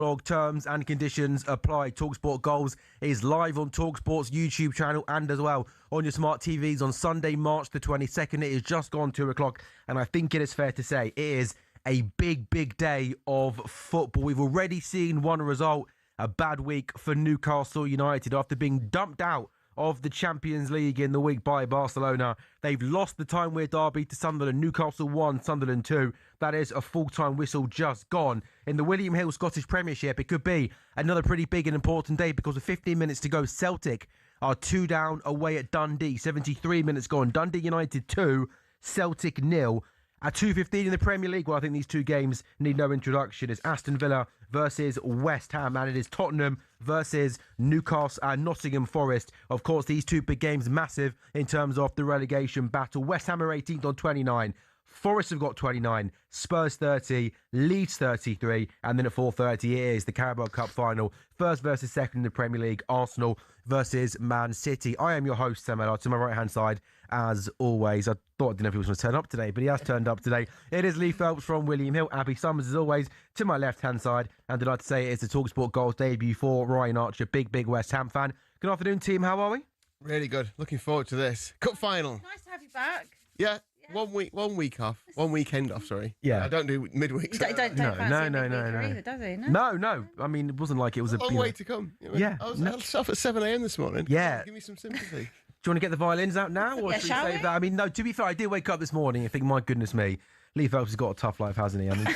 Terms and conditions apply. talkSPORT Goals is live on talkSPORT's YouTube channel and as well on your smart TVs on Sunday, March the 22nd. It is just gone 2 o'clock, and I think it is fair to say it is a big day of football. We've already seen one result, a bad week for Newcastle United after being dumped out of the Champions League in the week by Barcelona. They've lost the time weird derby to Sunderland. Newcastle 1, Sunderland 2. That is a full-time whistle just gone. In the William Hill Scottish Premiership, it could be another pretty big and important day because with 15 minutes to go, Celtic are 2 down away at Dundee. 73 minutes gone. Dundee United 2, Celtic 0. At 2:15 in the Premier League, well, I think these two games need no introduction. It's Aston Villa versus West Ham, and it is Tottenham versus Newcastle and Nottingham Forest. Of course, these two big games massive in terms of the relegation battle. West Ham are 18th on 29. Forest have got 29, Spurs 30, Leeds 33, and then at 4:30 it is the Carabao Cup Final. First versus second in the Premier League, Arsenal versus Man City. I am your host, Sam Ellard. To my right-hand side, as always, I didn't know if he was going to turn up today, but he has turned up today. It is Lee Phelps from William Hill. Abby Summers, as always, to my left-hand side. And did I say it is the talkSPORT Goals debut for Ryan Archer, big West Ham fan. Good afternoon, team. How are we? Really good. Looking forward to this. Cup final. Nice to have you back. Yeah. 1 week off. 1 weekend off, sorry. Yeah. I don't do midweek. Don't fancy no. either, does he? No? No. I mean, it wasn't like it was a long way to come. Yeah. I was off at 7 a.m. this morning. Yeah. Give me some sympathy. Do you want to get the violins out now? Or should we save that? I mean, no, to be fair, I did wake up this morning and think, my goodness me, Lee Phelps has got a tough life, hasn't he? I mean,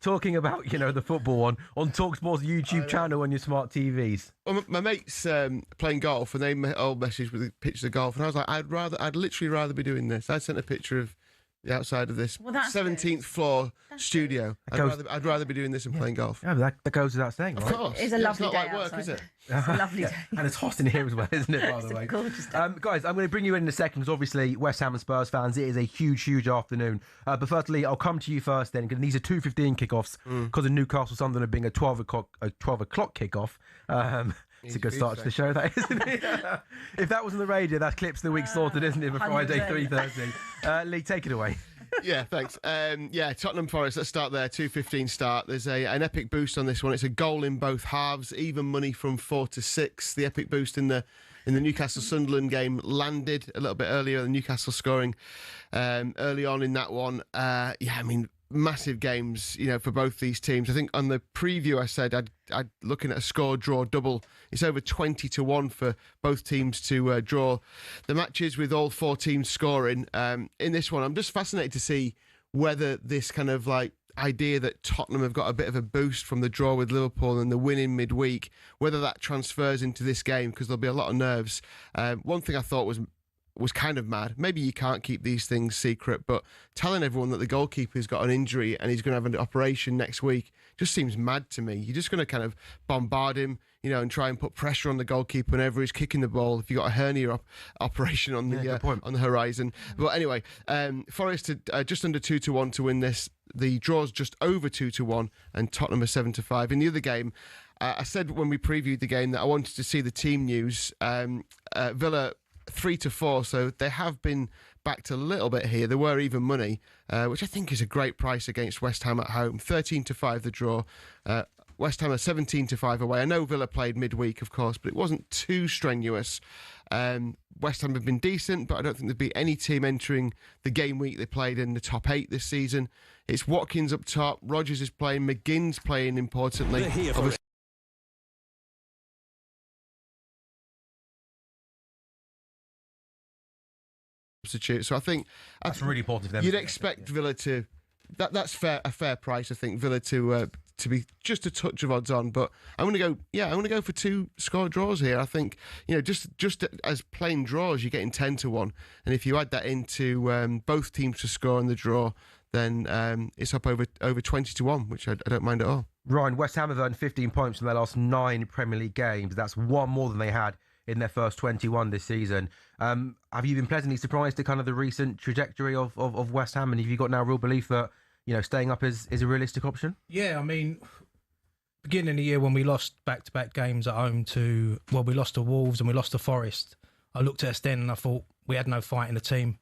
talking about, the football on talkSPORT's YouTube channel on your smart TVs. Well, my mate's playing golf, and they all messaged with pictures of golf, and I was like, I'd literally rather be doing this. I sent a picture of the outside of this 17th floor studio. I'd rather be doing this and playing golf. Yeah, but that goes without saying, right? Of course. It's a lovely day It's not like work, is it? It's a lovely day. And it's hot in here as well, isn't it, by the way? Gorgeous day. Guys, I'm going to bring you in a second because obviously West Ham and Spurs fans, it is a huge afternoon. But firstly, I'll come to you first then, because these are 2:15 kickoffs because of Newcastle Sunderland being a 12 o'clock kickoff. It's a good start to the show, that, isn't it? If that wasn't the radio, that clip's the week sorted, isn't it, for Friday, 3:30. Lee, take it away. Yeah, thanks. Tottenham Forest, let's start there. 2:15 start. There's an epic boost on this one. It's a goal in both halves, even money from 4 to 6. The epic boost in the Newcastle Sunderland game landed a little bit earlier. The Newcastle scoring early on in that one. Massive games, for both these teams. I think on the preview I said I'd looking at a score, draw, double. It's over 20-1 for both teams to draw the matches with all 4 teams scoring. In this one, I'm just fascinated to see whether this kind of idea that Tottenham have got a bit of a boost from the draw with Liverpool and the win in midweek, whether that transfers into this game, because there'll be a lot of nerves. One thing I thought was kind of mad. Maybe you can't keep these things secret, but telling everyone that the goalkeeper's got an injury and he's going to have an operation next week just seems mad to me. You're just going to kind of bombard him, and try and put pressure on the goalkeeper whenever he's kicking the ball. If you've got a hernia operation on the horizon. But anyway, Forest are just under 2-1 to win this. The draw's just over 2-1, and Tottenham are 7-5. In the other game, I said when we previewed the game that I wanted to see the team news. Villa 3-4, so they have been backed a little bit here. There were even money, which I think is a great price against West Ham at home. 13-5 the draw. West Ham are 17-5 away. I know Villa played midweek, of course, but it wasn't too strenuous. West Ham have been decent, but I don't think there'd be any team entering the game week they played in the top 8 this season. It's Watkins up top. Rodgers is playing. McGinn's playing, importantly. Substitute. So I think that's really important for them. You'd expect Villa to that's a fair price. I think Villa to be just a touch of odds on, but I'm going to go for 2 score draws here. I think just as plain draws, you're getting 10-1, and if you add that into both teams to score in the draw, then it's up over 20-1, which I don't mind at all. Ryan, West Ham have earned 15 points from their last 9 Premier League games. That's 1 more than they had in their first 21 this season. Have you been pleasantly surprised at kind of the recent trajectory of West Ham, and have you got now real belief that staying up is a realistic option? Yeah, I mean, beginning of the year when we lost back-to-back games at home we lost to Wolves and we lost to Forest, I looked at us then and I thought we had no fight in the team.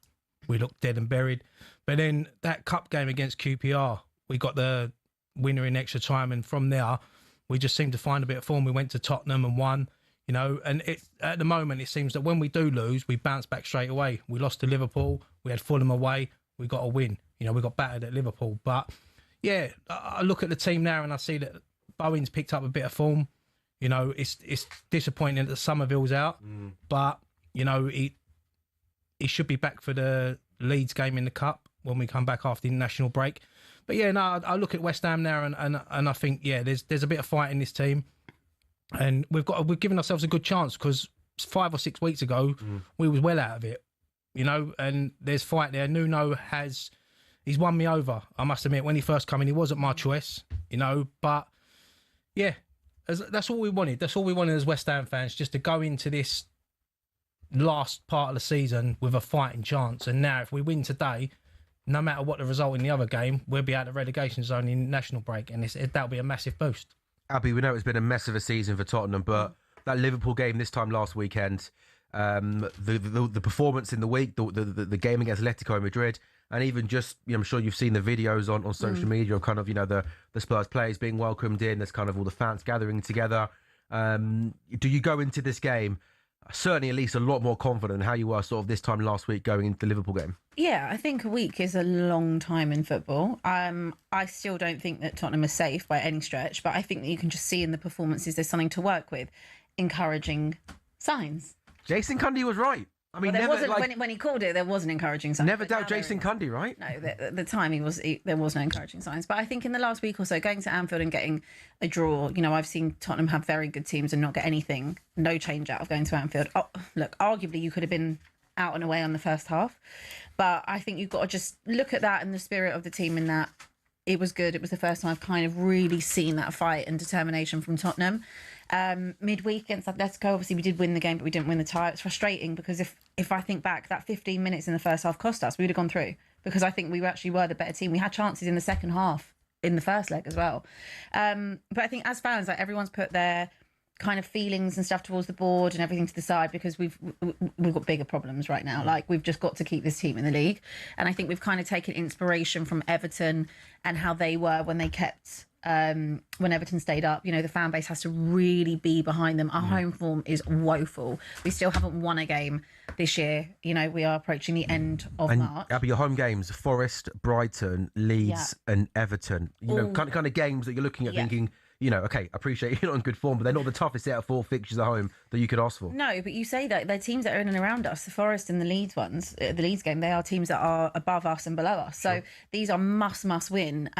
We looked dead and buried. But then that cup game against QPR, we got the winner in extra time, and from there we just seemed to find a bit of form. We went to Tottenham and won, you know, and at the moment it seems that when we do lose, we bounce back straight away. We lost to Liverpool, we had Fulham away, we got a win. You know, we got battered at Liverpool. But yeah, I look at the team now and I see that Bowen's picked up a bit of form. You know, it's disappointing that Somerville's out, but you know, he should be back for the Leeds game in the Cup when we come back after the international break. But yeah, no, I look at West Ham now and I think, yeah, there's a bit of fight in this team, and we've given ourselves a good chance, because 5 or 6 weeks ago we was well out of it, you know. And there's fight there. Nuno he's won me over. I must admit, when he first came in, he wasn't my choice, you know. But yeah, that's all we wanted. That's all we wanted as West Ham fans, just to go into this last part of the season with a fighting chance. And now, if we win today, no matter what the result in the other game, we'll be out of the relegation zone in national break, and that'll be a massive boost. Abby, we know it's been a mess of a season for Tottenham, but that Liverpool game this time last weekend, the performance in the week, the game against Atletico Madrid, and even just, you know, I'm sure you've seen the videos on social media of kind of, you know, the Spurs players being welcomed in. There's kind of all the fans gathering together. Do you go into this game certainly at least a lot more confident than how you were sort of this time last week going into the Liverpool game? Yeah, I think a week is a long time in football. I still don't think that Tottenham is safe by any stretch, but I think that you can just see in the performances there's something to work with. Encouraging signs. Jason Cundy was right. I mean, well, when he called it, there wasn't encouraging signs. Never doubt Jason Cundy, right? No, at the time there was no encouraging signs. But I think in the last week or so, going to Anfield and getting a draw, you know, I've seen Tottenham have very good teams and not get anything, no change out of going to Anfield. Oh, look, arguably you could have been out and away on the first half, but I think you've got to just look at that and the spirit of the team in that. It was good. It was the first time I've kind of really seen that fight and determination from Tottenham. Midweek against Atletico, obviously we did win the game, but we didn't win the tie. It's frustrating because if I think back, that 15 minutes in the first half cost us. We would have gone through, because I think we actually were the better team. We had chances in the second half, in the first leg as well. But I think as fans, like, everyone's put their kind of feelings and stuff towards the board and everything to the side, because we've got bigger problems right now. Like, we've just got to keep this team in the league. And I think we've kind of taken inspiration from Everton and how they were when they kept when Everton stayed up. You know, the fan base has to really be behind them. Our home form is woeful. We still haven't won a game this year. You know, we are approaching the end of March. Abby, your home games: Forest, Brighton, Leeds, and Everton. You know, kind of games that you're looking at thinking, you know, okay, I appreciate you're not in good form, but they're not the toughest set of 4 fixtures at home that you could ask for. No, but you say that they're teams that are in and around us. The Forest and the Leeds ones, the Leeds game, they are teams that are above us and below us. So these are must win.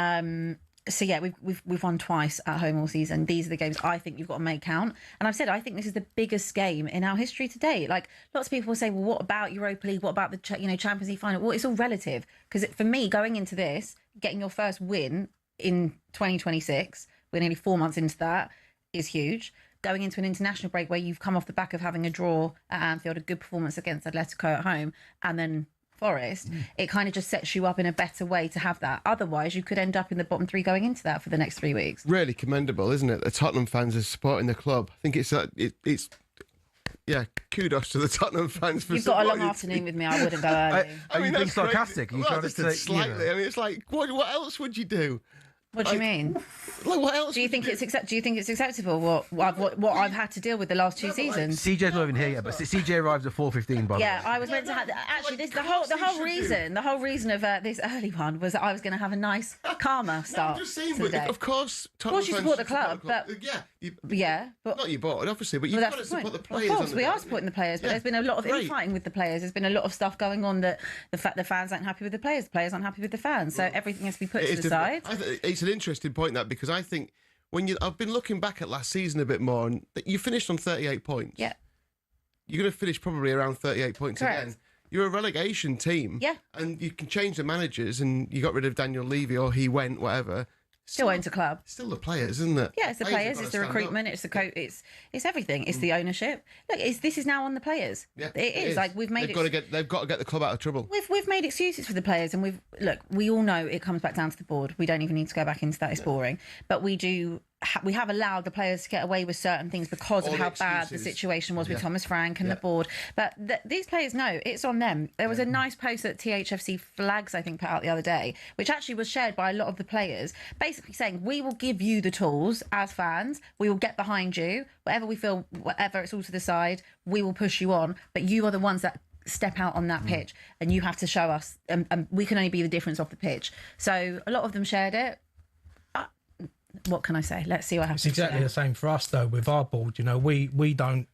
So yeah, we've won twice at home all season. These are the games I think you've got to make count. And I've said I think this is the biggest game in our history to date. Like, lots of people will say, well, what about Europa League? What about the Champions League final? Well, it's all relative, because for me, going into this, getting your first win in 2026, we're nearly 4 months into that, is huge. Going into an international break where you've come off the back of having a draw at Anfield, a good performance against Atletico at home, and then Forest, it kind of just sets you up in a better way to have that. Otherwise, you could end up in the bottom 3 going into that for the next 3 weeks. Really commendable, isn't it? The Tottenham fans are supporting the club. I think it's kudos to the Tottenham fans for. You've got a long afternoon with me. I wouldn't go early. Are you being sarcastic? Well, just slightly. I mean, it's like, what else would you do? What do you mean? Like, what else? Do you think it's acceptable what I've had to deal with the last 2 seasons? CJ's not even here yet, but CJ arrives at 4:15. By the way. Yeah, I was meant to have. Actually, the whole reason of this early one was that I was going to have a nice, calmer start. I'm just saying, to the day. Of course, you support the club, but but not your board, obviously, but you've got to support the players. Of course, we are supporting the players, but there's been a lot of infighting with the players. There's been a lot of stuff going on that the fans aren't happy with the players aren't happy with the fans. So everything has to be put to the side. It's an interesting point, that, because I think I've been looking back at last season a bit more, and you finished on 38 points. Yeah. You're going to finish probably around 38 points Correct. again. You're a relegation team. Yeah. And you can change the managers, and you got rid of Daniel Levy, or he went, whatever. Still owns a club. Still the players, isn't it? Yeah, it's the players, it's the recruitment, it's the coach, it's everything. It's the ownership. Look, this is now on the players. Yeah, it is. Like, we've made they've got to get the club out of trouble. We've made excuses for the players, and we all know it comes back down to the board. We don't even need to go back into that. It's boring, but we do we have allowed the players to get away with certain things because All of the how bad the excuses. situation was with Thomas Frank and Yeah. the board. But these players know it's on them. There was a nice post that THFC Flags, I think, put out the other day, which actually was shared by a lot of the players, basically saying, we will give you the tools as fans. We will get behind you. Whatever we feel, whatever, it's all to the side. We will push you on. But you are the ones that step out on that pitch and you have to show us. And we can only be the difference off the pitch. So a lot of them shared it. What can I say? Let's see what happens. It's exactly the same for us, though, with our board. You know, we don't,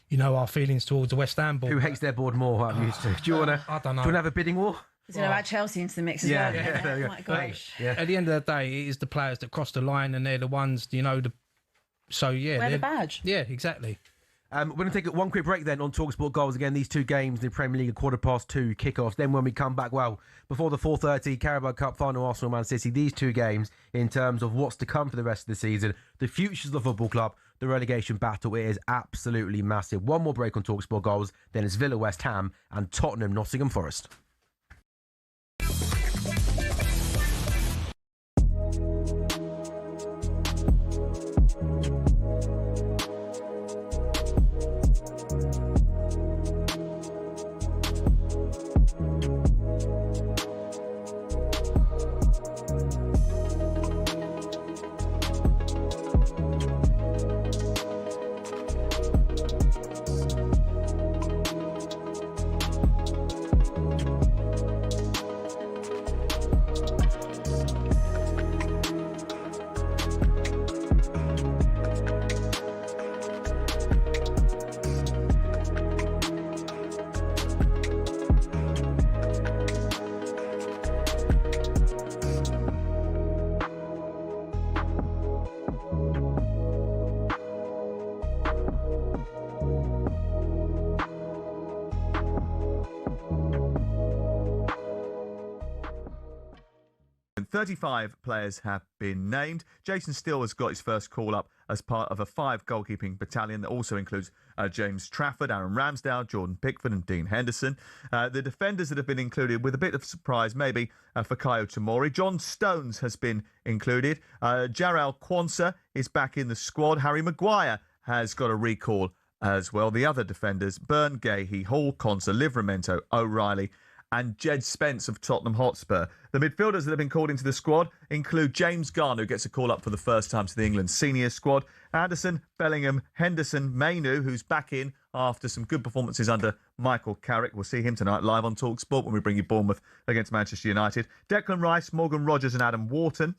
you know, our feelings towards the West Ham board. Who hates their board more? I'm used to. Do you want to? I don't know. Do you want to have a bidding war? He's going to add Chelsea into the mix as Yeah, well. yeah, there you Oh go. my gosh. Yeah. At the end of the day, it is the players that cross the line, and they're the ones, you know, so yeah. Wear the they're- badge. Yeah, exactly. We're going to take one quick break then on talkSPORT goals. Again, these two games in the Premier League, 2:15 kickoffs. Then when we come back, well, before the 4:30 Carabao Cup final, Arsenal Man City, these two games in terms of what's to come for the rest of the season, the futures of the football club, the relegation battle, it is absolutely massive. One more break on talkSPORT goals, then it's Villa West Ham and Tottenham Nottingham Forest. And 35 players have been named. Jason Steele has got his first call-up as part of a 5-goalkeeping battalion that also includes James Trafford, Aaron Ramsdale, Jordan Pickford and Dean Henderson. The defenders that have been included, with a bit of surprise maybe for Kayo Tomori. John Stones has been included. Jarrell Quansah is back in the squad. Harry Maguire has got a recall as well. The other defenders, Byrne, Gahey, Hall, Konsa, Livramento, O'Reilly and Jed Spence of Tottenham Hotspur. The midfielders that have been called into the squad include James Garner, who gets a call up for the first time to the England senior squad, Anderson, Bellingham, Henderson, Mainu, who's back in after some good performances under Michael Carrick. We'll see him tonight live on talkSPORT when we bring you Bournemouth against Manchester United. Declan Rice, Morgan Rogers and Adam Wharton.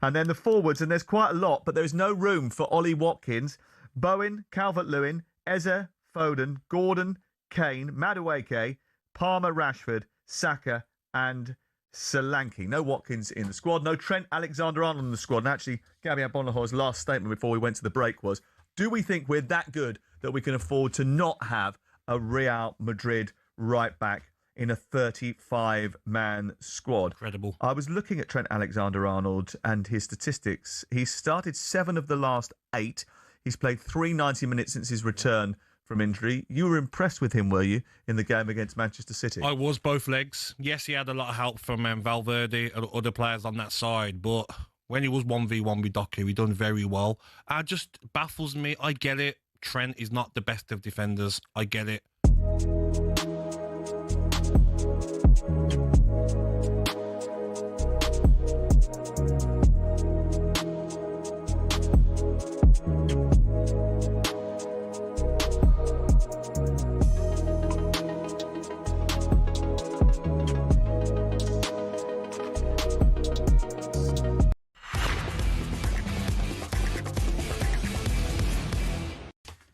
And then the forwards, and there's quite a lot, but there is no room for Ollie Watkins, Bowen, Calvert-Lewin, Eze, Foden, Gordon, Kane, Madueke, Palmer, Rashford, Saka and Solanke. No Watkins in the squad. No Trent Alexander-Arnold in the squad. And actually, Gabby Agbonlaho's last statement before we went to the break was, do we think we're that good that we can afford to not have a Real Madrid right back in a 35-man squad? Incredible. I was looking at Trent Alexander-Arnold and his statistics. He's started 7 of the last 8. He's played 390 minutes since his return from injury. You were impressed with him, were you, in the game against Manchester City? I was, both legs. Yes, he had a lot of help from Valverde and other players on that side, but when he was 1v1 with Doku, he done very well. It just baffles me. I get it. Trent is not the best of defenders. I get it.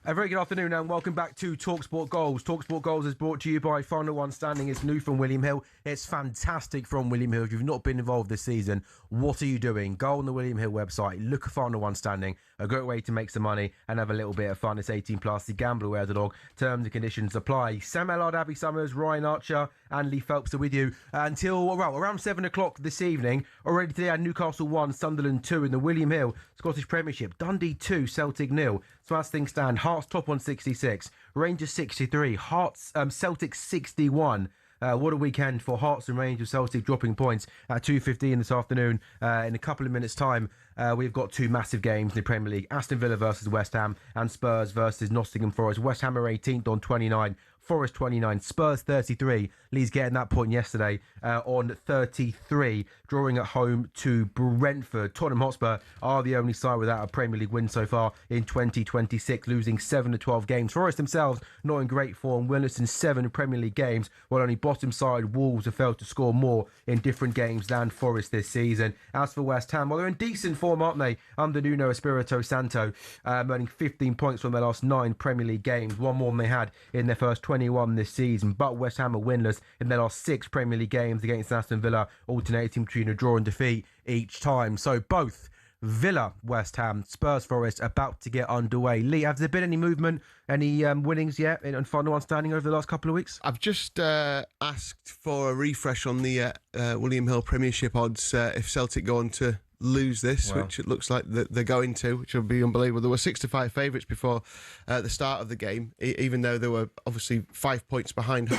A very good afternoon and welcome back to talkSPORT Goals. talkSPORT Goals is brought to you by Final One Standing. It's new from William Hill. It's fantastic from William Hill. If you've not been involved this season, what are you doing? Go on the William Hill website, look at Final One Standing. A great way to make some money and have a little bit of fun. It's 18 plus. The gambler wears the dog. Terms and conditions apply. Sam Ellard, Abby Summers, Ryan Archer and Lee Phelps are with you until around 7 o'clock this evening. Already today at Newcastle 1, Sunderland 2 in the William Hill Scottish Premiership. Dundee 2, Celtic 0. So as things stand, Hearts top on 66, Rangers 63, Hearts Celtic 61. What a weekend for Hearts and Rangers. Celtic dropping points at 2:15 this afternoon. In a couple of minutes' time, we've got two massive games in the Premier League. Aston Villa versus West Ham and Spurs versus Nottingham Forest. West Ham are 18th on 29. Forest 29, Spurs 33. Leeds getting that point yesterday on 33, drawing at home to Brentford. Tottenham Hotspur are the only side without a Premier League win so far in 2026, losing 7 of 12 games. Forest themselves not in great form, winless in 7 Premier League games, while only bottom side Wolves have failed to score more in different games than Forest this season. As for West Ham, well, they're in decent form, aren't they? Under Nuno Espirito Santo, earning 15 points from their last 9 Premier League games, one more than they had in their first 21 this season. But West Ham are winless in their last 6 Premier League games against Aston Villa, alternating between a draw and defeat each time. So both Villa, West Ham, Spurs, Forest about to get underway. Lee, has there been any movement, any winnings yet and final one standing over the last couple of weeks? I've just asked for a refresh on the William Hill Premiership odds if Celtic go on to lose this, which it looks like they're going to, which will be unbelievable. There were 6-5 favourites before the start of the game, even though they were obviously 5 points behind.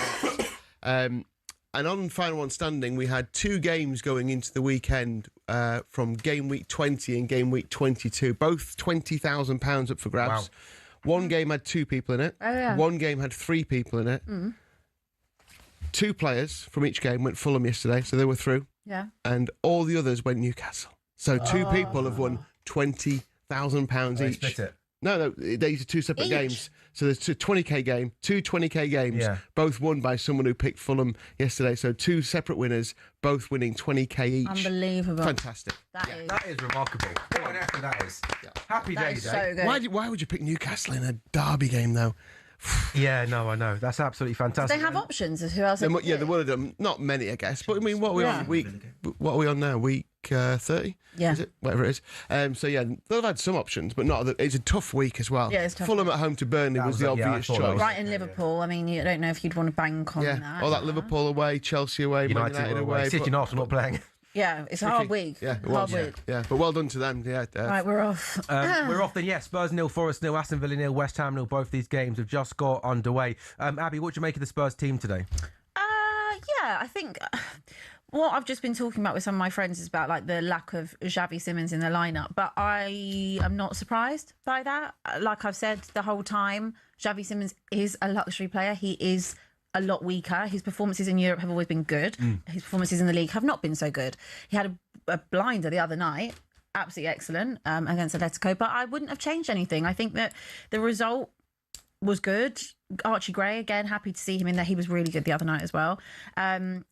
And on final one standing, we had 2 games going into the weekend from game week 20 and game week 22, both £20,000 up for grabs. Wow. One game had 2 people in it. Oh, yeah. One game had 3 people in it. 2 players from each game went Fulham yesterday, so they were through. Yeah. And all the others went Newcastle. So 2 people have won £20,000 each. Split it. No, these are 2 separate games. So there's 20k game, 2 20k games, both won by someone who picked Fulham yesterday. So 2 separate winners, both winning 20k each. Unbelievable. Fantastic. That is remarkable. What an effort that is. Happy days, is so good. Why would you pick Newcastle in a derby game though? Yeah, no, I know. That's absolutely fantastic. They have options of who else. They would have done. Not many, I guess. But I mean, what are we on? What are we on now? Week 30? Yeah. Is it? Whatever it is. So yeah, they've had some options, but not. It's a tough week as well. Yeah, it's tough. Fulham at home to Burnley was the obvious choice. Right in Liverpool. I mean, you don't know if you'd want to bank on that. Or that Liverpool away, Chelsea away, United away. City and Arsenal not playing. Yeah, it's a hard week. Yeah, hard week. Yeah, but well done to them. Yeah. Right, we're off. We're off then, yes. Spurs 0, Forest 0, Aston Villa 0, West Ham 0. Both these games have just got underway. Abby, what do you make of the Spurs team today? Yeah, I think what I've just been talking about with some of my friends is about like the lack of Xavi Simons in the lineup, but I am not surprised by that. Like I've said the whole time, Xavi Simons is a luxury player. He is a lot weaker. His performances in Europe have always been good. His performances in the league have not been so good. He had a blinder the other night, absolutely excellent against Atletico, but I wouldn't have changed anything. I think that the result was good. Archie Gray, again, happy to see him in there. He was really good the other night as well. And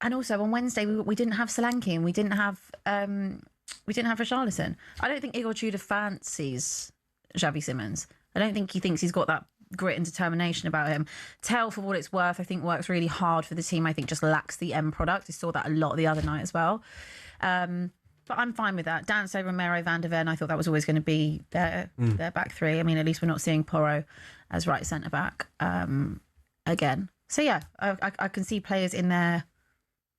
also on Wednesday we didn't have Solanke and we didn't have Richarlison. I don't think Igor Tudor fancies Xavi Simons. I don't think he thinks he's got that grit and determination about him. Tell, for what it's worth, I think works really hard for the team. I think just lacks the end product. I saw that a lot the other night as well. But I'm fine with that. Danso, Romero, Van der Ven, I thought that was always going to be their back three. I mean, at least we're not seeing Porro as right centre-back again. So, yeah, I can see players in their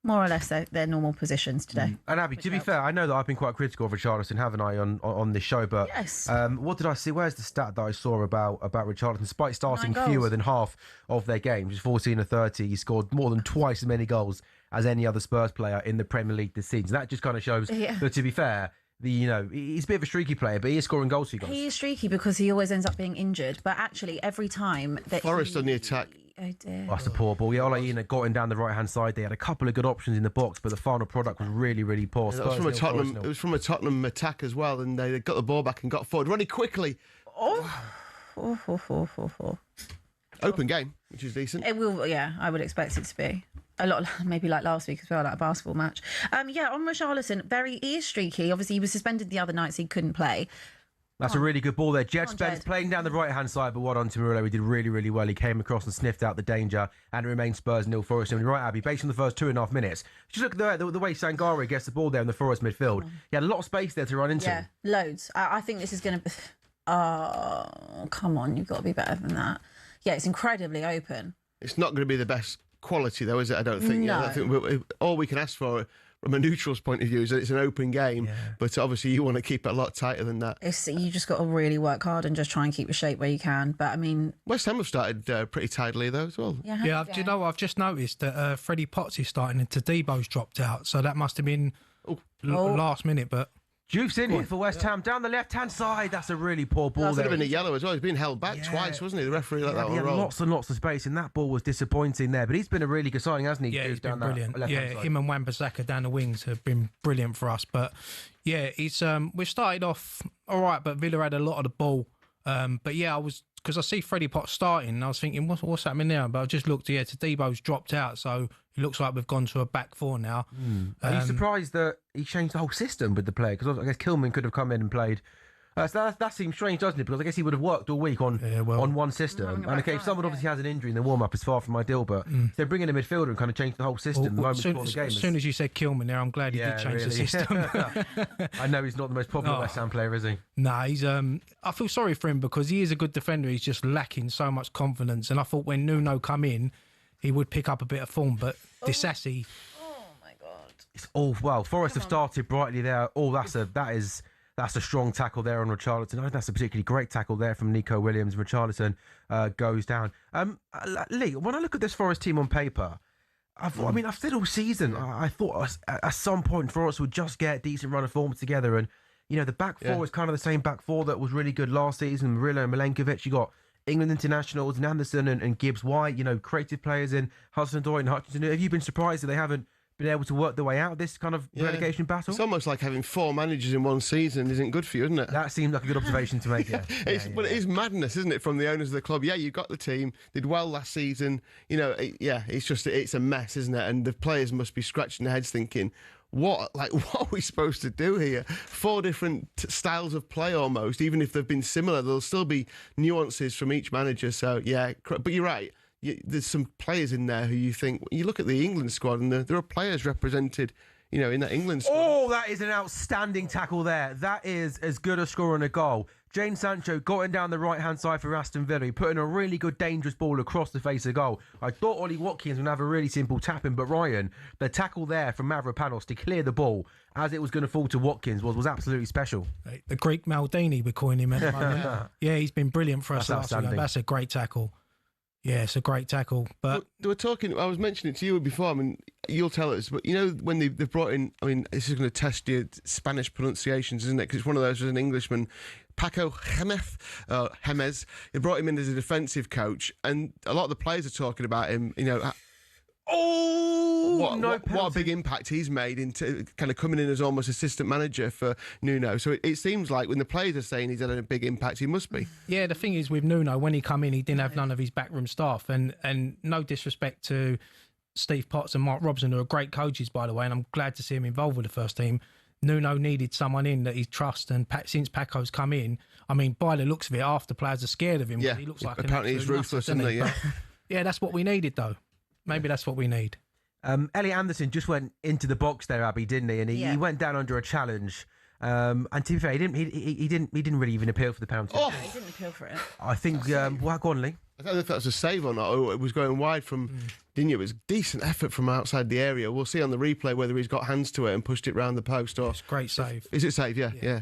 more or less their normal positions today. And Abby, to be fair, I know that I've been quite critical of Richarlison, haven't I, on this show? But yes. What did I see? Where's the stat that I saw about Richarlison? Despite starting 9 fewer goals. than half of their games, 14 or 30, he scored more than twice as many goals as any other Spurs player in the Premier League this season. That just kind of shows that, to be fair, he's a bit of a streaky player, but he is scoring goals for you guys. He is streaky because he always ends up being injured. But actually, every time that Forest on the attack. Oh dear. That's the poor ball. Yeah, Ola Ina got him down the right-hand side. They had a couple of good options in the box, but the final product was really, really poor. Yeah, that was from a Tottenham attack as well, and they got the ball back and got forward. Running quickly. Open game, which is decent. It will, yeah, I would expect it to be. A lot, maybe like last week as well, like a basketball match. Yeah, on Richarlison, he is streaky. Obviously, he was suspended the other night, so he couldn't play. That's a really good ball there. Jed Spence Jed. playing down the right-hand side, but well done to Murillo. He did really, really well. He came across and sniffed out the danger, and it remains Spurs 0 Forest. And you're right, Abby, based on the first 2.5 minutes, just look at the way Sangare gets the ball there in the Forest midfield. He had a lot of space there to run into. Yeah, loads. I think this is going to be... Oh, come on, you've got to be better than that. Yeah, it's incredibly open. It's not going to be the best quality, though, is it? I don't think. No. I think all we can ask for from a neutral's point of view is that it's an open game, but obviously you want to keep it a lot tighter than that. You just got to really work hard and just try and keep your shape where you can. But I mean, West Ham have started pretty tidily though as well. Yeah, do you know what? I've just noticed that Freddie Potts is starting and Tadebo's dropped out, so that must have been last minute, but... Juve's in here for West Ham down the left-hand side. That's a really poor ball. That could have been a yellow as well. He's been held back twice, wasn't he? The referee let that he one had roll. lots and lots of space, and that ball was disappointing there. But he's been a really good signing, hasn't he? Yeah, he's been down brilliant. left-hand side. Him and Wan-Bissaka down the wings have been brilliant for us. But yeah, he's we've started off all right, but Villa had a lot of the ball. But yeah, because I see Freddie Potts starting, and I was thinking, what's happening there? But I just looked, Tadebo's dropped out, so it looks like we've gone to a back four now. Are you surprised that he changed the whole system with the player? Because I guess Kilman could have come in and played. So that seems strange, doesn't it? Because I guess he would have worked all week on one system. And okay, if someone obviously has an injury in the warm-up, it's far from ideal. But if they bring in a midfielder and kind of change the whole system the moment before the game. As soon as you said Kilman there, I'm glad he did change the system. I know he's not the most popular West Ham player, is he? Nah, he's. I feel sorry for him because he is a good defender. He's just lacking so much confidence. And I thought when Nuno come in, he would pick up a bit of form. But Disasi... oh my God. It's all well. Forest have started brightly there. That's a strong tackle there on Richarlison. I think that's a particularly great tackle there from Nico Williams. Richarlison goes down. Lee, when I look at this Forest team on paper, I've said all season, I thought at some point Forest would just get a decent run of form together. And, the back four is kind of the same back four that was really good last season. Murillo and Milenkovic. You got England internationals and Anderson and Gibbs White, creative players in Hudson-Odoi and Hutchinson. Have you been surprised that they haven't been able to work their way out of this kind of relegation battle? It's almost like having 4 managers in one season isn't good for you, isn't it? That seems like a good observation to make. But it is madness, isn't it, from the owners of the club? Yeah, you've got the team, did well last season. It's a mess, isn't it? And the players must be scratching their heads thinking, what are we supposed to do here? 4 different styles of play almost. Even if they've been similar, there'll still be nuances from each manager. So, yeah, but you're right. There's some players in there who you think, you look at the England squad and there are players represented, in that England squad. Oh, that is an outstanding tackle there. That is as good a scoring a goal. Jane Sancho got in down the right-hand side for Aston Villa, putting a really good, dangerous ball across the face of goal. I thought Ollie Watkins would have a really simple tap-in, but Ryan, the tackle there from Mavropanos to clear the ball as it was going to fall to Watkins was absolutely special. The Greek Maldini, we're calling him at the moment. Yeah, he's been brilliant for us last year. That's a great tackle. Yeah, it's a great tackle. But they were talking, I was mentioning it to you before, you'll tell us, but when they've brought in, this is going to test your Spanish pronunciations, isn't it? Because it's one of those as an Englishman, Paco Gémez, they brought him in as a defensive coach, and a lot of the players are talking about him, what a big impact he's made into kind of coming in as almost assistant manager for Nuno. So it seems like when the players are saying he's had a big impact, he must be. Yeah, the thing is with Nuno, when he come in, he didn't have none of his backroom staff. And no disrespect to Steve Potts and Mark Robson, who are great coaches, by the way, and I'm glad to see him involved with the first team. Nuno needed someone in that he trusts, and since Paco's come in, by the looks of it, half the players are scared of him. Yeah, he looks like apparently he's ruthless, isn't he? Yeah, that's what we needed, though. Maybe that's what we need. Elliot Anderson just went into the box there, Abby, didn't he? And he went down under a challenge. And to be fair, he didn't really even appeal for the penalty. Oh, he didn't appeal for it. I think. Go on, Lee. I don't know if that was a save or not. Or it was going wide from Digne. It was decent effort from outside the area. We'll see on the replay whether he's got hands to it and pushed it round the post or. It's a great save. Is it save? Yeah.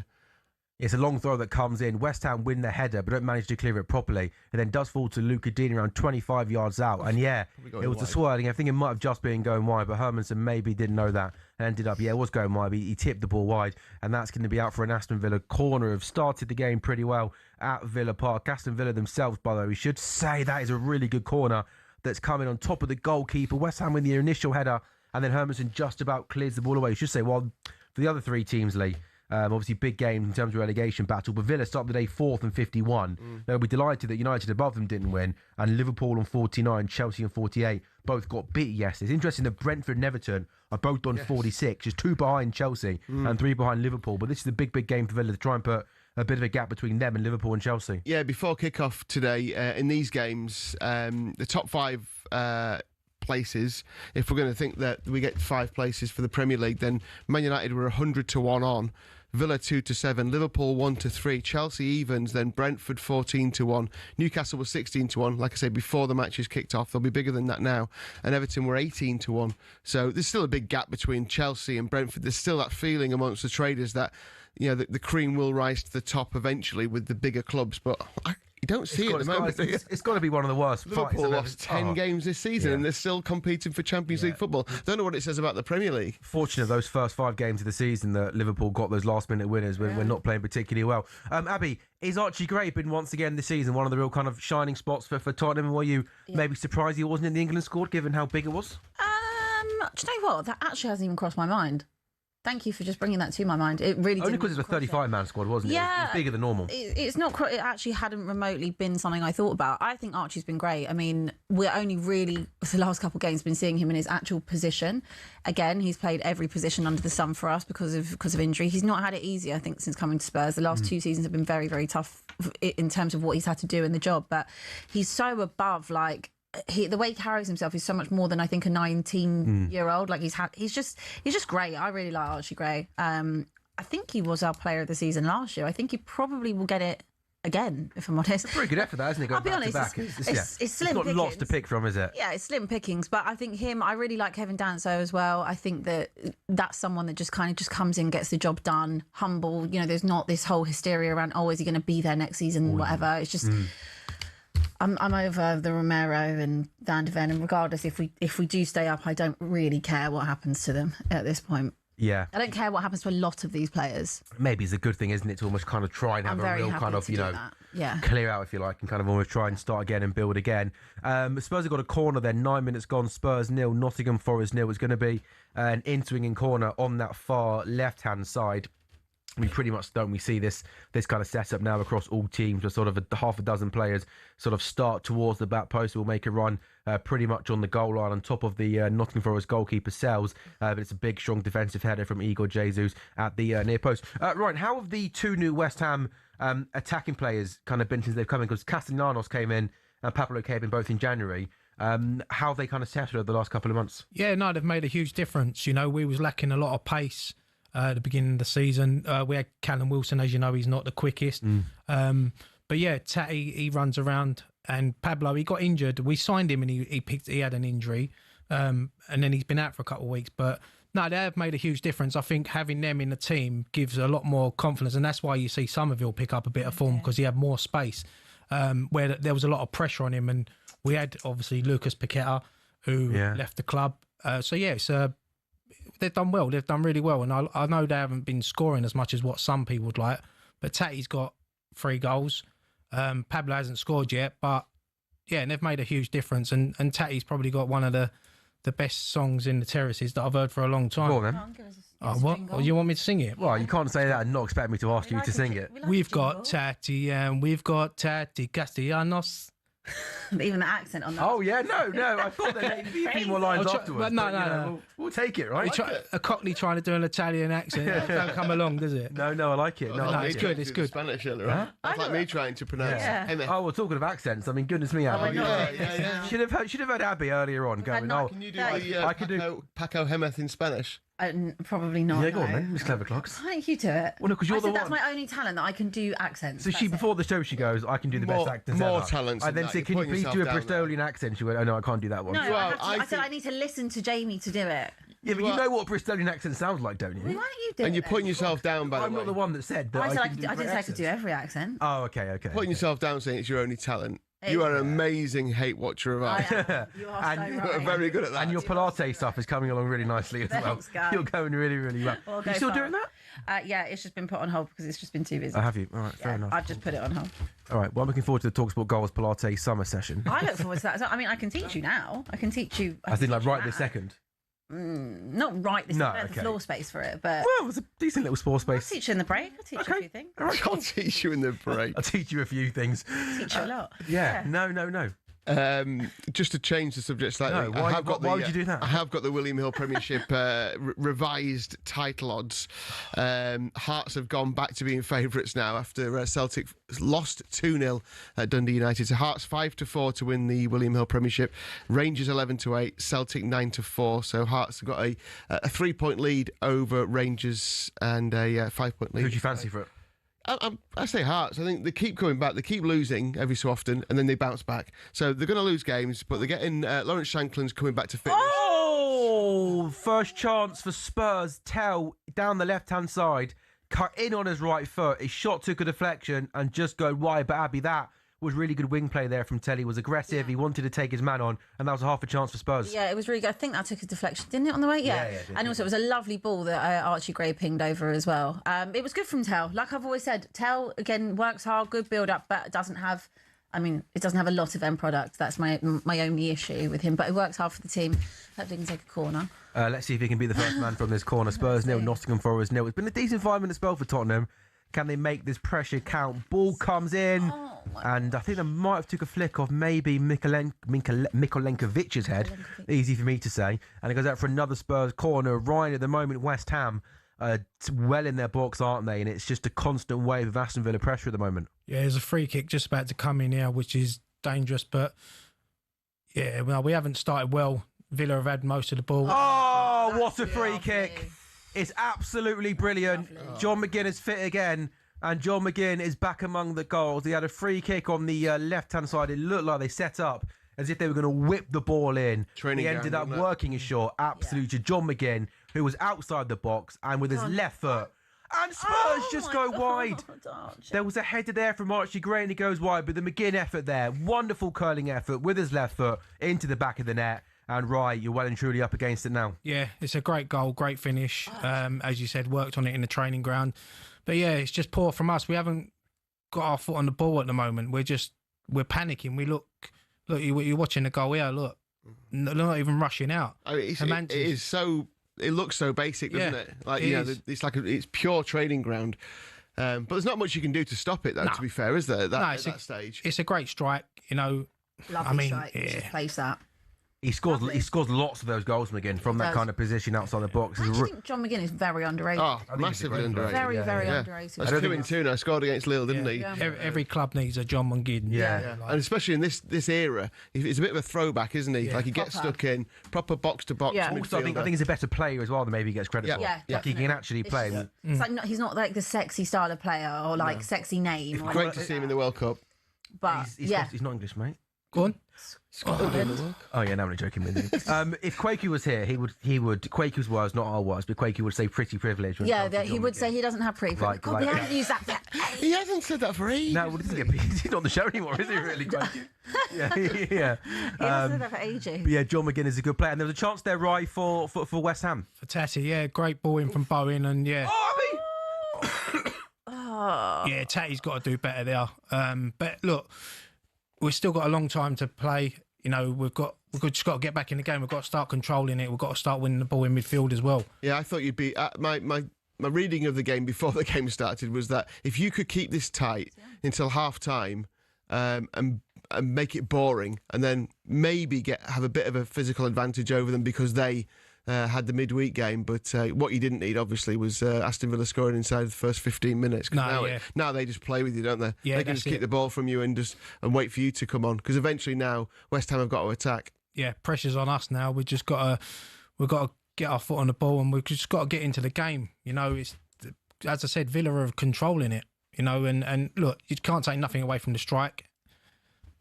It's a long throw that comes in. West Ham win the header, but don't manage to clear it properly. It then does fall to Luca Digne around 25 yards out. And it was a swirling. I think it might have just been going wide, but Hermanson maybe didn't know that and ended up, it was going wide. But he tipped the ball wide, and that's going to be out for an Aston Villa corner. Have started the game pretty well at Villa Park. Aston Villa themselves, by the way, we should say that is a really good corner that's coming on top of the goalkeeper. West Ham with the initial header, and then Hermanson just about clears the ball away. You should say, well, for the other 3 teams, Lee, obviously big game in terms of relegation battle, but Villa started the day 4th and 51. They'll be delighted that United above them didn't win, and Liverpool on 49, Chelsea on 48 both got beat yesterday. It's interesting that Brentford and Everton are both on 46, just 2 behind Chelsea and 3 behind Liverpool, but this is a big game for Villa to try and put a bit of a gap between them and Liverpool and Chelsea. Yeah, before kick-off today, in these games, the top 5 places, if we're going to think that we get 5 places for the Premier League, then Man United were 100 to 1 on Villa 2-7, Liverpool 1-3, Chelsea evens, then Brentford 14-1, Newcastle was 16-1. Like I say, before the matches kicked off, they'll be bigger than that now, and Everton were 18-1. So there's still a big gap between Chelsea and Brentford. There's still that feeling amongst the traders that, you know, the cream will rise to the top eventually with the bigger clubs, but you don't see it at the moment. It's got to be one of the worst fights. Liverpool lost 10 games this season and they're still competing for Champions League football. Don't know what it says about the Premier League. Fortunate those first 5 games of the season that Liverpool got those last-minute winners when we're not playing particularly well. Abby, is Archie Gray been once again this season one of the real kind of shining spots for Tottenham? Were you maybe surprised he wasn't in the England squad given how big it was? Do you know what? That actually hasn't even crossed my mind. Thank you for just bringing that to my mind. It really only because it was a 35-man squad, wasn't it? Yeah, it was bigger than normal. It's not. It actually hadn't remotely been something I thought about. I think Archie's been great. I mean, we're only really the last couple of games been seeing him in his actual position. Again, he's played every position under the sun for us because of injury. He's not had it easy, I think, since coming to Spurs. The last 2 seasons have been very, very tough in terms of what he's had to do in the job. But he's so above, like. The way he carries himself is so much more than I think a 19-year-old. Like he's just great. I really like Archie Gray. I think he was our player of the season last year. I think he probably will get it again, if I'm honest. It's a pretty good effort, that, isn't it? I'll be honest. It's slim not pickings. Lots to pick from, is it? Yeah, it's slim pickings. But I think I really like Kevin Danso as well. I think that's someone that just comes in, gets the job done, humble. You know, there's not this whole hysteria around, is he going to be there next season, whatever. It's just... I'm over the Romero and Van de Ven, and regardless if we do stay up, I don't really care what happens to them at this point. Yeah, I don't care what happens to a lot of these players. Maybe it's a good thing, isn't it, to almost kind of try and have a real kind of clear out, if you like, and kind of almost try and start again and build again. Spurs have got a corner there, 9 minutes gone. Spurs 0, Nottingham Forest 0. It's going to be an in-swinging corner on that far left-hand side. We pretty much we see this kind of setup now across all teams, where sort of half a dozen players sort of start towards the back post, will make a run pretty much on the goal line on top of the Nottingham Forest goalkeeper Sells, but it's a big strong defensive header from Igor Jesus at the near post. Ryan, how have the 2 new West Ham attacking players kind of been since they've come in? Because Castellanos came in and Pablo came in both in January. How have they kind of settled over the last couple of months? Yeah, no, they've made a huge difference. You know, we was lacking a lot of pace at the beginning of the season. We had Callum Wilson, as you know, he's not the quickest. But yeah, Tatty, he runs around, and Pablo, he got injured. We signed him and he had an injury, and then he's been out for a couple of weeks. But no, they have made a huge difference. I think having them in the team gives a lot more confidence, and that's why you see Somerville pick up a bit of form, because he had more space, where there was a lot of pressure on him. And we had, obviously, Lucas Paqueta, who left the club. So yeah, it's they've done well. They've done really well. And I know they haven't been scoring as much as what some people would like, but Tatty's got 3 goals. Pablo hasn't scored yet, but yeah, and they've made a huge difference. And Tatty's probably got one of the best songs in the terraces that I've heard for a long time. Go on, then. What? Oh, you want me to sing it? Well, you can't say that and not expect me to ask you to sing it. We've got Tatty and we've got Tatty Castellanos. Even the accent on that. Oh yeah, no. I thought there would be a few more lines afterwards. No. We'll take it, right? A Cockney trying to do an Italian accent don't come along, does it? No, I like it. No, it's good. It's good. Spanish, right? That's like me trying to pronounce. Yeah. Oh, we're talking of accents. I mean, goodness me, Abby. Yeah. Should have heard Abby earlier on going. Can you do I can do Paco Gemez in Spanish? Probably not. Yeah, go on then, Miss Clever Clocks. Why don't you do it? Well, no, because you're the one. That's my only talent, that I can do accents. So before the show, she goes, I can do the best accents ever. More talents. I then said, can you please do a Bristolian accent? She went, oh no, I can't do that one. No, I said I need to listen to Jamie to do it. Yeah, but you know what a Bristolian accent sounds like, don't you? Why don't you do it? And you're putting yourself down, by the way. I'm not the one that said that I didn't say I could do every accent. Oh, okay. Putting yourself down saying it's your only talent. You are an amazing hate watcher of ours. You are so right. Very good at that. And your Pilates stuff is coming along really nicely as well. Guys. You're going really, really well. You still doing that? Yeah, it's just been put on hold because it's just been too busy. Oh, have you? All right, fair enough. I've just put it on hold. All right, well, I'm looking forward to the talkSPORT Goals Pilates summer session. I look forward to that. I mean, I can teach you now. I can teach you. I think like right this second. Not right this second. I have the floor space for it, but well, it's a decent little floor space. I'll teach you in the break. I'll teach you a few things. All right, I'll teach you in the break. I'll teach you a few things. Teach you a lot. Yeah. No. Just to change the subject slightly, No, why would you do that? I have got the William Hill Premiership revised title odds. Hearts have gone back to being favourites now after Celtic lost 2-0 at Dundee United. So Hearts 5-4 to win the William Hill Premiership. Rangers 11-8, Celtic 9-4. So Hearts have got a 3-point lead over Rangers and a 5-point lead. Who do you fancy for it? I say Hearts. I think they keep coming back. They keep losing every so often, and then they bounce back. So they're going to lose games, but they're getting Lawrence Shankland's coming back to fitness. Oh, first chance for Spurs. Tell down the left-hand side, cut in on his right foot. His shot took a deflection and just go wide. But Abby, that was really good wing play there from Telly. He was aggressive. Yeah. He wanted to take his man on, and that was half a chance for Spurs. Yeah, it was really good. I think that took a deflection, didn't it, on the way? Yeah. And also, it was a lovely ball that Archie Gray pinged over as well. It was good from Tell. Like I've always said, Tell, again, works hard, good build-up, but it doesn't have a lot of end product. That's my only issue with him. But he works hard for the team. Hopefully he can take a corner. Let's see if he can be the first man from this corner. Spurs 0, Nottingham Forest 0. It's been a decent 5-minute spell for Tottenham. Can they make this pressure count? Ball comes in, and I think they might have took a flick off maybe Mikolenkovic's head. Easy for me to say. And it goes out for another Spurs corner. Ryan, at the moment, West Ham well in their box, aren't they? And it's just a constant wave of Aston Villa pressure at the moment. Yeah, there's a free kick just about to come in here, which is dangerous. But, yeah, well, we haven't started well. Villa have had most of the ball. Oh, what a free kick. It's absolutely brilliant. Lovely. John McGinn is fit again, and John McGinn is back among the goals. He had a free kick on the left-hand side. It looked like they set up as if they were going to whip the ball in. He ended up working his shot. Absolutely. Yeah. John McGinn, who was outside the box and with his left foot. And Spurs just go wide. Archie. There was a header there from Archie Gray and he goes wide, but the McGinn effort there, wonderful curling effort with his left foot into the back of the net. And right, you're well and truly up against it now. Yeah, it's a great goal, great finish. As you said, worked on it in the training ground. But yeah, it's just poor from us. We haven't got our foot on the ball at the moment. We're panicking. We look, you're watching the goal here. Look, they're not even rushing out. I mean, it looks so basic, doesn't it? Like it's like it's pure training ground. But there's not much you can do to stop it, though. To be fair, is there? At that stage, it's a great strike. Lovely strike. You should place that. He scores lots of those goals, McGinn, from that kind of position outside the box. I think John McGinn is very underrated. Oh, massively underrated. Very underrated. That's 2-2 now. Scored against Lille, didn't he? Yeah. Every club needs a John McGinn. Yeah. And especially in this era, he's a bit of a throwback, isn't he? Yeah. Like he gets stuck in, proper box-to-box. Yeah. Also, I think he's a better player as well than maybe he gets credit for. Yeah, like he can actually play. It's like he's not like the sexy style of player or like sexy name. It's great to see him in the World Cup. But he's not English, mate. Go on. Oh yeah, no, I'm only joking with you. If Quakey was here, he would. Quakey's words, not our words, but Quakey would say pretty privileged. Yeah, he would say he doesn't have pretty privilege. We haven't used that yet. He hasn't said that for ages. No, he's not on the show anymore, is he? Really, Quakey? Yeah. He hasn't said that for ages. But yeah, John McGinn is a good player, and there was a chance there, right, for West Ham. For Tatty, yeah, great ball in from Bowen, and yeah. Yeah, Tatty's got to do better there. But look, we've still got a long time to play. You know, we've just got to get back in the game. We've got to start controlling it. We've got to start winning the ball in midfield as well. Yeah, I thought you'd be... My reading of the game before the game started was that if you could keep this tight until half-time and make it boring and then maybe have a bit of a physical advantage over them because they... had the midweek game, but what you didn't need, obviously, was Aston Villa scoring inside the first 15 minutes. Now they just play with you, don't they? Yeah, they can just keep the ball from you and wait for you to come on, because eventually now West Ham have got to attack. Yeah, pressure's on us now. We've got to get our foot on the ball, and we've just got to get into the game. You know, it's, as I said, Villa are controlling it. You know, and look, you can't take nothing away from the strike.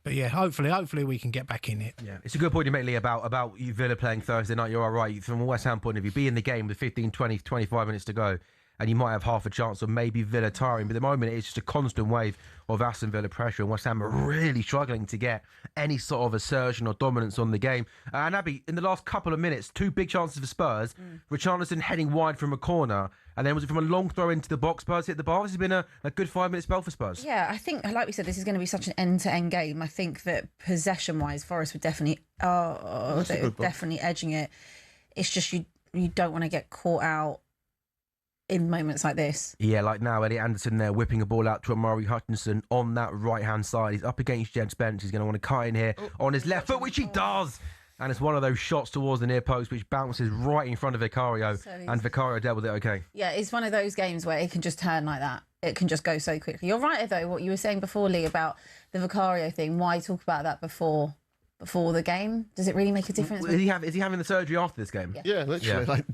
But yeah, hopefully we can get back in it. Yeah, it's a good point you make, Lee, about Villa playing Thursday night. You're all right. From a West Ham point of view, be in the game with 15, 20, 25 minutes to go, and you might have half a chance of maybe Villa tiring. But at the moment, it's just a constant wave of Aston Villa pressure, and West Ham are really struggling to get any sort of assertion or dominance on the game. And Abby, in the last couple of minutes, 2 big chances for Spurs. Richarlison heading wide from a corner, and then was it from a long throw into the box? Spurs hit the bar. This has been a good 5-minute spell for Spurs. Yeah, I think, like we said, this is going to be such an end-to-end game. I think that possession-wise, Forest would definitely, definitely edging it. It's just you don't want to get caught out in moments like this. Yeah, like now, Elliot Anderson there whipping a ball out to Amari Hutchinson on that right-hand side. He's up against Jed Spence. He's going to want to cut in here on his left foot, which he does. And it's one of those shots towards the near post, which bounces right in front of Vicario. And Vicario dealt with it okay. Yeah, it's one of those games where it can just turn like that. It can just go so quickly. You're right, though, what you were saying before, Lee, about the Vicario thing. Why talk about that before the game? Does it really make a difference? Is he having the surgery after this game? Yeah, literally, like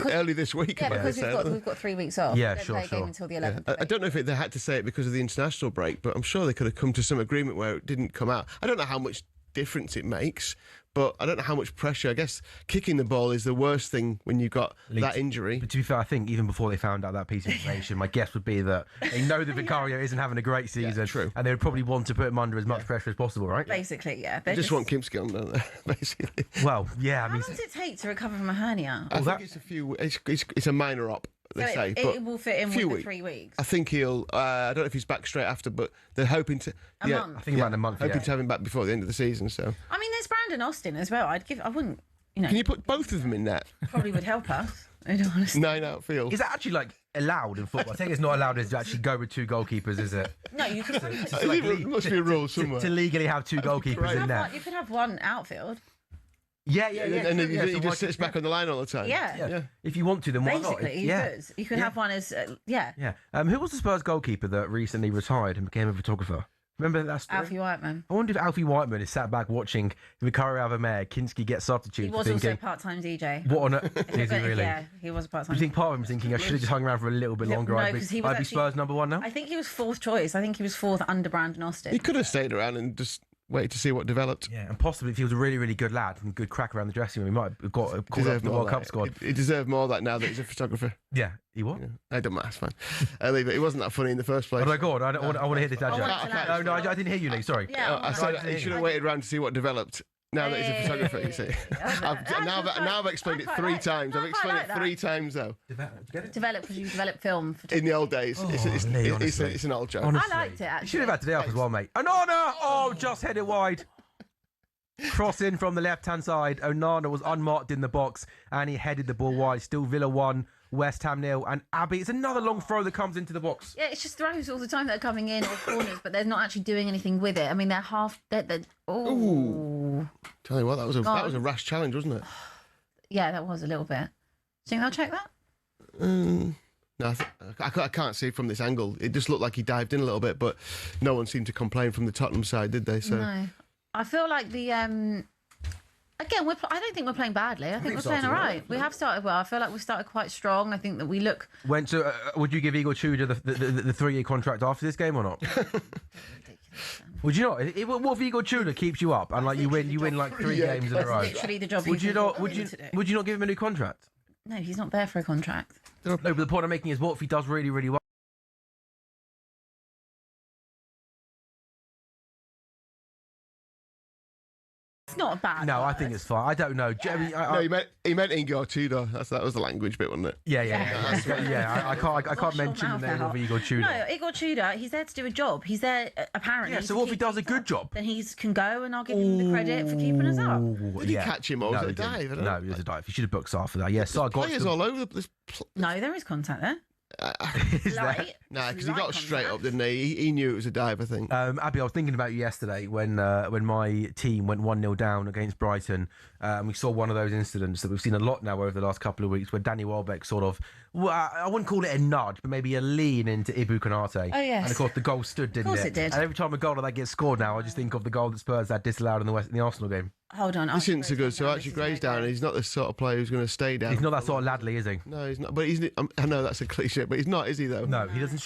early this week. Yeah, because we've got 3 weeks off. Yeah, we don't sure, play a sure. game until the 11th. Yeah. I don't know if they had to say it because of the international break, but I'm sure they could have come to some agreement where it didn't come out. I don't know how much difference it makes, but I don't know how much pressure. I guess kicking the ball is the worst thing when you've got that injury. But to be fair, I think even before they found out that piece of information, my guess would be that they know that Vicario isn't having a great season. Yeah, true. And they would probably want to put him under as much pressure as possible, right? Basically, yeah. They just want Kimsky on, don't they? Basically. Well, yeah. I How mean, long does it take to recover from a hernia? I think it's a few. It's a minor op. They say, it will fit in with few the weeks. 3 weeks. I think he'll. I don't know if he's back straight after, but they're hoping to. A month. I think around a month. Hoping Yeah. to have him back before the end of the season. So I mean, there's Brandon Austin as well. I wouldn't, can you put both of them in net? probably would help us. In all honesty. 9 outfield. Is that actually like allowed in football? I think it's not allowed to actually go with 2 goalkeepers, is it? No, you could. There must be a rule somewhere. To legally have 2 goalkeepers in there. You could have one outfield. Yeah. And then yeah, he so just why- sits back on the line all the time. Yeah. If you want to, then why not? Basically, you yeah. could. You could have one as Yeah. Who was the Spurs goalkeeper that recently retired and became a photographer? Remember that story? Alfie Whiteman. I wonder if Alfie Whiteman is sat back watching Vicario have a mare, Kinski get substitutes. He was thinking, also part-time DJ. what on earth is he really? Yeah, he was a part-time. Do you think part of him thinking I should have just hung around for a little bit longer? No, I'd 'cause he be was actually- Spurs number 1 now. I think he was 4th choice. I think he was 4th under Brandon Austin. He could have stayed around and just waited to see what developed. Yeah, and possibly if he was a really, really good lad and good crack around the dressing room, he might have got called up to the World Cup squad. He deserved more of that now that he's a photographer. Yeah, he what? Yeah. I don't matter, it's fine. I leave it. It wasn't that funny in the first place. Oh my God, I want to hit this dad I joke. want to No, I didn't hear you, Lee. Sorry. Yeah, I said he should have waited around to see what developed. Now that he's a photographer, you see. Now I've explained it 3 times. I've explained it 3 times though. Develop film. In the old days, Lee, honestly. it's an old joke. Honestly. I liked it, You actually. should have had today off as well, mate. Onana! Oh, just headed wide. Cross in from the left-hand side. Onana was unmarked in the box and he headed the ball wide. Still Villa 1, West Ham 0. And Abbey, it's another long throw that comes into the box. Yeah, it's just throws all the time that are coming in or corners, but they're not actually doing anything with it. I mean, they're oh. Tell you what, that was a rash challenge, wasn't it? Yeah, that was a little bit. Do you think they'll check that? No, I can't see from this angle. It just looked like he dived in a little bit, but no one seemed to complain from the Tottenham side, did they? So No. I feel like the again, I don't think we're playing badly. I think we're playing all right. We have started well. I feel like we started quite strong. I think that we look. Would you give Igor Tudor the 3-year contract after this game or not? Would you not? What if Igor Tudor keeps you up and like you win like 3 games in a row? Literally the job. Would you not? Would you not give him a new contract? No, he's not there for a contract. No, but the point I'm making is, what if he does really, really well? It's not a bad. No, I word. think it's fine. I don't know. Jeremy, no, he meant Igor Tudor. That was the language bit, wasn't it? Yeah. I can't Wash your mention the mouth name out. of Igor Tudor. No, Igor Tudor, he's there to do a job. He's there apparently. Yeah, so to what if he keep does a us good up. job? Then he can go, and I'll give him the credit for keeping us up. Did he catch him or was it a dive? I don't No, know. it was a dive. He should have booked Sar for that. Yeah, Sar got Players to... all over the No, there is contact there. Is there? Light. Nah, because he Light got straight contact. up, didn't he? He knew it was a dive, I think. Abby, I was thinking about you yesterday when my team went 1-0 down against Brighton. And we saw one of those incidents that we've seen a lot now over the last couple of weeks where Danny Welbeck sort of, well, I wouldn't call it a nudge, but maybe a lean into Ibu Konate. Oh, yes. And of course the goal stood, didn't it? Of course it did. And every time a goal like that gets scored now, I just think of the goal that Spurs had disallowed in the Arsenal game. Hold on. This isn't so good. So Archie Gray's down, and he's not the sort of player who's going to stay down. He's not that sort of ladly, is he? No, he's not. But he's. I know that's a cliche, but he's not, is he? Though. No, he doesn't.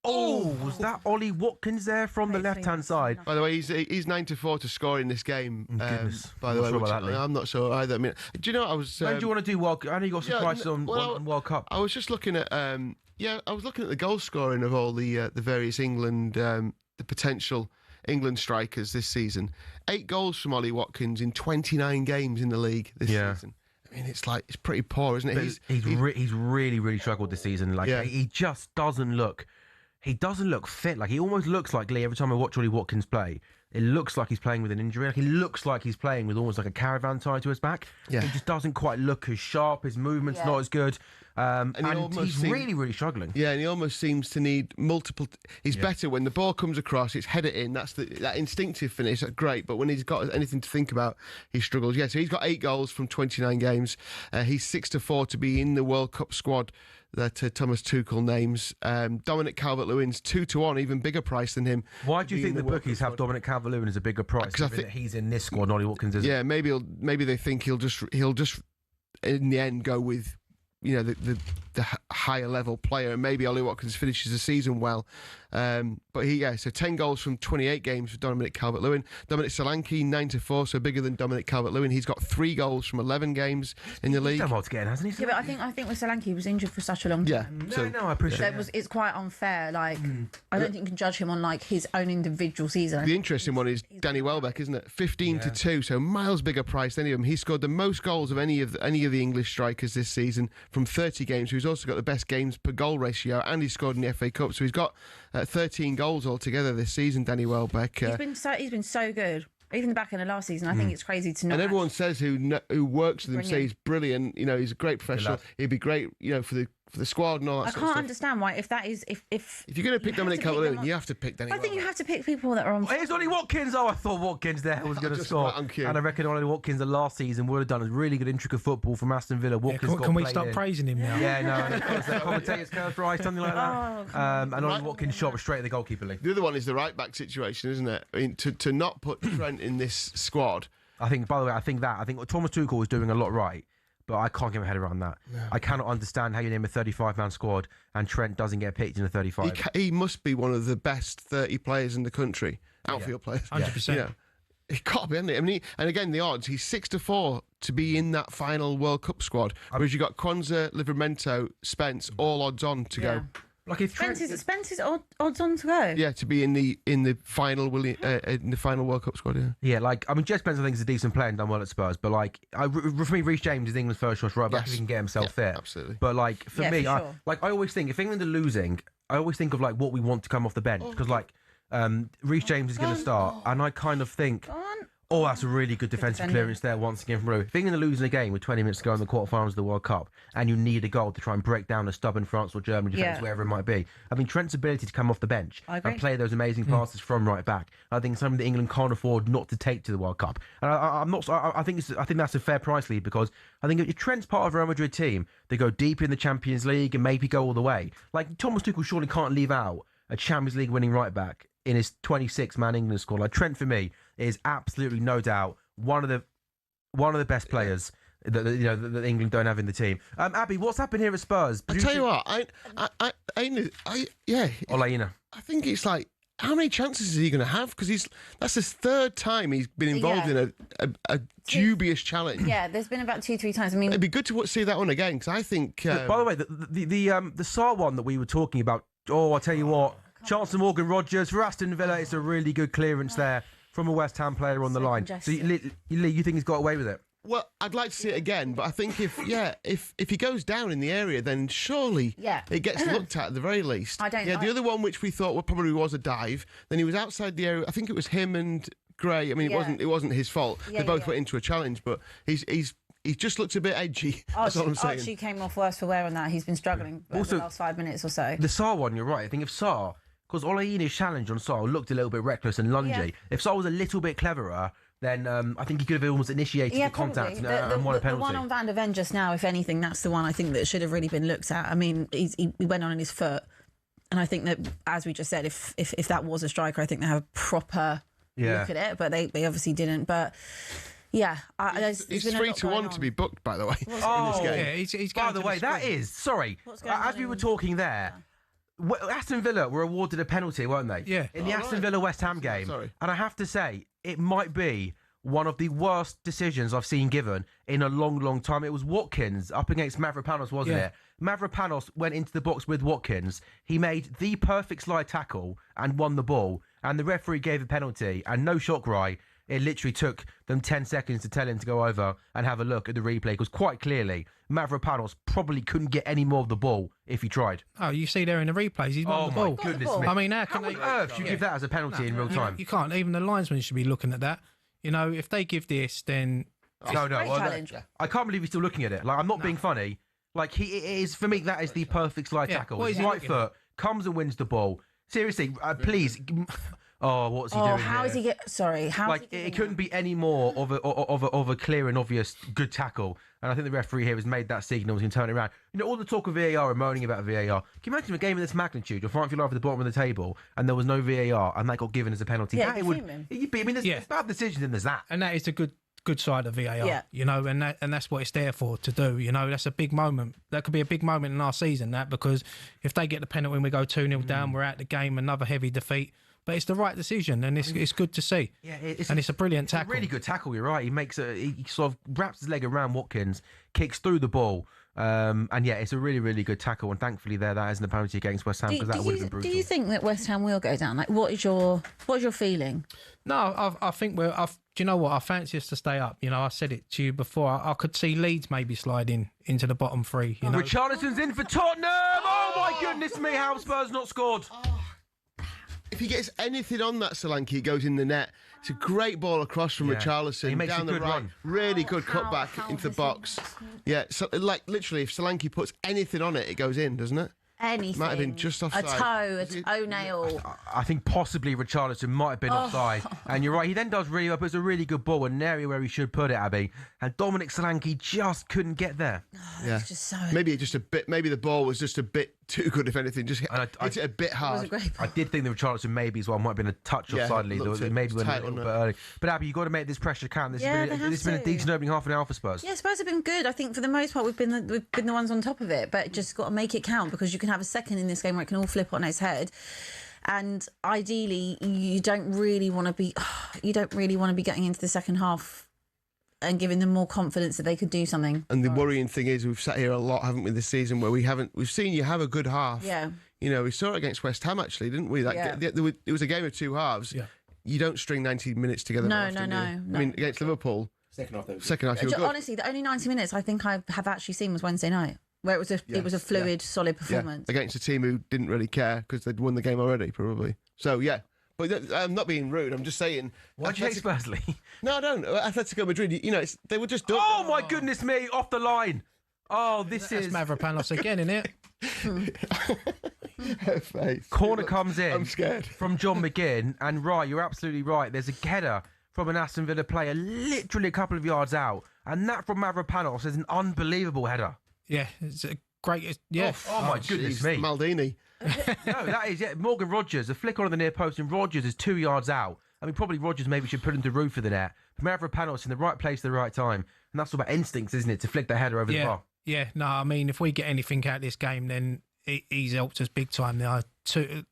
Oh, was that Ollie Watkins there from the left-hand side? By the way, he's 9-4 to score in this game. Goodness. By the way, Not sure about that, Lee. I'm not sure either. I mean, do you know what I was? When do you want to do World Cup? I know you got some yeah, prices on well, World Cup. I was just looking at. I was looking at the goal scoring of all the various England, the potential England strikers this season. 8 goals from Ollie Watkins in 29 games in the league this season. I mean, it's pretty poor, isn't it? But he's really, really struggled this season. Like he just doesn't look. He doesn't look fit. Like he almost looks like Lee every time I watch Ollie Watkins play. it looks like he's playing with an injury. Like, he looks like he's playing with almost like a caravan tied to his back. Yeah. He just doesn't quite look as sharp. His movement's not as good. And he's really, really struggling. Yeah, and he almost seems to need multiple. He's better when the ball comes across, it's head it in. That's that instinctive finish. That's great. But when he's got anything to think about, he struggles. Yeah, so he's got 8 goals from 29 games. He's 6-4 to be in the World Cup squad that Thomas Tuchel names. Dominic Calvert-Lewin's 2-1, even bigger price than him. Why do you think the bookies have Dominic Calvert-Lewin as a bigger price? Because I think that he's in this squad, Ollie Watkins isn't. Yeah, maybe they think he'll just in the end go with the higher level player, and maybe Ollie Watkins finishes the season well. But so 10 goals from 28 games for Dominic Calvert-Lewin. Dominic Solanke 9-4, so bigger than Dominic Calvert-Lewin. He's got 3 goals from 11 games in the league. He's done well to get in, hasn't he? Yeah, but I think with Solanke, he was injured for such a long time. Yeah, No, I appreciate it. It's quite unfair. Like, I don't think you can judge him on like his own individual season. The interesting one is Danny Welbeck, isn't it? 15-2, so miles bigger price than any of them. He scored the most goals of any of the English strikers this season from 30 games. He's also got the best games per goal ratio, and he scored in the FA Cup. So he's got 13 goals altogether this season, Danny Welbeck. He's been so good. Even the back end of last season, I think it's crazy to know. And everyone says who works with him say he's brilliant. He's a great professional. He'd be great, for the squad and all that I sort of can't stuff. understand why, if you're going to pick Dominic Calvert-Lewin, you have to pick Danny I think Welbeck. you have to pick people that are on. Here's Ollie Watkins. Oh, I thought Watkins there was going to score. And I reckon Ollie Watkins the last season would have done a really good intricate football from Aston Villa. Watkins can we start praising him now? Yeah, no. And of course, the commentators curse right, something like that. And Ollie Watkins shot straight at the goalkeeper league. The other one is the right back situation, isn't it? I mean, to not put Trent in this squad. I think Thomas Tuchel was doing a lot right. But I can't get my head around that. No. I cannot understand how you name a 35-man squad and Trent doesn't get picked in a 35. He must be one of the best 30 players in the country, outfield players. 100%. Yeah. He can't be, hasn't he? I mean, and again, the odds, he's 6-4 to be in that final World Cup squad. Whereas you got Kwanzaa, Livramento, Spence, all odds on to go. Like if Spence is odds on to go. Yeah, to be in the final World Cup squad. Yeah. Jed Spence I think is a decent player and done well at Spurs, but for me, Reece James is England's first choice right back if he can get himself fit. Absolutely. But for me, sure. I always think if England are losing, I always think of what we want to come off the bench because Reece James is going to start, and I kind of think. Oh, that's a really good defensive clearance there once again from Rowe. If England are losing a game with 20 minutes to go in the quarterfinals of the World Cup and you need a goal to try and break down a stubborn France or German defence, wherever it might be, I think Trent's ability to come off the bench and play those amazing passes from right back, I think something that England can't afford not to take to the World Cup. And I think that's a fair price lead because I think if Trent's part of a Real Madrid team, they go deep in the Champions League and maybe go all the way. Thomas Tuchel surely can't leave out a Champions League winning right back in his 26-man England squad. Trent for me is absolutely no doubt one of the best players that England don't have in the team. Abby, what's happened here at Spurs? I tell you what, Olaina. I think it's how many chances is he going to have? Because that's his 3rd time he's been involved in a dubious challenge. Yeah, there's been about 2-3 times. I mean, it'd be good to see that one again because I think. By the way, the Sarr one that we were talking about. Oh, I tell you what, Chancellor Morgan Rogers for Aston Villa. It's a really good clearance there. From a West Ham player on the line. So you think he's got away with it? Well, I'd like to see it again, but I think if he goes down in the area, then surely it gets looked at the very least. The other one which we thought probably was a dive, then he was outside the area. I think it was him and Gray. I mean, it wasn't his fault. They both went into a challenge, but he just looks a bit edgy. That's all I'm saying. Archie came off worse for wear on that. He's been struggling the last 5 minutes or so. The Sarr one, you're right. I think if Sarr. Because Olaina's challenge on Sarr looked a little bit reckless and lungy. Yeah. If Sarr was a little bit cleverer, then I think he could have almost initiated the contact and won a penalty. The one on Van der Ven just now, if anything, that's the one I think that should have really been looked at. I mean, he went on his foot. And I think that, as we just said, if that was a striker, I think they have a proper look at it. But they obviously didn't. But... yeah, he's 3-1 to be booked, by the way, in this game. Yeah, he's by the way, that is... Sorry, as we were talking there... Aston Villa were awarded a penalty, weren't they? Yeah. In the Aston Villa-West Ham game. Sorry. And I have to say, it might be one of the worst decisions I've seen given in a long, long time. It was Watkins up against Mavropanos, wasn't it? Mavropanos went into the box with Watkins. He made the perfect slide tackle and won the ball. And the referee gave a penalty. And no shock, right? it literally took them 10 seconds to tell him to go over and have a look at the replay, because quite clearly Mavropanos probably couldn't get any more of the ball if he tried. Oh, you see there in the replays, he's won the ball. Oh my goodness me! I mean, how How can on they? earth do you give that as a penalty in real time? You can't. Even the linesman should be looking at that. You know, if they give this, then No, Great challenge. I can't believe he's still looking at it. Like, I'm not being funny. Like, it is, for me, that is the perfect slide tackle. what is His he right looking foot comes and wins the ball. Seriously, please. Oh, what's he doing? How is he get? Sorry, how? Like, it couldn't be any more of a clear and obvious good tackle. And I think the referee here has made that signal. He's going to turn it around. You know, all the talk of VAR and moaning about VAR. Can you imagine a game of this magnitude? You're fighting for your life at the bottom of the table, and there was no VAR, and that got given as a penalty. Yeah, That there's bad decisions in there's that. and that is a good side of VAR. Yeah. You know, and that's what it's there for, to do. You know, that's a big moment. That could be a big moment in our season. That, because if they get the penalty and we go 2-0 down, we're out the game. Another heavy defeat. But it's the right decision, and it's good to see. Yeah, it's a brilliant tackle. A really good tackle. You're right. He sort of wraps his leg around Watkins, kicks through the ball, and yeah, it's a really, really good tackle. And thankfully, there that isn't a penalty against West Ham, because that would have been brutal. Do you think that West Ham will go down? Like, what's your feeling? No, I think do you know what? I fancy us to stay up. You know, I said it to you before. I could see Leeds maybe sliding into the bottom three. You know, Richarlison's in for Tottenham. Oh my goodness me! How have Spurs not scored? If he gets anything on that Solanke, it goes in the net. It's a great ball across from Richarlison. He makes down a the good right. run. Really good cutback how into the has box. Yeah, so, like literally, if Solanke puts anything on it, it goes in, doesn't it? Anything. Might have been just A offside. toe, a toenail. I think possibly Richarlison might have been offside. And you're right, he then does really well, puts a really good ball in an area where he should put it, Abby. And Dominic Solanke just couldn't get there. Yeah. It's just so. Maybe the ball was just a bit too good, if anything. Just hit it a bit It was a hard. great I did think that Richarlison maybe as well might have been a touch Yeah, offside. looked it. Maybe It's went a tight, little bit wasn't it? early. But Abby, you've got to make this pressure count. This Yeah, has been a decent opening half an hour for Spurs. Yeah, Spurs have been good. I think for the most part we've been the ones on top of it, but just got to make it count, because you can have a second in this game where it can all flip on its head. And ideally, you don't really want to be getting into the second half and giving them more confidence that they could do something. And the worrying thing is, we've sat here a lot, haven't we, this season, where we've seen you have a good half. Yeah. You know, we saw it against West Ham, actually, didn't we? It was a game of two halves. Yeah. You don't string 90 minutes together. No, very often, no, do you? no. I mean, against Liverpool, second half, you were good. Honestly, the only 90 minutes I think I have actually seen was Wednesday night, where it was a fluid, solid performance. Yeah, against a team who didn't really care because they'd won the game already, probably. So, yeah. But I'm not being rude. I'm just saying. Why do you hate Spurs, Lee? No, I don't. Atletico Madrid, you know, they were just done. Oh my goodness me! Off the line. Oh, this is Mavropanos again, isn't it? Her face. Corner comes in. I'm scared. From John McGinn, and right, you're absolutely right. There's a header from an Aston Villa player, literally a couple of yards out, and that from Mavropanos is an unbelievable header. Yeah, it's a great. Yeah. Oh my goodness me! Maldini. No, that is Morgan Rogers, a flick on the near post, and Rogers is 2 yards out. I mean, probably Rogers maybe should put him to roof of the net. But Mavropanos in the right place at the right time, and that's all about instincts, isn't it? To flick the header over the bar. Yeah, no, I mean, if we get anything out of this game, then he's helped us big time. Now, the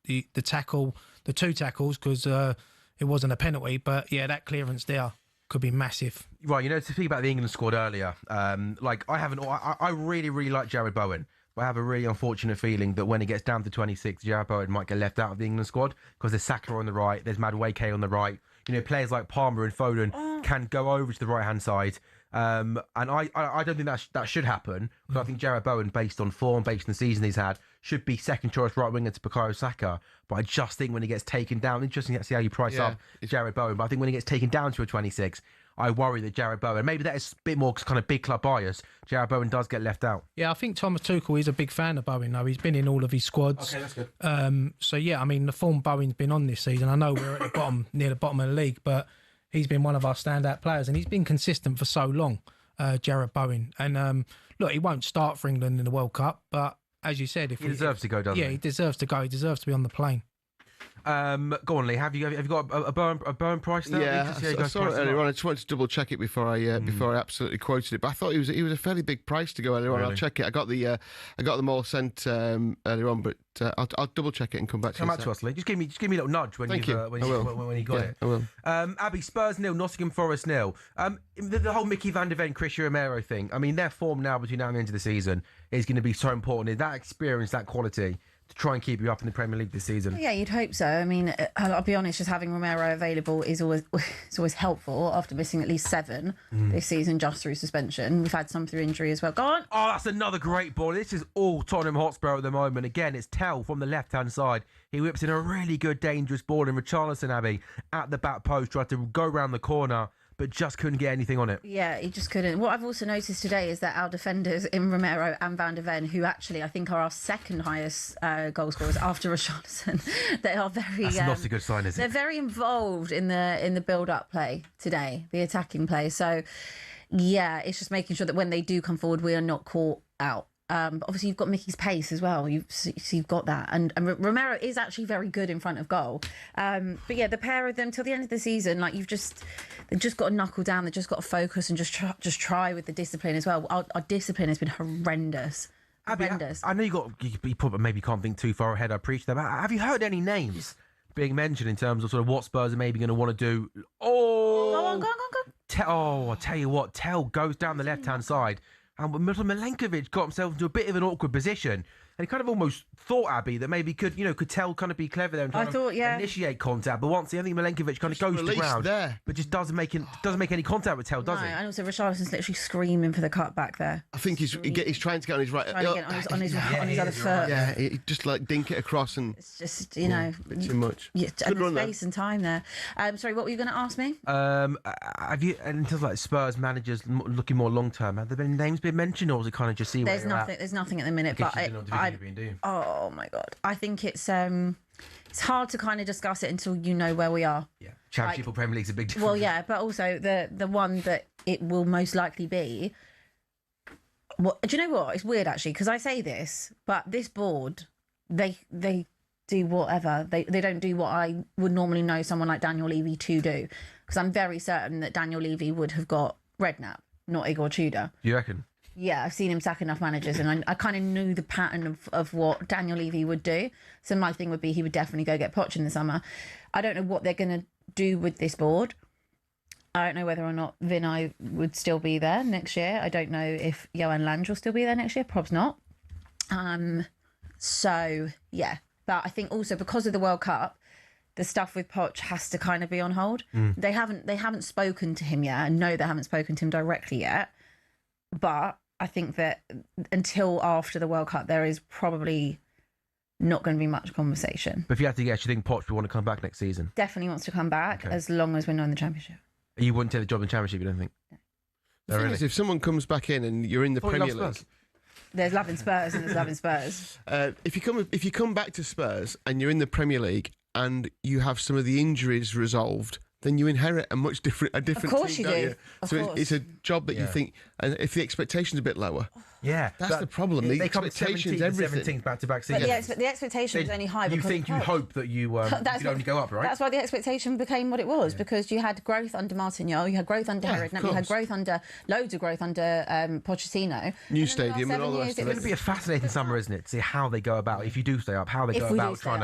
two tackles, because it wasn't a penalty, but yeah, that clearance there could be massive. Right, you know, to speak about the England squad earlier, I really, really like Jared Bowen. But I have a really unfortunate feeling that when it gets down to 26, Jared Bowen might get left out of the England squad, because there's Saka on the right, there's Madueke on the right. You know, players like Palmer and Foden can go over to the right-hand side. And I don't think that should happen, because I think Jared Bowen, based on form, based on the season he's had, should be second choice right winger to Bukayo Saka. But I just think when he gets taken down, interesting to see how you price up Jared Bowen, but I think when he gets taken down to a 26, I worry that Jared Bowen, maybe that is a bit more kind of big club bias, Jared Bowen does get left out. Yeah, I think Thomas Tuchel is a big fan of Bowen, though. He's been in all of his squads. Okay, that's good. So, yeah, I mean, the form Bowen's been on this season. I know we're at the bottom, near the bottom of the league, but he's been one of our standout players, and he's been consistent for so long, Jared Bowen. And, look, he won't start for England in the World Cup, but as you said... He deserves to go, doesn't he? Yeah, he deserves to go. He deserves to be on the plane. Go on, Lee. Have you got a Bowen price there? Yeah, I saw it earlier on. I just wanted to double check it before I absolutely quoted it. But I thought he was a fairly big price to go earlier on. I'll check it. I got them all sent earlier on, but I'll double check it and come back to you. Come back to us, Lee. Just give me a little nudge when you got it. I will. Abby, Spurs 0, Nottingham Forest 0. The whole Mickey van der Ven, Chris Romero thing. I mean, their form now between now and the end of the season is going to be so important. That experience, that quality, to try and keep you up in the Premier League this season. Yeah, you'd hope so. I mean, I'll be honest, just having Romero available is always helpful after missing at least 7 this season just through suspension. We've had some through injury as well. Go on. Oh, that's another great ball. This is all Tottenham Hotspur at the moment. Again, it's Tell from the left-hand side. He whips in a really good, dangerous ball, and Richarlison, Abby, at the back post, tried to go round the corner, but just couldn't get anything on it. Yeah, he just couldn't. What I've also noticed today is that our defenders in Romero and Van de Ven, who actually I think are our second highest goal scorers after Richarlison, they are very... That's not a good sign, is it? They're very involved in the build-up play today, the attacking play. So, yeah, it's just making sure that when they do come forward, we are not caught out. But obviously, you've got Mickey's pace as well. You've got that. And Romero is actually very good in front of goal. But yeah, the pair of them till the end of the season, like they've just got to knuckle down. They've just got to focus and just try with the discipline as well. Our discipline has been horrendous. Abby, I know you probably maybe can't think too far ahead. I appreciate that. But have you heard any names being mentioned in terms of sort of what Spurs are maybe going to want to do? Oh, Go on. I tell you what, Tell goes down the left-hand side. And Milenkovic got himself into a bit of an awkward position. And he kind of almost thought, Abby, that maybe could Tell kind of be clever there and try to initiate contact. But once I think Milenkovic kind of goes to the ground, but just doesn't make any contact with Tell, does he? And also Richarlison's literally screaming for the cut back there. I think he's trying to get on his right. On his other foot. Yeah, he just like dink it across and. It's just a bit too much. Yeah, space and time there. Sorry, what were you going to ask me? Have you, in terms of like Spurs managers looking more long term, have there been names been mentioned, or is it kind of just see? There's nothing at the minute, but oh my god, I think it's hard to kind of discuss it until you know where we are. Yeah, Championship or Premier League's a big difference. Well, yeah, but also the one that it will most likely be. What do you know? What it's weird actually, because I say this, but this board they do whatever they don't do what I would normally know someone like Daniel Levy to do, because I'm very certain that Daniel Levy would have got Redknapp, not Igor Tudor. You reckon? Yeah, I've seen him sack enough managers, and I kind of knew the pattern of what Daniel Levy would do. So my thing would be he would definitely go get Poch in the summer. I don't know what they're going to do with this board. I don't know whether or not Vinay would still be there next year. I don't know if Johan Lange will still be there next year. Probably not. So, yeah. But I think also because of the World Cup, the stuff with Poch has to kind of be on hold. They haven't spoken to him yet. I know they haven't spoken to him directly yet. But I think that until after the World Cup, there is probably not going to be much conversation. But if you had to guess, you think Poch would want to come back next season? Definitely wants to come back, as long as we're not in the Championship. You wouldn't take the job in the Championship, you don't think? No. The thing is, if someone comes back in and you're in the Premier League, there's love in Spurs and there's love in Spurs. If you come back to Spurs and you're in the Premier League and you have some of the injuries resolved, then you inherit a different of course team, you do. You? So it's a job that you think, and if the expectation's a bit lower, that's the problem. The expectation's everything. 17th back-to-back season. But the expectation was only high. You think you hope that you only go up, right? That's why the expectation became what it was, because you had growth under Martignol, you had growth under Redknapp, you had loads of growth under Pochettino. New stadium and all the rest of it. It's going to be a fascinating summer, isn't it? To see how they go about, if you do stay up, how they go about trying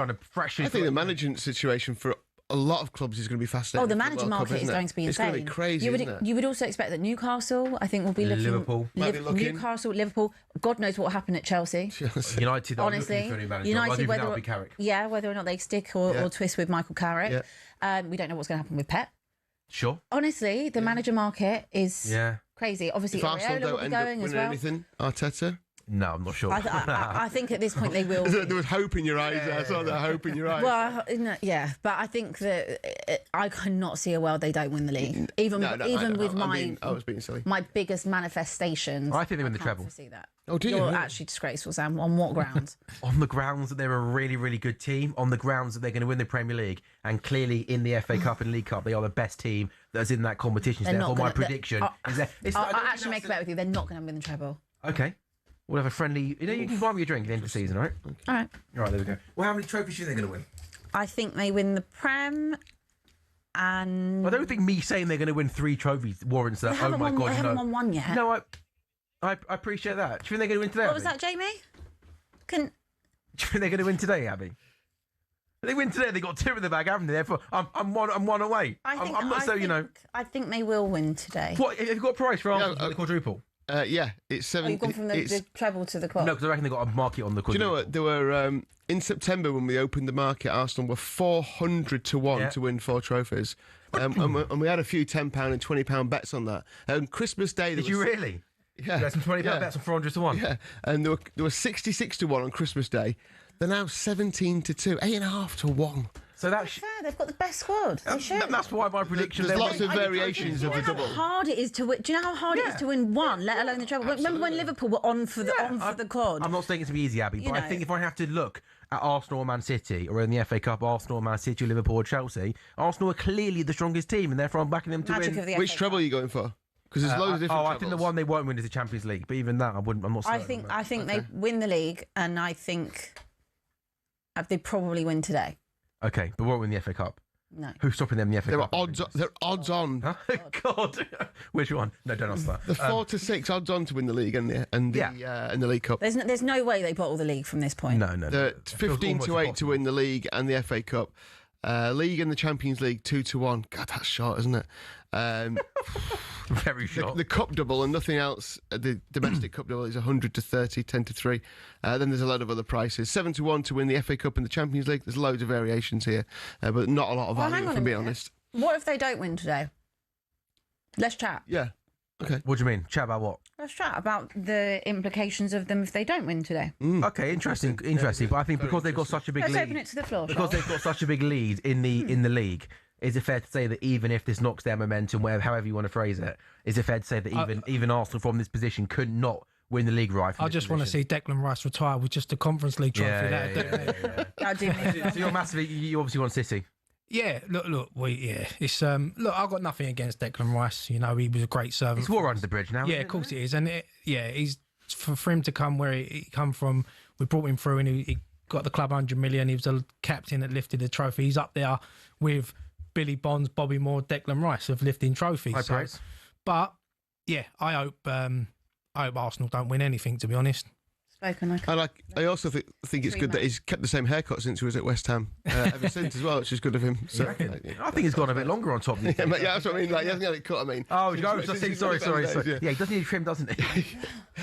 to freshen. I think the management situation for a lot of clubs is going to be fascinating. Oh, the manager market is going to be insane. It's going to be crazy, isn't it? You would also expect that Newcastle, I think, will be looking... Liverpool. Newcastle, Liverpool. God knows what will happen at Chelsea. United, honestly. United, whether or not they stick or twist with Michael Carrick. Yeah. We don't know what's going to happen with Pep. Sure. Honestly, the manager market is crazy. Obviously, Arsenal will be going as well. Anything, Arteta? No, I'm not sure. I think at this point they will. There was hope in your eyes. I saw that hope in your eyes. Well, but I think that I cannot see a world they don't win the league. I was being silly. My biggest manifestations. I think they win the treble. See that. Oh, do you? You're actually disgraceful, Sam. On what grounds? On the grounds that they're a really, really good team. On the grounds that they're going to win the Premier League, and clearly in the FA Cup and League Cup, they are the best team that's in that competition. Therefore, my prediction is that I'll actually make a bet with you. They're not going to win the treble. Okay. We'll have a friendly... you can buy me a drink at the end of the season, all right? Okay. All right. All right, there we go. Well, how many trophies do you think they're going to win? I think they win the Prem, and... I don't think me saying they're going to win 3 trophies warrants that. Oh, my God, They haven't won one yet. No, I appreciate that. Do you think they're going to win today, What was that, Jamie? Do you think they're going to win today, Abby? If they win today, they got 2 in the bag, haven't they? Therefore, I'm one away. I think they will win today. What, have you got a price for Arsenal to win the quadruple? Yeah, it's 7. Oh, you've gone from the treble to the quad. No, because I reckon they got a market on the Do you know what? There were in September when we opened the market, Arsenal were 400 to 1 to win 4 trophies. And we had a few £10 and £20 bets on that. On Christmas Day... Did you really? Yeah. You had some £20 bets on 400 to 1? Yeah, and there were 66 to 1 on Christmas Day. They're now 17 to 2, 8.5 to 1. So that's fair. They've got the best squad. They should. That's why my prediction. There's lots of variations of the double. How hard it is to win. Do you know how hard it is to win one, let alone the treble? Remember when Liverpool were on for the quad? I'm not saying it's to be easy, Abby, but I think if I have to look at Arsenal or Man City, or in the FA Cup, Arsenal, Man City, Liverpool, or Chelsea, Arsenal are clearly the strongest team, and therefore I'm backing them to win. Which treble are you going for? Because there's loads of different trebles. I think the one they won't win is the Champions League, but even that, I'm not certain. I think they win the league, and I think they probably win today. Okay, but won't win the FA Cup. No. Who's stopping them in the FA Cup? They're odds on. Oh, God. Which one? No, don't answer that. The 4 to 6 odds on to win the league and the League Cup. There's no way they bottle the league from this point. No. They're 15 to 8 to win the league and the FA Cup. League and the Champions League 2 to 1. God, that's short, isn't it? Very short. The cup double and nothing else. The domestic cup double is 100 to 30, 10 to 3. Then there's a load of other prices. 7 to 1 to win the FA Cup and the Champions League. There's loads of variations here, but not a lot of value, if I'm being honest. What if they don't win today? Let's chat. Yeah. Okay. What do you mean? Chat about what? Let's chat about the implications of them if they don't win today. Okay, interesting. But I think because they've got such a big lead, let's open it to the floor. Because they've got such a big lead in the league. Is it fair to say that even if this knocks their momentum, however you want to phrase it, is it fair to say that even Arsenal from this position could not win the league right? I just want to see Declan Rice retire with just the Conference League trophy. Yeah. So you're massively, you obviously want City. Yeah, look, it's look, I've got nothing against Declan Rice. You know, he was a great servant. It's water under the bridge now. Yeah, of course it is, and he's for him to come where he come from. We brought him through, and he got the club 100 million. He was the captain that lifted the trophy. He's up there with Billy Bonds, Bobby Moore, Declan Rice of lifting trophies. But yeah, I hope Arsenal don't win anything, to be honest. I also think it's good that he's kept the same haircut since he was at West Ham ever since as well, which is good of him. So, I think he's gone a bit longer on top. Yeah, that's what I mean. Like, he hasn't had it cut. I mean, sorry. Yeah, he does need a trim, doesn't he?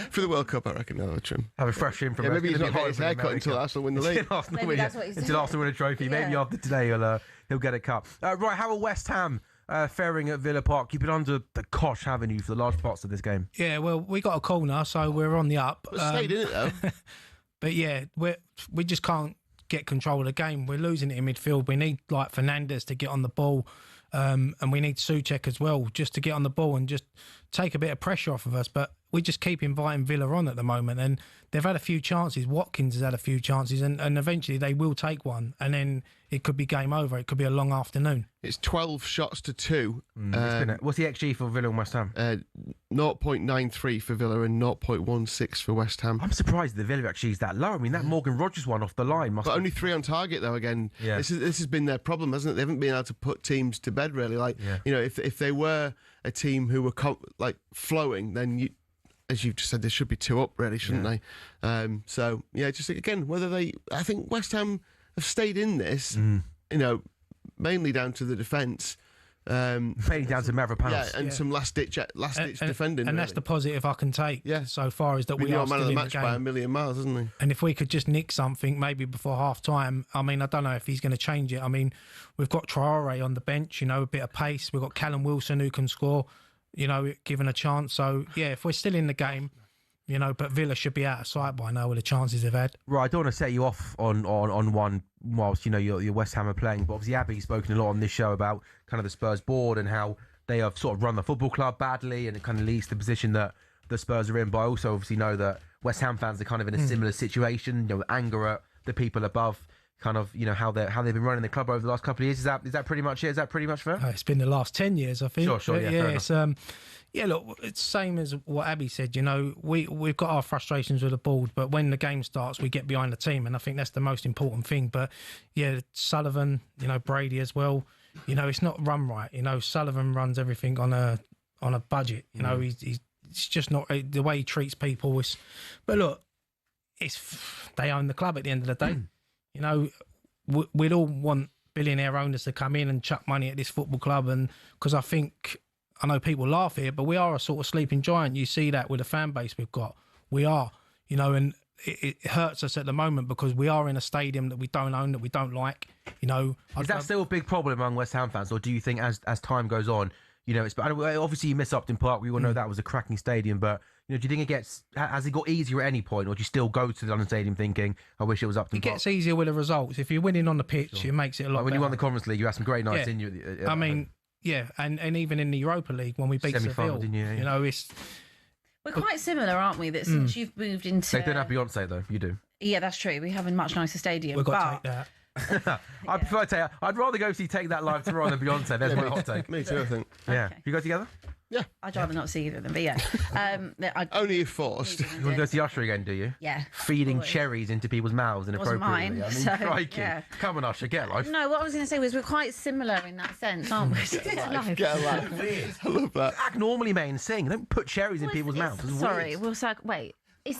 For the World Cup, I reckon he'll have a trim. Have a fresh trim from. Maybe he's not getting his haircut until Arsenal win the league. Until Arsenal win a trophy. Maybe after today he'll get a cut. Right, how are West Ham faring at Villa Park? You've been under the cosh, haven't you, for the large parts of this game? Yeah, well, we got a corner, so we're on the up. Stayed in it though. But yeah, we just can't get control of the game. We're losing it in midfield. We need like Fernandes to get on the ball, and we need Souček as well just to get on the ball and just take a bit of pressure off of us. But we just keep inviting Villa on at the moment, and they've had a few chances. Watkins has had a few chances, and eventually they will take one, and then it could be game over. It could be a long afternoon. It's 12 shots to 2. What's the XG for Villa and West Ham? 0.93 for Villa and 0.16 for West Ham. I'm surprised the Villa XG is that low. I mean, that Morgan Rogers one off the line must. But only 3 on target though. Again, this has been their problem, hasn't it? They haven't been able to put teams to bed really. Like you know, if they were a team who were flowing, then as you've just said, they should be 2 up really, shouldn't they? So yeah, just again whether I think West Ham have stayed in this, you know, mainly down to the defence. Mainly down to Mavropanos. And some last ditch defending. And that's the positive I can take so far is that we are man still of the in match the game. by a million miles, isn't he? And if we could just nick something maybe before half time, I mean, I don't know if he's going to change it. I mean, we've got Traore on the bench, you know, a bit of pace. We've got Callum Wilson who can score, you know, given a chance. So yeah, if we're still in the game, you know, but Villa should be out of sight by now with the chances they've had. Right, I don't want to set you off on one whilst, you know, your West Ham are playing. But obviously Abby's spoken a lot on this show about kind of the Spurs board and how they have sort of run the football club badly, and it kind of leads to the position that the Spurs are in. But I also obviously know that West Ham fans are kind of in a similar situation, you know, anger at the people above, kind of, you know, how they've been running the club over the last couple of years. Is that pretty much it? Is that pretty much fair? It's been the last 10 years, I think. Sure, yeah, it's yeah, look, it's the same as what Abby said. You know, we've got our frustrations with the board, but when the game starts, we get behind the team, and I think that's the most important thing. But yeah, Sullivan, you know, Brady as well. You know, it's not run right. You know, Sullivan runs everything on a budget. You know, he's just not the way he treats people. But look, they own the club at the end of the day. You know, we'd all want billionaire owners to come in and chuck money at this football club, and because I think I know people laugh here, but we are a sort of sleeping giant. You see that with the fan base we've got. We are, you know, and it hurts us at the moment because we are in a stadium that we don't own, that we don't like. You know, is that still a big problem among West Ham fans, or do you think as time goes on, you know, it's obviously you miss Upton Park. We all know that was a cracking stadium, but you know, do you think has it got easier at any point, or do you still go to the London Stadium thinking, I wish it was Upton Park? It gets easier with the results. If you're winning on the pitch, it makes it a lot. Like when better. you won the Conference League, you had some great nights in you. I mean, yeah, and even in the Europa League when we beat Seville, you know, we're quite similar, aren't we? That since you've moved into, they don't have Beyonce though. You do. Yeah, that's true. We have a much nicer stadium. We've got to take that. I prefer to I'd rather go see Take That live tomorrow than Beyonce. There's my hot take. Me too, I think. Yeah. Okay. You go together? Yeah. I'd rather not see either of them, but yeah. Only if forced. You want to go see Usher again, do you? Yeah. Feeding always. cherries into people's mouths inappropriately. Wasn't mine, I mean, so, crikey. yeah. Come on, Usher, get life. No, what I was going to say was we're quite similar in that sense, aren't we? Get a laugh. I love that. Act normally, mate, and sing. Don't put cherries in people's mouths. It's Sorry, weird. we'll say, wait. It's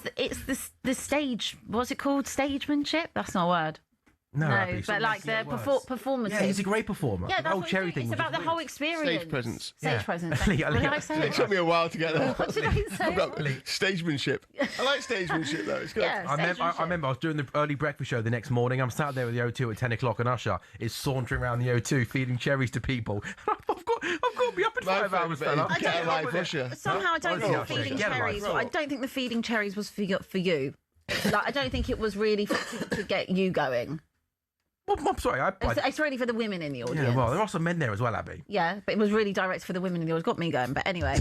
the stage. What's it called? Stagemanship? That's not a word. No, Abby, but stop like making the up words. performance. Yeah, he's a great performer. Yeah, the that's whole what cherry it's thing. was about the just whole weird. experience. Stage presence. Stage Yeah. presence. What did I say? It took me a while to get there. What did I say? I've got stagemanship. I like stagemanship though. It's good. Yeah, I remember I was doing the early breakfast show the next morning. I'm sat there with the O2 at 10 o'clock, and Usher is sauntering around the O2 feeding cherries to people. I've got to be up in 5 hours, fella. Get a life, Usher. Somehow I don't Honestly, think the Usher, feeding get a life. cherries. I don't think the feeding cherries was for you. Like I don't think it was really to get you going. Well, I'm sorry. It's really for the women in the audience. Yeah, well, there are some men there as well, Abby. Yeah, but it was really direct for the women in the audience. Got me going. But anyway,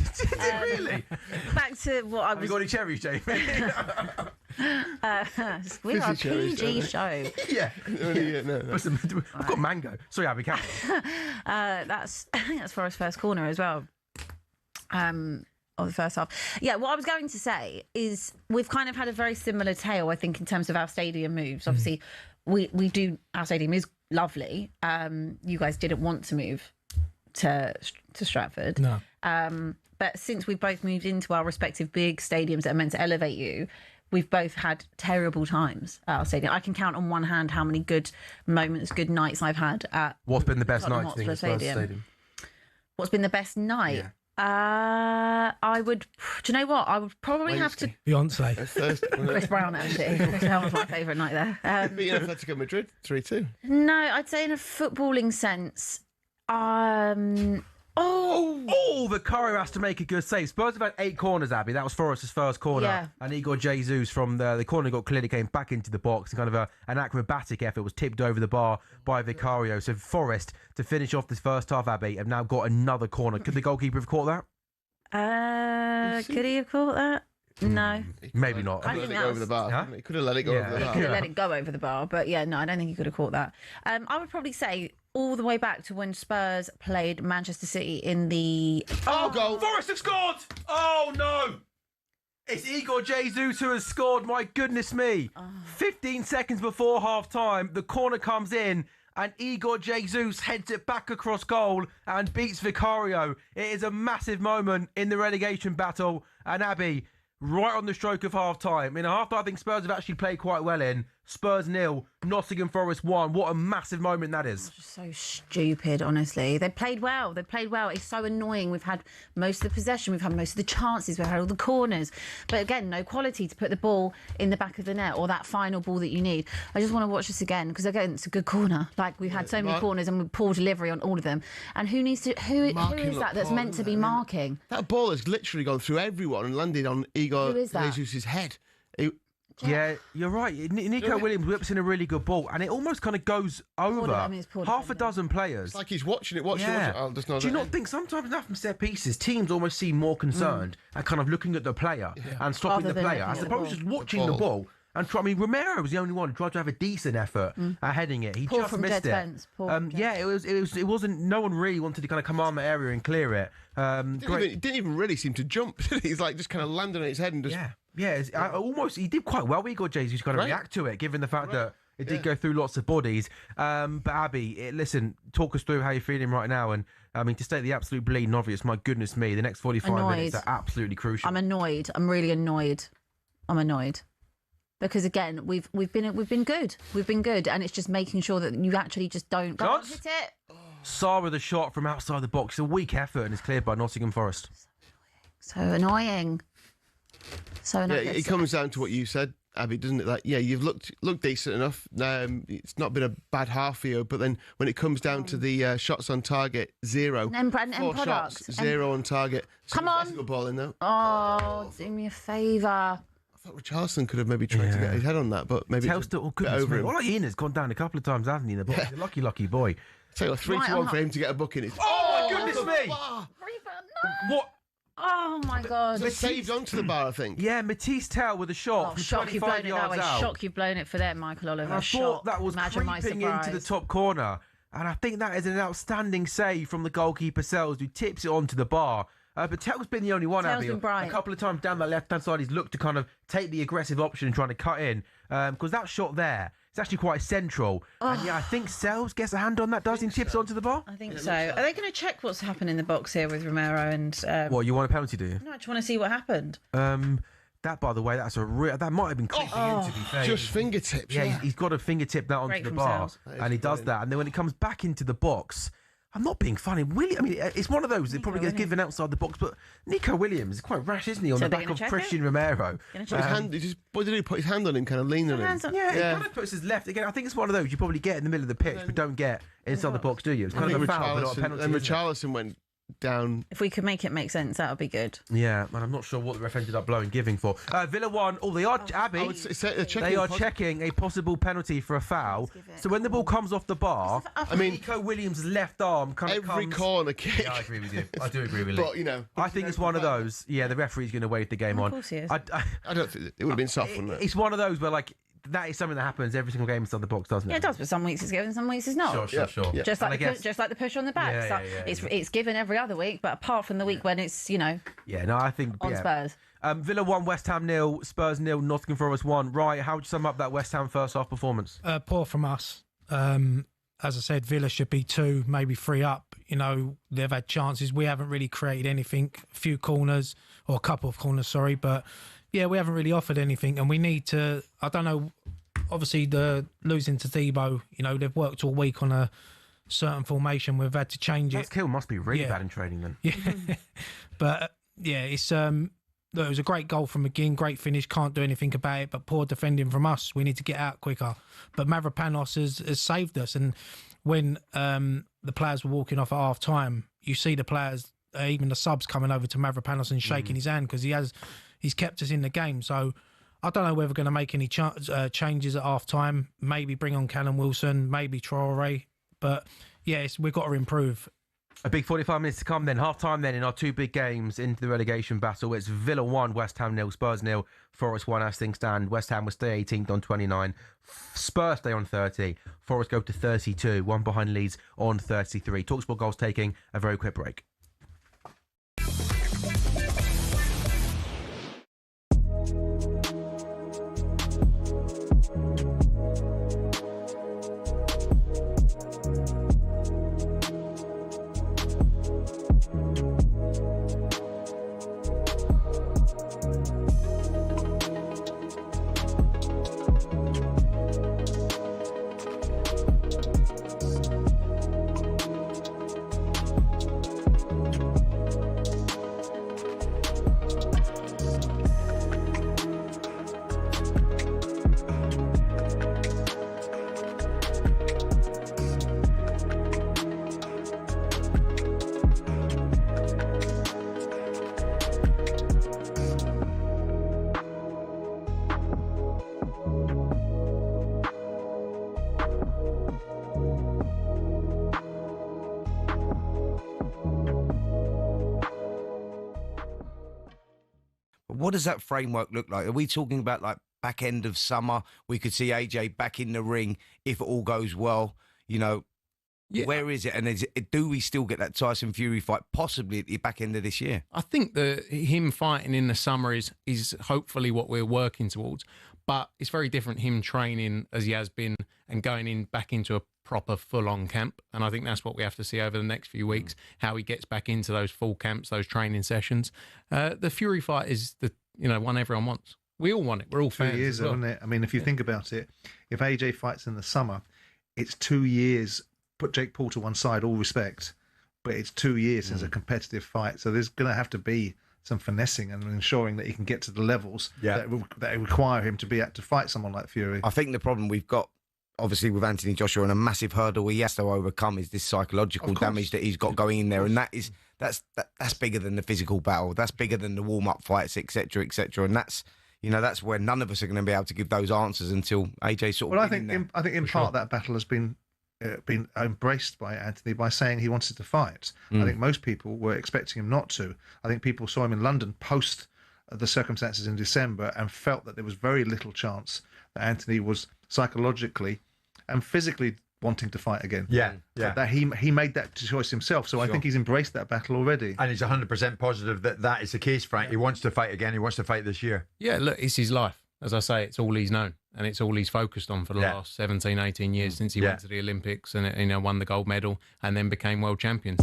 Really? back to what I Have you was. got any cherries, Jamie? We're a cherries, PG show. Yeah. No. I've got mango. Sorry, Abby, come on. I think that's Forest's first corner as well. Of the first half. Yeah, what I was going to say is we've kind of had a very similar tale, I think, in terms of our stadium moves. Obviously, we do, our stadium is lovely. You guys didn't want to move to Stratford. No. But since we've both moved into our respective big stadiums that are meant to elevate you, we've both had terrible times at our stadium. I can count on one hand how many good moments, good nights I've had at What's been the best Tottenham night, do you think, Hotspur at Spurs Stadium? What's been the best night? Yeah. I would. Do you know what? I would probably have to. Beyonce. Thursday. Chris Brown, actually. Chris Brown was my favourite night there. Beating Atletico Madrid 3-2. No, I'd say in a footballing sense. Oh, Vicario has to make a good save. Spurs have had 8 corners, Abby. That was Forest's first corner. Yeah. And Igor Jesus from the corner got clearly came back into the box. Kind of an acrobatic effort was tipped over the bar by Vicario. So Forest, to finish off this first half, Abby, have now got another corner. Could the goalkeeper have caught that? Could he have caught that? No. Maybe not. I Let think it that go was- over the bar. Huh? He could have let it go Yeah. over the bar. Could have let it go over the bar, but yeah, no, I don't think he could have caught that. I would probably say all the way back to when Spurs played Manchester City in the. Oh, goal. Forest have scored! Oh, no! It's Igor Jesus who has scored, my goodness me. 15 seconds before half-time, the corner comes in, and Igor Jesus heads it back across goal and beats Vicario. It is a massive moment in the relegation battle, and Abby, right on the stroke of half-time. In a half-time, I think Spurs have actually played quite well in. Spurs 0, Nottingham Forest 1. What a massive moment that is. So stupid, honestly. They played well. It's so annoying. We've had most of the possession. We've had most of the chances. We've had all the corners. But again, no quality to put the ball in the back of the net or that final ball that you need. I just want to watch this again because, again, it's a good corner. Like, we've had so many corners and we've poor delivery on all of them. And who is that that's meant to be marking? That ball has literally gone through everyone and landed on Igor Who is that? Jesus' head. Yeah, you're right. Nico Williams whips in a really good ball, and it almost kind of goes over it's poor half a defending. dozen players. It's like he's watching it. Yeah. Oh, just not Do you not think sometimes now from set pieces, teams almost seem more concerned at kind of looking at the player and stopping Rather the than player looking as at the opposed ball. to just watching the ball? And Romero was the only one who tried to have a decent effort at heading it. He Poor just from missed Jed it. Spence. Poor from Jed. Yeah, it wasn't. No one really wanted to kind of command the area and clear it. He didn't even really seem to jump. Did he? He's like just kind of landed on his head and just. Yeah. Almost. He did quite well. Igor Jesus kind of react to it, given the fact that it did go through lots of bodies. But Abby, listen, talk us through how you're feeling right now. And I mean, to state the absolute bleeding obvious, my goodness me, the next 45 minutes are absolutely crucial. I'm annoyed. I'm really annoyed. I'm annoyed. Because again, we've been good. We've been good, and it's just making sure that you actually just don't go Chance? hit it. Sarr with a shot from outside the box. A weak effort and is cleared by Nottingham Forest. So annoying. So annoying. Yeah, it comes down to what you said, Abby, doesn't it? Like, yeah, you've looked decent enough. It's not been a bad half for you, but then when it comes down to the shots on target, 0. And 4 shots, 0 on target. Come on. That's a good ball in though. Oh, do me a favour. I thought Richarlison could have maybe tried to get his head on that, but maybe it's Telstor, a bit over him. Well, Ian has gone down a couple of times, hasn't he? In the box? He's a lucky boy. So you're 3-1 for him to get a booking. It's Oh, my goodness me! No. What? Oh my God. It's saved onto the bar, I think. Yeah, Matisse Tell with a shot Oh, from shock you've blown 25 it that yards way. out. Shock you've blown it for them, Michael Oliver. And I thought that was Imagine my creeping surprise. into the top corner. And I think that is an outstanding save from the goalkeeper Sells, who tips it onto the bar. But Tell's been the only one, Tell's Abby. been bright. A couple of times down the left-hand side, he's looked to kind of take the aggressive option and trying to cut in. Because that shot there, it's actually quite central. And yeah, I think Sells gets a hand on that, does he? Tips it onto the bar? I think so. Are they going to check what's happened in the box here with Romero and... What, you want a penalty, do you? No, I just want to see what happened. That, by the way, that's a that might have been creeping in, to be fair. Just fingertips. Yeah, he's got a fingertip that onto Great the from bar, Sells. and he does that. And then when it comes back into the box, I'm not being funny. I mean, it's one of those that probably gets given outside the box, but Nico Williams is quite rash, isn't he, on So the they're back gonna of check Christian Romero? His hand, what did he put his hand on him, kind of leaning on him? Hands on. Yeah, he kind of puts his left. Again, I think it's one of those you probably get in the middle of the pitch, but don't get inside the box, do you? It's kind of a foul, but not a penalty. And isn't it? Richarlison went down. If we could make it make sense, that would be good. Yeah, and I'm not sure what the ref ended up giving for. Villa won. Oh, they are, Abby. They are checking a possible penalty for a foul. So when the ball comes off the bar, I mean, Nico Williams' left arm kind of every comes... corner kick. Yeah, I agree with you. I do agree with you. But, you know. I think it's one of those. Yeah, the referee's going to wave the game on. Of course he is. I don't think it would have been soft, wouldn't it? It's one of those where, like, that is something that happens every single game inside the box, doesn't it? Yeah, it does, but some weeks it's given, some weeks it's not. Sure. Yeah. Just And like I guess- just like the push on the back. Yeah, It's given every other week, but apart from the week when it's Yeah, no, I think... on yeah. Spurs. Villa 1, West Ham 0, Spurs 0, Nottingham Forest 1. Right, how would you sum up that West Ham first half performance? Poor from us. As I said, Villa should be 2, maybe 3 up. You know, they've had chances. We haven't really created anything. A few corners, or a couple of corners, sorry. But, yeah, we haven't really offered anything. And we need to, I don't know, obviously the losing to Thibaut, you know, they've worked all week on a certain formation. We've had to change That it. kill must be really Yeah. bad in training then. Yeah. But, yeah, it's... Look, it was a great goal from McGinn, great finish, can't do anything about it, but poor defending from us. We need to get out quicker. But Mavropanos has saved us. And when the players were walking off at half time, you see the players, even the subs, coming over to Mavropanos and shaking his hand because he's kept us in the game. So I don't know whether we're going to make any changes at half time. Maybe bring on Callum Wilson, maybe Traore. But yeah, we've got to improve. A big 45 minutes to come then. Half time then in our 2 big games into the relegation battle. It's Villa 1, West Ham 0, Spurs 0, Forest 1 as things stand. West Ham will stay 18th on 29. Spurs stay on 30. Forest go to 32, 1 behind Leeds on 33. talkSPORT Goals taking a very quick break. What does that framework look like? Are we talking about like back end of summer? We could see AJ back in the ring if it all goes well. You know, where is it? And do we still get that Tyson Fury fight possibly at the back end of this year? I think that him fighting in the summer is hopefully what we're working towards. But it's very different him training as he has been and going back into a proper full-on camp. And I think that's what we have to see over the next few weeks, how he gets back into those full camps, those training sessions. The Fury fight is the one everyone wants. We all want it. We're all fans. 2 years, as well. isn't it? I mean, if you think about it, if AJ fights in the summer, it's 2 years put Jake Paul to one side, all respect, but it's 2 years since a competitive fight. So there's going to have to be some finessing and ensuring that he can get to the levels that require him to be able to fight someone like Fury. I think the problem we've got, obviously, with Anthony Joshua, and a massive hurdle he has to overcome is this psychological damage that he's got going in there, and that's bigger than the physical battle. That's bigger than the warm-up fights, etc., etc. And that's where none of us are going to be able to give those answers until AJ sort of. Well, I think in part that battle has been embraced by Anthony by saying he wanted to fight. I think most people were expecting him not to. I think people saw him in London post the circumstances in December and felt that there was very little chance that Anthony was psychologically and physically wanting to fight again. That he made that choice himself. So I think he's embraced that battle already. And he's 100% positive that is the case, Frank. He wants to fight again. He wants to fight this year. Yeah, look, it's his life. As I say, it's all he's known and it's all he's focused on for the last 17, 18 years since he went to the Olympics and won the gold medal and then became world champion.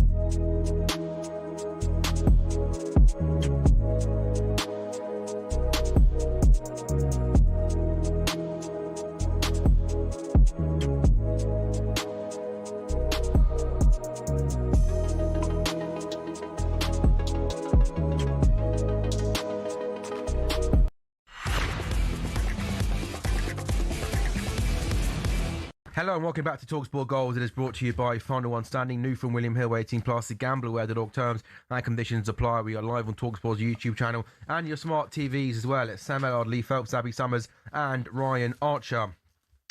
Hello and welcome back to talkSPORT Goals. It is brought to you by Final One Standing, new from William Hill, 18+. The gambler where the dog terms and conditions apply. We are live on talkSPORT's YouTube channel and your smart TVs as well. It's Sam Ellard, Lee Phelps, Abby Summers and Ryan Archer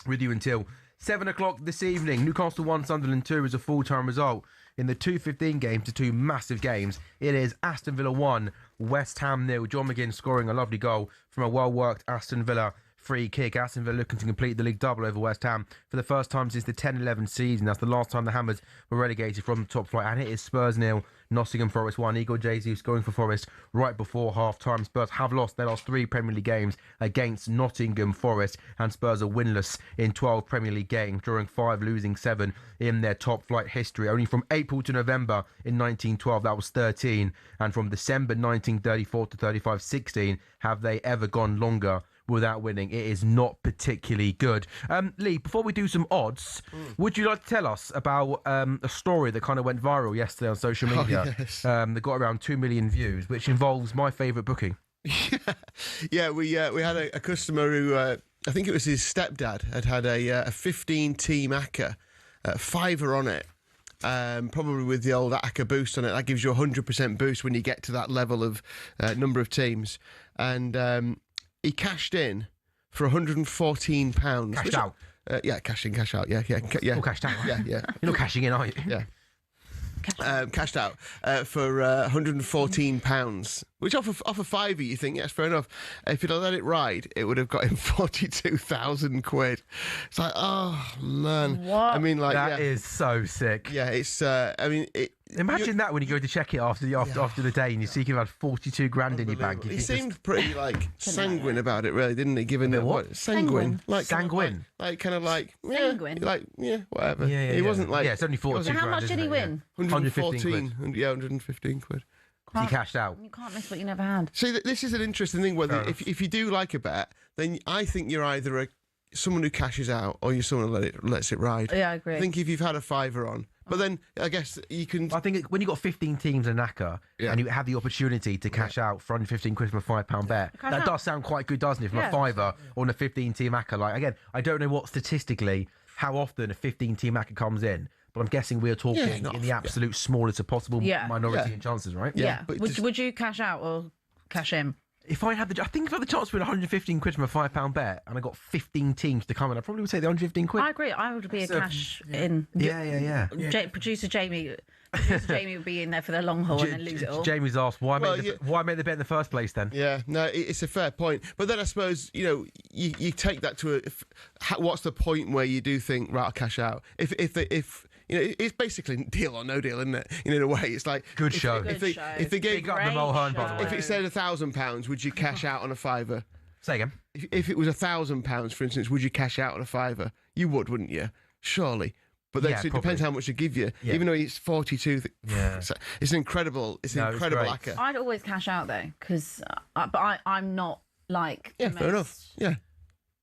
with you until 7 o'clock this evening. Newcastle 1, Sunderland 2 is a full-time result. In the 2-15 game to two massive games, it is Aston Villa 1, West Ham 0. John McGinn scoring a lovely goal from a well-worked Aston Villa free kick. Aston Villa looking to complete the league double over West Ham for the first time since the 10-11 season. That's the last time the Hammers were relegated from the top flight. And it is Spurs 0, Nottingham Forest 1. Igor Jesus going for Forest right before half-time. Spurs have lost their last 3 Premier League games against Nottingham Forest, and Spurs are winless in 12 Premier League games, drawing 5, losing 7 in their top flight history. Only from April to November in 1912, that was 13, and from December 1934 to 35, 16, have they ever gone longer without winning. It is not particularly good. Lee, before we do some odds, would you like to tell us about a story that kind of went viral yesterday on social media? That got around 2 million views, which involves my favourite bookie. We had a customer who, I think it was his stepdad, had a 15-team ACCA, fiver on it. Probably with the old ACCA boost on it. That gives you a 100% boost when you get to that level of number of teams. And he cashed in for £114. Cashed out? Cash in, cash out. Yeah. All cashed out, right? Yeah. You're not cashing in, are you? Yeah. Cashed out for £114, which off a fiver, you think, yes, fair enough. If he'd have let it ride, it would have got him 42,000 quid. It's like, oh, man. What? I mean, like, That is so sick. Yeah, it's, Imagine that when you go to check it after the day and you see you have 42 grand in your bank. He seemed pretty sanguine about it, really, didn't he? Given that sanguine, sanguine, kind of like sanguine, whatever. Yeah. He wasn't like it's only 42 grand. How much did he win? 114 quid. Yeah, 115 quid. He cashed out. You can't miss what you never had. See, this is an interesting thing. Whether if you do like a bet, then I think you're either someone who cashes out or you're someone who lets it ride. Yeah, I agree. I think if you've had a fiver on. But then I guess you can. I think when you've got 15 teams in ACCA and you have the opportunity to cash out for 115 quid from a £5 bet, that does sound quite good, doesn't it? From a fiver on a 15-team ACCA. Like, again, I don't know what statistically how often a 15-team ACCA comes in, but I'm guessing we're talking in the absolute smallest of possible minority in chances, right? Yeah. Would you cash out or cash in? If I had I think if I had the chance to win 115 quid from a £5 bet and I got 15 teams to come in, I probably would take the 115 quid. I agree. I would be a cash in. Yeah. Producer Jamie would be in there for the long haul and then lose it all. Jamie's asked why make the bet in the first place then? Yeah, no, it's a fair point. But then I suppose you take that to what's the point where you do think, right, I'll cash out if it's basically deal or no deal, isn't it? In a way, it's like good show. If they gave Big up the Mulhern, by the way. If it said £1,000, would you cash out on a fiver? Say again. If it was £1,000, for instance, would you cash out on a fiver? You would, wouldn't you? Surely. But then it depends how much they give you. Yeah. Even though it's 42, it's an incredible ACCA. I'd always cash out though, because I'm not like. Yeah, fair enough. Yeah.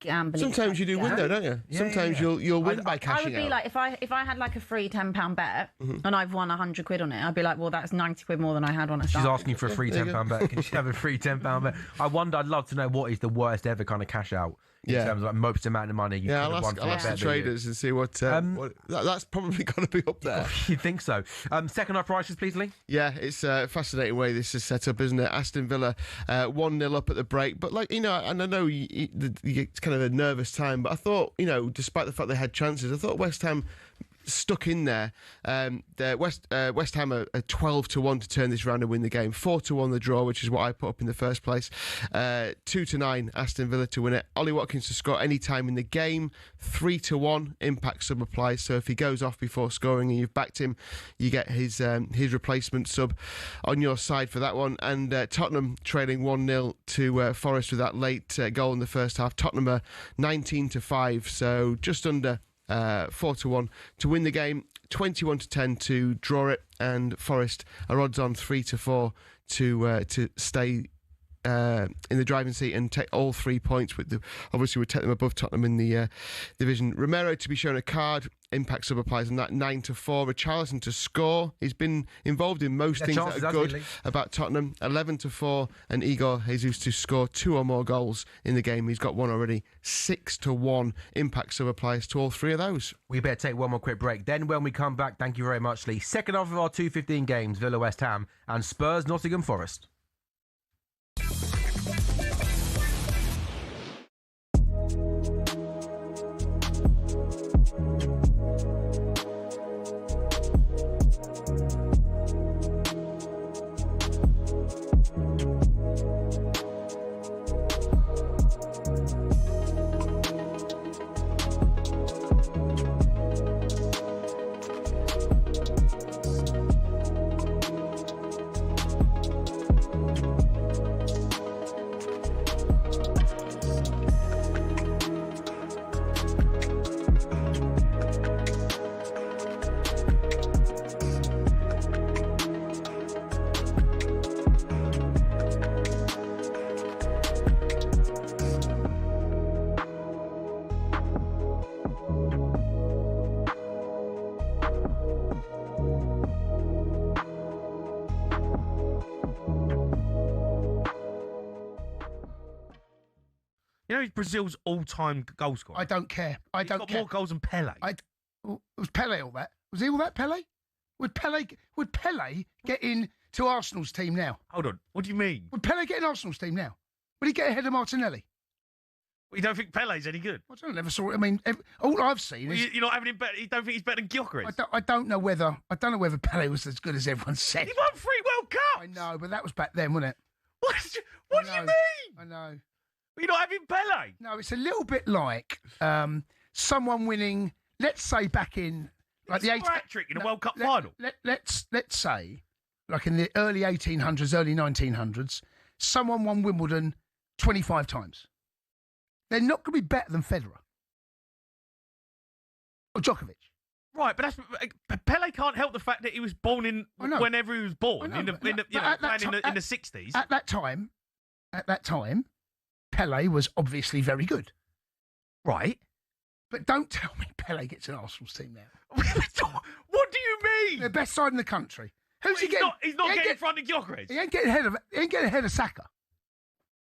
gambling. Sometimes you do win though, don't you? Sometimes you'll win by I cashing would be out. like, if I had like a free £10 bet and I've won 100 quid on it, I'd be like, well, that's 90 quid more than I had on a She's start. asking you for a free £10 bet. Can she have a free £10 bet? I'd love to know what is the worst ever kind of cash out in terms of like most amount of money you could have won. I'll ask the traders and see what. That's probably got to be up there. You think so? Second half prices, please, Lee. Yeah, it's a fascinating way this is set up, isn't it? Aston Villa 1-0 up at the break, but and I know it's kind of a nervous time, but I thought, despite the fact they had chances, I thought West Ham stuck in there. West Ham are 12-1 to turn this round and win the game. 4-1 the draw, which is what I put up in the first place. 2-9 Aston Villa to win it. Ollie Watkins to score any time in the game. 3-1 impact sub applies. So if he goes off before scoring and you've backed him, you get his replacement sub on your side for that one. And Tottenham trailing 1-0 to Forest with that late goal in the first half. Tottenham are 19-5, so just under 4-1 to win the game, 21-10 to draw it, and Forest are odds on 3-4 to stay in the driving seat and take all 3 points. Obviously would take them above Tottenham in the division. Romero to be shown a card. Impact sub applies on that. 9-4. Richarlison to score. He's been involved in most things that are good about Tottenham. 11-4, and Igor Jesus to score 2 or more goals in the game. He's got one already. 6-1. Impact sub applies to all 3 of those. We better take one more quick break. Then when we come back, thank you very much, Lee. Second half of our 2:15 games: Villa, West Ham, and Spurs, Nottingham Forest. You know, he's Brazil's all-time goal scorer. I don't care. He's got more goals than Pele. Was Pele all that? Was he all that, Pele? Would Pele get in to Arsenal's team now? Hold on. What do you mean? Would Pele get in Arsenal's team now? Would he get ahead of Martinelli? Well, you don't think Pele's any good? I never saw it. I mean, all I've seen is you're not having him better. You don't think he's better than Gyökeres? I don't know whether Pele was as good as everyone said. He won 3 World Cups. I know, but that was back then, wasn't it? What do you mean? I know. You're not having Pele? No, it's a little bit like someone winning. Let's say back in like the hat-trick in a World Cup final. Let's say like in the early 1800s, early 1900s, someone won Wimbledon 25 times. They're not going to be better than Federer or Djokovic. Right, but Pele can't help the fact that he was born in whenever he was born in the 60s. At that time, Pele was obviously very good. Right. But don't tell me Pele gets an Arsenal's team now. What do you mean? The best side in the country. Who's he getting? He's not getting in front of Gyökeres. He ain't getting ahead of Saka.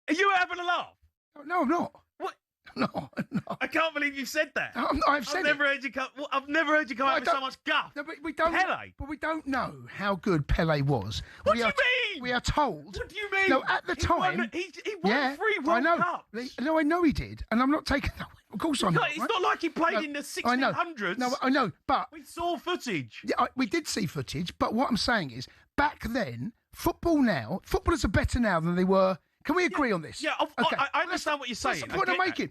Are you having a laugh? No, I'm not. What? No. I can't believe you said that. I've never heard you come out with so much guff. No, but we don't. Pele. But we don't know how good Pele was. What do you mean? We are told. What do you mean? No, at the time he won 3 World Cups. No, I know he did, and I'm not taking that. Of course, I'm not. It's not like he played in the 1600s. No, I know, but we saw footage. Yeah, we did see footage, but what I'm saying is, back then, footballers are better now than they were. Can we agree on this? Yeah, okay. I understand what you're saying. That's the point I'm making.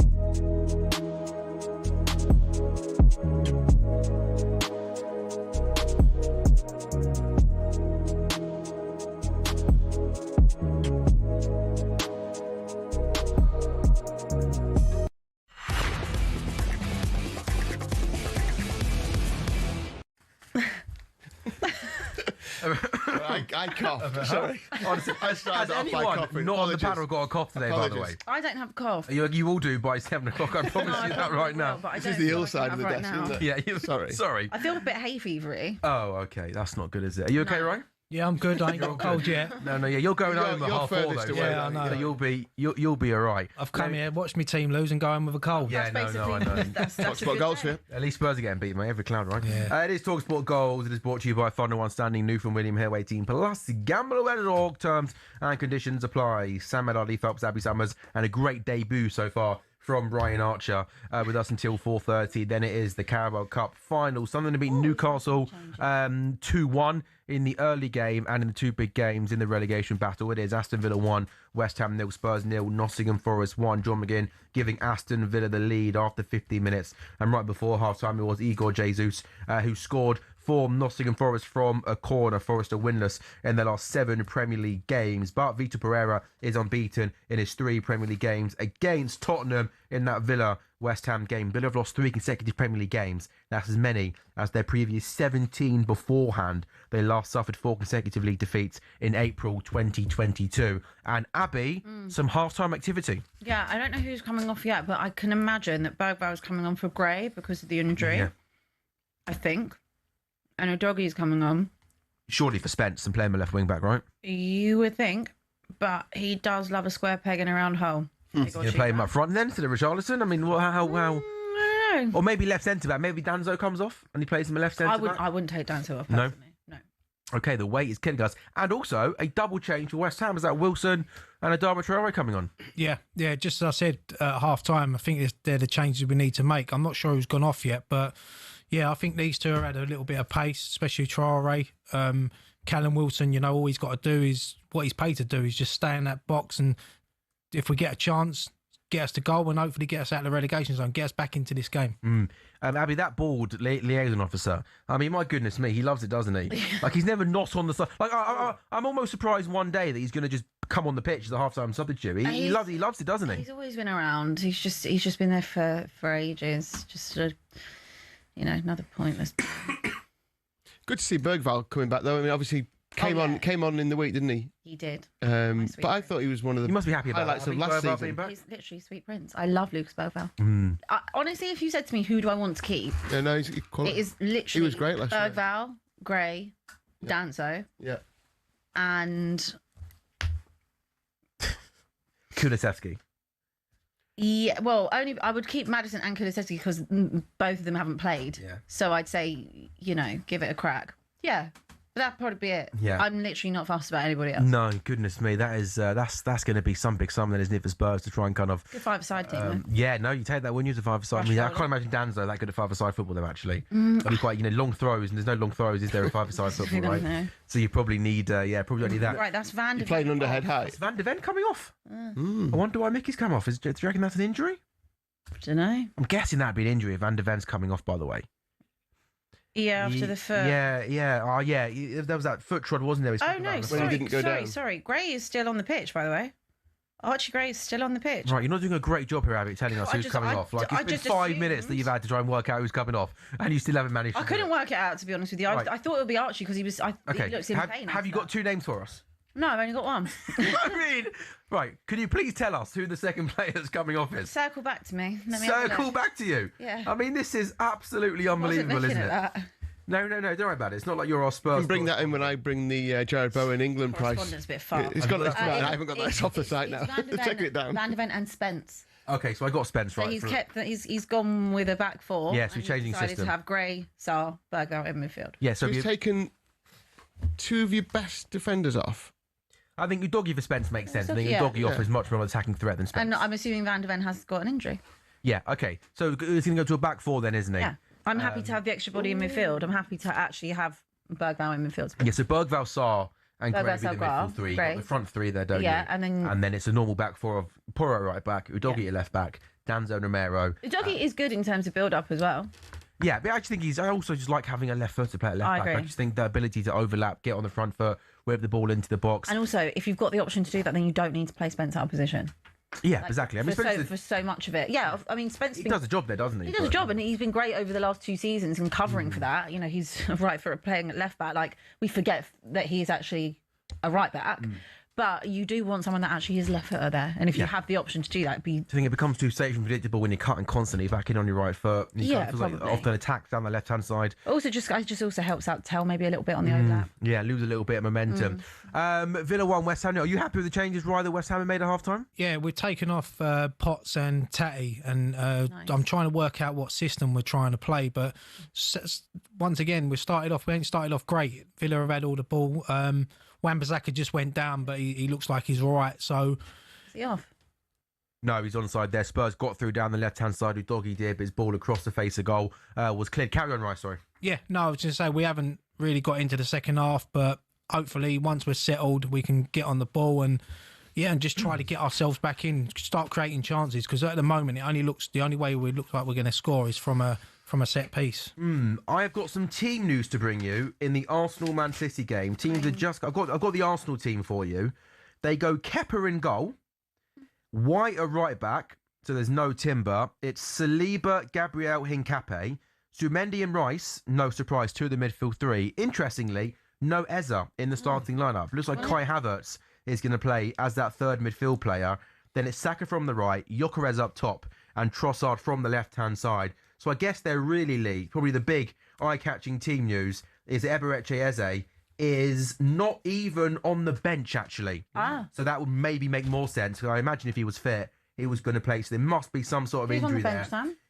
I coughed. Sorry. Honestly, I started has off by anyone coughing. not on the Apologies. panel got a cough today, by the way? Apologies. I don't have a cough. You all do by 7 o'clock, I promise No, I you that probably right will, now. but I This don't is the feel ill like I side of have the right desk, now. isn't it? Yeah, you Sorry. Sorry. I feel a bit hay fevery. Oh, okay. That's not good, is it? Are you okay, Ryan? Yeah, I'm good. I ain't got a cold yet. No, yeah, you're going home at You're 4:30 furthest though. away, Yeah, I know. So you'll be all right. I've come here, watched my team lose, and go home with a cold. Yeah, That's no, I know. basically that's a talkSPORT good goals day. for you. At least Spurs are getting beat, mate. Every cloud, right? Yeah. It is talkSPORT Goals. It is brought to you by Thunder One Standing New from William Hill 18 Plus. Gamble away at all. Terms and conditions apply. Sam Ellard, Lee Phelps, Abby Summers, and a great debut so far from Ryan Archer with us until 4:30. Then it is the Carabao Cup Final. Something to beat Newcastle 2-1 in the early game, and in the two big games in the relegation battle. It is Aston Villa 1, West Ham 0, Spurs 0, Nottingham Forest 1. John McGinn giving Aston Villa the lead after 15 minutes. And right before half-time, it was Igor Jesus who scored for Nottingham Forest from a corner. Forest are winless in their last 7 Premier League games, but Vitor Pereira is unbeaten in his 3 Premier League games against Tottenham in that Villa-West Ham game. Villa have lost 3 consecutive Premier League games. That's as many as their previous 17 beforehand. They last suffered 4 consecutive league defeats in April 2022. And Abby, some half-time activity. Yeah, I don't know who's coming off yet, but I can imagine that Bergvall is coming on for Gray because of the injury. Yeah. I think. And a doggy's coming on. Surely for Spence and playing the left wing back, right? You would think, but he does love a square peg in a round hole. You're going to play him up front then instead of Richarlison? I mean, how? I don't know. Or maybe left centre back. Maybe Danzo comes off and he plays him a left centre back. I wouldn't take Danzo off. No? Personally. No. Okay, the weight is killing us. And also, a double change for West Ham. Is that Wilson and Adama Traore coming on? Yeah. Just as I said at half time, I think they're the changes we need to make. I'm not sure who's gone off yet, but yeah, I think these two have had a little bit of pace, especially Traore. Callum Wilson, all he's got to do is what he's paid to do is just stay in that box, and if we get a chance, get us to goal and hopefully get us out of the relegation zone, get us back into this game. Abby, that bald liaison officer, I mean, my goodness me, he loves it, doesn't he? Like, he's never not on the side. Like, I'm almost surprised one day that he's going to just come on the pitch as a half-time substitute. He loves it, doesn't he? He's always been around. He's just been there for ages. Just sort of, another pointless. Good to see Bergvall coming back, though. I mean, obviously came on in the week, didn't he? He did. But I thought he was one of the You must be happy about highlights that. of last Bergvall season. being back. He's literally sweet prince. I love Lucas Bergvall. Honestly, if you said to me, who do I want to keep? Yeah, no, he's quality. It is literally He was great last year. Bergvall, Gray, Danzo, Yeah. and Kulusevski. yeah. Well, only I would keep Maddison and Kulusevski because both of them haven't played. Yeah. So I'd say, give it a crack. Yeah. But that'd probably be it. Yeah. I'm literally not fussed about anybody else. No, goodness me, that is that's going to be some big sum then, isn't it, for Spurs to try and kind of. Good five-a-side team. though. Yeah, no, you take that when you use a five-a-side. I mean, I can't imagine Danzo that good at five-a-side football, though. Actually, that'd be quite long throws, and there's no long throws, is there, in five-a-side football, don't right? know. So you probably need, probably don't need that. Right, that's Van de You're playing Ven. under head high. Is Van de Ven coming off? I wonder why Mickey's come off. Do you reckon that's an injury? Don't know. I'm guessing that'd be an injury if Van de Ven's coming off. By the way. Yeah, after the foot. Yeah. Oh, yeah. There was that foot trod, wasn't there? His Oh foot no, around the When he sorry, didn't go down. sorry. Gray is still on the pitch, by the way. Archie Gray is still on the pitch. Right, you're not doing a great job here, Abby, telling us I who's just- coming I- off. Like, I it's been just 5 assumed. minutes that you've had to try and work out who's coming off, and you still haven't managed to I do couldn't it. work it out, to be honest with you. Right. I thought it would be Archie because he Okay, looks in pain. have you got 2 names for us? No, I've only got one. I mean, right, can you please tell us who the second player that's coming off is? Circle back to me. Let me have a Circle look. back to you. Yeah. I mean, this is absolutely unbelievable, Wasn't isn't looking it? at that. No, don't worry about it. It's not like you're our Spurs. You can bring that in when I bring the Jared Bowen England price. Correspondence a bit far. It's got. I It- haven't got that. It's off the site now. Van de Ven- Taking it down. Van de Ven and Spence. Okay, so I got Spence So right. he's for- kept. He's gone with a back four. Yeah, so and he's changing decided system. to have Gray, Sarr, Bergvall in midfield. Yeah, so He's taken 2 of your best defenders off. I think Udogie for Spence makes sense. I think Yeah. Udogie offers much more of an attacking threat than Spence. And I'm assuming Van de Ven has got an injury. Yeah, okay. So he's going to go to a back 4 then, isn't he? Yeah. I'm happy to have the extra body in midfield. I'm happy to actually have Bergvall in midfield. Yeah, so Bergvall, Sarr, and Gray Bergvall, be the Sarr, midfield 3. Gray. Got the front 3 there, don't Yeah, you? and then it's a normal back 4 of Puro right back, Udogie at left back, Danzo and Romero. Udogie is good in terms of build up as well. Yeah, but I actually think I also just like having a left foot to play at left I back. I agree. just think the ability to overlap, get on the front foot, whip the ball into the box. And also, if you've got the option to do that, then you don't need to play Spence out of position. Yeah, exactly. I mean, for so much of it. Yeah, I mean, Spence. he does a job there, doesn't he? He does a job, and he's been great over the last 2 seasons and covering Mm. for that. He's right for playing at left back. Like, we forget that he's actually a right back. But you do want someone that actually is left footer there, and if you have the option to do that, I think it becomes too safe and predictable when you're cutting constantly back in on your right foot. You probably. Often attacks down the left hand side. Also, just also helps out tell maybe a little bit on the overlap. Yeah, lose a little bit of momentum. Villa 1, West Ham. Are you happy with the changes, Ryan, that West Ham have made at half time? Yeah, we've taken off Potts and Tatty, and I'm trying to work out what system we're trying to play. But once again, we ain't started off great. Villa have had all the ball. Wan-Bissaka just went down, but he looks like he's all right. So, is he off? No, he's onside there. Spurs got through down the left-hand side. Udogie did, but his ball across the face of goal was cleared. Carry on, Rice, sorry. Yeah, no, I was just saying we haven't really got into the second half, but hopefully once we're settled, we can get on the ball and just try to get ourselves back in, start creating chances. Because at the moment, the only way we look like we're going to score is from a set piece. I have got some team news to bring you in the Arsenal-Man City game. Teams are just... I've got the Arsenal team for you. They go Kepa in goal, White a right back, so there's no Timber. It's Saliba, Gabriel, Hincapié, Zumendi and Rice. No surprise, two of the midfield three. Interestingly, no Eza in the starting lineup. Looks like Kai Havertz is going to play as that third midfield player. Then it's Saka from the right, Gyökeres up top, and Trossard from the left-hand side. So I guess they're really, probably the big eye-catching team news is Eberechi Eze is not even on the bench, actually. So that would maybe make more sense. I imagine if he was fit, he was going to play. So there must be some sort of injury there.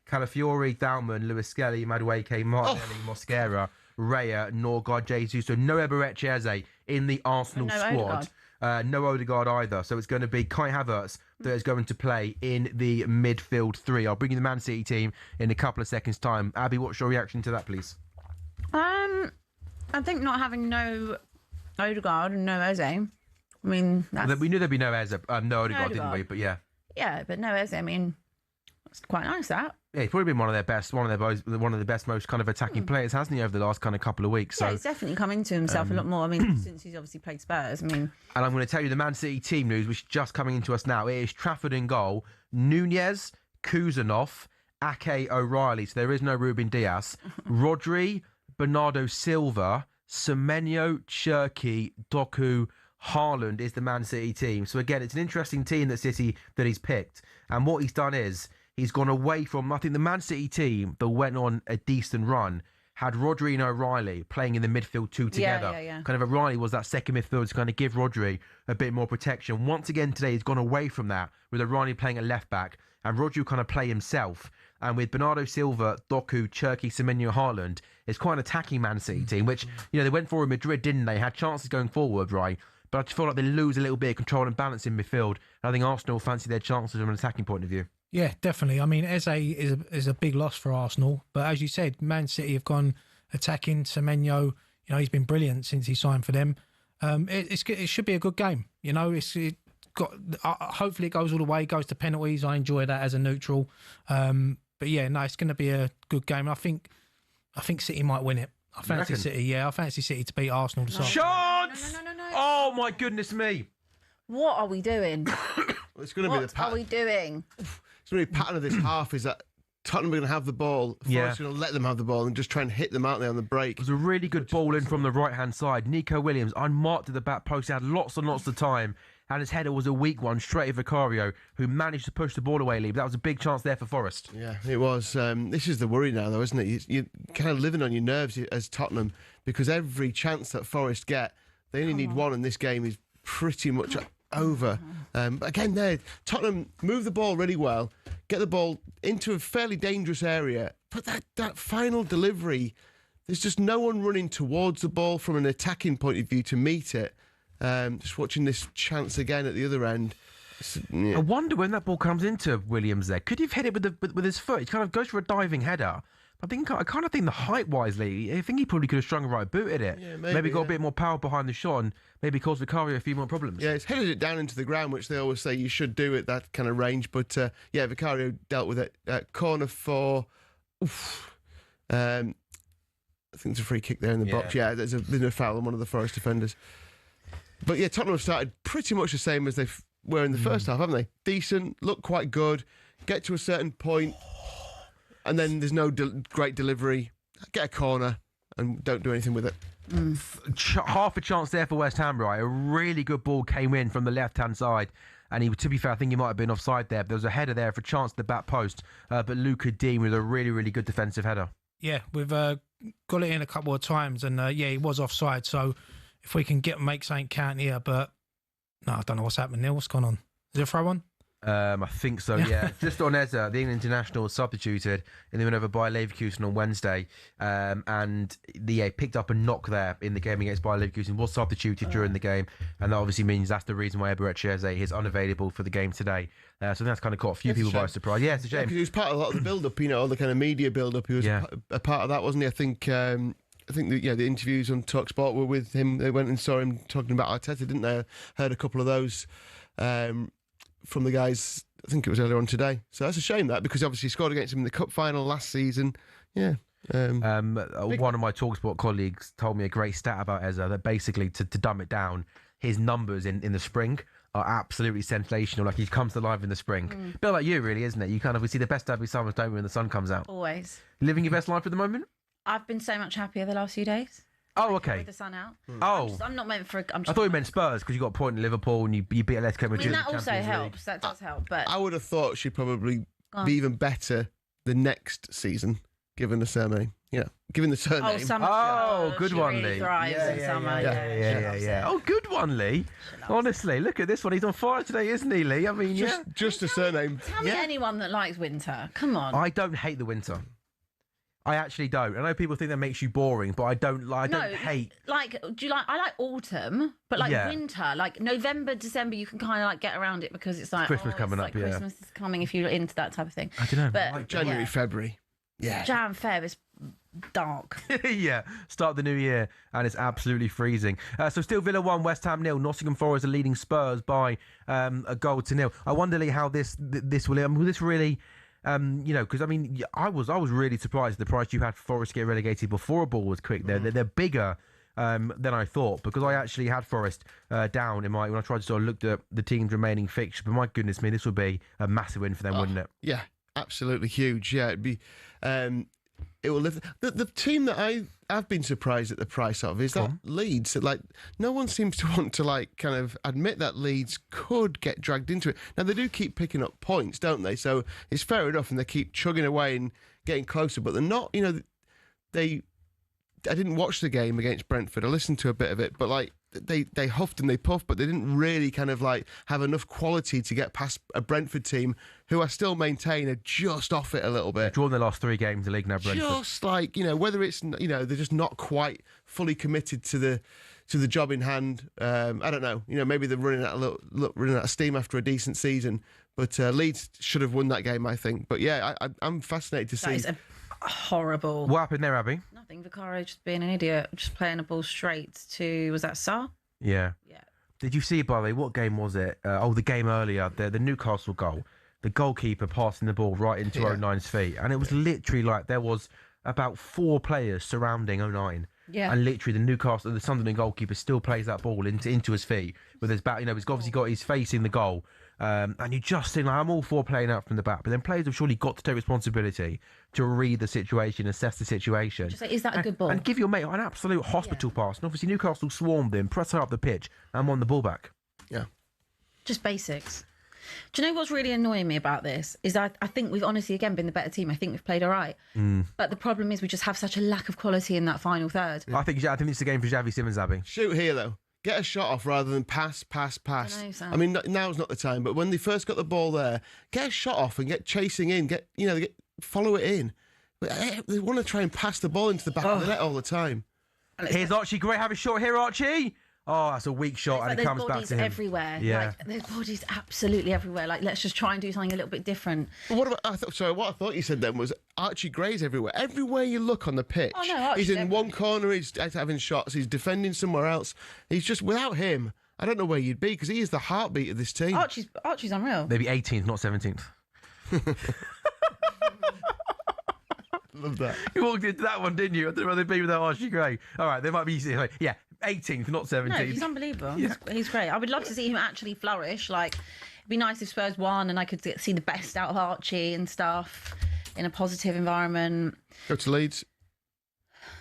Calafiori, Thalman, Lewis Skelly, Madueke, Martinelli, Mosquera, Raya, Norgard, Jesus. So no Eberechi Eze in the Arsenal squad. No Odegaard either. So it's going to be Kai Havertz that is going to play in the midfield three. I'll bring you the Man City team in a couple of seconds' time. Abby, what's your reaction to that, please? I think not having no Odegaard and no Eze. I mean, we knew there'd be no Eze, no Odegaard, didn't we? But yeah. Yeah, but no Eze. I mean, it's quite nice that. Yeah, he's probably been one of the best, most kind of attacking players, hasn't he, over the last kind of couple of weeks? Yeah, he's definitely come into himself a lot more. I mean, since he's obviously played Spurs. I mean, and I'm going to tell you the Man City team news, which is just coming into us now. It is Trafford in goal, Nunez, Kuzanov, Ake, O'Reilly. So there is no Ruben Dias, Rodri, Bernardo Silva, Semenyo, Cherki, Doku, Haaland is the Man City team. So again, it's an interesting team that he's picked. And what he's done is he's gone away from, I think the Man City team that went on a decent run had Rodri and O'Reilly playing in the midfield two together. Kind of O'Reilly was that second midfield to kind of give Rodri a bit more protection. Once again today, he's gone away from that with O'Reilly playing at left back and Rodri kind of play himself. And with Bernardo Silva, Doku, Cherki, Semenyo, Haaland, it's quite an attacking Man City team, which, they went for in Madrid, didn't they? Had chances going forward, right? But I just feel like they lose a little bit of control and balance in midfield. And I think Arsenal fancy their chances from an attacking point of view. Yeah, definitely. I mean, Eze is a big loss for Arsenal. But as you said, Man City have gone attacking. Semenyo, he's been brilliant since he signed for them. It should be a good game. Hopefully it goes all the way, goes to penalties. I enjoy that as a neutral. But yeah, no, it's going to be a good game. I think City might win it. I fancy City. Yeah, I fancy City to beat Arsenal this afternoon. Chance! No. Oh my goodness me! What are we doing? It's going to be the pattern. What are we doing? It's going to be pattern of this half is that Tottenham are going to have the ball. Forest going to let them have the ball and just try and hit them out there on the break. It was a really good ball in from the right-hand side. Nico Williams, unmarked at the back post. He had lots and lots of time. And his header was a weak one, straight at Vicario, who managed to push the ball away, Lee. But that was a big chance there for Forest. Yeah, it was. This is the worry now, though, isn't it? You're kind of living on your nerves as Tottenham, because every chance that Forest get, they only need one, and this game is pretty much over. Again, Tottenham move the ball really well, get the ball into a fairly dangerous area, but that final delivery, there's just no one running towards the ball from an attacking point of view to meet it. Just watching this chance again at the other end. I wonder when that ball comes into Williams there. Could he have hit it with his foot? He kind of goes for a diving header. I kind of think the height wisely, I think he probably could have strung a right boot at it. Yeah, maybe got a bit more power behind the shot and maybe caused Vicario a few more problems. Yeah, it's headed it down into the ground, which they always say you should do at that kind of range. But Vicario dealt with it. Corner for. I think there's a free kick there in the box. Yeah, there's a foul on one of the Forest defenders. But yeah, Tottenham have started pretty much the same as they were in the first half, haven't they? Decent, look quite good, get to a certain point, and then there's no great delivery, get a corner, and don't do anything with it. Half a chance there for West Ham, right? A really good ball came in from the left-hand side. And he, to be fair, I think he might have been offside there. But there was a header there for a chance to the back post. But Luca Dean with a really, really good defensive header. Yeah, we've got it in a couple of times. And, yeah, he was offside. So if we can make something count here. But, no, I don't know what's happening, Neil. What's going on? Is it a throw-on? I think so, yeah. Just on Eza, the England international was substituted and they went over Bayer Leverkusen on Wednesday, and picked up a knock there in the game against Bayer Leverkusen, was substituted during the game, and that obviously means that's the reason why Eberechi Eze is unavailable for the game today. So that's kind of caught a few people by surprise. Yeah, it's a shame. Because he was part of a lot of the build-up, all the kind of media build-up. He was a part of that, wasn't he? I think the interviews on talkSPORT were with him. They went and saw him talking about Arteta, didn't they? I heard a couple of those from the guys, I think it was earlier on today. So that's a shame, that, because obviously he scored against him in the cup final last season. Yeah. One of my talkSPORT colleagues told me a great stat about Eza, that basically, to dumb it down, his numbers in the spring are absolutely sensational. Like, he comes to life in the spring. A bit like you, really, isn't it? We see the best every summer, don't we, when the sun comes out? Always. Living your best life at the moment? I've been so much happier the last few days. Oh, okay. With the sun out. Oh. I'm not meant for... I thought you meant Spurs, because you got a point in Liverpool and you beat Atletico Madrid. That also helps. That does help. But I would have thought she'd probably be even better the next season, given the surname. Given the surname. Good one, really Lee. Thrives in summer. Yeah. Oh, good one, Lee. Honestly, look at this one. He's on fire today, isn't he, Lee? I mean, just a surname. Tell me anyone that likes winter. Come on. I don't hate the winter. I actually don't. I know people think that makes you boring, but I don't hate. I like autumn, but winter, like November, December, you can kind of like get around it because it's like Christmas coming up. Like Christmas is coming if you're into that type of thing. I don't know. But like January, February. Yeah. Jan, Feb is dark. Yeah. Start the new year and it's absolutely freezing. So still Villa 1, West Ham 0. Nottingham Forest are leading Spurs by a 1-0. I wonder, Lee, how this will. Will this really? Because I was really surprised at the price you had for Forest to get relegated before a ball was quick. They're bigger than I thought, because I actually had Forest down when I tried to sort of look at the team's remaining fixture. But my goodness me, this would be a massive win for them, wouldn't it? Yeah, absolutely huge. Yeah, it'd be. It will live. The team that I've been surprised at the price of is that Leeds. Like, no one seems to want to kind of admit that Leeds could get dragged into it. Now they do keep picking up points, don't they? So it's fair enough, and they keep chugging away and getting closer. But they're not. I didn't watch the game against Brentford. I listened to a bit of it, but they huffed and they puffed, but they didn't really kind of have enough quality to get past a Brentford team who I still maintain are just off it a little bit. They've drawn their last 3 games in the league now, Brentford. Just whether it's they're just not quite fully committed to the job in hand. I don't know. Maybe they're running out of steam after a decent season. But Leeds should have won that game, I think. But yeah, I'm fascinated to see. That is horrible. What happened there, Abby? Nothing. Vicario just being an idiot, just playing a ball straight to, was that Sarr? Yeah. Did you see, by the way, what game was it? The game earlier, the Newcastle goal. The goalkeeper passing the ball right into 09's feet. And it was literally there was about 4 players surrounding 09. Yeah. And literally the Sunderland goalkeeper still plays that ball into his feet with his back. He's obviously got his facing the goal. And you just think, I'm all for playing out from the back, but then players have surely got to take responsibility to read the situation, assess the situation. Just is that a good ball? And give your mate an absolute hospital pass. And obviously Newcastle swarmed him, pressed her up the pitch, and won the ball back. Yeah. Just basics. Do you know what's really annoying me about this? Is I think we've honestly, again, been the better team. I think we've played all right. But the problem is we just have such a lack of quality in that final third. I think it's a game for Xavi Simons, Abby. Shoot here, though. Get a shot off rather than pass. I mean, now's not the time, but when they first got the ball there, get a shot off and get chasing in, follow it in. But they want to try and pass the ball into the back of the net all the time. Here's Archie Gray. Have a shot here, Archie. Oh, that's a weak shot, and it comes back to him. Everywhere. Yeah. There's bodies absolutely everywhere. Let's just try and do something a little bit different. But what about? What I thought you said then was Archie Gray's everywhere. Everywhere you look on the pitch, he's in one corner. He's having shots. He's defending somewhere else. He's just, without him, I don't know where you'd be, because he is the heartbeat of this team. Archie's unreal. Maybe 18th, not 17th. Love that. You walked into that one, didn't you? I don't know where they'd be without Archie Gray. All right, they might be easy. 18th, not 17th. No, he's unbelievable. Yeah. He's great. I would love to see him actually flourish. It'd be nice if Spurs won and I could see the best out of Archie and stuff in a positive environment. Go to Leeds.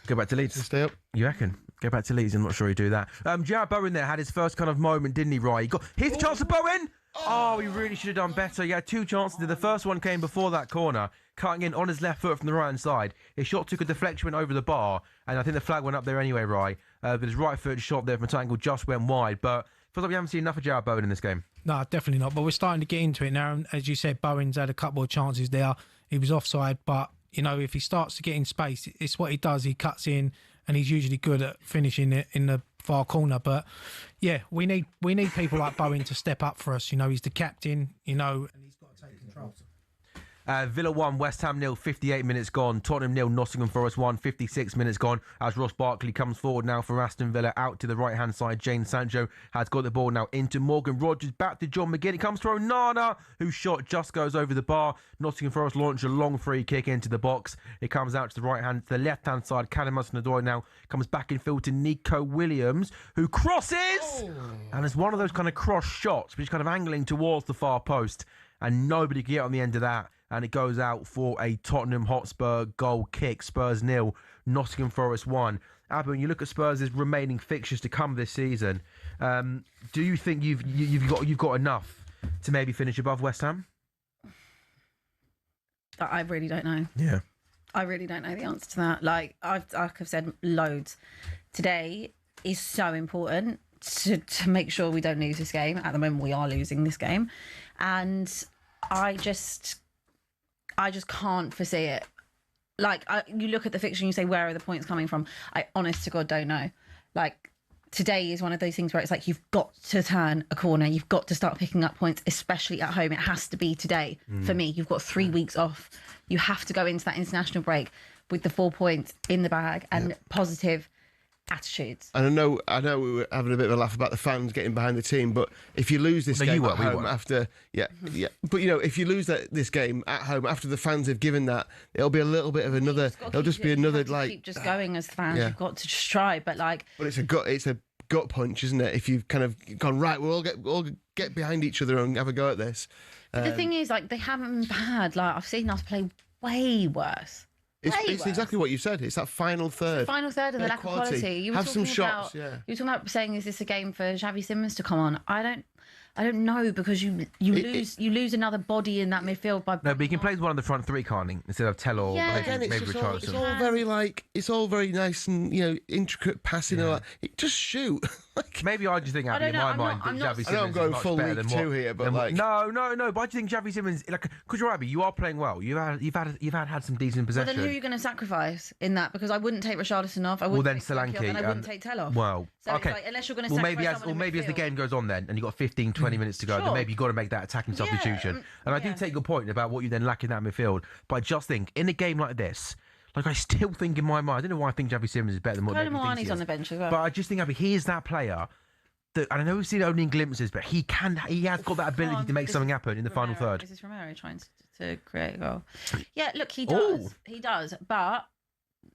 Go back to Leeds. Stay up. You reckon? Go back to Leeds. I'm not sure he'd do that. Jarrod Bowen there had his first kind of moment, didn't he, Ryan? Here's the chance for Bowen. Oh, he really should have done better. He had 2 chances. The first one came before that corner, cutting in on his left foot from the right-hand side. His shot took a deflection, went over the bar, and I think the flag went up there anyway, Ryan. But his right foot shot there from a triangle just went wide. But feels like we haven't seen enough of Jarrod Bowen in this game. No, definitely not. But we're starting to get into it now. And as you said, Bowen's had a couple of chances there. He was offside, but, you know, if he starts to get in space, it's what he does. He cuts in, and he's usually good at finishing it in the far corner. But yeah, we need people like Bowen to step up for us. You know, he's the captain, you know, and he's got to take control. Villa 1, West Ham 0, 58 minutes gone. Tottenham 0, Nottingham Forest 1, 56 minutes gone. As Ross Barkley comes forward now for Aston Villa, out to the right-hand side. Jane Sancho has got the ball now into Morgan Rogers, back to John McGinn. It comes to Onana, whose shot just goes over the bar. Nottingham Forest launch a long free kick into the box. It comes out to the left-hand side. Callum Hudson-Odoi now comes back in field to Nico Williams, who crosses! And it's one of those kind of cross shots, which is kind of angling towards the far post. And nobody can get on the end of that. And it goes out for a Tottenham Hotspur goal kick. Spurs 0, Nottingham Forest 1. Abby, when you look at Spurs' remaining fixtures to come this season, do you think you've got enough to maybe finish above West Ham? I really don't know. Yeah. I really don't know the answer to that. Like I've said loads. Today is so important to make sure we don't lose this game. At the moment, we are losing this game. And I just can't foresee it. Like, you look at the fixture and you say, where are the points coming from? I, honest to God, don't know. Like, today is one of those things where it's like, you've got to turn a corner. You've got to start picking up points, especially at home. It has to be today for me. You've got 3 weeks off. You have to go into that international break with the 4 points in the bag and positive attitudes. And I know we were having a bit of a laugh about the fans getting behind the team, but if you lose this game at home after, but you know, if you lose this game at home after the fans have given that, it'll be a little bit of another. It'll just be another like keep just going as fans. You've got to just try, but like. But it's a gut punch, isn't it? If you've kind of gone right, we'll all get behind each other and have a go at this. But the thing is, like, they haven't been bad. Like, I've seen us play way worse. It's exactly what you said. It's that final third. It's the final third and the lack of quality. You were have some shots. You were talking about saying, is this a game for Xavi Simons to come on? I don't know, because you lose another body in that midfield by. No, but he can play one of the front three, can't he? Instead of Tell or maybe Richarlison. It's all very nice and intricate passing. Yeah. Just shoot. Maybe I just think, Abby, in my mind, Xavi Simons. I know I'm going full League Two here, but like no. But do you think Xavi Simons, like, because you're Abby, you are playing well. You've had some decent possession. Well, then who are you going to sacrifice in that? Because I wouldn't take Richarlison off. I wouldn't take Solanke off, and I wouldn't take Tell off. Well, so okay. Like, unless you're going to sacrifice maybe as the game goes on, then, and you've got 15, 20 minutes to go, then maybe you've got to make that attacking substitution. And I do take your point about what you then lack in that midfield. But I just think in a game like this. Like, I still think in my mind, I don't know why I think Xavi Simons is better than what everyone thinks he is. on the bench as well. But I just think, Abby, he is that player that, and I know we've seen it only in glimpses, but he has got that ability to make something happen in the final third. This is Romero trying to create a goal. Yeah, look, he does. Ooh. He does. But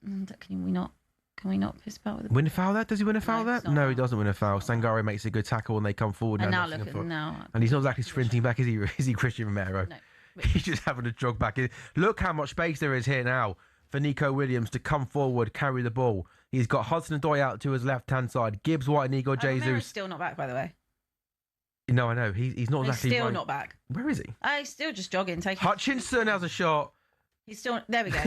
can we not piss about with win a foul there? Does he win a foul there? No, he doesn't win a foul. Sangare makes a good tackle and they come forward. And now look at now. And he's not exactly sprinting back, is he? Is he Christian Romero? No. He's just having to jog back in. Look how much space there is here now for Nico Williams to come forward, carry the ball. He's got Hudson-Odoi out to his left-hand side. Gibbs White and Igor Jesus. Romero's still not back, by the way. No, I know. He's not exactly. He's still not back. Where is he? He's still just jogging. Hutchinson has a shot. He's still. There we go.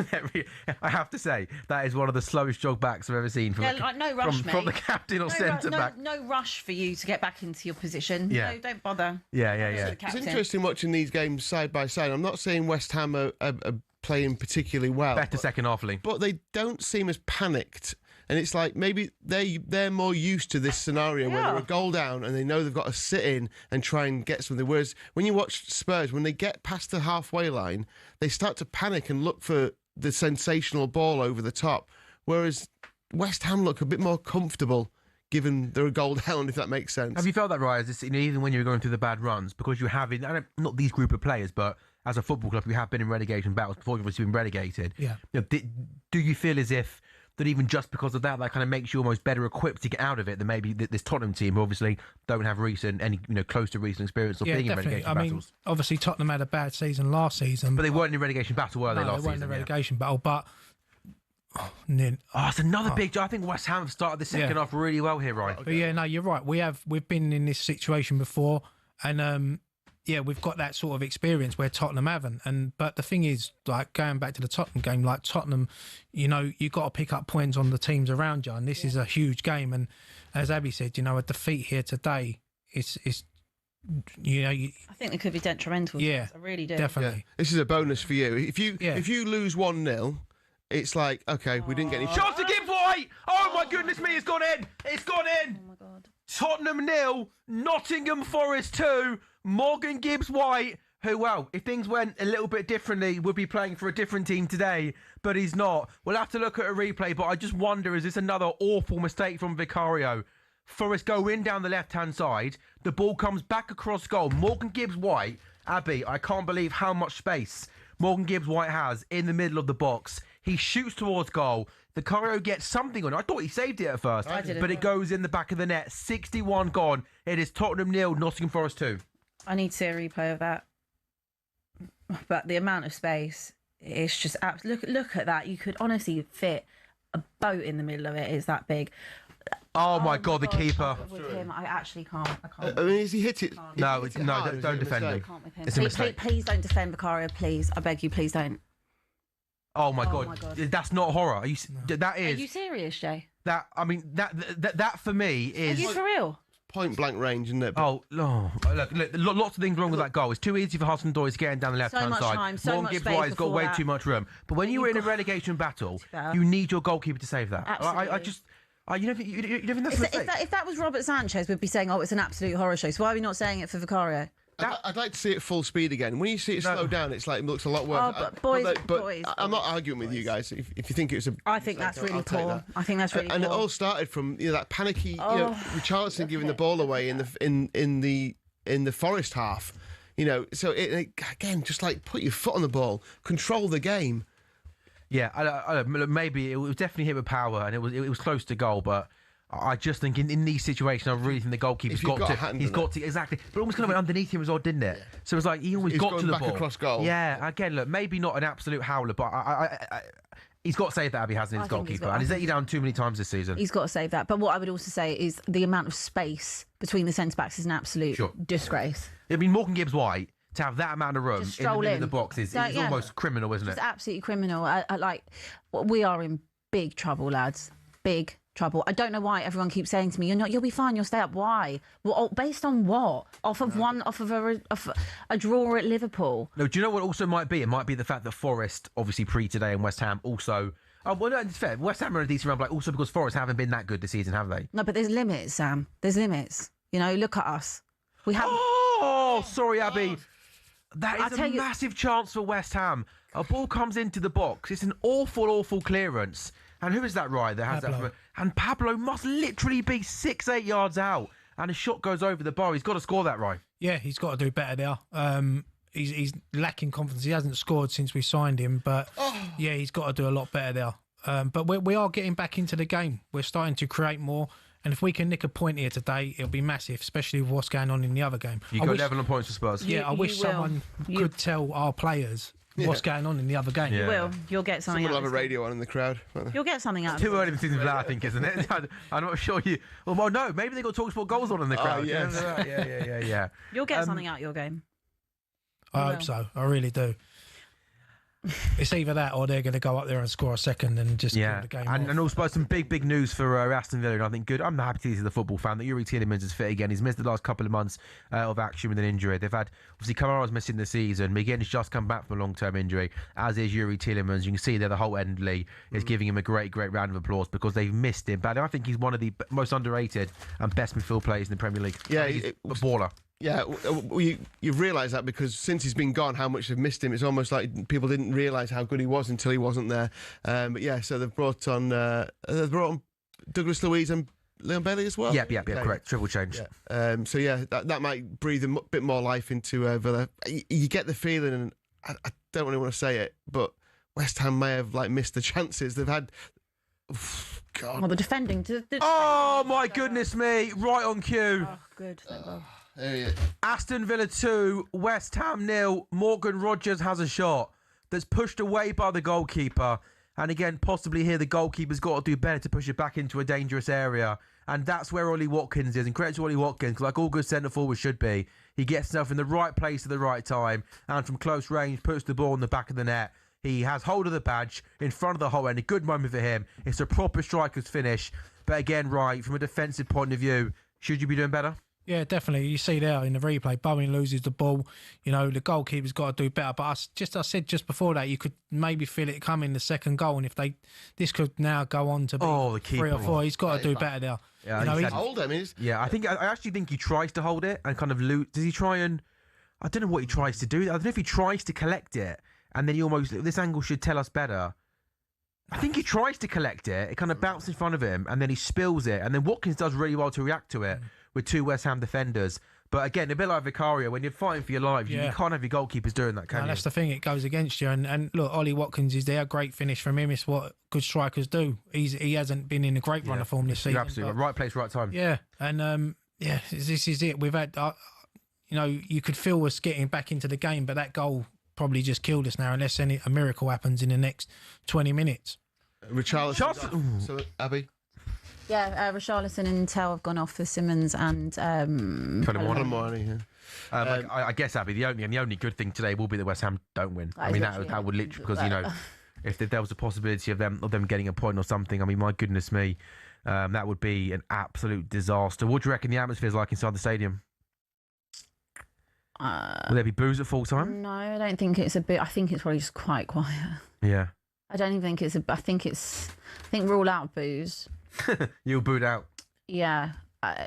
I have to say that is one of the slowest jog backs I've ever seen from no rush, from the captain or centre back. No rush for you to get back into your position. Yeah. No, don't bother. Yeah. It's interesting watching these games side by side. I'm not saying West Ham are playing particularly well. Better second half, Lee. But they don't seem as panicked. And it's like maybe they're more used to this scenario where they're a goal down and they know they've got to sit in and try and get something. Whereas when you watch Spurs, when they get past the halfway line, they start to panic and look for the sensational ball over the top. Whereas West Ham look a bit more comfortable given they're a goal down, if that makes sense. Have you felt that, Ryan? Even when you were going through the bad runs, because you have, not these group of players, but as a football club, you have been in relegation battles before you've been relegated. Yeah. Do you feel as if that even just because of that kind of makes you almost better equipped to get out of it than maybe this Tottenham team, who obviously don't have close to recent experience of being in relegation battles? Mean, obviously Tottenham had a bad season last season, but they weren't in a relegation battle, were they? No, last they weren't season, in a relegation battle. But it's another big. I think West Ham started the second half really well here, right? But yeah, no, you're right. We've been in this situation before, and we've got that sort of experience where Tottenham haven't. But the thing is, like going back to the Tottenham game, like Tottenham, you got to pick up points on the teams around you, and this is a huge game. And as Abby said, a defeat here today, it's I think it could be detrimental. Yeah, I really do. Definitely. Yeah. This is a bonus for you. If you lose 1-0, it's like, okay, we didn't get any shots to give White. Oh my goodness me, it's gone in. It's gone in. Oh my God. Tottenham 0, Nottingham Forest 2. Morgan Gibbs White, who, well, if things went a little bit differently, would be playing for a different team today, but he's not. We'll have to look at a replay, but I just wonder, is this another awful mistake from Vicario? Forest go in down the left-hand side. The ball comes back across goal. Morgan Gibbs White, Abby, I can't believe how much space Morgan Gibbs White has in the middle of the box. He shoots towards goal. Vicario gets something on it. I thought he saved it at first, but it goes in the back of the net. 61 gone. It is Tottenham 0, Nottingham Forest 2. I need to see a replay of that. But the amount of space, it's just look at that. You could honestly fit a boat in the middle of it. It's that big. Oh my God, the keeper. With him, I actually can't. I can't. I mean, has he hit it? No, don't defend him. It's a mistake. Please don't defend Vicario, please. I beg you, please don't. Oh my God. That's not horror. Are you? That is. Are you serious, Jay? That for me is. Are you for real? Point blank range, isn't it? Oh, look, lots of things wrong with that goal. It's too easy for Hudson-Odoi getting down the left-hand side. Morgan Gibbs White's got way too much room. But when you were in a relegation battle, you need your goalkeeper to save that. Absolutely. You don't think that's a mistake? If that was Robert Sanchez, we'd be saying, it's an absolute horror show. So why are we not saying it for Vicario? I'd like to see it full speed again. When you see it slow down, it looks a lot worse. Boys, I'm not arguing with you guys. If you think it was I think that's really poor. I think that's really poor. And it all started from that panicky, Richarlison giving the ball away in the Forest half. So it again, just like put your foot on the ball, control the game. Yeah, maybe it was definitely hit with power, and it was close to goal, but. I just think in these situations, I really think the goalkeeper's got to exactly, but almost kind of went underneath him as well, didn't it? Yeah. So it was like he always got to the back ball across goal. Yeah, again, look, maybe not an absolute howler, but he's got to save that. Abby hasn't his goalkeeper, and he's let you down too many times this season. He's got to save that. But what I would also say is the amount of space between the centre backs is an absolute disgrace. I mean, Morgan Gibbs White to have that amount of room in the middle of the box is almost criminal, isn't it? It's absolutely criminal. We are in big trouble, lads. Big trouble. I don't know why everyone keeps saying to me, you'll be fine, you'll stay up. Why? Well, based on what? Off of a draw at Liverpool. No, do you know what also might be? It might be the fact that Forest, obviously pre-today, and West Ham also... Oh, well, no, it's fair. West Ham are a decent run, but also because Forest haven't been that good this season, have they? No, but there's limits, Sam. There's limits. Look at us. We have... Oh, sorry, Abby. That is a massive chance for West Ham. A ball comes into the box. It's an awful, awful clearance. And who is that that has that? And Pablo must literally be 6-8 yards out. And a shot goes over the bar. He's got to score that, right? Yeah, he's got to do better there. He's lacking confidence. He hasn't scored since we signed him. But, yeah, he's got to do a lot better there. But we are getting back into the game. We're starting to create more. And if we can nick a point here today, it'll be massive, especially with what's going on in the other game. You got 11 points for Spurs. Yeah, I wish someone could tell our players what's going on in the other game. You will. You'll get something Someone out will have a radio on in the crowd. You'll get something out of it. Too early in the season for that, I think, isn't it? I'm not sure you... Well, no, maybe they got talkSPORT goals on in the crowd. Yes. Yeah. You'll get something out of your game. I hope so. I really do. It's either that or they're going to go up there and score a second and just kill the game off. And also some big news for Aston Villa. And I think good. I'm happy to see the football fan that Yuri Tielemans is fit again. He's missed the last couple of months of action with an injury. They've had, obviously, Kamara's missing the season. McGinn's just come back from a long-term injury, as is Yuri Tielemans. You can see there the whole Endley is giving him a great round of applause because they've missed him. But I think he's one of the most underrated and best midfield players in the Premier League. Yeah, he's a baller. Yeah, you've realised that because since he's been gone, how much they've missed him. It's almost like people didn't realise how good he was until he wasn't there. But yeah, so they've brought on Douglas Luiz and Leon Bailey as well. Yeah, correct. Triple change. Yeah. So yeah, that might breathe a bit more life into Villa. You get the feeling, and I don't really want to say it, but West Ham may have missed the chances they've had. God. Well, the defending. Oh my goodness me! Right on cue. Oh, good. Aston Villa 2, West Ham 0. Morgan Rogers has a shot that's pushed away by the goalkeeper, And again, possibly here the goalkeeper's got to do better to push it back into a dangerous area. And that's where Ollie Watkins is. And credit to Ollie Watkins, because like all good centre forwards should be, he gets himself in the right place at the right time, and from close range puts the ball in the back of the net. He has hold of the badge in front of the hole, and a good moment for him. It's a proper striker's finish. But again, right, from a defensive point of view, should you be doing better? Yeah, definitely. You see there in the replay, Bowen loses the ball. You know, the goalkeeper's got to do better. But I said just before that, you could maybe feel it coming the second goal. And if this could now go on to be the 3 or 4, he's got to do better there. Yeah, you know, he's hold him. Yeah, I actually think he tries to hold it and kind of loot. Does he try and? I don't know what he tries to do. I don't know if he tries to collect it and then he almost. This angle should tell us better. I think he tries to collect it. It kind of bounces in front of him and then he spills it. And then Watkins does really well to react to it with 2 West Ham defenders. But again, a bit like Vicario, when you're fighting for your lives, you can't have your goalkeepers doing that, can you? That's the thing. It goes against you. And look, Ollie Watkins is there. Great finish from him. It's what good strikers do. He hasn't been in a great run of form this season. You're absolutely right. Right place, right time. Yeah. And, this is it. We've had, you could feel us getting back into the game, but that goal probably just killed us now unless a miracle happens in the next 20 minutes. Richarlison. So, Abby? Yeah, Richarlison and Tell have gone off for Simmons and Colin. I guess, Abby, the only good thing today will be that West Ham don't win. I mean, that would literally, because, if there was a possibility of them getting a point or something, I mean, my goodness me, that would be an absolute disaster. What do you reckon the atmosphere's like inside the stadium? Will there be boos at full time? No, I don't think it's a bit. I think it's probably just quite quiet. Yeah. I don't even think it's I think rule out booze. You're booed out. Yeah,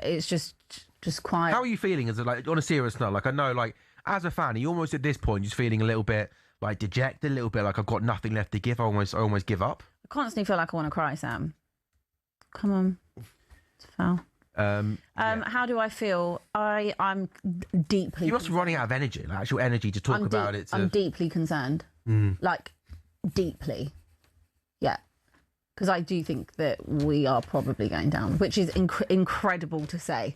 it's just quiet. How are you feeling as on a serious note? Like, I know, like, as a fan, are you almost at this point just feeling a little bit like dejected, a little bit like I've got nothing left to give? I almost give up. I constantly feel like I want to cry, Sam. Come on, it's a foul. How do I feel? I'm deeply. You must be running out of energy, like actual energy to talk about it. I'm deeply concerned. Like, deeply. Yeah. Because I do think that we are probably going down, which is incredible to say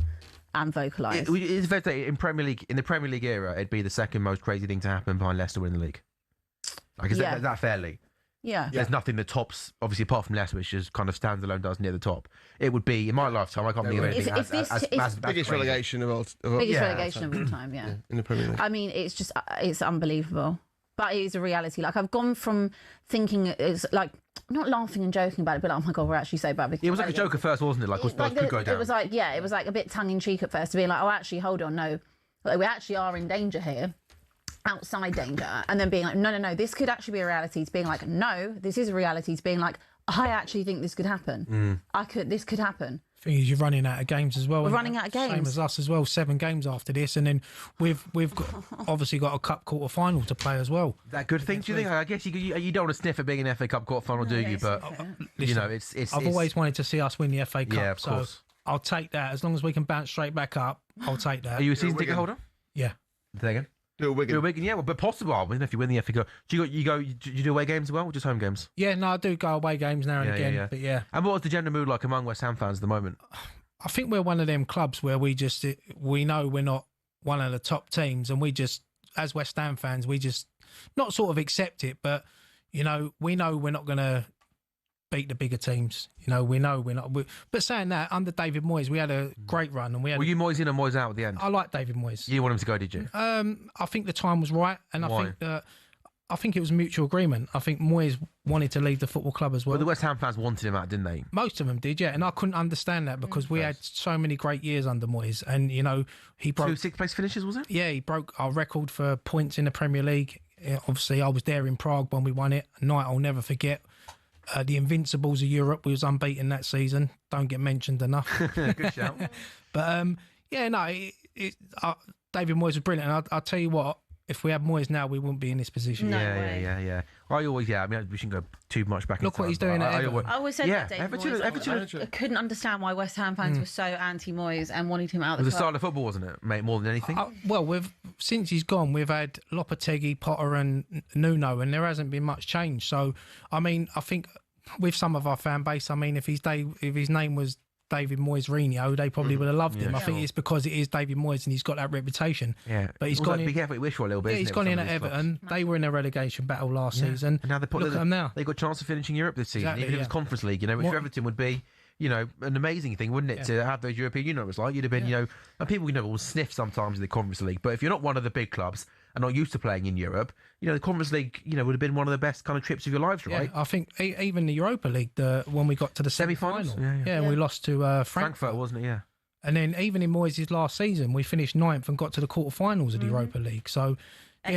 and vocalise. It's fair to say in the Premier League era, it'd be the second most crazy thing to happen behind Leicester winning the league. Like, is that fairly? Yeah. There's nothing that tops, obviously, apart from Leicester, which just kind of stands alone, does near the top. It would be, in my lifetime, I can't think of anything as biggest relegation of all time. Biggest relegation of all time, yeah. In the Premier League. I mean, it's unbelievable. But it is a reality. Like, I've gone from thinking it's like, not laughing and joking about it, but like, oh my God, we're actually so bad. It was like a joke at first, wasn't it? Like, Spurs could go down. It was like, it was like a bit tongue-in-cheek at first to be like, oh, actually, hold on, no. Like, we actually are in danger here. Outside danger, and then being like, no, this could actually be a reality. To being like, no, this is a reality. To being like, I actually think this could happen. This could happen. Thing is, you're running out of games as well. We're running out of games. Same as us as well. 7 games after this, and then we've obviously got a cup quarter final to play as well. That good thing? Do you think? I guess you don't want to sniff at being an FA Cup quarter final, do you? But listen, it's. I've always wanted to see us win the FA Cup. Yeah, of course. So I'll take that as long as we can bounce straight back up. I'll take that. Are you a season ticket holder? Yeah. Say again. Do a Wigan, yeah, well, but possible. I mean, if you win the FA Cup, do you do away games as well, or just home games? Yeah, no, I do go away games now and again. Yeah. But yeah. And what's the general mood like among West Ham fans at the moment? I think we're one of them clubs where we know we're not one of the top teams, and we just, as West Ham fans, we just not sort of accept it, but we know we're not going to beat the bigger teams. We know we're not. But saying that, under David Moyes, we had a great run, and we had. Were you Moyes in or Moyes out at the end? I like David Moyes. You want him to go, did you? I think the time was right, and Why? I think it was a mutual agreement. I think Moyes wanted to leave the football club as well. Well, the West Ham fans wanted him out, didn't they? Most of them did, yeah. And I couldn't understand that because we had so many great years under Moyes. And, he broke... 2 sixth-place finishes, was it? Yeah, he broke our record for points in the Premier League. Obviously, I was there in Prague when we won it. A night I'll never forget. The Invincibles of Europe, we was unbeaten that season. Don't get mentioned enough. Good shout. But, David Moyes was brilliant. And I'll tell you what, if we had Moyes now, we wouldn't be in this position. Yeah. I mean, we shouldn't go too much back. Look what he's doing at Everton. I always said that David Moyes. I couldn't understand why West Ham fans were so anti-Moyes and wanted him out of the club. It was the style of football, wasn't it, mate, more than anything? Since he's gone, we've had Lopetegui, Potter and Nuno, and there hasn't been much change. So, I mean, I think with some of our fan base, I mean, if his name was David Moyes Rinho, they probably would have loved him. I think it's because it is David Moyes and he's got that reputation. Yeah, but he's gone in. Be careful, wish for a little bit. Yeah, he's gone in at Everton. They were in a relegation battle last season. And now look at them now. They got a chance of finishing Europe this season, Exactly, even if it was Conference League. Which for Everton would be. An amazing thing, wouldn't it, to have those European? You know what it's like. You'd have been, and people, will sniff sometimes in the Conference League. But if you're not one of the big clubs and not used to playing in Europe, the Conference League, would have been one of the best kind of trips of your lives, right? Yeah, I think even the Europa League, when we got to the semi-final, and we lost to Frankfurt, wasn't it? Yeah. And then even in Moyes' last season, we finished 9th and got to the quarterfinals of the Europa League. So,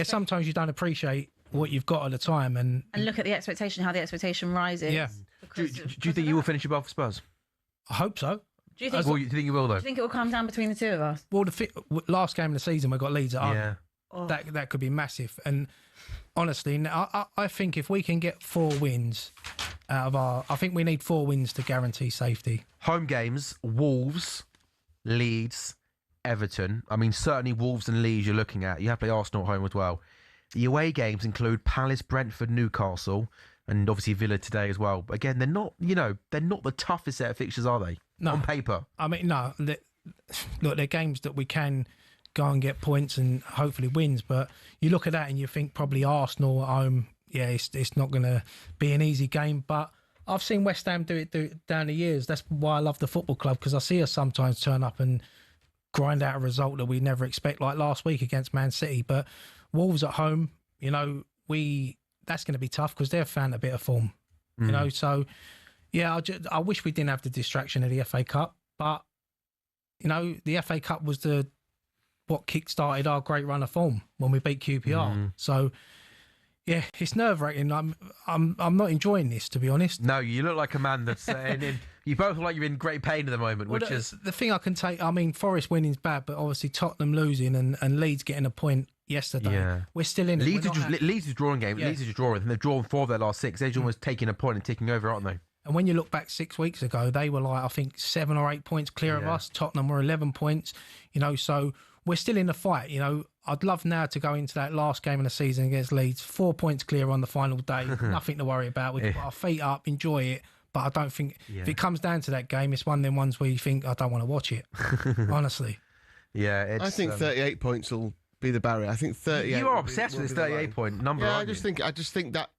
sometimes you don't appreciate what you've got at the time. And look at the expectation, how the expectation rises. Yeah. Do you think you will finish above Spurs? I hope so. Do you think? Do you think you will, though? Do you think it will come down between the two of us? Well, the last game of the season, we got Leeds at home. Yeah. Oh. That could be massive. And honestly, I think if we can get 4 wins out of I think we need 4 wins to guarantee safety. Home games: Wolves, Leeds, Everton. I mean, certainly Wolves and Leeds you're looking at. You have to play Arsenal at home as well. The away games include Palace, Brentford, Newcastle, and obviously Villa today as well. But again, they're not, they're not the toughest set of fixtures, are they? No. On paper. I mean, no. Look, they're games that we can go and get points and hopefully wins. But you look at that and you think probably Arsenal at home, it's not going to be an easy game. But I've seen West Ham do it down the years. That's why I love the football club, because I see us sometimes turn up and grind out a result that we never expect, like last week against Man City. But Wolves at home, that's going to be tough because they've found a bit of form, So, I wish we didn't have the distraction of the FA Cup, but the FA Cup was what kick-started our great run of form when we beat QPR. So, yeah, it's nerve-wracking. I'm not enjoying this, to be honest. No, you look like a man that's you both look like you're in great pain at the moment, well, which is the thing I can take. I mean, Forest winning's bad, but obviously Tottenham losing and Leeds getting a point yesterday. Yeah. We're still in it. Leeds is drawing game. Leeds is drawing, and they've drawn 4 of their last 6. They're almost taking a point and ticking over, aren't they? And when you look back 6 weeks ago, they were I think 7 or 8 points clear of us. Tottenham were 11 points. So we're still in the fight. I'd love now to go into that last game of the season against Leeds, 4 points clear on the final day. Nothing to worry about. We can put our feet up, enjoy it. But I don't think if it comes down to that game, it's one of them ones where you think I don't want to watch it. Honestly. Yeah, I think 38 points will be the barrier. I think 38. You are obsessed with this 38 point number. Yeah, I just think that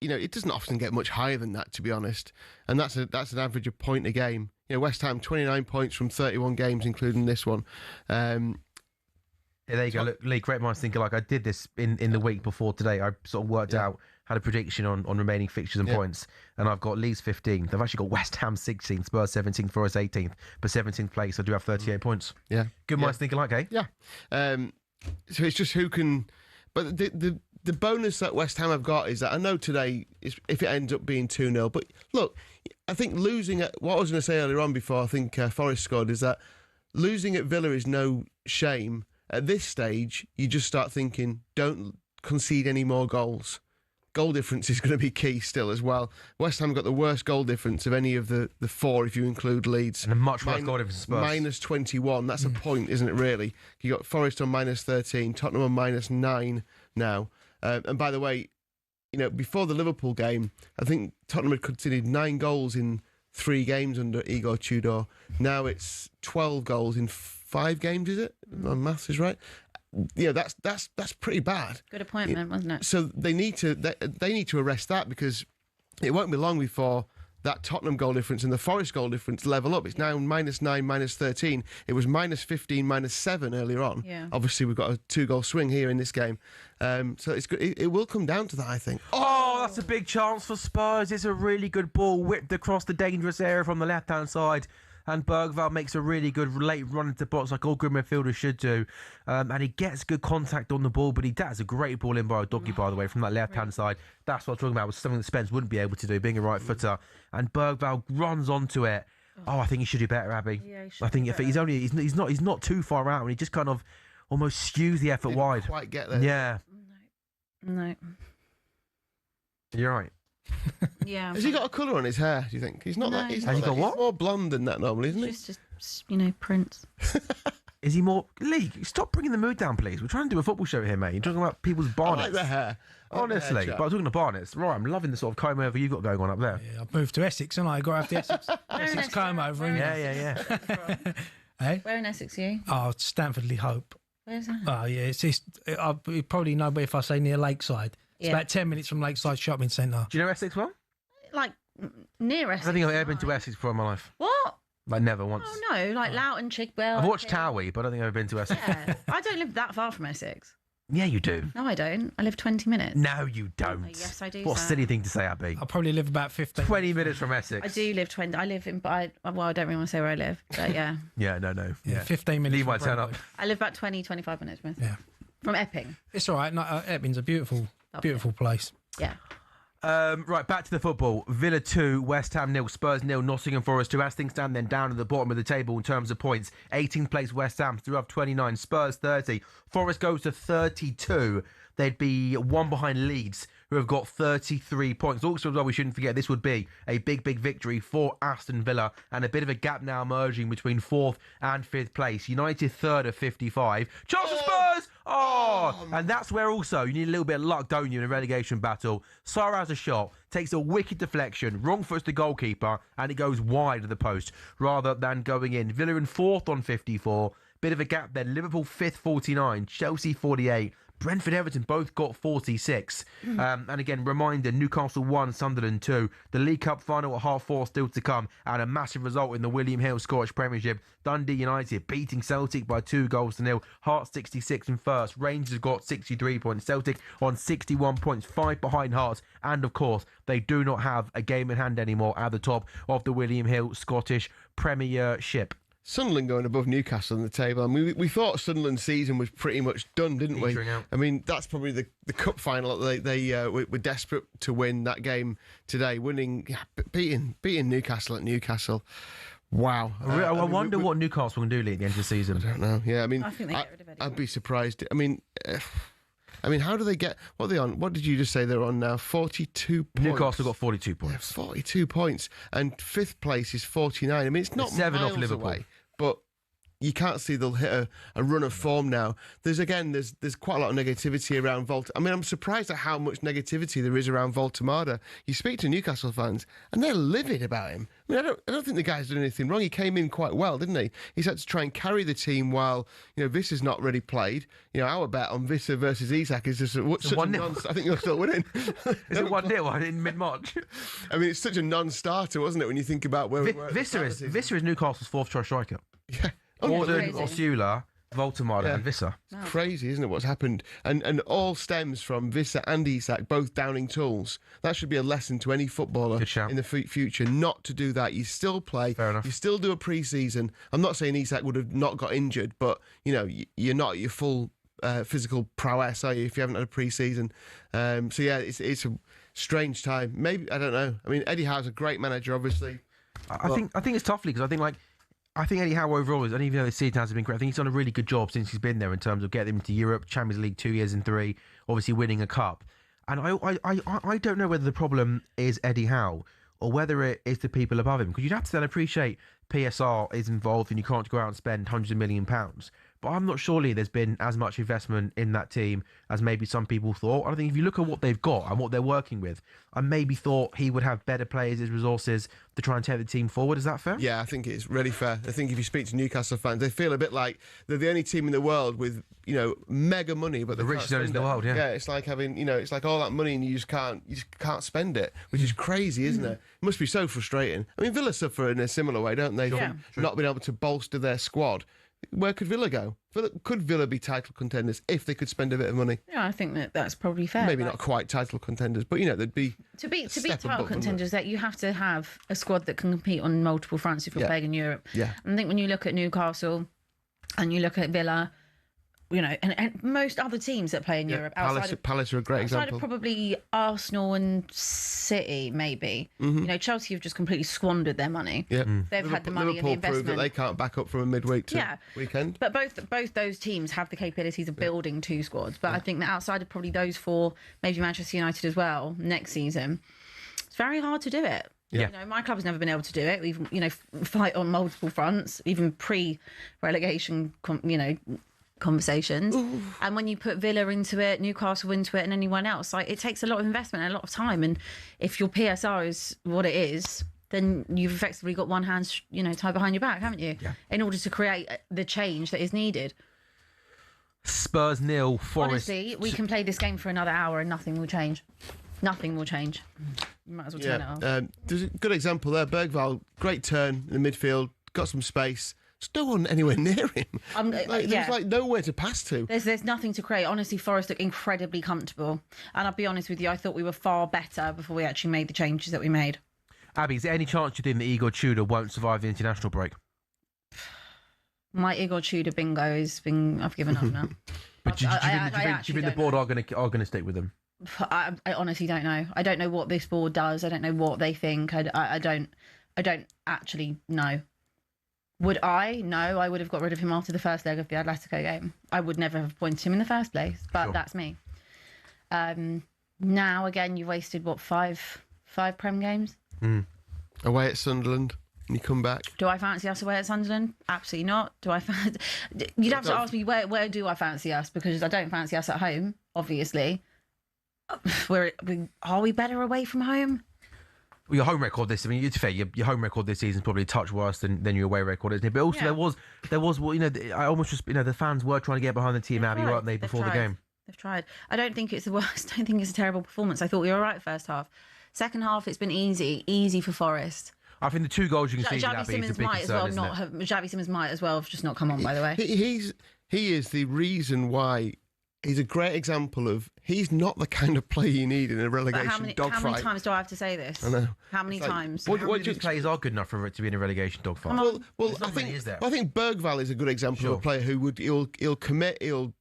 it doesn't often get much higher than that, to be honest. And that's an average of point a game. West Ham 29 points from 31 games, including this one. There you go. Look, Lee, great minds think alike. I did this in the week before today. I sort of worked out, had a prediction on remaining fixtures and points, and I've got Leeds 15th. I've actually got West Ham 16th, Spurs 17th, Forest 18th, but 17th place. I do have 38 points. Yeah, good minds think alike, eh? Yeah. So it's just who can. But the bonus that West Ham have got is that I know today, if it ends up being 2-0, but look, I think losing at what I was going to say earlier on before I think Forest scored is that losing at Villa is no shame. At this stage, you just start thinking, don't concede any more goals. Goal difference is going to be key still as well. West Ham got the worst goal difference of any of the 4 if you include Leeds. And a much worse goal difference Spurs. Minus 21. That's a point, isn't it, really? You got Forest on minus 13, Tottenham on minus 9 now. And by the way, before the Liverpool game, I think Tottenham had conceded 9 goals in 3 games under Igor Tudor. Now it's 12 goals in 5 games, is it? My maths is right. That's pretty bad. Good appointment, wasn't it? So they need to arrest that, because it won't be long before that Tottenham goal difference and the Forest goal difference level up. It's now minus 9, minus 13. It was minus 15, minus 7 earlier on. Yeah. Obviously, we've got a 2-goal swing here in this game. So it's good. It will come down to that, I think. Oh, that's a big chance for Spurs. It's a really good ball whipped across the dangerous area from the left-hand side. And Bergvall makes a really good late run into box, like all good midfielders should do. And he gets good contact on the ball, but that's a great ball in by Doggy, by the way, from that left-hand side. That's what I'm talking about, was something that Spence wouldn't be able to do, being a right footer. And Bergvall runs onto it. Oh, I think he should do better, Abby. Yeah, he should. I think if he's not too far out, and he just kind of almost skews the effort wide. Quite get there. Yeah. No. You're right. Yeah. Has he got a colour on his hair, do you think? He's not No. that. He's Has he got what? He's more blonde than that normally, isn't he? Just Prince. Is he more league? Stop bringing the mood down, please. We're trying to do a football show here, mate. You're talking about people's bonnets. I like the hair. Honestly, but I'm talking to bonnets. Right, I'm loving the sort of comb over you've got going on up there. Yeah, I've moved to Essex, and I got to have the Essex comb over. Yeah. Hey? Where in Essex are you? Oh, Stanford Hope. Where's that? Oh, yeah. You probably know if I say near Lakeside. It's about 10 minutes from Lakeside Shopping Centre. Do you know Essex well? Like near Essex. I don't think I've ever been to Essex before in my life. What? Like never once. Oh no, like Loughton, Chigwell. I've watched Towie, but I don't think I've ever been to Essex. Yeah, I don't live that far from Essex. Yeah, you do. No, I don't. I live 20 minutes. No, you don't. Oh, yes, I do. What a silly thing to say, Abby. I probably live about 15. 20 minutes from Essex. I do live 20. I live in. Well, I don't really want to say where I live, but yeah. Yeah, no. Yeah, 15 minutes. Leave my turn up. I live about 20, 25 minutes from Yeah. From Epping. It's all right. No, Epping's a beautiful place. Yeah. Right, back to the football. Villa 2, West Ham 0, Spurs 0, Nottingham Forest 2. As things stand then down at the bottom of the table in terms of points. 18th place West Ham, still have 29. Spurs 30. Forest goes to 32. They'd be one behind Leeds, who have got 33 points. Also, as well, we shouldn't forget, this would be a big victory for Aston Villa, and a bit of a gap now emerging between 4th and 5th place. United 3rd of 55. Chelsea Spurs! And that's where also you need a little bit of luck, don't you, in a relegation battle. Sarr has a shot, takes a wicked deflection, wrong foot's the goalkeeper, and it goes wide of the post rather than going in. Villa in 4th on 54. Bit of a gap then. Liverpool 5th, 49. Chelsea 48. Brentford, Everton both got 46. And again, reminder, Newcastle 1, Sunderland 2. The League Cup final at 4:30 still to come. And a massive result in the William Hill Scottish Premiership. Dundee United beating Celtic by 2-0. Hearts 66 in first. Rangers got 63 points. Celtic on 61 points, 5 behind Hearts. And of course, they do not have a game in hand anymore at the top of the William Hill Scottish Premiership. Sunderland going above Newcastle on the table. I mean, we thought Sunderland's season was pretty much done, didn't we? I mean, that's probably the cup final. They were desperate to win that game today, beating Newcastle at Newcastle. Wow. I wonder what Newcastle can do at the end of the season. I don't know. Yeah, I mean, I think they get rid of Eddie. I'd be surprised. I mean, how do they get? What are they on? What did you just say they're on now? 42 points. Newcastle got 42 points. Yeah, 42 points, and 5th place is 49. I mean, it's not 7 miles off Liverpool. away, but you can't see they'll hit a run of form now. There's quite a lot of negativity around Volta. I mean, I'm surprised at how much negativity there is around Voltemada. You speak to Newcastle fans, and they're livid about him. I mean, I don't think the guy's done anything wrong. He came in quite well, didn't he? He's had to try and carry the team while Vissa's not really played. Our bet on Vissa versus Isak is just such a I think you're still winning. Is it 1-0 in mid-March? I mean, it's such a non-starter, wasn't it? When you think about where Vissa is Newcastle's 4th choice striker. Yeah. Gordon, Osula, Voltemada and Vissa. It's crazy, isn't it, what's happened? And all stems from Vissa and Isak both downing tools. That should be a lesson to any footballer in the future, not to do that. You still play. Fair enough. You still do a pre-season. I'm not saying Isak would have not got injured, but, you're not at your full physical prowess, are you, if you haven't had a pre-season? So, yeah, it's a strange time. Maybe, I don't know. I mean, Eddie Howe's a great manager, obviously. I think it's toughly because I think Eddie Howe overall, and even though the season has been great, I think he's done a really good job since he's been there in terms of getting them into Europe, Champions League 2 years in 3, obviously winning a cup. And I don't know whether the problem is Eddie Howe or whether it is the people above him, because you'd have to then appreciate PSR is involved and you can't go out and spend hundreds of £1 million. But I'm not surely there's been as much investment in that team as maybe some people thought. I think if you look at what they've got and what they're working with, I maybe thought he would have better players, his resources to try and take the team forward. Is that fair? Yeah, I think it's really fair. I think if you speak to Newcastle fans, they feel a bit like they're the only team in the world with, mega money, but the richest owners in the world. Yeah, it's like having, it's like all that money and you just can't spend it, which is crazy, isn't it? It must be so frustrating. I mean, Villa suffer in a similar way, don't they? Yeah. From not being able to bolster their squad. Where could Villa go? Could Villa be title contenders if they could spend a bit of money? Yeah, I think that's probably fair. Maybe not quite title contenders, but they'd be to beat title contenders. That you have to have a squad that can compete on multiple fronts if you're playing in Europe. Yeah, and I think when you look at Newcastle and you look at Villa, and most other teams that play in Europe, Palace are a great example. Outside of probably Arsenal and City, maybe. Chelsea have just completely squandered their money. Yeah, they've had the money and the investment. Proved that they can't back up from a midweek weekend. But both those teams have the capabilities of building two squads. But I think that outside of probably those four, maybe Manchester United as well, next season, it's very hard to do it. You know, my club's never been able to do it. We've, you know, fight on multiple fronts, even pre-relegation, conversations. Ooh. And when you put Villa into it, Newcastle into it, and anyone else, like, it takes a lot of investment and a lot of time. And if your PSR is what it is, then you've effectively got one hand, you know, tied behind your back, haven't you? Yeah. In order to create the change that is needed. Spurs 0, Forest. Honestly, we can play this game for another hour and nothing will change. Nothing will change. You might as well turn it off. There's a good example there. Bergvall, great turn in the midfield, got some space. There's no one anywhere near him. There's like nowhere to pass to. There's nothing to create. Honestly, Forest look incredibly comfortable. And I'll be honest with you, I thought we were far better before we actually made the changes that we made. Abby, is there any chance you think that Igor Tudor won't survive the international break? My Igor Tudor bingo I've given up now. But do you think the board are going to stick with him? I honestly don't know. I don't know what this board does. I don't know what they think. I don't actually know. Would I? No, I would have got rid of him after the first leg of the Atletico game. I would never have appointed him in the first place, but That's me. Now, again, you've wasted, what, five Prem games? Away at Sunderland, and you come back. Do I fancy us away at Sunderland? Absolutely not. Do I fancy... You'd have to ask me, where do I fancy us? Because I don't fancy us at home, obviously. Are we better away from home? Well, your home record this, I mean, it's fair. Your home record this season is probably a touch worse than your away record, isn't it? But also there was, you know, I almost just, you know, the fans were trying to get behind the team, Abby, weren't they, before the game? They've tried. I don't think it's the worst. I don't think it's a terrible performance. I thought we were all right first half. Second half, it's been easy for Forest. I think the 2 goals you can see, Xavi Simons might as well not have. Xavi Simons might as well have just not come on. By the way, he is the reason why. He's a great example of he's not the kind of player you need in a relegation dogfight. How many times do I have to say this? I know. How many times? What do you players are good enough for it to be in a relegation dogfight? Well, I think Bergvall is a good example of a player who he'll commit, he'll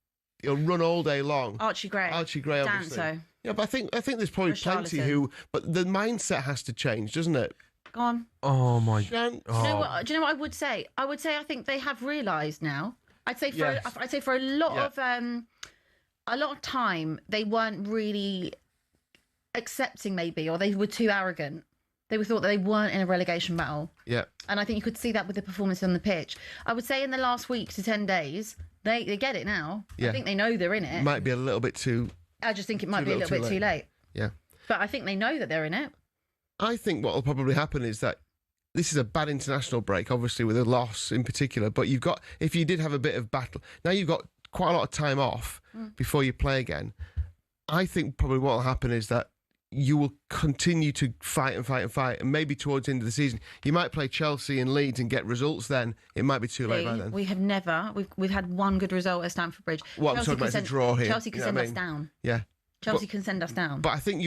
run all day long. Archie Gray, obviously. Danso. Yeah, but I think there's probably plenty who. But the mindset has to change, doesn't it? Go on. Oh my. Do you know what I would say? I think they have realised now. I'd say for a lot of time they weren't really accepting, maybe, or they were too arrogant. They thought that they weren't in a relegation battle. Yeah. And I think you could see that with the performance on the pitch. I would say in the last week to 10 days, they get it now. Yeah. I think they know they're in it. Might be a little bit too. I just think it might be a little bit too late. Yeah. But I think they know that they're in it. I think what will probably happen is that this is a bad international break, obviously, with a loss in particular. But if you did have a bit of battle, now you've got quite a lot of time off before you play again. I think probably what will happen is that you will continue to fight, and maybe towards the end of the season you might play Chelsea and Leeds and get results. Then it might be too late by then. We have never. We've had one good result at Stamford Bridge. What I'm talking about is a draw here. Chelsea can send us down. Yeah. Chelsea can send us down. But I think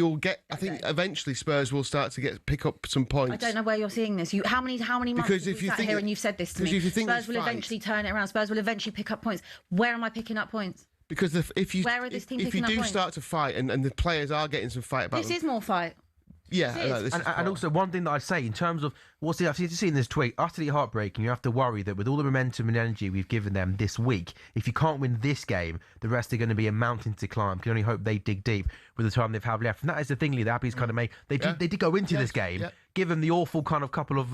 I think eventually Spurs will start to pick up some points. I don't know where you're seeing this. How many months have you sat here and you've said this to me? Spurs will eventually turn it around. Spurs will eventually pick up points. Where am I picking up points? Because if you do start to fight and the players are getting some fight about this is more fight. Yeah, and also one thing that I'd say in terms of I've seen this tweet, utterly heartbreaking. You have to worry that with all the momentum and energy we've given them this week, if you can't win this game, the rest are going to be a mountain to climb. You can only hope they dig deep with the time they've had left. And that is the thing, Lee, that Abby's kind of made. They did go into this game, given the awful kind of couple of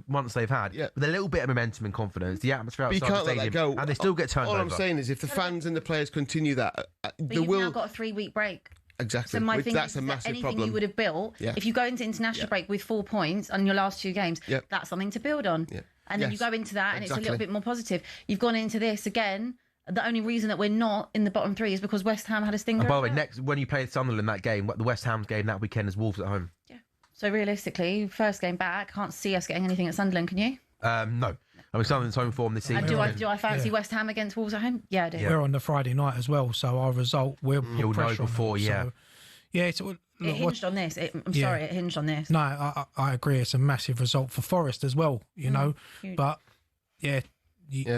months they've had, with a little bit of momentum and confidence, the atmosphere outside the stadium, and they still get turned over. All I'm saying is, if the fans and the players continue that, you've now got a 3-week break. Exactly. So my thing that's is a massive anything problem. you would have built, if you go into international break with 4 points on your last 2 games, that's something to build on. Yeah. And then you go into that and it's a little bit more positive. You've gone into this again. The only reason that we're not in the bottom 3 is because West Ham had a stinger. And by the way, when you play Sunderland that game, the West Ham's game that weekend is Wolves at home. Yeah. So realistically, first game back, can't see us getting anything at Sunderland, can you? No. I mean, Sunderland's home form this season. And do I fancy West Ham against Wolves at home? Yeah, I do. Yeah. We're on the Friday night as well, so our result will put you'll pressure know before, on them, so. Yeah, it hinged on this. I'm sorry, it hinged on this. No, I agree. It's a massive result for Forest as well, you know. Huge. But,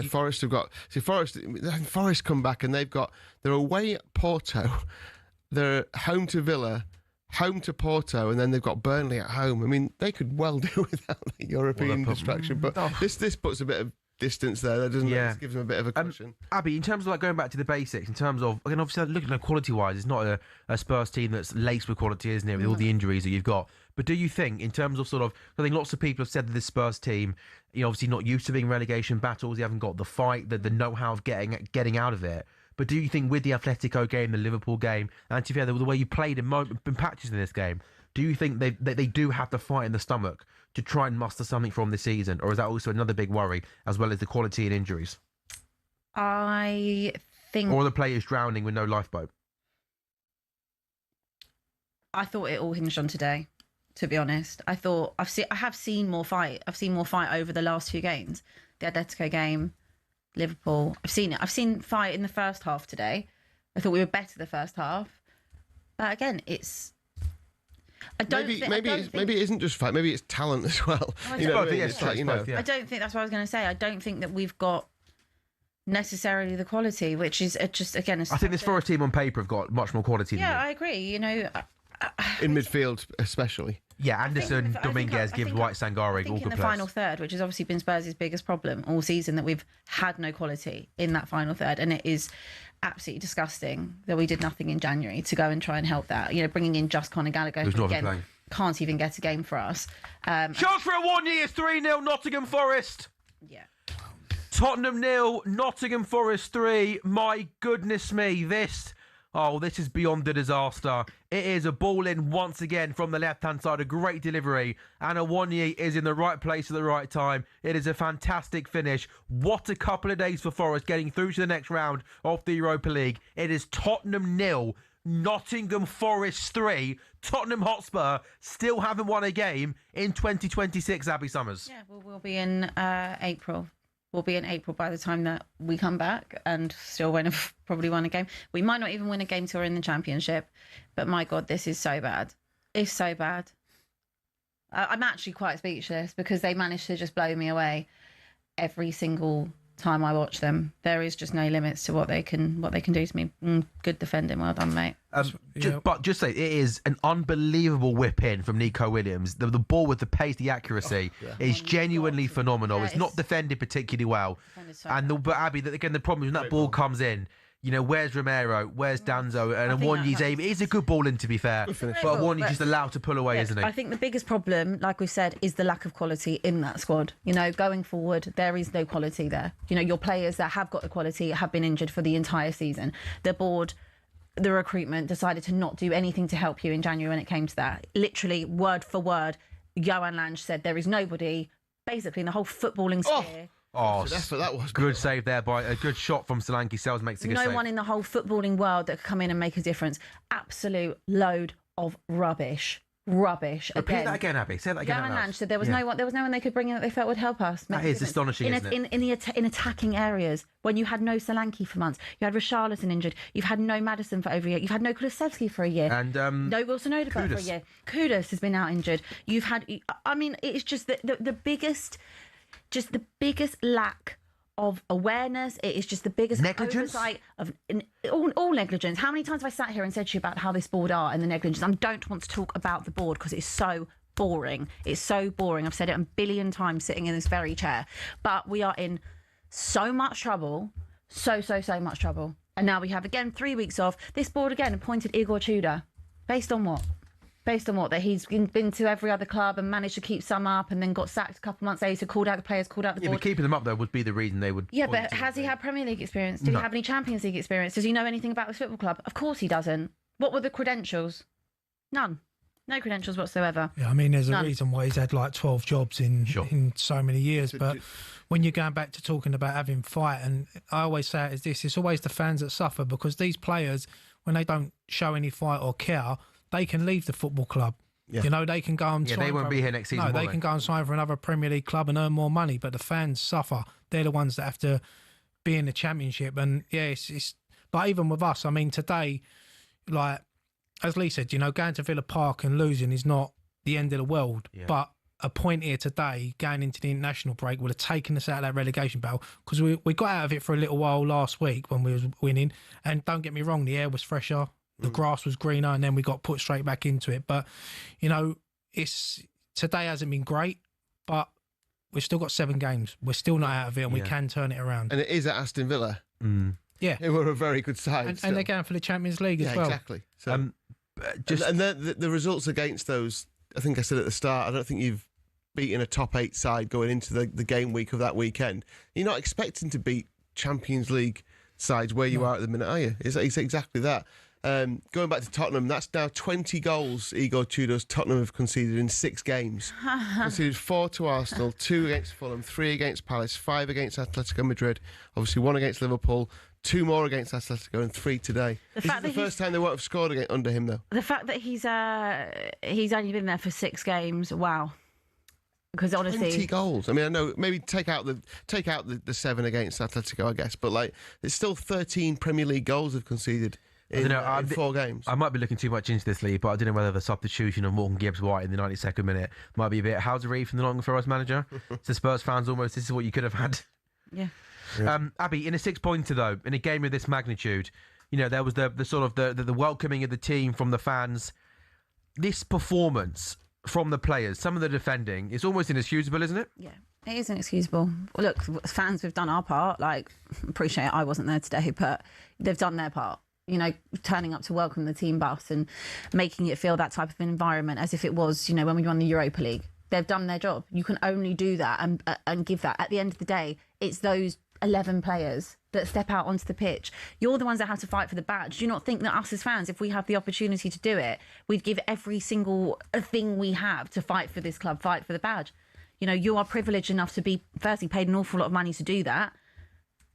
Forest have got... See, Forest come back and they're away at Porto, they're home to Villa, home to Porto, and then they've got Burnley at home. I mean, they could well do without the European distraction, but this puts a bit of distance there, doesn't it? It gives them a bit of a cushion. Abby, in terms of like going back to the basics, in terms of, again, obviously looking at quality-wise, it's not a Spurs team that's laced with quality, isn't it, with all the injuries that you've got. But do you think, in terms of sort of, I think lots of people have said that this Spurs team, obviously not used to being relegation battles, you haven't got the fight, the know-how of getting out of it. But do you think with the Atletico game, the Liverpool game, and to be fair, the way you played in patches in this game, do you think they do have the fight in the stomach to try and muster something from this season? Or is that also another big worry, as well as the quality and injuries? I think... Or are the players drowning with no lifeboat? I thought it all hinged on today, to be honest. I have seen more fight. I've seen more fight over the last few games. The Atletico game, Liverpool. I've seen it. I've seen fight in the first half today. I thought we were better the first half. But again, it's... Maybe it isn't just fight. Maybe it's talent as well. I don't think that's what I was going to say. I don't think that we've got necessarily the quality, which is just again. I think this Forest team on paper have got much more quality. Yeah, than I agree. In midfield, especially. Yeah, Anderson, Dominguez, Gibbs, White, Sangare, all good in the players. final third, which has obviously been Spurs' biggest problem all season, that we've had no quality in that final third, and it is absolutely disgusting that we did nothing in January to go and try and help that. Bringing in just Conor Gallagher, who again can't even get a game for us. Chance for a 1-year 3-0 Nottingham Forest. Yeah. Tottenham 0, Nottingham Forest 3. My goodness me, this is beyond a disaster. It is a ball in once again from the left-hand side, a great delivery, and Awoniyi is in the right place at the right time. It is a fantastic finish. What a couple of days for Forest getting through to the next round of the Europa League. It is Tottenham 0, Nottingham Forest 3. Tottenham Hotspur still haven't won a game in 2026, Abby Summers. Yeah, we'll be in April. We'll be in April by the time that we come back, and still won't have probably won a game. We might not even win a game till we're in the Championship, but my God, this is so bad. It's so bad. I'm actually quite speechless because they managed to just blow me away every single time I watch them. There is just no limits to what they can do to me. Good defending, well done, mate. But just say it is an unbelievable whip in from Nico Williams. The ball with the pace, the accuracy is genuinely phenomenal. Yeah, it's not defended particularly well. But Abby, again, the problem is when that ball comes in, where's Romero? Where's Danzo? And Awoniyi's aim is a good ball in, to be fair. But Awoniyi's just allowed to pull away, isn't he? I think the biggest problem, like we've said, is the lack of quality in that squad. Going forward, there is no quality there. Your players that have got the quality have been injured for the entire season. The board, the recruitment decided to not do anything to help you in January when it came to that. Literally, word for word, Johan Lange said there is nobody, basically, in the whole footballing sphere. That was good save there by a good shot from Solanke. Sells makes a good save. No one in the whole footballing world that could come in and make a difference. Absolute load of rubbish. Repeat that again, Abby. Say that again. Johan Lange said there was no one they could bring in that they felt would help us. That is astonishing, isn't it? In attacking areas, when you had no Solanke for months, you had Richarlison injured, you've had no Maddison for over a year, you've had no Kulusevski for a year, and no Wilson Odegaard for a year. Kudus has been out injured. You've had, it's just the biggest lack of awareness. It is just the biggest negligence oversight of all negligence. How many times have I sat here and said to you about how this board are and the negligence? I don't want to talk about the board because it's so boring. It's so boring. I've said it a billion times sitting in this very chair. But we are in so much trouble. So much trouble. And now we have, again, 3 weeks off. This board, again, appointed Igor Tudor. Based on what? That he's been to every other club and managed to keep some up and then got sacked a couple months later, called out the players, called out the board. Yeah, but keeping them up, though, would be the reason they would... Yeah, but has he had Premier League experience? Did he have any Champions League experience? Does he know anything about this football club? Of course he doesn't. What were the credentials? None. No credentials whatsoever. Yeah, there's a reason why he's had like 12 jobs in so many years. But when you're going back to talking about having fight, and I always say it as this, it's always the fans that suffer because these players, when they don't show any fight or care, they can leave the football club. Yeah. They can go and sign. They won't be here next season. No, they can go and sign for another Premier League club and earn more money. But the fans suffer. They're the ones that have to be in the Championship. And it's like even with us. Today, like as Lee said, going to Villa Park and losing is not the end of the world. Yeah. But a point here today, going into the international break, would have taken us out of that relegation battle because we got out of it for a little while last week when we was winning. And don't get me wrong, the air was fresher. The grass was greener, and then we got put straight back into it. But, today hasn't been great, but we've still got 7 games. We're still not out of it, and we can turn it around. And it is at Aston Villa. Yeah. They were a very good side. And they're going for the Champions League as well. Exactly. So, and the results against those, I think I said at the start, I don't think you've beaten a top 8 side going into the game week of that weekend. You're not expecting to beat Champions League sides where you are at the minute, are you? It's exactly that. Going back to Tottenham, that's now 20 goals Igor Tudor's Tottenham have conceded in 6 games. Conceded 4 to Arsenal, 2 against Fulham, 3 against Palace, 5 against Atletico Madrid, obviously 1 against Liverpool, 2 more against Atletico and 3 today. This is the first time they won't have scored under him, though. The fact that he's only been there for 6 games, wow. Because honestly, 20 goals. I mean, I know maybe take out the 7 against Atletico, I guess, but like it's still 13 Premier League goals they've conceded in 4 games. I might be looking too much into this league, but I don't know whether the substitution of Morgan Gibbs-White in the 92nd minute might be a bit Housery from the Nottingham Forest manager. To Spurs fans, almost this is what you could have had. Yeah. Abby, in a 6-pointer though, in a game of this magnitude, there was the sort of the welcoming of the team from the fans. This performance from the players, some of the defending, it's almost inexcusable, isn't it? Yeah, it is inexcusable. Well, look, fans, we've done our part. Like, appreciate it, I wasn't there today, but they've done their part. Turning up to welcome the team bus and making it feel that type of environment as if it was, when we won the Europa League. They've done their job. You can only do that and give that. At the end of the day, it's those 11 players that step out onto the pitch. You're the ones that have to fight for the badge. Do you not think that us as fans, if we have the opportunity to do it, we'd give every single thing we have to fight for this club, fight for the badge? You are privileged enough to be, firstly, paid an awful lot of money to do that.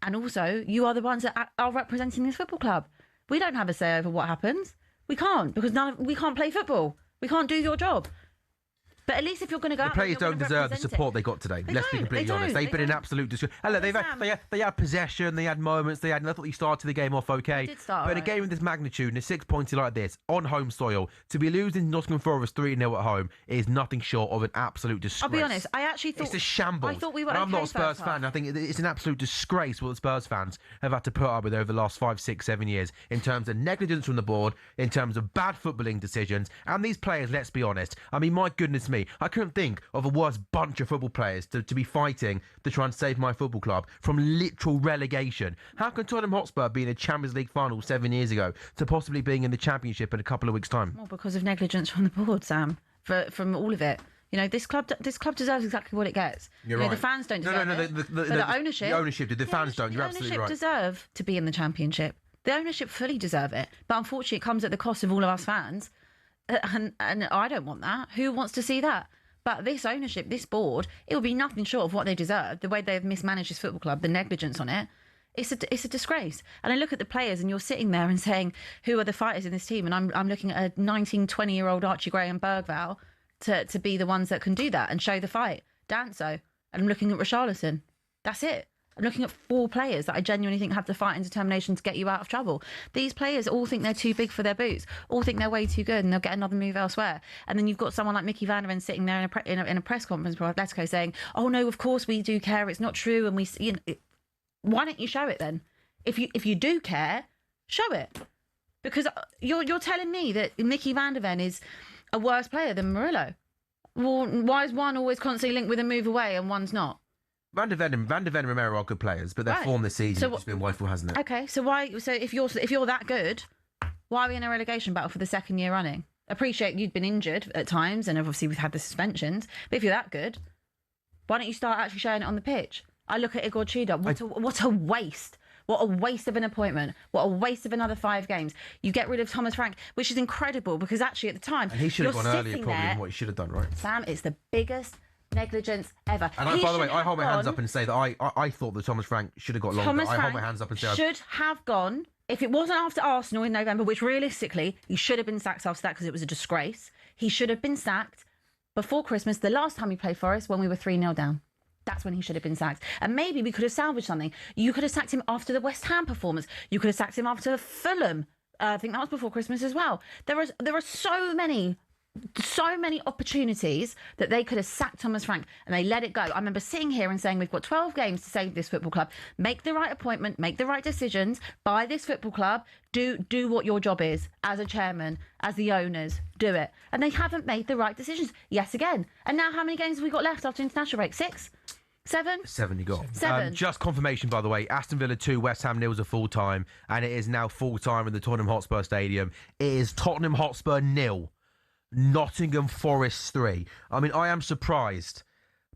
And also, you are the ones that are representing this football club. We don't have a say over what happens. We can't, because we can't play football. We can't do your job. But at least if you're going to go out, the players don't deserve the support they got today. Let's be completely honest. They've been in absolute disgrace. Look, they had possession, they had moments, and I thought you started the game off okay. Did start, but in a game of this magnitude, in a 6-pointer like this, on home soil, to be losing Nottingham Forest 3-0 at home is nothing short of an absolute disgrace. I'll be honest, I actually thought it's a shambles. I thought we were and I'm not a Spurs first fan. half. I think it's an absolute disgrace what the Spurs fans have had to put up with over the last 5, 6, 7 years in terms of negligence from the board, in terms of bad footballing decisions, and these players. Let's be honest. I mean, my goodness me, I couldn't think of a worse bunch of football players to be fighting to try and save my football club from literal relegation. How can Tottenham Hotspur be in a Champions League final 7 years ago to possibly being in the Championship in a couple of weeks' time? Well, because of negligence from the board, Sam, from all of it. This club deserves exactly what it gets. You're right. The fans don't deserve it. The ownership. The ownership did. The fans don't. You're absolutely right. The ownership deserve to be in the Championship. The ownership fully deserve it. But unfortunately, it comes at the cost of all of us fans. And I don't want that. Who wants to see that? But this ownership, this board, it will be nothing short of what they deserve. The way they've mismanaged this football club, the negligence on it, it's a disgrace. And I look at the players, and you're sitting there and saying, who are the fighters in this team? And I'm looking at a 19, 20-year-old Archie Gray and Bergvall to be the ones that can do that and show the fight. Danso. And I'm looking at Richarlison. That's it. I'm looking at 4 players that I genuinely think have the fight and determination to get you out of trouble. These players all think they're too big for their boots, all think they're way too good, and they'll get another move elsewhere. And then you've got someone like Mickey Van der Ven sitting there in a press conference for Atletico saying, "Oh no, of course we do care. It's not true." And why don't you show it then? If you do care, show it. Because you're telling me that Mickey Van der Ven is a worse player than Murillo. Well, why is one always constantly linked with a move away and one's not? Van der Ven and Romero are good players, but their form this season has been woeful, hasn't it? Okay, so why? So if you're that good, why are we in a relegation battle for the 2nd year running? Appreciate you'd been injured at times, and obviously we've had the suspensions. But if you're that good, why don't you start actually showing it on the pitch? I look at Igor Tudor. What a waste! What a waste of an appointment! What a waste of another 5 games! You get rid of Thomas Frank, which is incredible because actually at the time and he should have gone earlier, probably, than what he should have done, right? Sam, it's the biggest negligence ever. And by the way, I hold my hands up and say that I thought that Thomas Frank should have got longer. I hold my hands up and say should have gone. If it wasn't after Arsenal in November, which realistically he should have been sacked after that because it was a disgrace. He should have been sacked before Christmas, the last time he played Forest when we were 3-0 down. That's when he should have been sacked. And maybe we could have salvaged something. You could have sacked him after the West Ham performance. You could have sacked him after Fulham. I think that was before Christmas as well. There are so many opportunities that they could have sacked Thomas Frank and they let it go. I remember sitting here and saying, we've got 12 games to save this football club. Make the right appointment, make the right decisions, buy this football club, do what your job is as a chairman, as the owners, do it. And they haven't made the right decisions. Yes, again. And now how many games have we got left after international break? 6? 7 you got. 7. Just confirmation, by the way. Aston Villa 2, West Ham 0 are full time, and it is now full time in the Tottenham Hotspur Stadium. It is Tottenham Hotspur 0, Nottingham Forest 3. I mean, I am surprised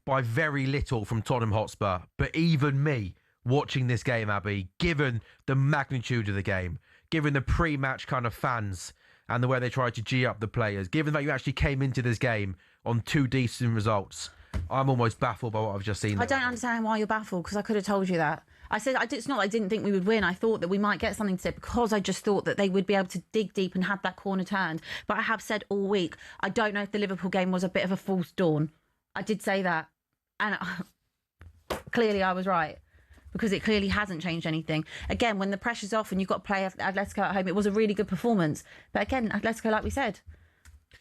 by very little from Tottenham Hotspur, but even me watching this game, Abby, given the magnitude of the game, given the pre-match kind of fans and the way they tried to G up the players, given that you actually came into this game on 2 decent results, I'm almost baffled by what I've just seen. I don't understand why you're baffled, because I could have told you that. I said it's not. I didn't think we would win. I thought that we might get something today because I just thought that they would be able to dig deep and have that corner turned. But I have said all week, I don't know if the Liverpool game was a bit of a false dawn. I did say that, and clearly I was right, because it clearly hasn't changed anything. Again, when the pressure's off and you've got to play Atletico at home, it was a really good performance. But again, Atletico, like we said,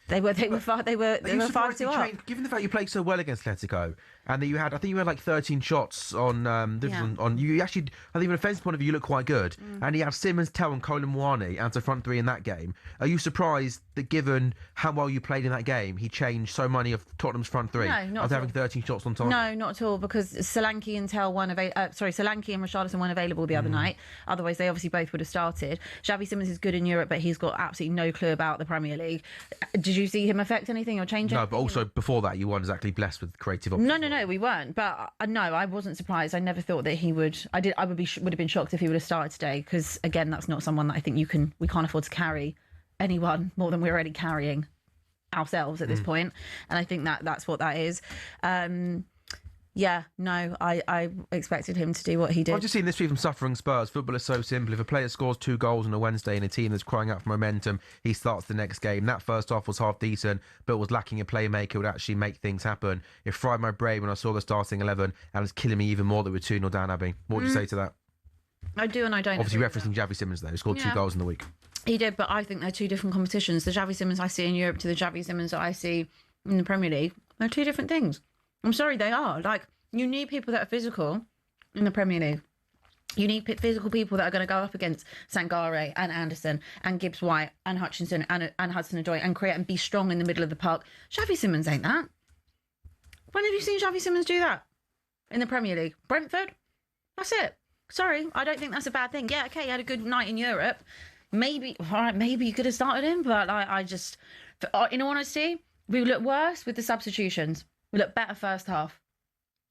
they were 5-2 up. Given the fact you played so well against Atletico, and that I think you had like 13 shots on. On you actually, I think from an offensive point of view, you look quite good. And you have Simmons, Tell, and Colin Mwani as the front three in that game. Are you surprised that, given how well you played in that game, he changed so many of Tottenham's front three? No, not after having 13 shots on target. No, not at all. Because Solanke and Solanke and Richarlison weren't available the other night. Otherwise, they obviously both would have started. Xavi Simmons is good in Europe, but he's got absolutely no clue about the Premier League. Did you see him affect anything or change anything? No, but also before that, you weren't exactly blessed with creative options. No, we weren't. But no, I wasn't surprised. I never thought that he would. I would have been shocked if he would have started today, because again, that's not someone that I think we can't afford to carry anyone more than we're already carrying ourselves at this point. And I think that's what that is. I expected him to do what he did. I've just seen this week from Suffering Spurs. Football is so simple. If a player scores 2 goals on a Wednesday in a team that's crying out for momentum, he starts the next game. That first half was half decent, but was lacking a playmaker who would actually make things happen. It fried my brain when I saw the starting 11, and it's killing me even more that we're 2-0 down, Abby. What would you say to that? I do and I don't. Obviously referencing Xavi Simmons, though, who scored 2 goals in the week. He did, but I think they're 2 different competitions. The Xavi Simmons I see in Europe to the Xavi Simmons that I see in the Premier League, they're 2 different things. I'm sorry, they are. Like, you need people that are physical in the Premier League. You need physical people that are going to go up against Sangare and Anderson and Gibbs-White and Hutchinson and Hudson-Odoi and create and be strong in the middle of the park. Xavi Simmons ain't that. When have you seen Xavi Simmons do that in the Premier League? Brentford? That's it. Sorry, I don't think that's a bad thing. Yeah, okay, he had a good night in Europe. Maybe you could have started him, but I just, in all honesty, we look worse with the substitutions. We look better first half.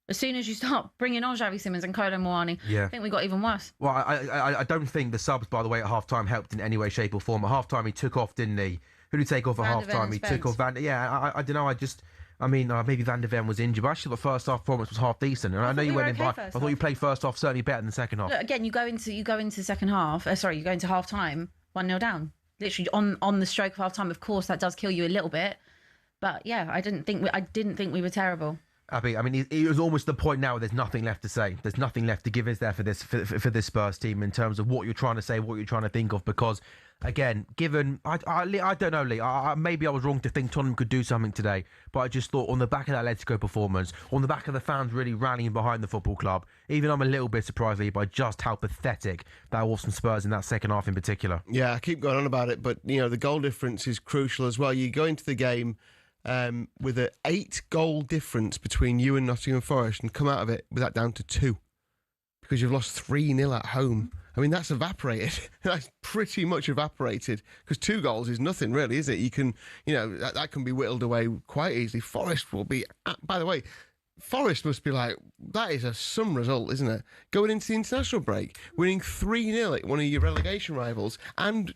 As soon as you start bringing on Xavi Simmons and Colin Mwani, I think we got even worse. Well, I don't think the subs, by the way, at half-time helped in any way, shape or form. At half-time, he took off, didn't he? Who did he take off at half-time? He took off Van... Yeah, I don't know, maybe Van der Ven was injured, but actually the first half performance was half decent. And I know you went in by... I thought you played first half certainly better than the second half. Look, again, you go into second half... you go into half-time 1-0 down. Literally on the stroke of half-time. Of course, that does kill you a little bit. But yeah, I didn't think we were terrible. Abby, I mean, it was almost the point now where there's nothing left to say. There's nothing left to give, is there, for this Spurs team in terms of what you're trying to say, what you're trying to think of? Because, again, given... I don't know, Lee. Maybe I was wrong to think Tottenham could do something today, but I just thought on the back of that Atletico performance, on the back of the fans really rallying behind the football club, even I'm a little bit surprised, Lee, by just how pathetic that was from Spurs in that second half in particular. Yeah, I keep going on about it, but, the goal difference is crucial as well. You go into the game... with an 8-goal difference between you and Nottingham Forest and come out of it with that down to 2 because you've lost 3-0 at home. I mean, that's evaporated. That's pretty much evaporated because 2 goals is nothing really, is it? You can, that can be whittled away quite easily. Forest will be, by the way, Forest must be like, that is some result, isn't it? Going into the international break, winning 3-0 at one of your relegation rivals and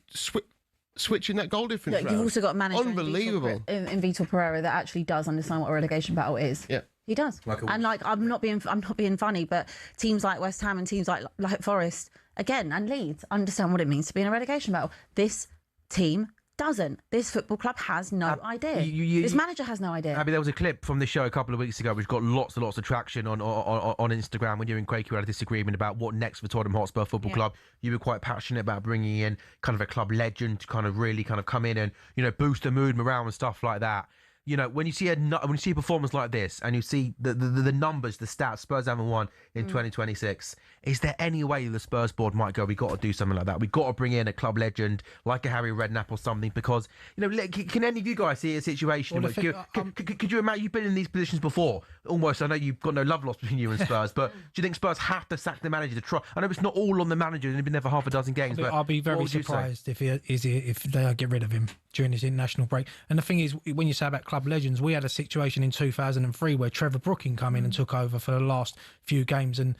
switching that goal difference. Look, you've also got a manager unbelievable in Vitor Pereira that actually does understand what a relegation battle is. Yeah, he does. I'm not being funny, but teams like West Ham and teams like Forest again and Leeds understand what it means to be in a relegation battle. This team doesn't. This football club has no idea. This manager has no idea. Abby, there was a clip from this show a couple of weeks ago which got lots and lots of traction on Instagram when you and Quakey had a disagreement about what next for Tottenham Hotspur Football Club. You were quite passionate about bringing in kind of a club legend to kind of really kind of come in and, boost the mood, morale and stuff like that. you know, when you see a performance like this and you see the numbers, the stats, Spurs haven't won in 2026, is there any way the Spurs board might go, we got to do something like that? We got to bring in a club legend like a Harry Redknapp or something, because, you know, can any of you guys see a situation? Well, could you imagine, you've been in these positions before, almost, I know you've got no love lost between you and Spurs, but do you think Spurs have to sack the manager to try? I know it's not all on the manager, and he's been there for half a dozen games, but I'll be very surprised if they get rid of him during this international break. And the thing is, when you say about club legends, we had a situation in 2003 where Trevor Brooking come in and took over for the last few games, and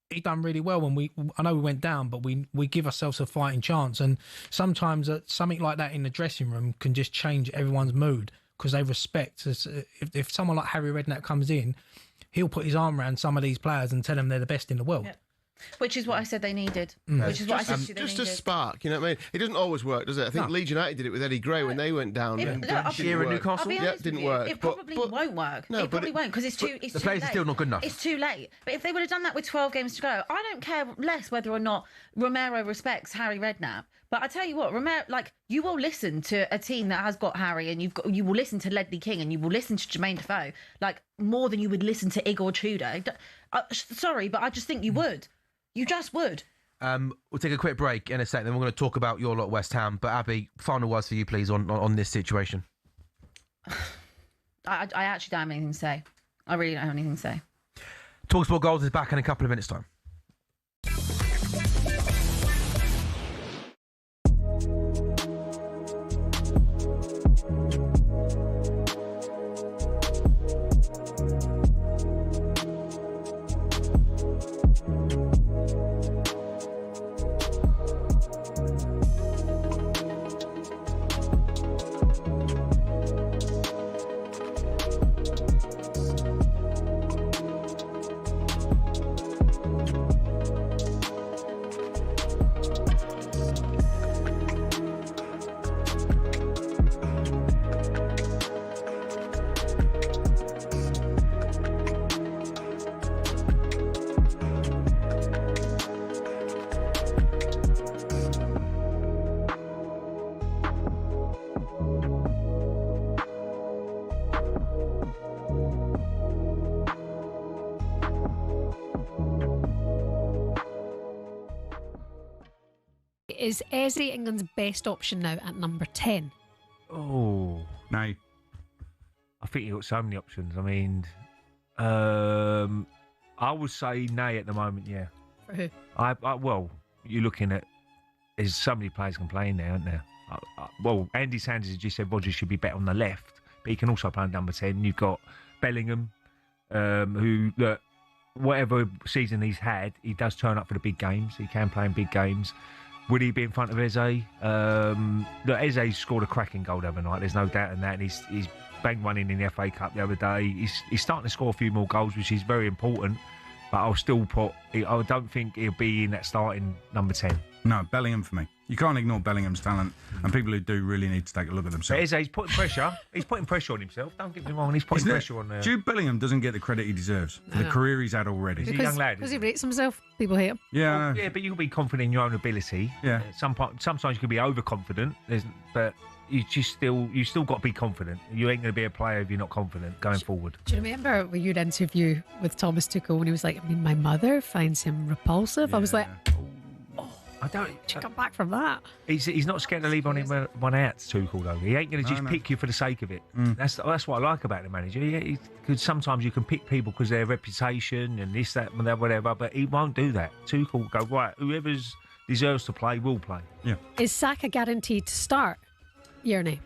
he done really well. When I know we went down, but we give ourselves a fighting chance. And sometimes something like that in the dressing room can just change everyone's mood, because they respect. If someone like Harry Redknapp comes in, he'll put his arm around some of these players and tell them they're the best in the world. Yeah. Which is what I said they needed. Which is what I said they needed. Just a spark, you know what I mean? It doesn't always work, does it? I think Leeds United did it with Eddie Gray when they went down. Newcastle? Didn't work. It probably won't work. No, it probably won't, because it's too. The players are still not good enough. It's too late. But if they would have done that with 12 games to go, I don't care less whether or not Romero respects Harry Redknapp. But I tell you what, Romero, like, you will listen to a team that has got Harry, and you will listen to Ledley King, and you will listen to Jermaine Defoe, like, more than you would listen to Igor Tudor. Sorry, but I just think you would. You just would. We'll take a quick break in a second, then we're going to talk about your lot West Ham. But Abby, final words for you, please, on this situation. I actually don't have anything to say. I really don't have anything to say. talkSPORT Goals is back in a couple of minutes' time. Is Eze England's best option now at number 10? Oh, no. I think you've got so many options. I mean, I would say nay at the moment, yeah. For who? Well, you're looking at, there's so many players can play in there, aren't there? Well, Andy Sanders has just said Rodgers should be better on the left, but he can also play on number 10. You've got Bellingham, who, look, whatever season he's had, he does turn up for the big games. He can play in big games. Would he be in front of Eze? Look, Eze scored a cracking goal the other night. There's no doubt in that. And he's banged one in the FA Cup the other day. He's starting to score a few more goals, which is very important. But I'll still I don't think he'll be in that starting number 10. No, Bellingham for me. You can't ignore Bellingham's talent, and people who do really need to take a look at themselves. But Eze's putting pressure. He's putting pressure on himself. Don't get me wrong. He's putting pressure on. Jude Bellingham doesn't get the credit he deserves for the career he's had already. He's a young lad. Because he rates himself. People hate him. Yeah, yeah, but you can be confident in your own ability. Yeah. Sometimes you can be overconfident. But you still got to be confident. You ain't going to be a player if you're not confident going forward. Do you remember when your interview with Thomas Tuchel when he was like, I mean, my mother finds him repulsive? Yeah. I was like, I don't. You come back from that. He's not scared to leave one out, Tuchel, though. He ain't going to just pick you for the sake of it. That's what I like about the manager. Because sometimes you can pick people because their reputation and this, that, and that, whatever, but he won't do that. Tuchel will go, right, whoever deserves to play will play. Yeah. Is Saka guaranteed to start, Yearney?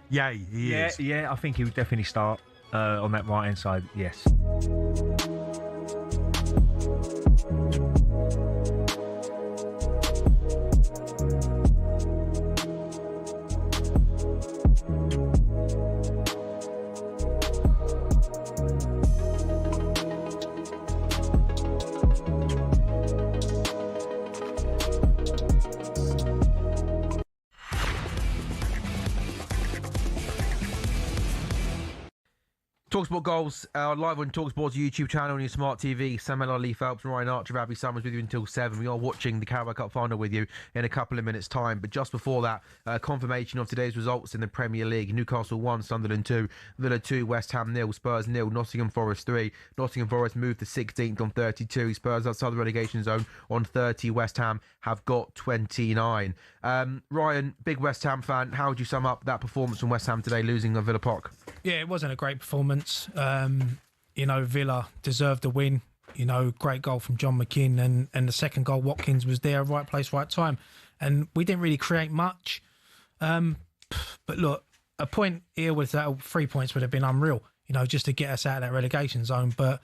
Yeah, he is. Yeah, I think he would definitely start on that right-hand side, yes. TalkSport Goals live on TalkSport's YouTube channel on your smart TV. Sam Ellard, Lee Phelps, Ryan Archer, Abby Summers with you until 7. We are watching the Carabao Cup Final with you in a couple of minutes' time. But just before that, confirmation of today's results in the Premier League. Newcastle 1, Sunderland 2, Villa 2, West Ham 0, Spurs 0, Nottingham Forest 3. Nottingham Forest moved to 16th on 32. Spurs outside the relegation zone on 30. West Ham have got 29. Ryan, big West Ham fan. How would you sum up that performance from West Ham today, losing at Villa Park? Yeah, it wasn't a great performance. Villa deserved the win. Great goal from John McKinn, and the second goal, Watkins was there, right place, right time. And we didn't really create much. But look, a point here with that 3 points would have been unreal, just to get us out of that relegation zone. But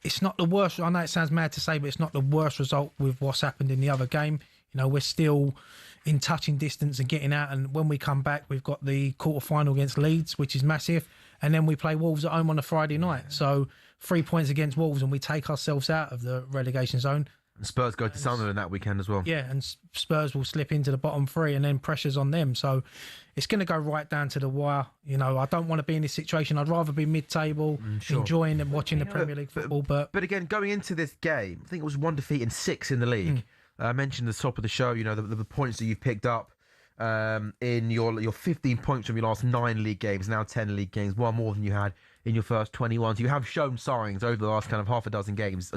it's not the worst. I know it sounds mad to say, but it's not the worst result with what's happened in the other game. We're still in touching distance and getting out. And when we come back, we've got the quarter-final against Leeds, which is massive. And then we play Wolves at home on a Friday night. So 3 points against Wolves and we take ourselves out of the relegation zone. And Spurs go to Sunderland that weekend as well. Yeah, and Spurs will slip into the bottom three and then pressure's on them. So it's going to go right down to the wire. I don't want to be in this situation. I'd rather be mid-table, enjoying and watching the Premier League football. But again, going into this game, I think it was 1 defeat and 6 in the league. I mentioned at the top of the show, the points that you've picked up in your 15 points from your last 9 league games, now 10 league games, one more than you had in your first 21. So you have shown signs over the last kind of half a dozen games,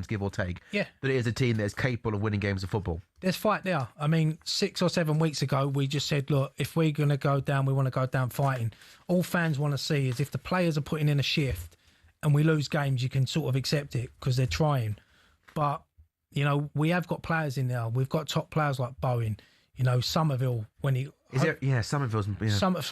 give or take, that it is a team that is capable of winning games of football. There's fight there. I mean, 6 or 7 weeks ago, we just said, look, if we're going to go down, we want to go down fighting. All fans want to see is if the players are putting in a shift and we lose games, you can sort of accept it because they're trying. But we have got players in there. We've got top players like Bowen. Somerville when he Somerville's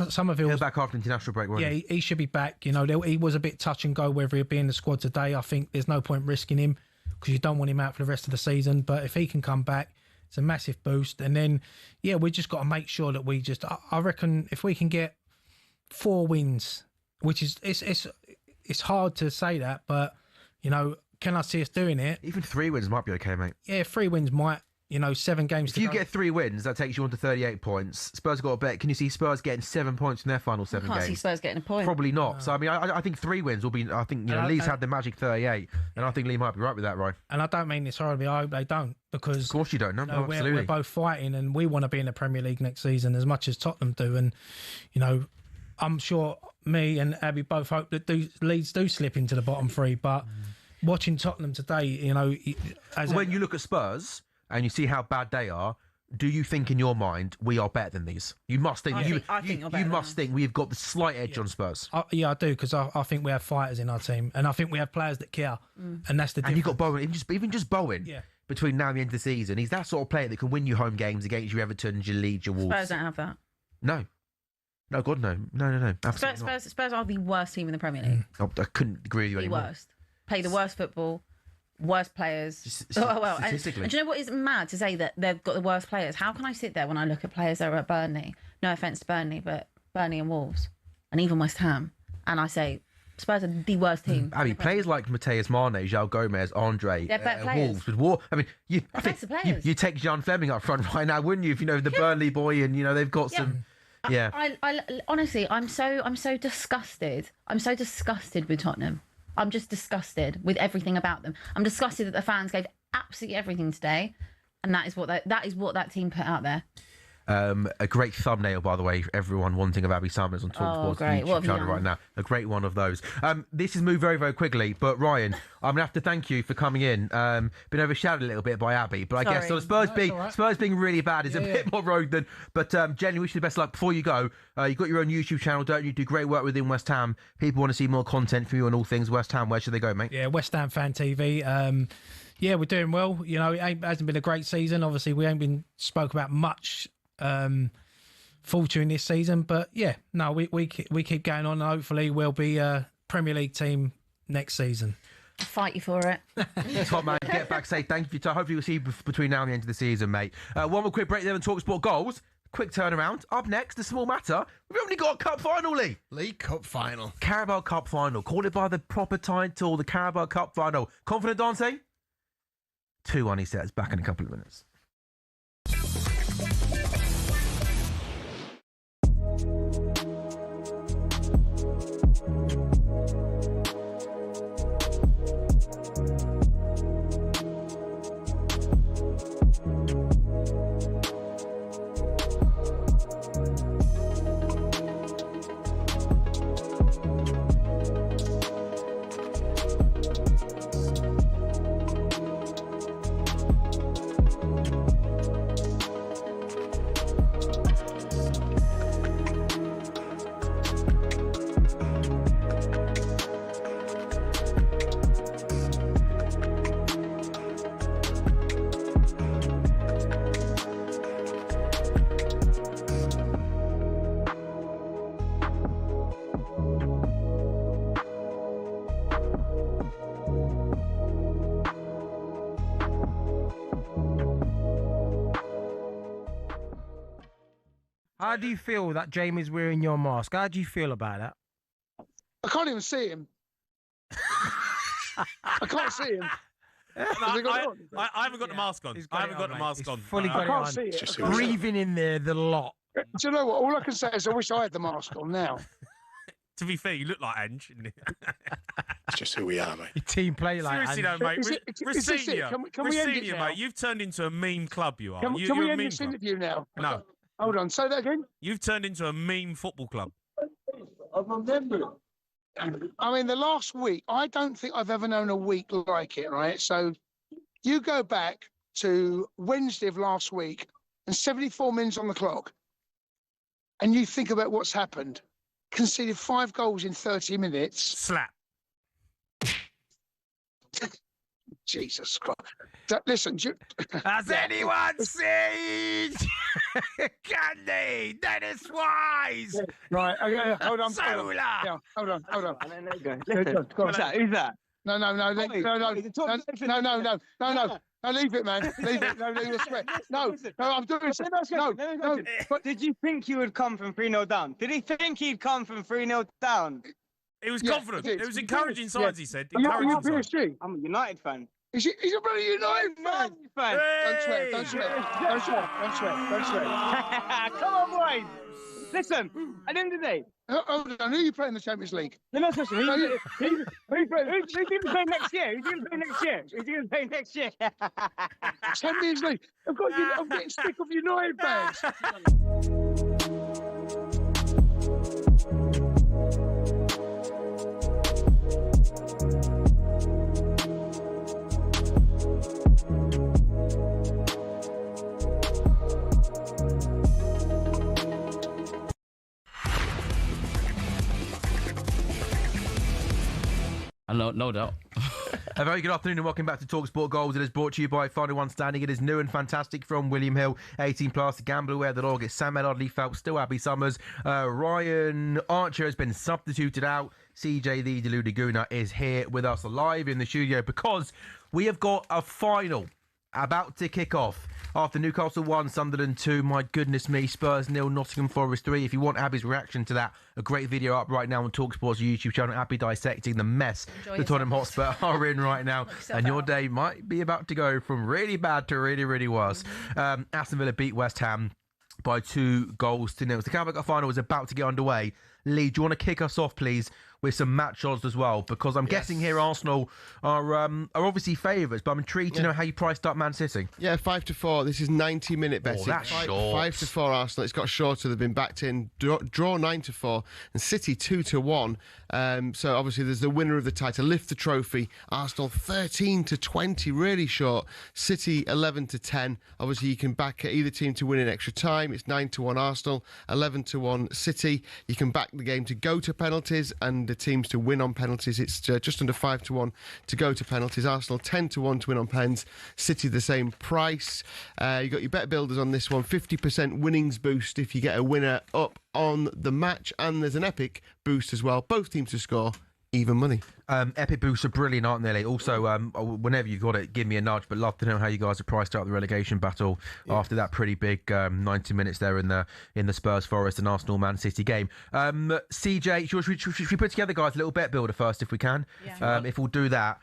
Somerville's back after international break. Wasn't he? He should be back. He was a bit touch and go whether he'd be in the squad today. I think there's no point risking him because you don't want him out for the rest of the season. But if he can come back, it's a massive boost. And then we just got to make sure that we just. I reckon if we can get 4 wins, which is it's hard to say that, but can I see us doing it? Even 3 wins might be okay, mate. Yeah, 3 wins might. 7 games. If you get 3 wins, that takes you on to 38 points. Spurs got a bet. Can you see Spurs getting 7 points in their final 7 games? I can't see Spurs getting a point. Probably not. No. So I mean, I think 3 wins will be. I think Lee's had the magic 38, and I think Lee might be right with that, right? And I don't mean this horribly. I hope they don't, because of course you don't. No, absolutely. We're both fighting, and we want to be in the Premier League next season as much as Tottenham do. And I'm sure me and Abby both hope that Leeds do slip into the bottom 3, but. Watching Tottenham today, when you look at Spurs and you see how bad they are, do you think in your mind we are better than these? You must think. You must think we've got the slight edge on Spurs. I do, because I think we have fighters in our team, and I think we have players that care, and that's the difference. And you've got Bowen, even just Bowen. Yeah. Between now and the end of the season, he's that sort of player that can win you home games against your Everton, your Leeds, your Wolves. Spurs don't have that. No, God, no. Absolutely not. Spurs are the worst team in the Premier League. I couldn't agree with you anymore. The worst. Play the worst football, worst players. Statistically. And do you know what is mad to say that they've got the worst players? How can I sit there when I look at players that are at Burnley? No offence to Burnley, but Burnley and Wolves, and even West Ham, and I say Spurs are the worst team. I mean, players like Mateus Mane, João Gomez, Andre, they're better players. Wolves. I mean, you take Jean Fleming up front right now, wouldn't you? If the Burnley boy, and they've got some. Yeah. I honestly, I'm so disgusted. I'm so disgusted with Tottenham. I'm just disgusted with everything about them. I'm disgusted that the fans gave absolutely everything today, and that is what that team put out there. A great thumbnail, by the way, for everyone wanting of Abby Summers on TalkSport's YouTube channel right now. A great one of those. This has moved very, very quickly, but Ryan, I'm going to have to thank you for coming in. Been overshadowed a little bit by Abby, but I guess so Spurs being really bad is a bit more rogue than. But Jenny, wish you the best luck. Before you go, you've got your own YouTube channel, don't you? Do great work within West Ham. People want to see more content from you on all things West Ham. Where should they go, mate? Yeah, West Ham Fan TV. Yeah, we're doing well. It hasn't been a great season. Obviously, we ain't been spoke about much fortune this season, but we keep going on, and hopefully we'll be a Premier League team next season. I'll fight you for it. Top man, get back, say thank you for your time. Hopefully we'll see you between now and the end of the season, mate. One more quick break there on TalkSport Goals. Quick turnaround. Up next, the small matter. We've only got a cup final, Lee. League Cup Final. Carabao Cup Final. Call it by the proper title, the Carabao Cup Final. Confident, Dante? 2-1, he says. Back in a couple of minutes. How do you feel that Jamie's wearing your mask? How do you feel about that? I can't even see him. I can't see him. I haven't got the mask on. I haven't got the mask on. Fully got I it can't on. see it. Breathing in there, the lot. Do you know what? All I can say is I wish I had the mask on now. To be fair, you look like Ange. It's just who we are, mate. Your team play like Seriously Ange. though, mate. Is this it? Can we end it now? mate. You've turned into a meme club, you are. Can You're we a end meme this club. interview now? No. Hold on. Say that again. You've turned into a meme football club. I remember. I mean, the last week, I don't think I've ever known a week like it, right? So you go back to Wednesday of last week and 74 minutes on the clock, and you think about what's happened. Conceded 5 goals in 30 minutes. Slap. Jesus Christ. Listen, has anyone seen Candy? Dennis Wise. Right, okay, hold on. Solar. Yeah, hold on. Listen, who's that? No, leave it, man. Leave it. No, leave it. No, I'm doing something. No. But did you think you would come from 3-0 down? Did he think he'd come from 3-0 down? He was confident. It was encouraging signs, he said. Are you Encouraging signs. PSG? I'm a United fan. He's a bloody United fan. Hey! Don't swear. Come on, boys. Listen, at the end of the day. Hold on, who are you playing in the Champions League? No, listen, who's going to play next year? Who's going to play next year? Champions League. I'm getting sick of United fans. No doubt. A very good afternoon and welcome back to talkSPORT Goals. It is brought to you by Final One Standing. It is new and fantastic from William Hill, 18 plus. Gamble aware the dog. It's Sam Ellard, Lee Phelps, still Abby Summers. Ryan Archer has been substituted out. CJ the Deludaguna is here with us live in the studio because we have got a final about to kick off. After Newcastle 1, Sunderland 2, my goodness me, Spurs 0, Nottingham Forest 3. If you want Abby's reaction to that, a great video up right now on talkSPORT's YouTube channel. Abby dissecting the mess the Tottenham Hotspur are in right now. And your day might be about to go from really bad to really, really worse. Aston Villa beat West Ham by 2-0. The Carabao Cup Final is about to get underway. Lee, do you want to kick us off, please, with some match odds as well? Because I'm guessing here Arsenal are obviously favourites, but I'm intrigued to know how you priced up Man City. Yeah, 5-4. This is 90-minute betting. Oh, that's short. 5-4 Arsenal. It's got shorter. They've been backed in. Draw 9-4, and City 2-1. So obviously there's the winner of the title. Lift the trophy. Arsenal 13-20, really short. City 11-10. Obviously you can back either team to win in extra time. It's 9-1 Arsenal, 11-1 City. You can back the game to go to penalties and the teams to win on penalties. It's just under 5-1 to go to penalties. Arsenal 10-1 to win on pens. City the same price. You got your bet builders on this one. 50% winnings boost if you get a winner up on the match, and there's an epic boost as well. Both teams to score even money. Epic boosts are brilliant, aren't they? Also, whenever you've got it, give me a nudge. But love to know how you guys have priced out the relegation battle after that pretty big 90 minutes there in the Spurs Forest and Arsenal Man City game. CJ, should we put together, guys, a little bet builder first, if we can? Yeah. If we'll do that.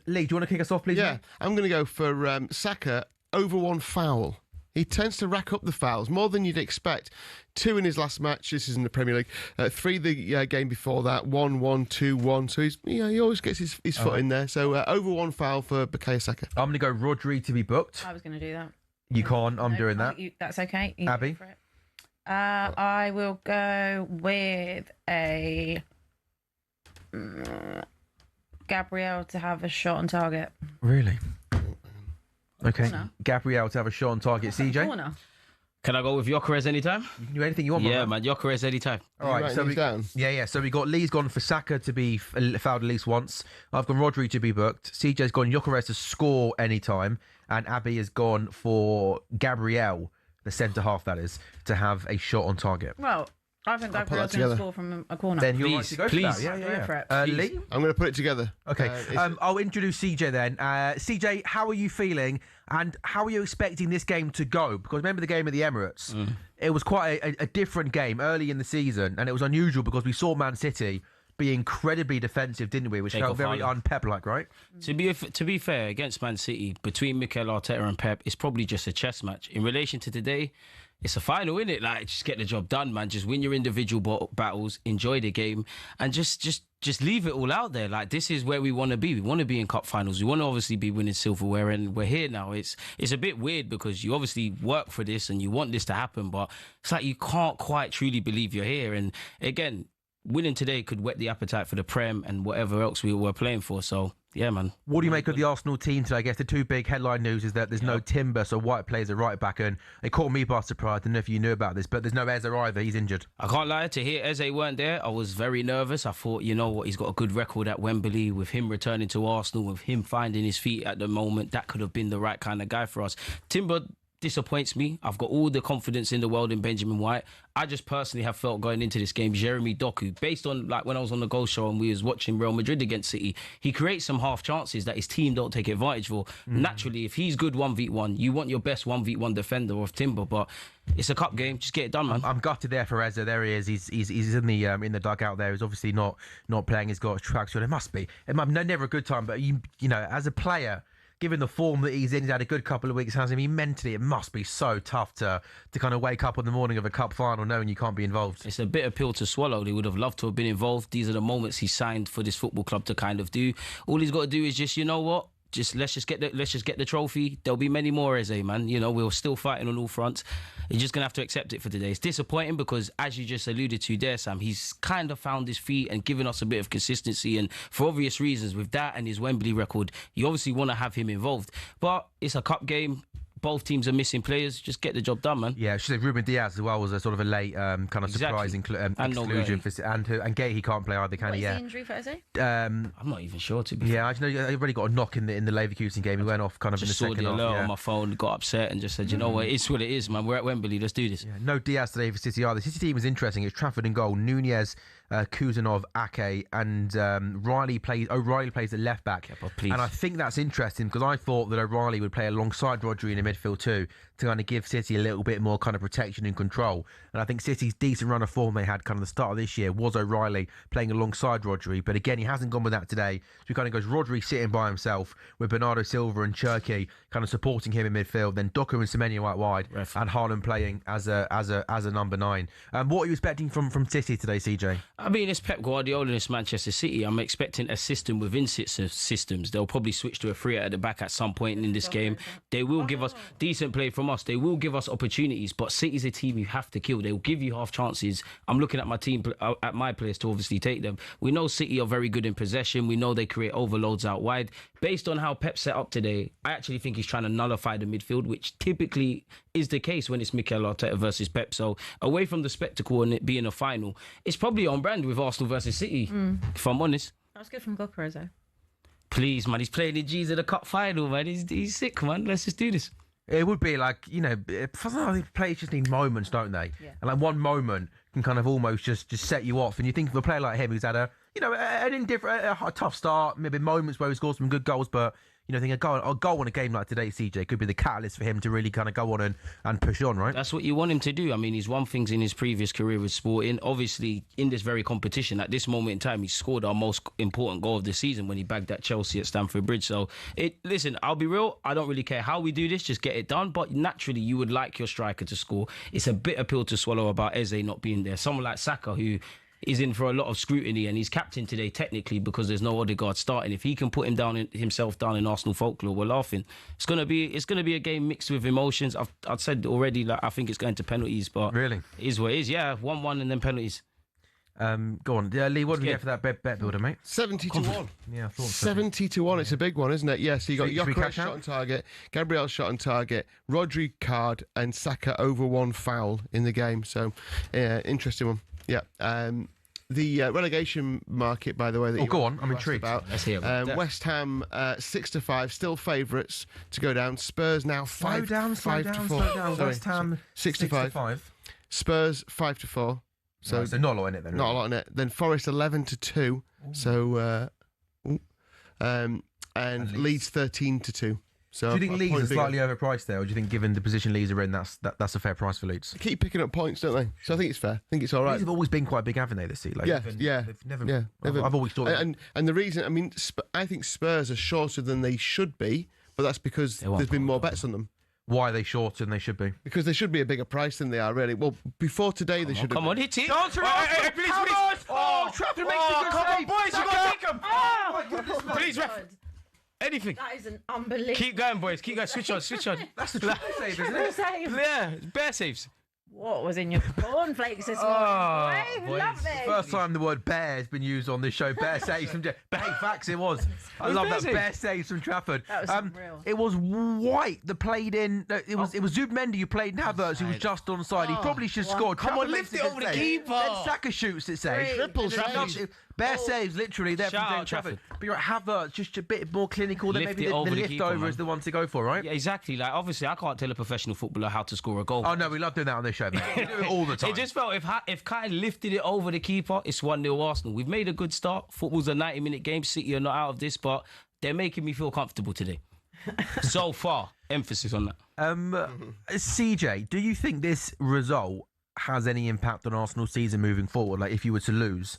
Lee, do you want to kick us off, please? Yeah, mate? I'm going to go for Saka over 1 foul. He tends to rack up the fouls more than you'd expect. 2 in his last match. This is in the Premier League. 3 the game before that. 1-1, 2-1. So he always gets his foot in there. So over 1 foul for Bukayo Saka. I'm going to go Rodri to be booked. I was going to do that. You can't. I'm doing that. That's okay. You Abby? go for it. I will go with a Gabriel to have a shot on target. Really? Okay. Corner. Gabriel to have a shot on target. CJ? Corner. Can I go with Gyökeres anytime? You can do anything you want. Yeah, man. Gyökeres anytime. All right, so so we got Lee's gone for Saka to be fouled at least once. I've gone Rodri to be booked. CJ's gone Gyökeres to score anytime, and Abby has gone for Gabriel, the centre half that is, to have a shot on target. Well, I think I'll put Gabriel's that going to together. score from a corner. Then you're right to go for that. Yeah, Go for yeah. it. Lee? I'm going to put it together. Okay, I'll introduce CJ then. CJ, how are you feeling and how are you expecting this game to go? Because remember the game at the Emirates? It was quite a different game early in the season, and it was unusual because we saw Man City be incredibly defensive, didn't we? Which Take felt off very Haaland. un-Pep-like, right? To be fair, against Man City, between Mikel Arteta and Pep, it's probably just a chess match. In relation to today, it's a final, isn't it? Like, just get the job done, man. Just win your individual battles, enjoy the game, and just leave it all out there. Like, this is where we want to be. We want to be in cup finals. We want to obviously be winning silverware, and we're here now. It's a bit weird because you obviously work for this and you want this to happen, but it's like you can't quite truly believe you're here. And again, winning today could whet the appetite for the Prem and whatever else we were playing for. So, yeah, man. What do you make of the Arsenal team today? I guess the two big headline news is that there's no Timber, so White plays a right back, and it caught me by surprise. I don't know if you knew about this, but there's no Eze either. He's injured. I can't lie, to hear Eze weren't there, I was very nervous. I thought, you know what, he's got a good record at Wembley. With him returning to Arsenal, with him finding his feet at the moment, that could have been the right kind of guy for us. Timber disappoints me. I've got all the confidence in the world in Benjamin White. I just personally have felt going into this game, Jeremy Doku, based on like when I was on the goal show and we was watching Real Madrid against City, he creates some half chances that his team don't take advantage for. Naturally, if he's good 1v1, you want your best 1v1 defender of Timber, but it's a cup game. Just get it done, man. I'm gutted there for Eze. There he is. He's in the dugout there. He's obviously not playing. He's got a tracksuit. It must be. Never a good time, but you know, as a player, given the form that he's in, he's had a good couple of weeks, hasn't he? Mentally, it must be so tough to kind of wake up on the morning of a cup final knowing you can't be involved. It's a bitter pill to swallow. They would have loved to have been involved. These are the moments he signed for this football club to kind of do. All he's got to do is just, you know what? Let's just get the trophy. There'll be many more, Eze, man. You know, we're still fighting on all fronts. You're just gonna have to accept it for today. It's disappointing because, as you just alluded to there, Sam, he's kind of found his feet and given us a bit of consistency. And for obvious reasons, with that and his Wembley record, you obviously want to have him involved. But it's a cup game. Both teams are missing players. Just get the job done, man. Yeah, she said Ruben Diaz as well was a sort of a late kind of surprise exclusion. And Gay, he can't play either, can he? What is the injury for Eze? I'm not even sure, to be fair. Yeah, I just know he already got a knock in the Leverkusen game. He went off kind of Just in saw the the second alert half. on my phone, got upset and just said, you know what, it's what it is, man. We're at Wembley, let's do this. Yeah, no Diaz today for City either. City team is interesting. It's Trafford in goal. Nunez, Kuzanov, Ake, and O'Reilly plays at left back. Yeah, but please. And I think that's interesting because I thought that O'Reilly would play alongside Rodri in the midfield too, to kind of give City a little bit more kind of protection and control. And I think City's decent run of form they had kind of the start of this year was O'Reilly playing alongside Rodri. But again, he hasn't gone with that today. So he kind of goes Rodri sitting by himself with Bernardo Silva and Cherki kind of supporting him in midfield. Then Doku and Semenyo out wide, and Haaland playing as a number 9. What are you expecting from City today, CJ? I mean, it's Pep Guardiola and it's Manchester City. I'm expecting a system within systems. They'll probably switch to a 3 at the back at some point in this game. They will give us decent play from us. They will give us opportunities, but City's a team you have to kill. They will give you half chances. I'm looking at my team, at my players to obviously take them. We know City are very good in possession. We know they create overloads out wide. Based on how Pep set up today, I actually think he's trying to nullify the midfield, which typically is the case when it's Mikel Arteta versus Pep. So away from the spectacle and it being a final, it's probably on brand with Arsenal versus City, if I'm honest. That was good from Gokra, though. Please, man, he's playing the G's of the cup final, man. He's sick, man. Let's just do this. It would be like, you know, players just need moments, don't they? Yeah. And like one moment can kind of almost just set you off. And you think of a player like him who's had a tough start, maybe moments where he scores some good goals, but you know, think a goal on a game like today, CJ, could be the catalyst for him to really kind of go on and push on, right? That's what you want him to do. I mean, he's won things in his previous career with Sporting. Obviously, in this very competition, at this moment in time, he scored our most important goal of the season when he bagged that Chelsea at Stamford Bridge. So, listen, I'll be real. I don't really care how we do this. Just get it done. But naturally, you would like your striker to score. It's a bitter pill to swallow about Eze not being there. Someone like Saka, who is in for a lot of scrutiny, and he's captain today technically because there's no Odegaard starting. If he can put himself down in Arsenal folklore, we're laughing. It's gonna be a game mixed with emotions. I've said already, like, I think it's going to penalties, but really, it is what it is. Yeah, 1-1 and then penalties. Go on, Lee. What do we get for that bet builder, mate? 70-1. Yeah, I thought so. 70-1. It's a big one, isn't it? Yes. So you got Gyökeres shot on target, Gabriel shot on target, Rodri card, and Saka over 1 foul in the game. So, interesting one. Yeah. The relegation market, by the way. That go on. I'm intrigued. About. Let's hear about that. West Ham 6-5, still favourites to go down. Spurs now 5-4. Slow down. West Ham 6-5. Spurs 5-4. So, so not a lot in it then. Not a lot in it. Then Forest 11-2. So, and Leeds 13-2. So do you think Leeds point are bigger. slightly overpriced there, or do you think, given the position Leeds are in, that's a fair price for Leeds? They keep picking up points, don't they? So I think it's fair. I think it's all right. Leeds have always been quite big, haven't they, this season? Like, They've never. I've always thought. And the reason, I mean, I think Spurs are shorter than they should be, but that's because there's been more bets on them. Why are they shorter than they should be? Because they should be a bigger price than they are, really. Well, before today, they should have Come on, hit it. Please. Oh, Trafford makes a good save. Boys, you got to take them. Oh, my goodness, Please, ref. Anything. That is an unbelievable. Keep going, boys. Keep going. Switch on. That's the triple save, isn't it? Save. Yeah, bear saves. What was in your cornflakes this morning, boy? Love it. First time the word bear has been used on this show. Bear saves from facts it was. I love that. Bear saves from Trafford. That was unreal. It was White that played in. It was Zubmendi who played in Havertz who was just on side. He probably should have scored. Come on, lift it over the keeper. Then Saka shoots it saves. Triple saves. Bear saves literally there Shout from out Trafford. But you're right, Havertz just a bit more clinical than Lift maybe it the over the lift keeper, over man. is the one to go for, right? Yeah, exactly. Like, obviously, I can't tell a professional footballer how to score a goal. Oh, no, we love doing that on this show, mate. We do it all the time. It just felt if Kai lifted it over the keeper, it's 1-0 Arsenal. We've made a good start. Football's a 90-minute game. City are not out of this, but they're making me feel comfortable today. So far, emphasis on that. CJ, do you think this result has any impact on Arsenal's season moving forward? Like, if you were to lose,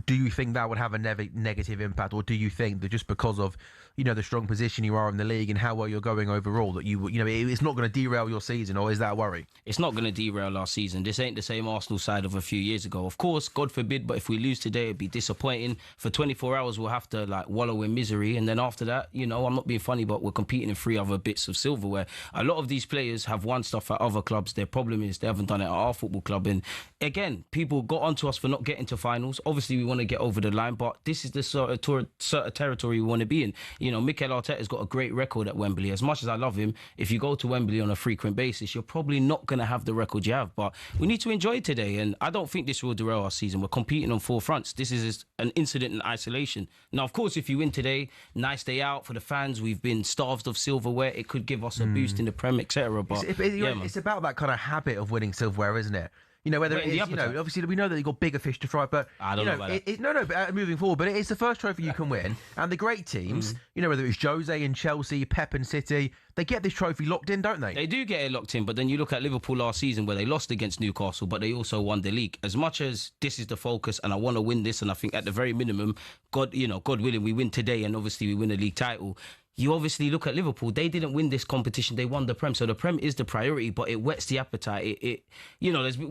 do you think that would have a negative impact, or do you think that just because of the strong position you are in the league and how well you're going overall, that it's not going to derail your season, or is that a worry? It's not going to derail our season. This ain't the same Arsenal side of a few years ago. Of course, God forbid, but if we lose today, it'd be disappointing. For 24 hours, we'll have to wallow in misery, and then after that, I'm not being funny, but we're competing in 3 other bits of silverware. A lot of these players have won stuff at other clubs. Their problem is they haven't done it at our football club. And again, people got onto us for not getting to finals. Obviously, we want to get over the line, but this is the sort of territory we want to be in. Mikel Arteta's got a great record at Wembley. As much as I love him, if you go to Wembley on a frequent basis, you're probably not going to have the record you have. But we need to enjoy it today, and I don't think this will derail our season. We're competing on 4 fronts. This is an incident in isolation. Now, of course, if you win today, nice day out for the fans. We've been starved of silverware. It could give us a boost in the Prem, etc. But it's about that kind of habit of winning silverware, isn't it? Whether it is, obviously we know that you've got bigger fish to fry, but I don't know about that. But moving forward, but it's the first trophy you can win, and the great teams, whether it's Jose in Chelsea, Pep and City, they get this trophy locked in, don't they? They do get it locked in, but then you look at Liverpool last season where they lost against Newcastle, but they also won the league. As much as this is the focus, and I want to win this, and I think at the very minimum, God willing, we win today, and obviously we win a league title. You obviously look at Liverpool, they didn't win this competition, they won the Prem. So the Prem is the priority, but it whets the appetite.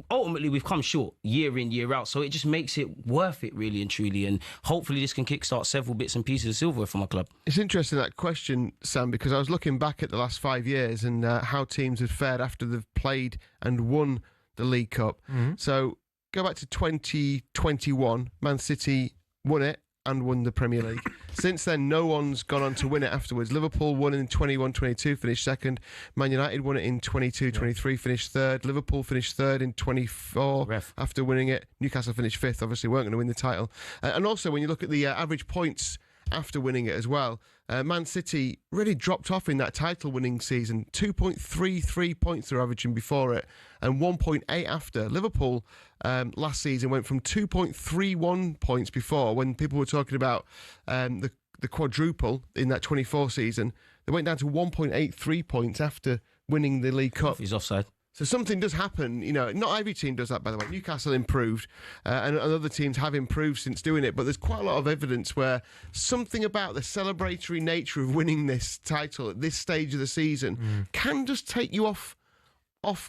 Ultimately we've come short year in, year out. So it just makes it worth it, really and truly. And hopefully this can kickstart several bits and pieces of silverware for my club. It's interesting, that question, Sam, because I was looking back at the last 5 years and how teams have fared after they've played and won the League Cup. So go back to 2021, Man City won it and won the Premier League. Since then, no one's gone on to win it afterwards. Liverpool won in 21-22, finished second. Man United won it in 22-23, finished third. Liverpool finished third in 24 after winning it. Newcastle finished fifth, obviously weren't going to win the title. And also, when you look at the average points after winning it as well, Man City really dropped off in that title-winning season. 2.33 points they're averaging before it, and 1.8 after. Liverpool last season went from 2.31 points before, when people were talking about the quadruple in that 24 season. They went down to 1.83 points after winning the League Cup. He's offside. So something does happen, not every team does that, by the way. Newcastle improved and other teams have improved since doing it, but there's quite a lot of evidence where something about the celebratory nature of winning this title at this stage of the season can just take you off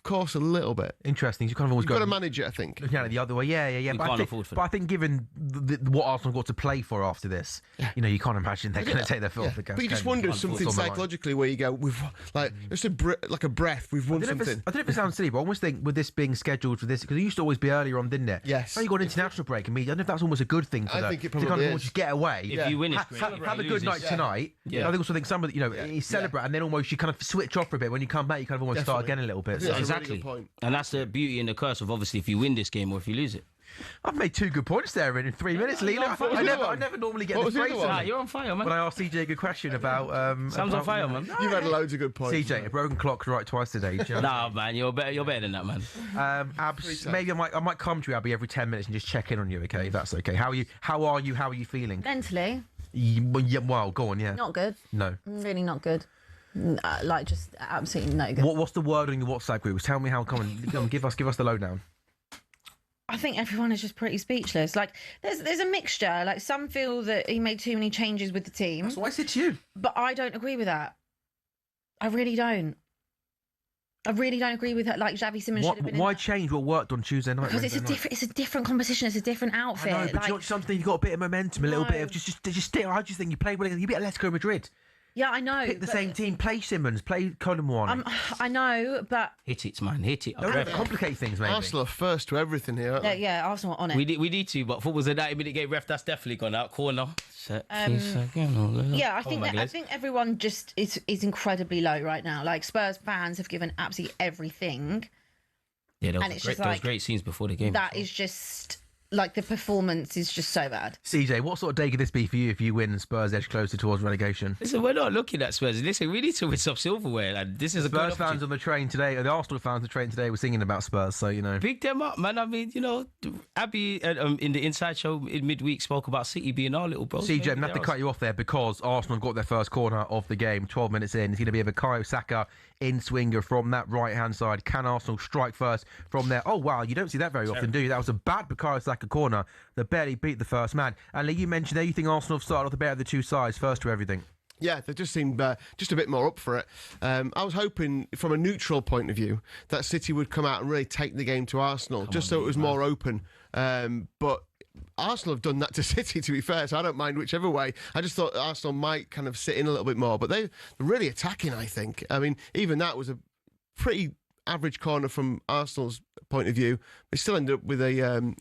course a little bit. Interesting. You kind of always got to manage it, I think. Looking at it the other way, yeah. But I think given what Arsenal got to play for after this, you can't imagine they're going to take their foot off the gas. But you just wonder something psychologically where you go, we've just like a breath, we've won something. I don't know if it sounds silly, but I almost think with this being scheduled for this, because it used to always be earlier on, didn't it? Yes. Now you got an international break, and I don't know if that's almost a good thing for I think it probably is. Just get away. If you win it, have a good night tonight. I think also some of you celebrate, and then almost you kind of switch off for a bit. When you come back, you kind of almost start again a little bit. Exactly. And that's the beauty and the curse of, obviously, if you win this game or if you lose it. I've made 2 good points there in 3 minutes, Leela. I never normally get this phrase. You're on fire, man. When I asked CJ a good question about... Sam's on fire, man. You've had loads of good points. CJ, a broken clock's right twice today. Nah, man, you're better than that, man. Abs, maybe I might come to you, Abby, every 10 minutes and just check in on you, okay? If that's okay. How are you feeling? Mentally, Well, go on, yeah. not good. No. Really not good. Like, just absolutely no good. What's the word on your WhatsApp group? Tell me how. Come on, give us the lowdown. I think everyone is just pretty speechless. Like, there's a mixture. Like, some feel that he made too many changes with the team. That's why I said to you. But I don't agree with that. I really don't. I really don't agree with that. Like, Xavi Simons should have been. Why change what worked on Tuesday night? Because it's a different composition. It's a different outfit. I know, but you want something. You got a bit of momentum, a little bit of just stick. I just think you play well. You beat Atletico Madrid. Yeah, I know. Pick the same team. Play Simmons. Play Colin One. I know, but hit it, man. Hit it. Don't complicate things, maybe. Arsenal are first to everything here. Aren't they? Yeah, Arsenal on it. We need to, but football's a 90-minute game. Ref, that's definitely gone out. Corner. Yeah, I think everyone just is incredibly low right now. Like, Spurs fans have given absolutely everything. Yeah, there was great scenes before the game. That is just like, the performance is just so bad. CJ, what sort of day could this be for you if you win Spurs edge closer towards relegation? Listen, we're not looking at Spurs. Listen, we need to win some silverware. And this is the Spurs fans on the train today, the Arsenal fans on the train today were singing about Spurs, so, you know. Pick them up, man. I mean, you know, Abby in the Inside Show in midweek spoke about City being our little bro. CJ, I'm going to have to cut you off there because Arsenal have got their first corner of the game, 12 minutes in. It's going to be a Bukayo Saka in-swinger from that right-hand side. Can Arsenal strike first from there? Oh, wow, you don't see that very often, do you? That was a bad Bukayo Saka corner. They barely beat the first man. And Lee, you mentioned there you think Arsenal have started off the better of the two sides, first to everything. Yeah, they just seemed just a bit more up for it. I was hoping, from a neutral point of view, that City would come out and really take the game to Arsenal, so it was more open. But Arsenal have done that to City, to be fair, so I don't mind whichever way. I just thought Arsenal might kind of sit in a little bit more, but they're really attacking, I think. I mean, even that was a pretty average corner from Arsenal's point of view. They still ended up with going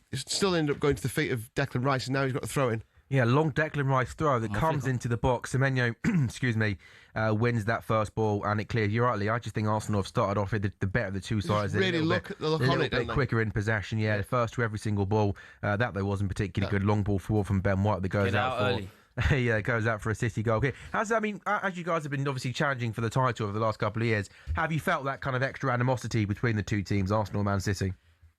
to the feet of Declan Rice, and now he's got the throw in. Yeah, long Declan Rice throw that comes into the box. Semenyo, wins that first ball and it clears. You're right, Lee. I just think Arsenal have started off with the better of the two sides. Really look on it, bit quicker in possession. Yeah, the first to every single ball. That though wasn't particularly good. Long ball forward from Ben White that goes out for early. Yeah, goes out for a City goal. Okay. As you guys have been obviously challenging for the title over the last couple of years, have you felt that kind of extra animosity between the two teams, Arsenal and Man City?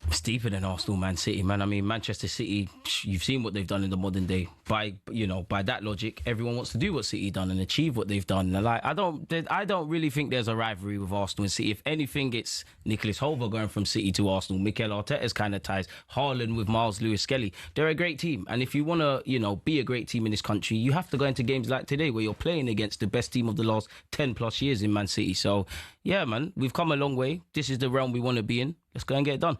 It's deeper than Arsenal, Man City, man. I mean, Manchester City, you've seen what they've done in the modern day. By that logic, everyone wants to do what City done and achieve what they've done. And I don't really think there's a rivalry with Arsenal and City. If anything, it's Nicholas Hover going from City to Arsenal, Mikel Arteta's kind of ties, Haaland with Miles Lewis-Skelly. They're a great team. And if you want to, be a great team in this country, you have to go into games like today where you're playing against the best team of the last 10 plus years in Man City. So, yeah, man, we've come a long way. This is the realm we want to be in. Let's go and get it done.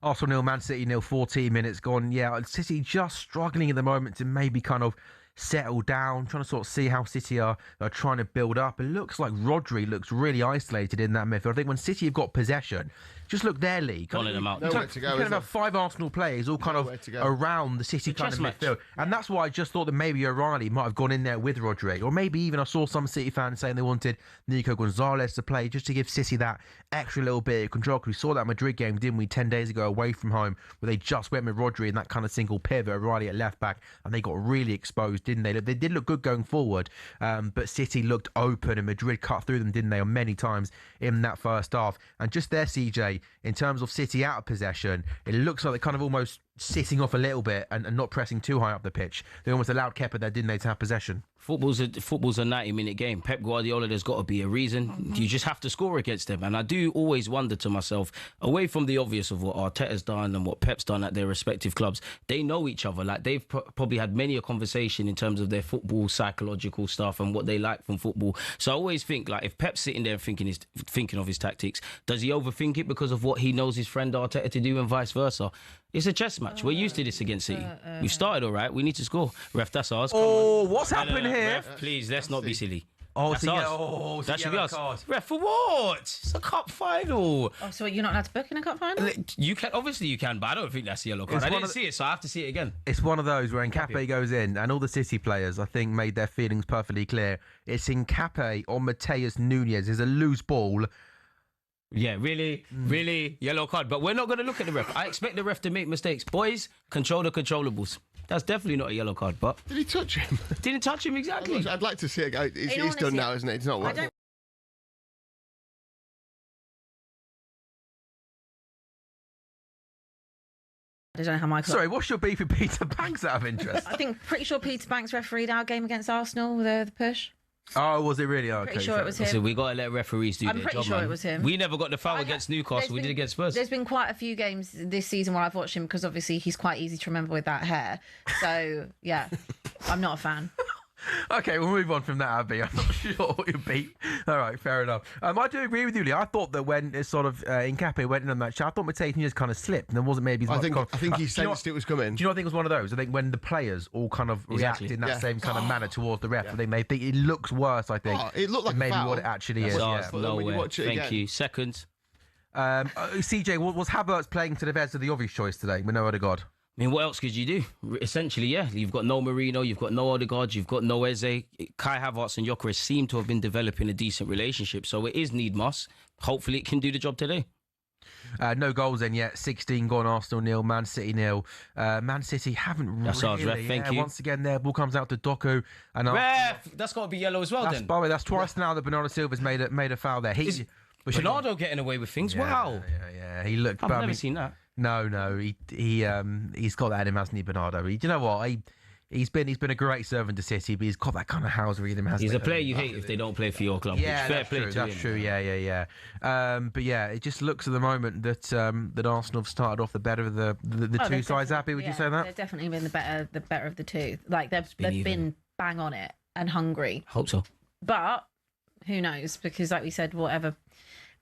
Arsenal 0, Man City 0, 14 minutes gone. Yeah, City just struggling at the moment to maybe kind of settle down, trying to sort of see how City are trying to build up. It looks like Rodri looks really isolated in that midfield. I think when City have got possession, just look their league. Calling them out. Nowhere to go. You kind of have 5 Arsenal players all kind of around the City kind of midfield. And that's why I just thought that maybe O'Reilly might have gone in there with Rodri. Or maybe even I saw some City fans saying they wanted Nico Gonzalez to play just to give City that extra little bit of control. Because we saw that Madrid game, didn't we, 10 days ago away from home, where they just went with Rodri in that kind of single pivot, O'Reilly at left back, and they got really exposed, didn't they? They did look good going forward, but City looked open and Madrid cut through them, didn't they, on many times in that first half. And just there, CJ, in terms of City out of possession, it looks like they're kind of almost sitting off a little bit and not pressing too high up the pitch. They almost allowed Kepa there, didn't they, to have possession? Football's a 90-minute game. Pep Guardiola, there's got to be a reason. You just have to score against them. And I do always wonder to myself, away from the obvious of what Arteta's done and what Pep's done at their respective clubs, they know each other. Like, they've probably had many a conversation in terms of their football psychological stuff and what they like from football. So I always think, like, if Pep's sitting there thinking of his tactics, does he overthink it because of what he knows his friend Arteta to do and vice versa? It's a chess match. We're used to this against City. We've started all right. We need to score. Ref, that's ours. What's happening here? Ref, please, let's not be silly. That's That should be us. Ref, for what? It's a cup final. Oh, so you're not allowed to book in a cup final? You can, obviously you can, but I don't think that's a yellow card. I didn't see it, so I have to see it again. It's one of those where Nkape goes in, and all the City players, I think, made their feelings perfectly clear. It's Nkape on Mateus Nunes. There's a loose ball. Yeah, really, yellow card. But we're not going to look at the ref. I expect the ref to make mistakes. Boys, control the controllables. That's definitely not a yellow card, but... Did he touch him? Didn't touch him, exactly. I'd like to see it go. He's done now, isn't it? It's not working. I don't know how Michael... Sorry, what's your beef with Peter Banks out of interest? I think, pretty sure Peter Banks refereed our game against Arsenal, the push. Oh, was it really? Okay, Pretty sure it was him. So we got to let referees do their job, I'm pretty sure man. it was him. We never got the foul against Newcastle. We did against Spurs. There's been quite a few games this season where I've watched him because obviously he's quite easy to remember with that hair. So, yeah, I'm not a fan. Okay, we'll move on from that, Abby. I'm not sure what you beat. All right, fair enough. I do agree with you, Lee. I thought that when it's sort of Nkapé went in on that shot, I thought Mateta just kind of slipped and there wasn't maybe as much... I think he sensed it was coming. Do you not think it was one of those? I think when the players all kind of react in that same kind of manner towards the ref, I think they think it looks worse, I think. It looked like maybe a foul. what it actually is. Nowhere. Thank you. Seconds. CJ, was Havertz playing to the best of the obvious choice today with no Odegaard? I mean, what else could you do? Essentially, yeah. You've got no Marino, you've got no Odegaard, you've got no Eze. Kai Havertz and Gyökeres seem to have been developing a decent relationship, so it is need must. Hopefully it can do the job today. No goals then yet. 16 gone, Arsenal nil, Man City nil. Man City haven't That's really... ours, ref. Thank you. Once again, their ball comes out to Doku. And Ref! That's got to be yellow as well, then. By the way, that's twice now that Bernardo Silva's made a foul there. Bernardo getting away with things? Wow. Yeah. He looked... I've never seen that. No. He's got that in him, hasn't he, Bernardo? You know what? He's been a great servant to City, but he's got that kind of housery in him, hasn't he? He's a player you hate if they don't play for your club. Yeah, fair play to him. That's true. Yeah. But yeah, it just looks at the moment that that Arsenal have started off the better of the two sides. Happy? Would you say that? They've definitely been the better of the two. Like they've been bang on it and hungry. Hope so. But who knows? Because like we said, whatever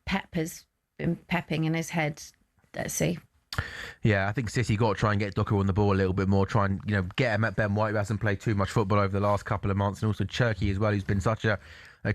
Pep has been pepping in his head. Let's see. Yeah, I think City got to try and get Doku on the ball a little bit more, try and get him at Ben White, who hasn't played too much football over the last couple of months, and also Cherki as well, who's been such a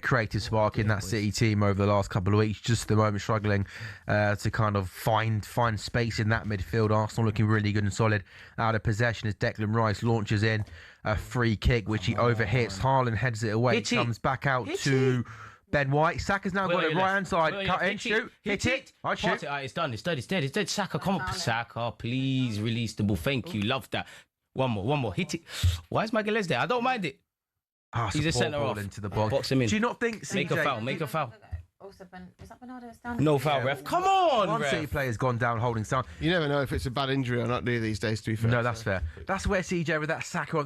creative spark in that City team over the last couple of weeks. Just at the moment struggling to kind of find space in that midfield. Arsenal looking really good and solid out of possession as Declan Rice launches in a free kick, which he overhits. Haaland heads it away, comes back out to... Ben White. Saka's now got it right hand side. Cut in, shoot. Hit it. I shoot. It's done. It's dead. Saka, come on. Saka, please release the ball. Thank you. Love that. One more. Hit it. Why is Magalhaes there? I don't mind it. He's a centre off. Into the box. Box him in. Do you not think CJ... Make a foul. Is that Bernardo standing? No foul, ref. Come on, One ref. City player's gone down holding sound. You never know if it's a bad injury or not, do you, these days, to be fair? No, that's fair. That's where CJ with that Saka,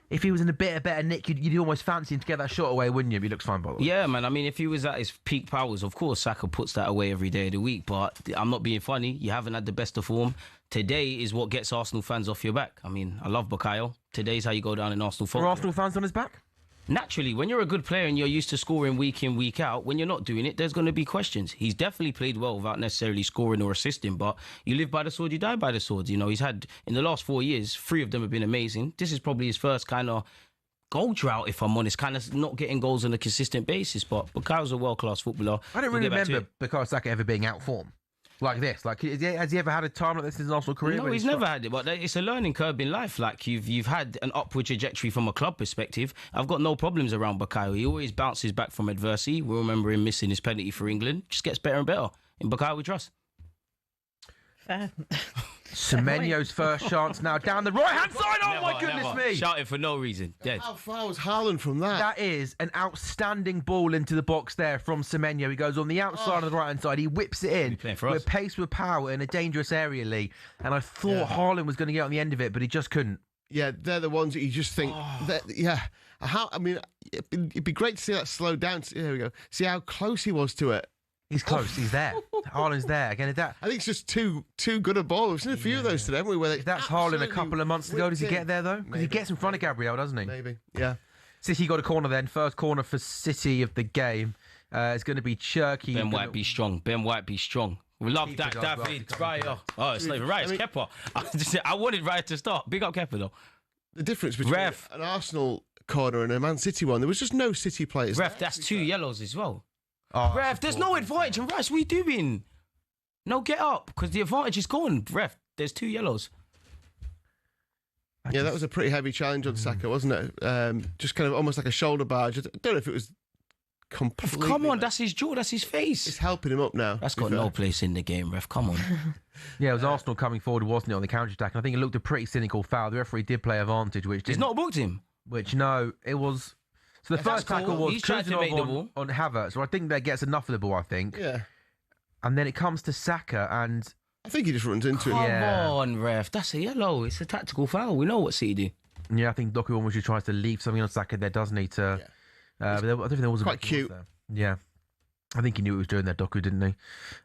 if he was in a bit of better nick, you'd almost fancy him to get that shot away, wouldn't you? He looks fine, by the way. Yeah, man. I mean, if he was at his peak powers, of course, Saka puts that away every day of the week. But I'm not being funny. You haven't had the best of form. Today is what gets Arsenal fans off your back. I mean, I love Bukayo. Today's how you go down in Arsenal football. Are Arsenal fans on his back? Naturally, when you're a good player and you're used to scoring week in, week out, when you're not doing it, there's going to be questions. He's definitely played well without necessarily scoring or assisting, but you live by the sword, you die by the sword. You know, he's had, in the last 4 years, 3 of them have been amazing. This is probably his first kind of goal drought, if I'm honest, kind of not getting goals on a consistent basis, but Bukayo's a world-class footballer. I don't really remember Bukayo Saka ever being out form. Like this, has he ever had a time like this in his Arsenal career? No, he's never had it, but it's a learning curve in life. Like you've had an upward trajectory from a club perspective. I've got no problems around Bukayo. He always bounces back from adversity. We remember him missing his penalty for England. Just gets better and better. In Bukayo we trust. Fair. Semenyo's first chance now down the right hand side. Oh my goodness me! Shouting for no reason. Dead. How far was Haaland from that? That is an outstanding ball into the box there from Semenyo. He goes on the outside of the right hand side. He whips it in with pace, with power in a dangerous area, Lee. And I thought Haaland was going to get on the end of it, but he just couldn't. Yeah, they're the ones that you just think. I mean, it'd be great to see that slow down. There we go. See how close he was to it. He's close. He's there. Haaland's there. Again, I think it's just too good a ball. We've seen a few of those today, haven't we? Where that's Haaland a couple of months ago. Does he get there, though? Because he gets in front of Gabriel, doesn't he? Maybe, yeah. City got a corner then. First corner for City of the game. It's going to be Cherki. Ben White be strong. Ben White be strong. We love that, David. Raya. Oh, it's not even right. It's Kepa. I wanted Raya to start. Big up Kepa, though. The difference between an Arsenal corner and a Man City one, there was just no City players. Ref, that's 2 yellows as well. Ref, there's no advantage. And Rice, what are you doing? No, get up, because the advantage is gone. Ref, there's 2 yellows. Yeah, that was a pretty heavy challenge on Saka, wasn't it? Just kind of almost like a shoulder barge. I don't know if it was completely. Come on, that's his jaw, that's his face. It's helping him up now. That's got no place in the game, ref. Come on. Yeah, it was Arsenal coming forward, wasn't it, on the counter-attack? And I think it looked a pretty cynical foul. The referee did play advantage, which He's didn't... not booked him. Which, no, it was... So the That's first tackle cool. was He's trying to make the ball. on Havertz, so I think that gets enough of the ball, I think. Yeah. And then it comes to Saka, and... I think he just runs into Come him. on, ref. That's a yellow. It's a tactical foul. We know what City do. Yeah, I think Doku almost tries to leave something on Saka there, doesn't he? But I don't think there was quite cute. Yeah, I think he knew what he was doing there, Doku, didn't he?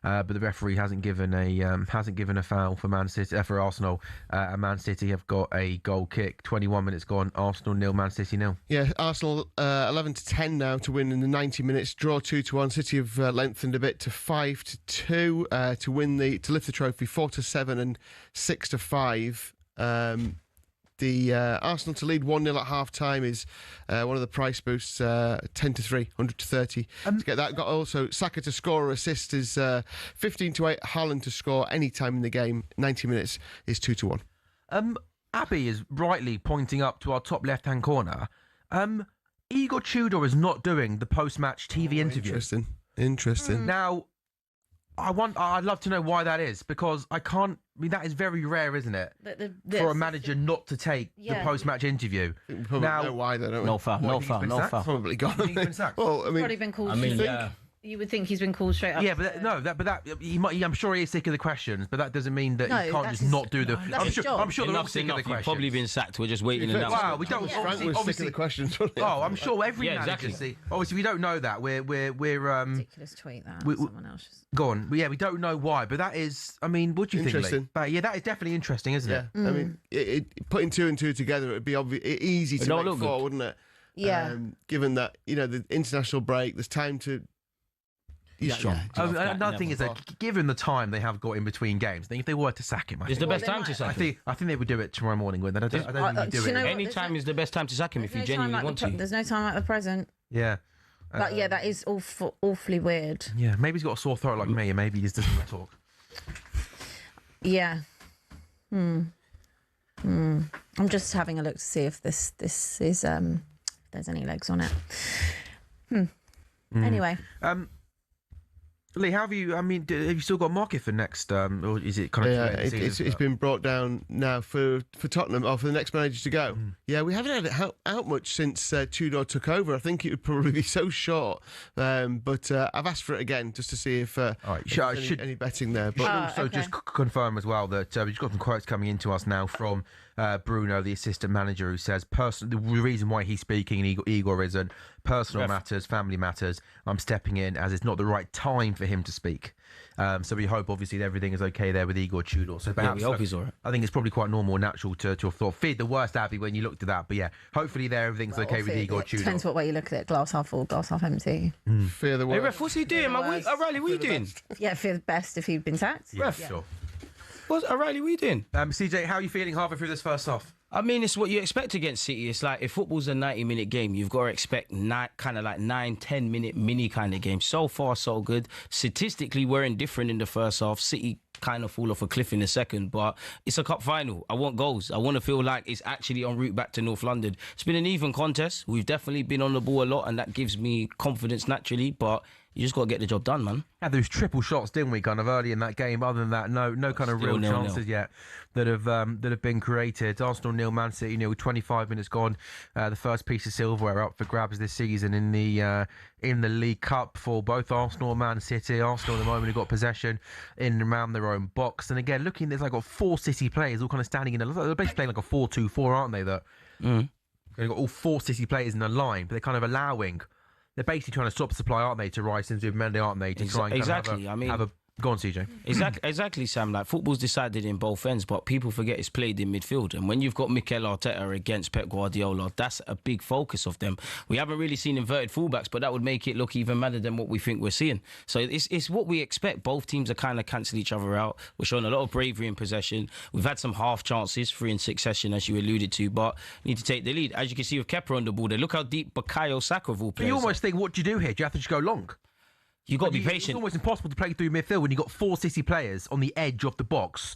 But the referee hasn't given a foul for Man City for Arsenal. And Man City have got a goal kick. 21 minutes gone. Arsenal 0, Man City 0. Yeah, Arsenal 11-10 now to win in the 90 minutes. Draw 2-1. City have lengthened a bit to 5-2 to lift the trophy. 4-7 and 6-5. The Arsenal to lead 1-0 at half time is one of the price boosts, 10-3, 100-30. To get that, got also Saka to score or assist is 15-8. Haaland to score any time in the game, 90 minutes is 2-1. Abby is rightly pointing up to our top left-hand corner. Igor Tudor is not doing the post-match TV interview. Interesting. Now, I'd love to know why that is, because that is very rare, isn't it? For a manager not to take the post-match interview. We probably know why they don't. No foul. Probably gone. Well, probably been called. You would think he's been called straight up. Yeah, I'm sure he is sick of the questions, but that doesn't mean that he can't just not do the. I'm sure they're all sick of the questions. You've probably been sacked. We're just waiting. Wow, we don't. Frank was sick of the questions. Oh, I'm sure every manager. Exactly. Obviously, we don't know that. We're ridiculous tweet that. Someone else. Go on. Yeah, we don't know why, but that is. I mean, what do you think, Lee? Yeah, that is definitely interesting, isn't it? I mean, putting 2 and 2 together, it'd be easy to make 4, wouldn't it? Yeah. Given that the international break, there's time to. Another thing is that given the time they have got in between games, I think if they were to sack him, it's the best time to sack him. I think they would do it tomorrow morning. I don't think they'd do it. Any time is the best time to sack him if you genuinely want to. There's no time like the present. Yeah. But that is awfully weird. Yeah, maybe he's got a sore throat like me, and maybe he just doesn't want to talk. Yeah. I'm just having a look to see if this is if there's any legs on it. Anyway. Lee, how have you? I mean, have you still got a market for next? Or is it kind of? Yeah, it's been brought down now for Tottenham or for the next manager to go. Yeah, we haven't had it out much since Tudor took over. I think it would probably be so short. But I've asked for it again just to see if any betting there. But also just confirm as well that we've got some quotes coming into us now from Bruno, the assistant manager, who says the reason why he's speaking and Igor isn't personal matters, family matters. I'm stepping in as it's not the right time for him to speak. So we hope, obviously, that everything is okay there with Igor Tudor. So perhaps, we hope he's all right. I think it's probably quite normal and natural to have thought, feared the worst, Abby, when you looked at that. But yeah, hopefully everything's okay with Igor Tudor. Depends what way you look at it. Glass half full, glass half empty. Fear the worst. Hey, ref, what's he doing? O'Reilly, what are you doing? Yeah, fear the best if you've been sacked. Yeah, sure. O'Reilly, what are you doing? CJ, how are you feeling halfway through this first half? I mean, it's what you expect against City. It's like if football's a 90-minute game, you've got to expect kind of like 9-10-minute mini kind of game. So far, so good. Statistically, we're indifferent in the first half. City kind of fall off a cliff in the second, but it's a cup final. I want goals. I want to feel like it's actually en route back to North London. It's been an even contest. We've definitely been on the ball a lot, and that gives me confidence naturally, but you just got to get the job done, man. Had those triple shots, didn't we, kind of early in that game? Other than that, no kind of real chances yet that have been created. Arsenal 0, Man City 0, 25 minutes gone. The first piece of silverware up for grabs this season in the League Cup for both Arsenal and Man City. Arsenal at the moment have got possession in and around their own box. And again, looking, there's like got 4 City players all kind of standing in. They're basically playing like a 4-2-4, aren't they? They've got all 4 City players in a line, but they're kind of allowing. They're basically trying to stop supply, aren't they, to Rice and Zubimendi, aren't they, to try and have a go on, CJ. Exactly, Sam. Like, football's decided in both ends, but people forget it's played in midfield. And when you've got Mikel Arteta against Pep Guardiola, that's a big focus of them. We haven't really seen inverted fullbacks, but that would make it look even madder than what we think we're seeing. So it's what we expect. Both teams are kind of cancel each other out. We're showing a lot of bravery in possession. We've had some half chances, 3 in succession, as you alluded to, but need to take the lead. As you can see with Kepa on the ball, look how deep Bukayo Saka of all players. You almost think, what do you do here? Do you have to just go long? You've got to be patient. It's almost impossible to play through midfield when you've got 4 City players on the edge of the box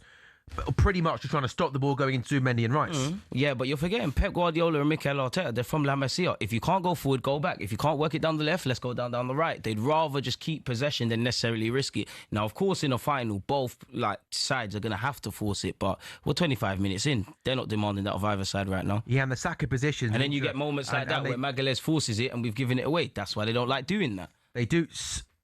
pretty much just trying to stop the ball going into Mendy and Rice. Yeah, but you're forgetting Pep Guardiola and Mikel Arteta. They're from La Masia. If you can't go forward, go back. If you can't work it down the left, let's go down the right. They'd rather just keep possession than necessarily risk it. Now, of course, in a final, both sides are going to have to force it, but we're 25 minutes in. They're not demanding that of either side right now. Yeah, and the Saka position. And then you get moments like that where Magalhaes forces it and we've given it away. That's why they don't like doing that. They do.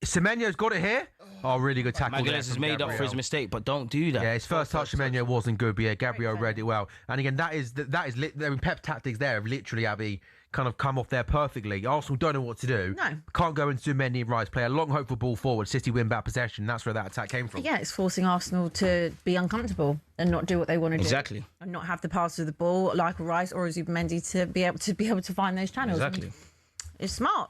Semenyo's got it here. Oh, really good tackle. Magalhaes has made up for his mistake, but don't do that. Yeah, his first touch, Semenyo wasn't good, but yeah, Gabriel read it well. And again, that is I mean, Pep's tactics there have literally, Abby, kind of come off there perfectly. Arsenal don't know what to do. No. Can't go into Mendy and Rice, play a long, hopeful ball forward. City win back possession. That's where that attack came from. Yeah, it's forcing Arsenal to be uncomfortable and not do what they want to do. Exactly. And not have the pass of the ball like Rice or Zubimendi to be able to find those channels. Exactly. And it's smart.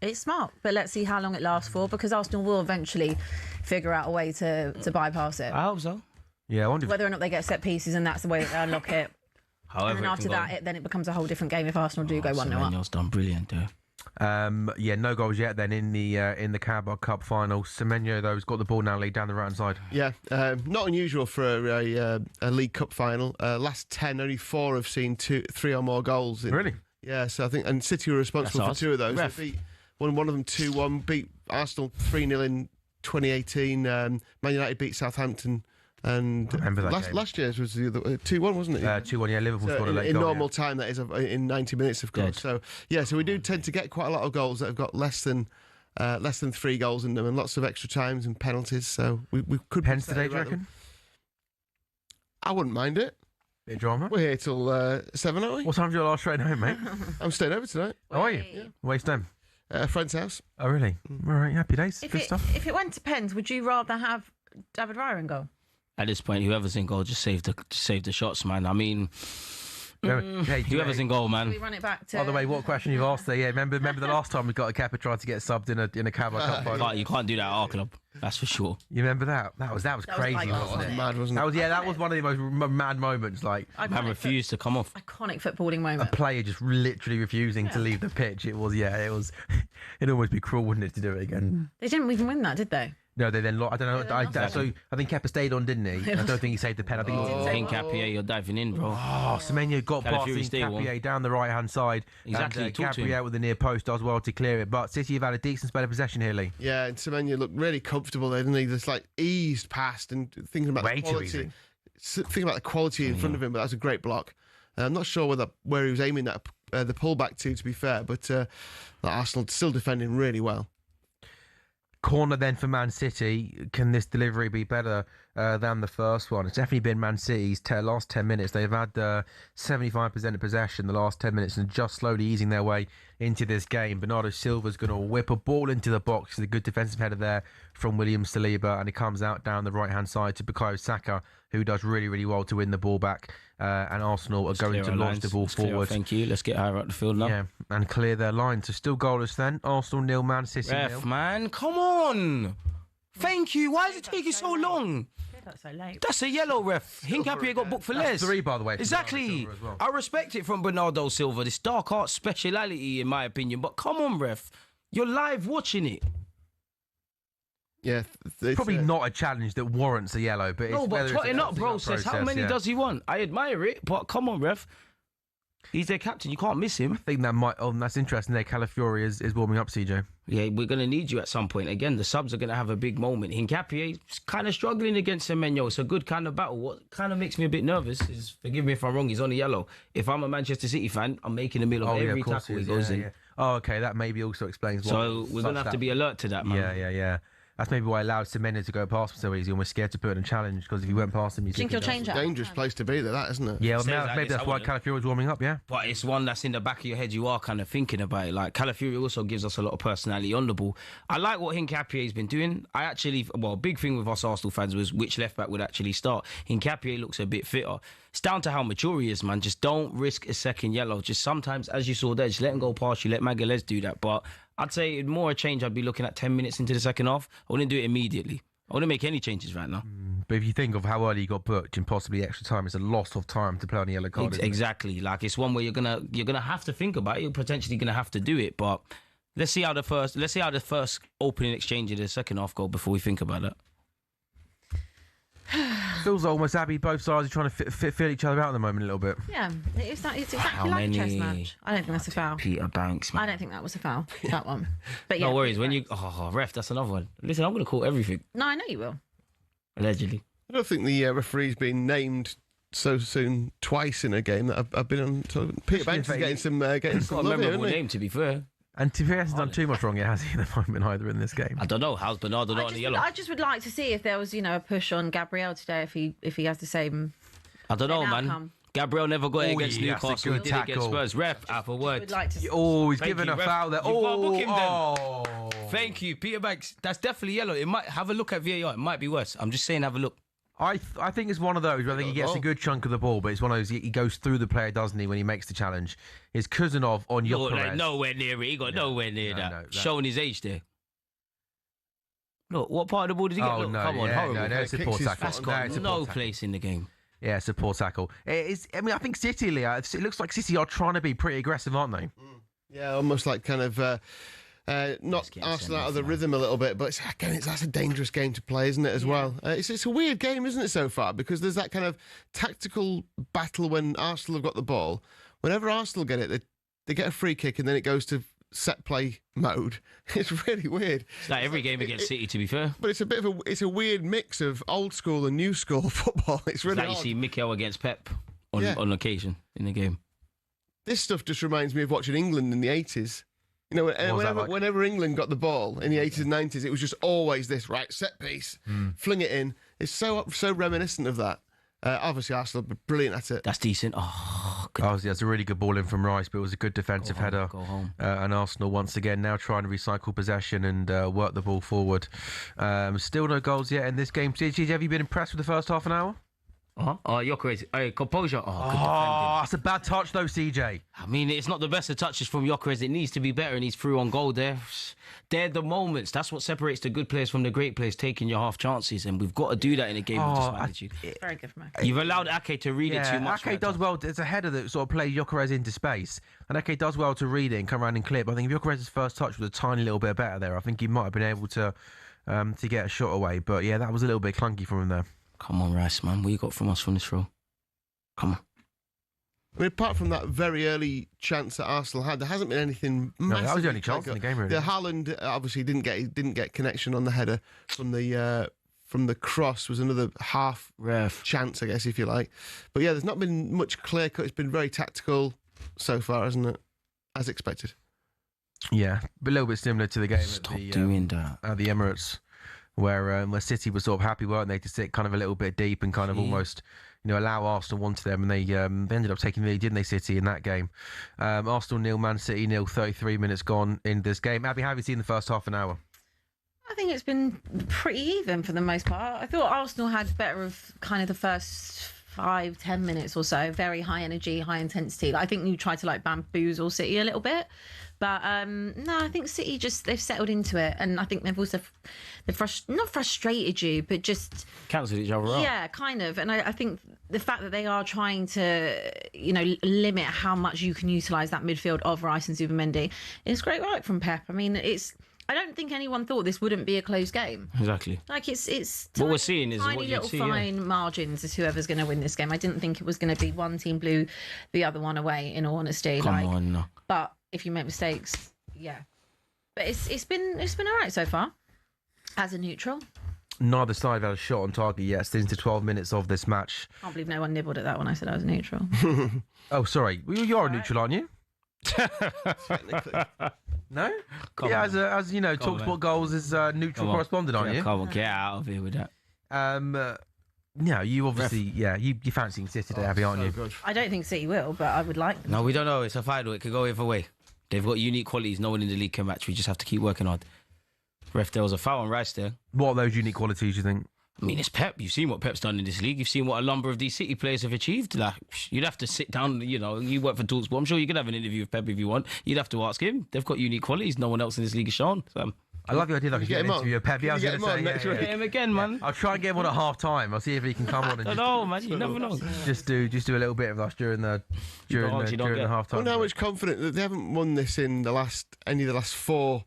It's smart, but let's see how long it lasts for, because Arsenal will eventually figure out a way to bypass it. I hope so. Yeah, I wonder whether or not they get set pieces, and that's the way that they unlock it. However, and then after that, then it becomes a whole different game if Arsenal do go 1-0 up. Semenyo's done brilliant there. Yeah, no goals yet then in the Carabao Cup final. Semenyo, though, has got the ball now, lead down the right-hand side. Yeah, not unusual for a League Cup final. Last 10, only 4 have seen 3 or more goals. Really? Yeah, so I think, and City were responsible for 2 of those. They beat one of them 2-1, beat Arsenal 3-0 in 2018. Man United beat Southampton. And last year's was the other 2-1, wasn't it? 2-1, yeah. Liverpool scored a late in goal. normal time, that is in 90 minutes, of course. So yeah, so we do tend to get quite a lot of goals that have got less than 3 goals in them, and lots of extra times and penalties. So we could Pens today, do you reckon? I wouldn't mind it. Bit of drama. We're here till 7, aren't we? What time's your last train home, mate? I'm staying over tonight. How are you? Yeah. Where's them? A friend's house. Oh, really? All right, happy days. Good stuff. If it went to pens, would you rather have David Raya in goal? At this point, whoever's in goal just save the shots, man. I mean, whoever's in goal, man. We run it back to. By the way, what question you've asked there? Yeah, remember the last time we got a Kappa tried to get subbed in a Carabao Cup final? You can't do that at our club. That's for sure. You remember that? That was crazy, wasn't it? Mad, wasn't it? That was one of the most mad moments. Like, man refused to come off. Iconic footballing moment. A player just literally refusing to leave the pitch. It was. It'd almost be cruel, wouldn't it, to do it again? They didn't even win that, did they? No, they then lost. I don't know. So I think Kepa stayed on, didn't he? I don't think he saved the pen. I think Hincapié, you're diving in, bro. Oh, Semenyo got past Hincapié down the right-hand side. Exactly. And Gabriel with the near post does well to clear it. But City have had a decent spell of possession here, Lee. Yeah, and Semenyo looked really comfortable there, didn't he? Just eased past and thinking about the quality. Thinking about the quality in front of him, but that's a great block. I'm not sure where he was aiming that the pullback to be fair, but Arsenal still defending really well. Corner then for Man City. Can this delivery be better than the first one? It's definitely been Man City's last 10 minutes. They've had 75% of possession the last 10 minutes and just slowly easing their way into this game. Bernardo Silva's going to whip a ball into the box. There's a good defensive header there from William Saliba, and it comes out down the right-hand side to Bukayo Saka, who does really, really well to win the ball back. And Arsenal are going to launch the ball forward. Thank you. Let's get higher up the field now. Yeah, and clear their line. So still goalless then. Arsenal 0, Man City 0. Man, come on. Thank you. Why is it taking so long? That's so late. That's a yellow, ref. Hincapié got booked for less. 3, by the way. Exactly. Well. I respect it from Bernardo Silva. This dark art speciality, in my opinion. But come on, ref. You're live watching it. Yeah, it's probably not a challenge that warrants a yellow, but no, but trotting up process. How many does he want? I admire it, but come on, ref. He's their captain. You can't miss him. I think that might. Oh, that's interesting. There, Calafiori is warming up, CJ. Yeah, we're going to need you at some point. Again, the subs are going to have a big moment. Hincapié is kind of struggling against Semenyo. It's a good kind of battle. What kind of makes me a bit nervous is, forgive me if I'm wrong, he's on a yellow. If I'm a Manchester City fan, I'm making a meal of every tackle he goes in. Yeah. Oh, okay. That maybe also explains why. So we're going to have to be alert to that, man. Yeah. That's maybe why I allowed Semenyo to go past him so easy. Almost scared to put in a challenge because if he went past him, you think he'll change that. Dangerous place to be, that isn't it? Yeah, well, maybe that's why Calafiori was warming up. Yeah, but it's one that's in the back of your head. You are kind of thinking about it. Like Calafiori also gives us a lot of personality on the ball. I like what Hincapié's been doing. A big thing with us Arsenal fans was which left back would actually start. Hincapié looks a bit fitter. It's down to how mature he is, man. Just don't risk a second yellow. Just sometimes, as you saw there, just let him go past you. Let Magalhaes do that. But I'd say more a change. I'd be looking at 10 minutes into the second half. I wouldn't do it immediately. I wouldn't make any changes right now. But if you think of how early he got booked and possibly extra time, it's a loss of time to play on the yellow card. Exactly. Like it's one where you're gonna have to think about it. You're potentially gonna have to do it. But let's see how the first opening exchange in the second half go before we think about that. Feels almost happy both sides are trying to feel each other out at the moment a little bit. Yeah, it's exactly like a chess match. I don't think that's a foul. Peter Banks, man. I don't think that was a foul, that one. But yeah, no worries. When you... Oh, ref, that's another one. Listen, I'm going to call everything. No, I know you will. Allegedly. I don't think the referee's been named so soon twice in a game that I've been on. Peter Banks is getting some love here, Got a memorable name, to be fair. And Tudor hasn't done too much wrong yet, has he, at the moment either in this game? I don't know. How's Bernardo not on the yellow? I just would like to see if there was, a push on Gabriel today if he has the same. I don't know, man. Outcome. Gabriel never got it against Newcastle. He did it against Spurs. Ref, for words. He's given a foul there. Thank you, Peter Banks. That's definitely yellow. It might have a look at VAR. It might be worse. I'm just saying, have a look. I think it's one of those where I think he gets a good chunk of the ball, but it's one of those he goes through the player, doesn't he, when he makes the challenge. His Kuzanov on Gyökeres. Nowhere near it. He got nowhere near that. Showing his age there. Look, what part of the ball did he get? Look, come on, horrible. No, it's a poor tackle. That's got no place in the game. Yeah, it's a poor tackle. I think City, Leah, it looks like City are trying to be pretty aggressive, aren't they? Yeah, almost like kind of knock Arsenal out of the rhythm a little bit. But that's a dangerous game to play, isn't it, as well? It's a weird game, isn't it, so far? Because there's that kind of tactical battle when Arsenal have got the ball. Whenever Arsenal get it, they get a free kick and then it goes to set play mode. It's really weird. It's like every game against City, to be fair. But it's a weird mix of old school and new school football. It's really like you see Mikel against Pep on occasion in the game. This stuff just reminds me of watching England in the 80s. Whenever England got the ball in the 80s and 90s, it was just always this, right, set piece, fling it in. It's so reminiscent of that. Obviously, Arsenal were brilliant at it. That's decent. Oh, that's a really good ball in from Rice, but it was a good defensive header. Go home. And Arsenal, once again, now trying to recycle possession and work the ball forward. Still no goals yet in this game. CG, have you been impressed with the first half an hour? You're crazy. Hey, composure. Good defending. That's a bad touch, though, CJ. I mean, it's not the best of touches from Gyökeres. It needs to be better, and he's through on goal there. They're the moments. That's what separates the good players from the great players, taking your half chances, and we've got to do that in a game of this magnitude. It's very good from Ake. You've allowed Ake to read it too much. Ake does well. It's a header that sort of plays Gyökeres into space, and Ake does well to read it and come around and clip. I think if Gyökeres' first touch was a tiny little bit better there, I think he might have been able to get a shot away. But yeah, that was a little bit clunky from him there. Come on, Rice, man. What you got from us from this row? Come on. I mean, apart from that very early chance that Arsenal had, there hasn't been anything massive. No, that was the only chance in the game, really. The Haaland obviously didn't get connection on the header from the cross. Was another half chance, I guess, if you like. But yeah, there's not been much clear cut. It's been very tactical so far, hasn't it? As expected. Yeah, but a little bit similar to the game doing that at the Emirates, where City was sort of happy, weren't they, to sit kind of a little bit deep and kind of almost, allow Arsenal onto them, and they ended up taking the lead, didn't they, City, in that game. Arsenal 0, Man City 0, 33 minutes gone in this game. Abby, how have you seen the first half an hour? I think it's been pretty even for the most part. I thought Arsenal had better of kind of the first 5-10 minutes or so. Very high energy, high intensity. I think you tried to bamboozle City a little bit. But no, I think City they've settled into it, and I think they've also not frustrated you, but just cancelled each other out. Yeah, kind of. And I think the fact that they are trying to limit how much you can utilise that midfield of Rice and Zubimendi is great work from Pep. I mean, I don't think anyone thought this wouldn't be a close game. Exactly. It's what we're seeing is tiny little fine margins as whoever's going to win this game. I didn't think it was going to be one team blew the other one away. In all honesty, Come on, no. But if you make mistakes, yeah. But it's been all right so far as a neutral. Neither side had a shot on target yet. Still into 12 minutes of this match. Can't believe no one nibbled at that when I said I was neutral. Oh, sorry. You're a neutral, aren't you? Technically. No? As you know, talkSPORT Goals is neutral correspondent, aren't you? Come on, get out of here with that. Yeah, you obviously, you fancying City today, Abby, aren't you? Good. I don't think City will, but I would like them. No, we don't know. It's a final. It could go either way. They've got unique qualities. No one in the league can match. We just have to keep working hard. Ref, there was a foul on Rice there. What are those unique qualities, you think? I mean, it's Pep. You've seen what Pep's done in this league. You've seen what a number of these City players have achieved. Like, you'd have to sit down, you work for talkSPORT. I'm sure you could have an interview with Pep if you want. You'd have to ask him. They've got unique qualities no one else in this league has shown. So, I love the idea that I could get an interview with Pep. Yeah, I was going to say, get him again, man. I'll try and get him on at half time. I'll see if he can come on and man. You never know. Just do a little bit of us during the half time. I wonder how much confident that they haven't won this in any of the last 4,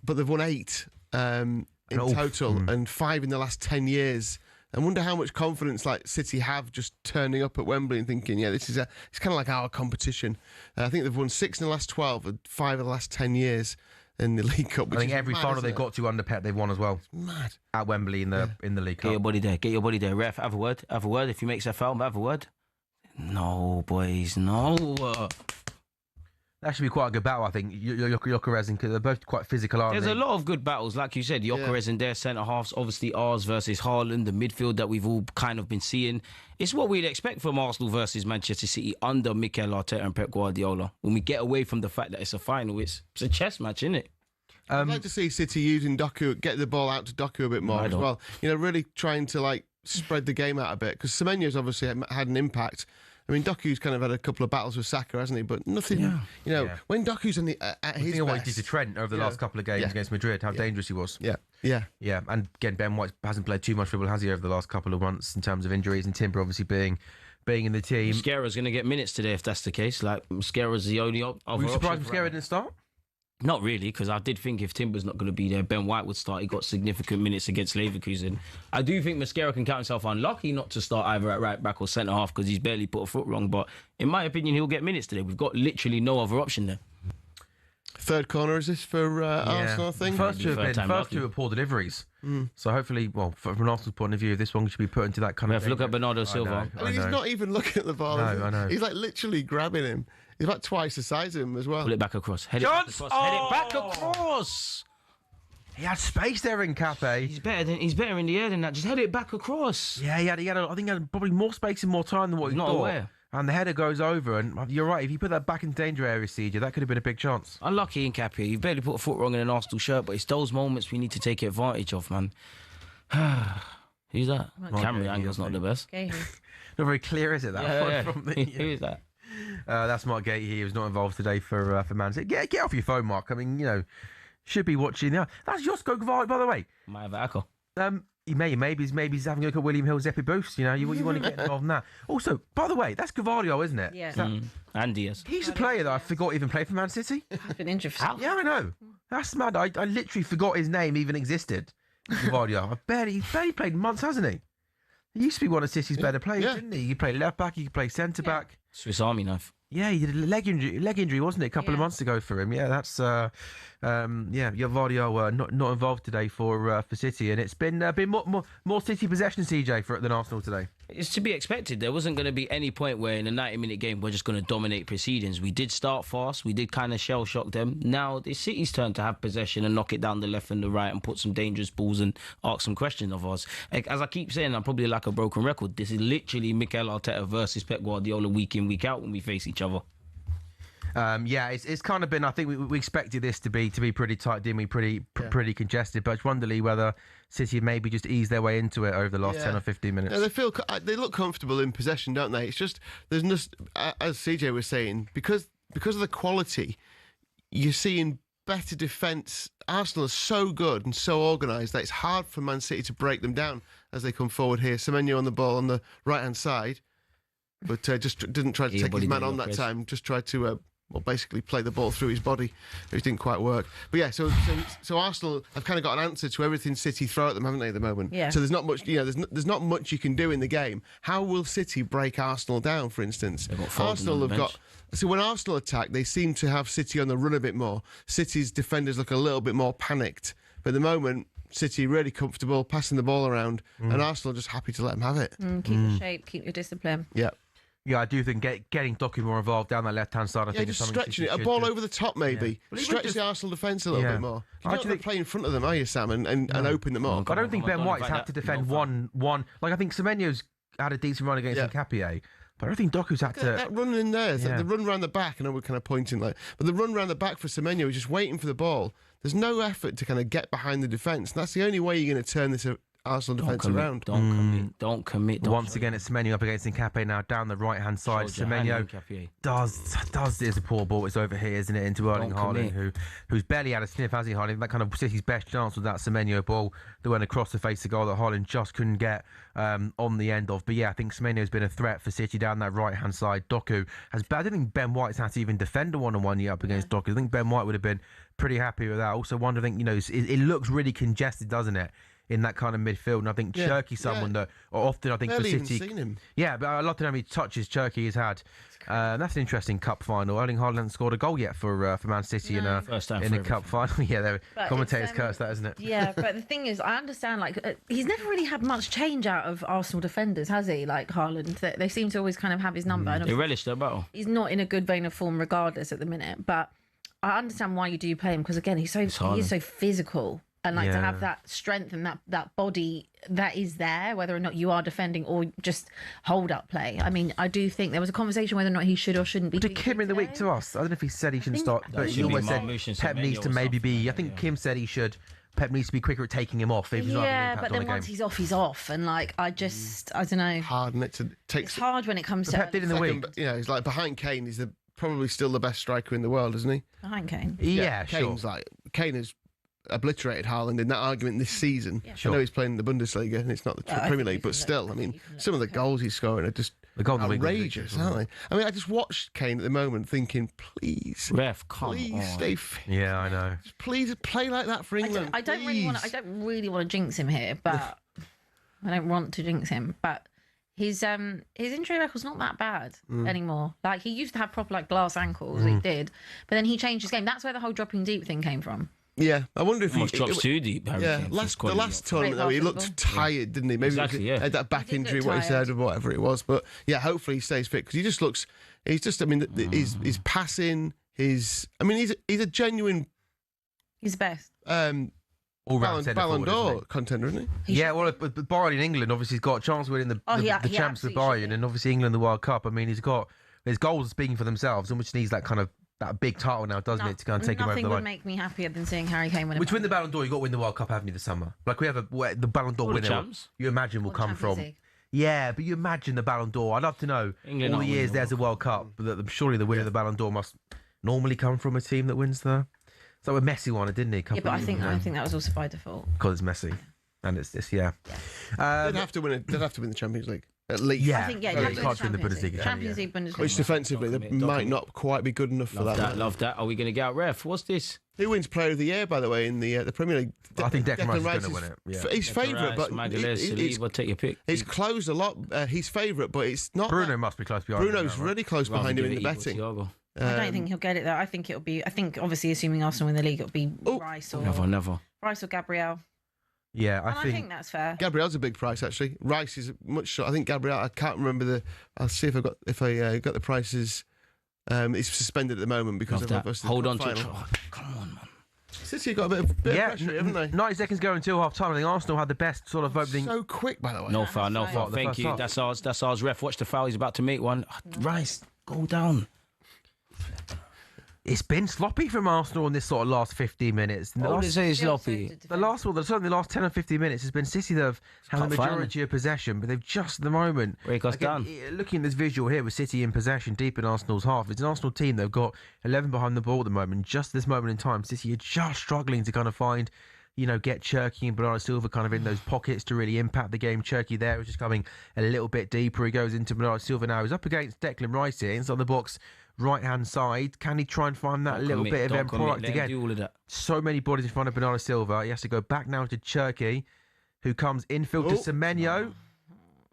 but they've won 8 in total, and 5 in the last 10 years. I wonder how much confidence like City have just turning up at Wembley and thinking, yeah, it's kind of like our competition. I think they've won 6 in the last 12 and 5 of the last 10 years in the League Cup. I think every final they've got to under Pep, they've won as well. It's mad. At Wembley in the League Cup. Get your body there. Get your body there. Ref, have a word. Have a word. If he makes a foul, have a word. No, boys, no. That should be quite a good battle, I think. Gyökeres and they're both quite physical, aren't There's they? a lot of good battles, like you said. Gyökeres and their centre halves, obviously ours versus Haaland, the midfield that we've all kind of been seeing. It's what we'd expect from Arsenal versus Manchester City under Mikel Arteta and Pep Guardiola. When we get away from the fact that it's a final, it's a chess match, isn't it? I'd like to see City using Doku, get the ball out to Doku a bit more as well. Really trying to like spread the game out a bit, because Semenyo's obviously had an impact. I mean, Doku's kind of had a couple of battles with Saka, hasn't he? But nothing, when Doku's on at his best. What he did to Trent over the last couple of games against Madrid, how dangerous he was. Yeah. And again, Ben White hasn't played too much football, has he, over the last couple of months in terms of injuries, and Timber obviously being in the team. Mascara's going to get minutes today if that's the case. Like, Mascara's the only other option. Were you surprised Mascara didn't start? Not really, because I did think if Timber's not going to be there, Ben White would start. He got significant minutes against Leverkusen. I do think Mascara can count himself unlucky not to start either at right back or centre half, because he's barely put a foot wrong. But in my opinion, he'll get minutes today. We've got literally no other option there. Third corner is this for Arsenal, I think? First two are poor deliveries. So hopefully, well, from an Arsenal point of view, this one should be put into that kind of... Look at Bernardo Silva. I mean, he's not even looking at the ball. No, I know. He's like literally grabbing him. He's about twice the size of him as well. Pull it back across. Head it back across. He had space there in Cape. He's better in the air than that. Just head it back across. Yeah, I think he had probably more space and more time than what he thought. Aware. And the header goes over, and you're right, if you put that back in danger area, CJ, that could have been a big chance. Unlucky in Capia. You've barely put a foot wrong in an Arsenal shirt, but it's those moments we need to take advantage of, man. Who's that? Camera angle's not the best. Not very clear, is it? That From the, who is that? That's Mark Gate. He was not involved today for Man City. Get off your phone, Mark. I mean, should be watching. That's Josko Gvardiol, by the way. Might have an echo. Maybe he's having a look at William Hill's Epi Boost. You want to get involved in that. Also, by the way, that's Gvardiol, isn't it? Yeah. And Diaz. He's a player that I forgot even played for Man City. I've been injured for Yeah, I know. That's mad. I literally forgot his name even existed. Gvardiol. He's barely played months, hasn't he? He used to be one of City's better players, didn't he? He played left back, he could play centre back. Swiss Army knife. Yeah, he did a leg injury, wasn't it? A couple of months ago for him. Yeah, that's Gvardiol not involved today for City, and it's been more City possession, CJ, than Arsenal today. It's to be expected. There wasn't going to be any point where in a 90-minute game we're just going to dominate proceedings. We did start fast. We did kind of shell-shock them. Now it's City's turn to have possession and knock it down the left and the right and put some dangerous balls and ask some questions of us. As I keep saying, I'm probably like a broken record. This is literally Mikel Arteta versus Pep Guardiola week in, week out when we face each other. It's kind of been. I think we expected this to be pretty tight, didn't we? Pretty congested. But I wonder whether City maybe just ease their way into it over the last 10 or 15 minutes. Yeah, they look comfortable in possession, don't they? It's just there's no, as CJ was saying, because of the quality, you're seeing better defence. Arsenal are so good and so organised that it's hard for Man City to break them down as they come forward here. Semenyo on the ball on the right hand side, but just didn't try to take his man on that time. Just tried to. Basically play the ball through his body, which didn't quite work. But yeah, so Arsenal have kind of got an answer to everything City throw at them, haven't they, at the moment? Yeah. So there's not much, there's not much you can do in the game. How will City break Arsenal down, for instance? Arsenal have got. So when Arsenal attack, they seem to have City on the run a bit more. City's defenders look a little bit more panicked. But at the moment, City really comfortable, passing the ball around, and Arsenal just happy to let them have it. Keep the shape, keep your discipline. Yeah. Yeah, I do think getting Doku more involved down that left-hand side, I think is just something stretching it. A should ball do. over the top, maybe. Yeah. Stretch the Arsenal defence a little bit more. You don't want to play in front of them, are you, Sam, and open them up? I don't think Ben White's had to defend one. Like, I think Semenyo's had a decent run against Nkapie, but I don't think Doku's had to... That run in there, the run around the back, I know we're kind of pointing, but the run around the back for Semenyo is just waiting for the ball. There's no effort to kind of get behind the defence. That's the only way you're going to turn this Arsenal defence around. Don't commit. Once again, it's Semenyo up against Nkapie now down the right-hand side. Semenyo does there's a poor ball. It's over here, isn't it, into Erling Haaland, who's barely had a sniff, has he, Haaland? That kind of City's best chance was that Semenyo ball that went across the face of goal that Haaland just couldn't get on the end of. But yeah, I think Semenyo's been a threat for City down that right-hand side. Doku has... I don't think Ben White's had to even defend a one-on-one yet up against Doku. I think Ben White would have been pretty happy with that. Also, it looks really congested, doesn't it? in that kind of midfield. And I think Cherky's someone that often I think Barely for even City. seen him. Yeah, but I'd love to know how many touches Cherky has had. That's an interesting cup final. Erling Haaland hasn't scored a goal yet for Man City in a cup final. Yeah, the commentators curse that, isn't it? Yeah, but the thing is, I understand. Like, he's never really had much change out of Arsenal defenders, has he? Like Haaland, they seem to always kind of have his number. And They relish their battle. he's not in a good vein of form, regardless, at the minute. But I understand why you do play him because again, he is so physical. And to have that strength and that body that is there, whether or not you are defending or just hold up play. I mean, I do think there was a conversation whether or not he should or shouldn't be. Did Kim in the week to us? I don't know if he said he shouldn't start, but he always said Pep needs to maybe be. I think Kim said he should. Pep needs to be quicker at taking him off. If he's not having an impact but then on the once game. he's off, he's off. And I don't know. Hard, and It's hard when it comes to. Pep did in the week. He's like behind Kane. He's probably still the best striker in the world, isn't he? Behind Kane. Yeah, Kane's sure. Kane has oblitterated Haaland in that argument this season. I know he's playing in the Bundesliga and it's not the Premier League, but still, I mean, some of the goals he's scoring are just outrageous, aren't they? I mean, I just watched Kane at the moment thinking, please, ref, please stay fit. Yeah, I know. Please play like that for England. I don't really want to jinx him here, but I don't want to jinx him. But his injury record's not that bad anymore. Like, he used to have proper glass ankles. He did, but then he changed his game. That's where the whole dropping deep thing came from. Yeah, I wonder if he drops too deep. The last tournament though, he looked tired, didn't he? Maybe he had that back injury, what he said, or whatever it was. But yeah, hopefully he stays fit because he just looks. He's just. I mean, his passing. He's a genuine. He's the best. Ballon d'Or contender, isn't he? Yeah, well, but Bayern in England obviously he's got a chance of winning the champs with Bayern, and obviously England the World Cup. I mean, his goals speaking for themselves, and which needs that big title now, doesn't it, to go and take him over the line? Nothing would make me happier than seeing Harry Kane win. Which win the Ballon d'Or? You got to win the World Cup, haven't you, this summer? Like we have the Ballon d'Or winner. You imagine will come from. Yeah, but you imagine the Ballon d'Or. I'd love to know all the years there's a World Cup, but surely the winner of the Ballon d'Or must normally come from a team that wins the. So a Messi won it, didn't he? Yeah, but I think that was also by default because it's Messi, and it's this. Yeah. They'd have to win the Champions League. At least. Yeah, I think, you can't win the Bundesliga. Champions League, Bundesliga. Which defensively, they might not quite be good enough for that. Love that. Are we going to get out ref? What's this? Who wins Player of the Year, by the way, in the Premier League? I think Declan Rice is going to win it. Yeah. He's favourite, but take your pick. It's closed a lot. He's favourite, but it's not. Bruno must be close behind. Bruno's really close behind him in the betting. I don't think he'll get it though. I think obviously assuming Arsenal win the league, it'll be Rice or Rice or Gabriel. Yeah, I think that's fair. Gabriel's a big price actually. Rice is much short. I think Gabriel. I can't remember I'll see if I got the prices. It's suspended at the moment because of that. Hold on to it. Come on, man. City got a bit of pressure, haven't they? 90 seconds go until half time. I think Arsenal had the best sort of opening. So quick, by the way. No foul. Thank you. That's ours. Ref, watch the foul. He's about to make one. Rice, go down. It's been sloppy from Arsenal in this sort of last 15 minutes. What did say sloppy? Certainly the last 10 or 15 minutes has been City that have had the majority of possession, but they've just at the moment break us down. Looking at this visual here with City in possession deep in Arsenal's half, it's an Arsenal team they've got 11 behind the ball at the moment. Just at this moment in time, City are just struggling to kind of find, get Cherky and Bernardo Silva kind of in those pockets to really impact the game. Cherky there is just coming a little bit deeper. He goes into Bernardo Silva now. He's up against Declan Rice here inside the box. Right-hand side. Can he try and find that little bit of end product again? Do all of that. So many bodies in front of Bernardo Silva. He has to go back now to Cherky, who comes infield to Semenyo.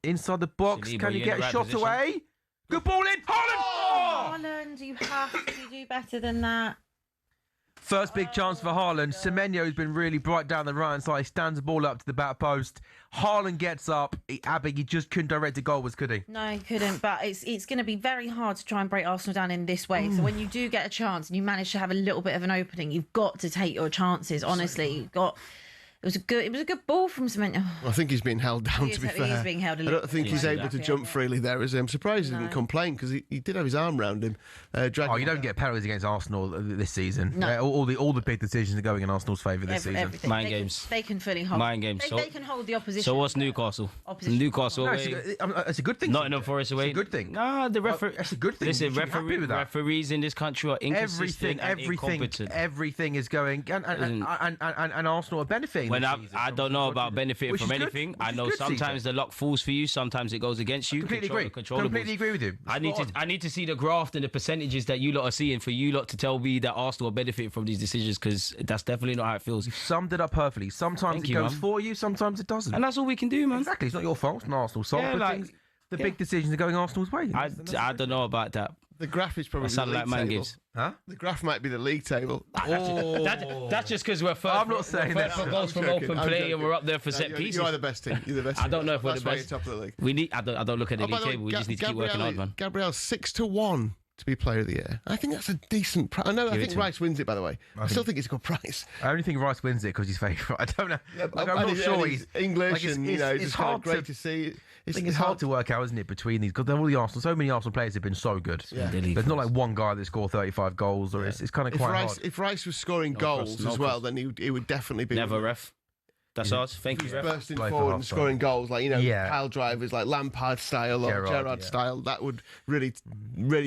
Inside the box. Can he get a shot away? Good ball in. Haaland! Haaland, you have to do better than that. First big chance for Haaland. Semenyo's been really bright down the right-hand side. He stands the ball up to the back post. Haaland gets up. He just couldn't direct the goal, could he? No, he couldn't. But it's going to be very hard to try and break Arsenal down in this way. So when you do get a chance and you manage to have a little bit of an opening, you've got to take your chances. Honestly, you've got. It was a good ball from Semenyo. I think he's being held down, to be fair. He is being held a I little don't think he's able to jump freely there. I'm surprised he didn't complain because he did have his arm round him. You don't get penalties against Arsenal this season. No. All the big decisions are going in Arsenal's favour this season. Everything. Mind games. They can fully hold. Mind games. They can hold the opposition. So what's Newcastle? Newcastle away. It's a good thing. Nottingham Forest away. It's a good thing. Nah, the referee. That's a good thing. Listen, referees in this country are inconsistent and incompetent. Everything is going, and Arsenal are benefiting. game. When this I season. don't know about benefiting Which from is good. anything. Which I is know good, sometimes CJ. the luck falls for you, sometimes it goes against you. Completely agree. Completely agree with you. I need to see the graft and the percentages that you lot are seeing for you lot to tell me that Arsenal are benefiting from these decisions, because that's definitely not how it feels. You summed it up perfectly. Sometimes Thank it you, goes man. for you, sometimes it doesn't. And that's all we can do, man. Exactly. It's not your fault. It's not Arsenal's fault. Yeah, but like- the big decisions are going Arsenal's way. I don't know about that. The graph is probably That sounded the like league man table. gives. Huh? The graph might be the league table. That's just because we're first. I'm not saying we're that. first for goals I'm from joking, open I'm play, joking. and we're up there for No, set you pieces. are the best team. You're the best. I don't know if we're That's the why best. you're top of the league. We need. I don't look at the Oh, by league the way, table. We just need to keep working hard, man. Gabriel's 6-1 to be Player of the Year. I think that's a decent price. I know. I Give it think to him. Rice wins it. By the way, I still think it's a good price. I only think Rice wins it because he's favourite. I don't know. Like, I'm And not sure he's he's English, like, and you know, it's just kind of great to see. I think it's hard to work out, isn't it, between these? Because all the Arsenal, so many Arsenal players have been so good. Yeah. There's not like one guy that scored 35 goals, or it's kind of quite hard. If Rice was scoring goals as well, then he would definitely be Never, ref. That's ours. Thank you, He's ref. bursting Play for forward and half-time. scoring goals, like, you know, Yeah. pile drivers like Lampard style or Gerrard style. That would really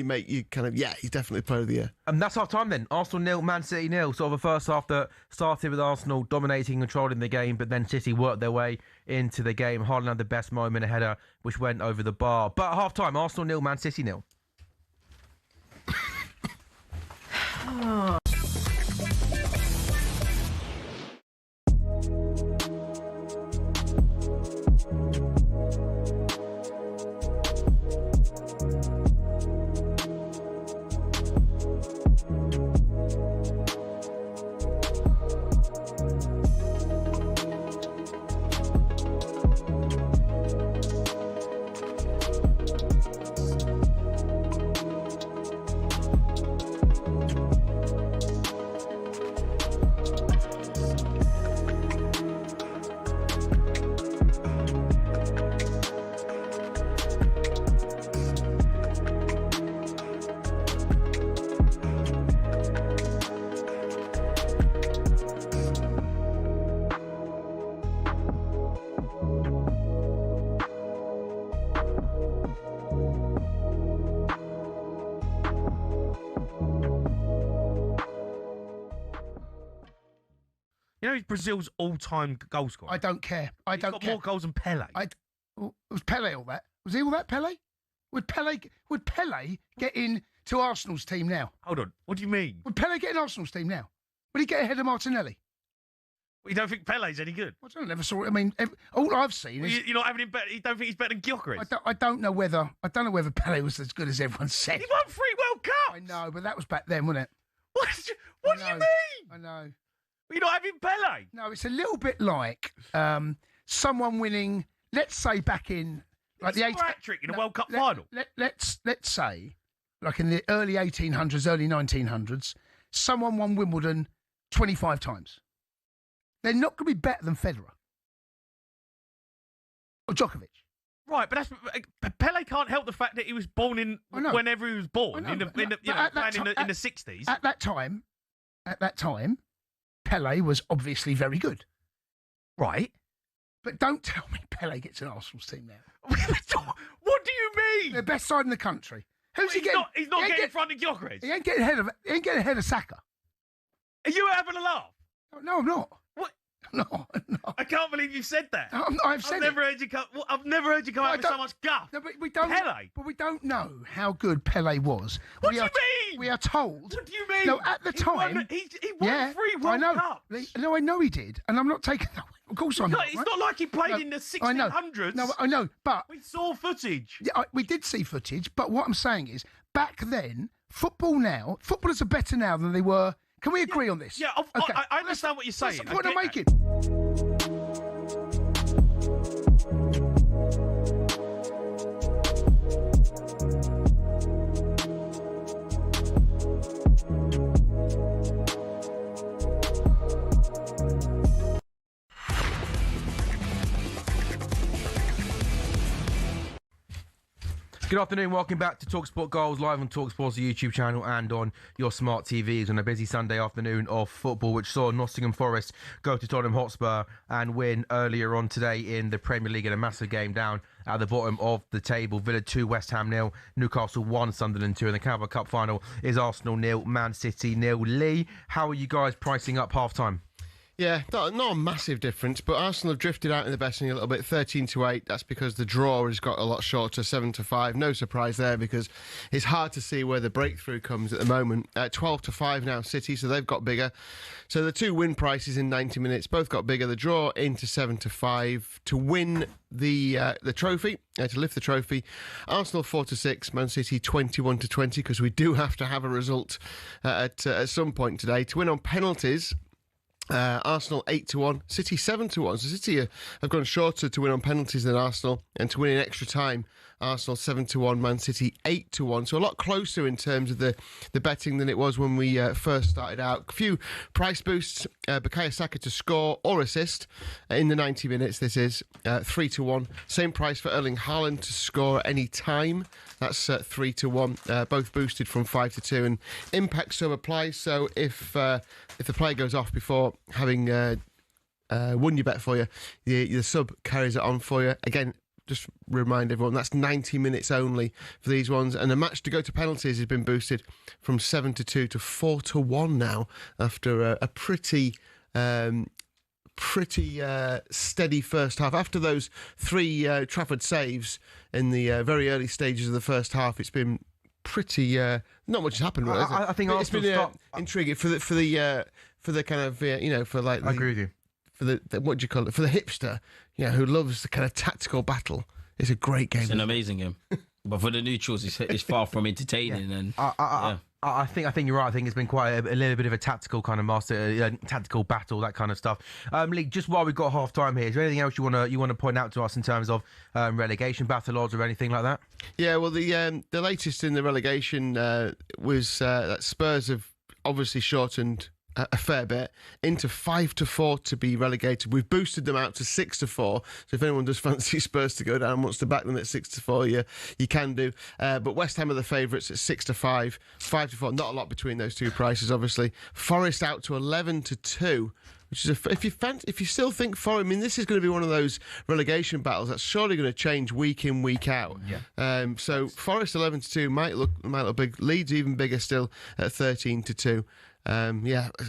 make you kind of, he's definitely Player of the Year. And that's half time then. Arsenal 0, Man City 0. Sort of a first half that started with Arsenal dominating, controlling the game, but then City worked their way into the game. Haaland had the best moment, a header which went over the bar. But at half time, Arsenal 0, Man City 0. You know, he's Brazil's all-time goal scorer. I don't care. I He's don't got care. more goals than Pele. Was Pele all that? Was he all that, Pele? Would Pele get in to Arsenal's team now? Hold on. What do you mean? Would Pele get in Arsenal's team now? Would he get ahead of Martinelli? You don't think Pele's any good? I don't never saw it. I mean, all I've seen is You're not having him better. You don't think he's better than Gyökeres? I don't know whether Pele was as good as everyone said. He won 3 World Cups. I know, but that was back then, wasn't it? What do you mean? I know. You're not having Pele? No, it's a little bit like someone winning. Let's say back in like the hat-trick in a World Cup final. Let's say like in the early 1800s, early 1900s, someone won Wimbledon 25 times. They're not going to be better than Federer or Djokovic. Right, but Pele can't help the fact that he was born in whenever he was born in the 60s. At that time, Pele was obviously very good. Right. But don't tell me Pele gets an Arsenal's team now. What do you mean? The best side in the country. Who's he getting? He's not getting in front of Gyökeres. He ain't getting ahead of Saka. Are you having a laugh? No, I'm not. What? No. I can't believe you said that. I've never heard you come. I've never heard you come out with so much guff. No, but we don't. Pele. But we don't know how good Pele was. What do you mean? We are told. What do you mean? No, at the time. He won 3 World I know. Cups. No, I know he did, and I'm not taking that. Of course, I'm not. It's not like he played in the 1600s. No, I know, but we saw footage. Yeah, we did see footage, but what I'm saying is, back then, footballers are better now than they were. Can we agree on this? Yeah, Okay. I understand what you're saying. What's the point I'm making? Good afternoon, welcome back to talkSPORT Goals, live on talkSPORT's YouTube channel and on your smart TVs on a busy Sunday afternoon of football, which saw Nottingham Forest go to Tottenham Hotspur and win earlier on today in the Premier League in a massive game down at the bottom of the table. Villa 2, West Ham 0, Newcastle 1, Sunderland 2, and the Carabao Cup final is Arsenal 0, Man City 0. Lee, how are you guys pricing up half-time? Yeah, not a massive difference, but Arsenal have drifted out in the betting a little bit, 13-8. That's because the draw has got a lot shorter, 7-5. No surprise there because it's hard to see where the breakthrough comes at the moment. 12-5 now, City, so they've got bigger. So the two win prices in 90 minutes both got bigger. The draw into 7-5 to win the trophy, to lift the trophy. Arsenal 4-6, Man City 21-20, because we do have to have a result at some point today. To win on penalties, Arsenal 8-1, City 7-1. So City have gone shorter to win on penalties than Arsenal, and to win in extra time, Arsenal 7-1, Man City 8-1. So a lot closer in terms of the betting than it was when we first started out. A few price boosts. Bukayo Saka to score or assist in the 90 minutes. This is 3-1. Same price for Erling Haaland to score at any time. That's 3-1. Both boosted from 5-2, and impact sub applies. So if the player goes off before having won your bet for you, the sub carries it on for you. Again, just remind everyone, that's 90 minutes only for these ones. And the match to go to penalties has been boosted from 7-2 to 4-1 now, after a pretty steady first half. After those three Trafford saves in the very early stages of the first half, it's been pretty not much has happened. Really, I think it's been intriguing for the kind of for like. I agree with you. For the what do you call it? For the hipster, who loves the kind of tactical battle. It's a great game. It's an amazing game, but for the neutrals, it's far from entertaining. Yeah. And I think you're right. I think it's been quite a little bit of a tactical kind of tactical battle, that kind of stuff. Lee, just while we've got half time here, is there anything else you want to point out to us in terms of relegation battle odds or anything like that? Yeah, well, the latest in the relegation was that Spurs have obviously shortened a fair bit into 5-4 to be relegated. We've boosted them out to 6-4. So if anyone does fancy Spurs to go down and wants to back them at 6-4, you can do. But West Ham are the favourites at 6-5, 5-4. Not a lot between those two prices, obviously. Forest out to 11-2. Which is if you still think Forest, I mean, this is going to be one of those relegation battles that's surely going to change week in, week out. Yeah. So Forest 11-2 might look big. Leeds even bigger still at 13-2.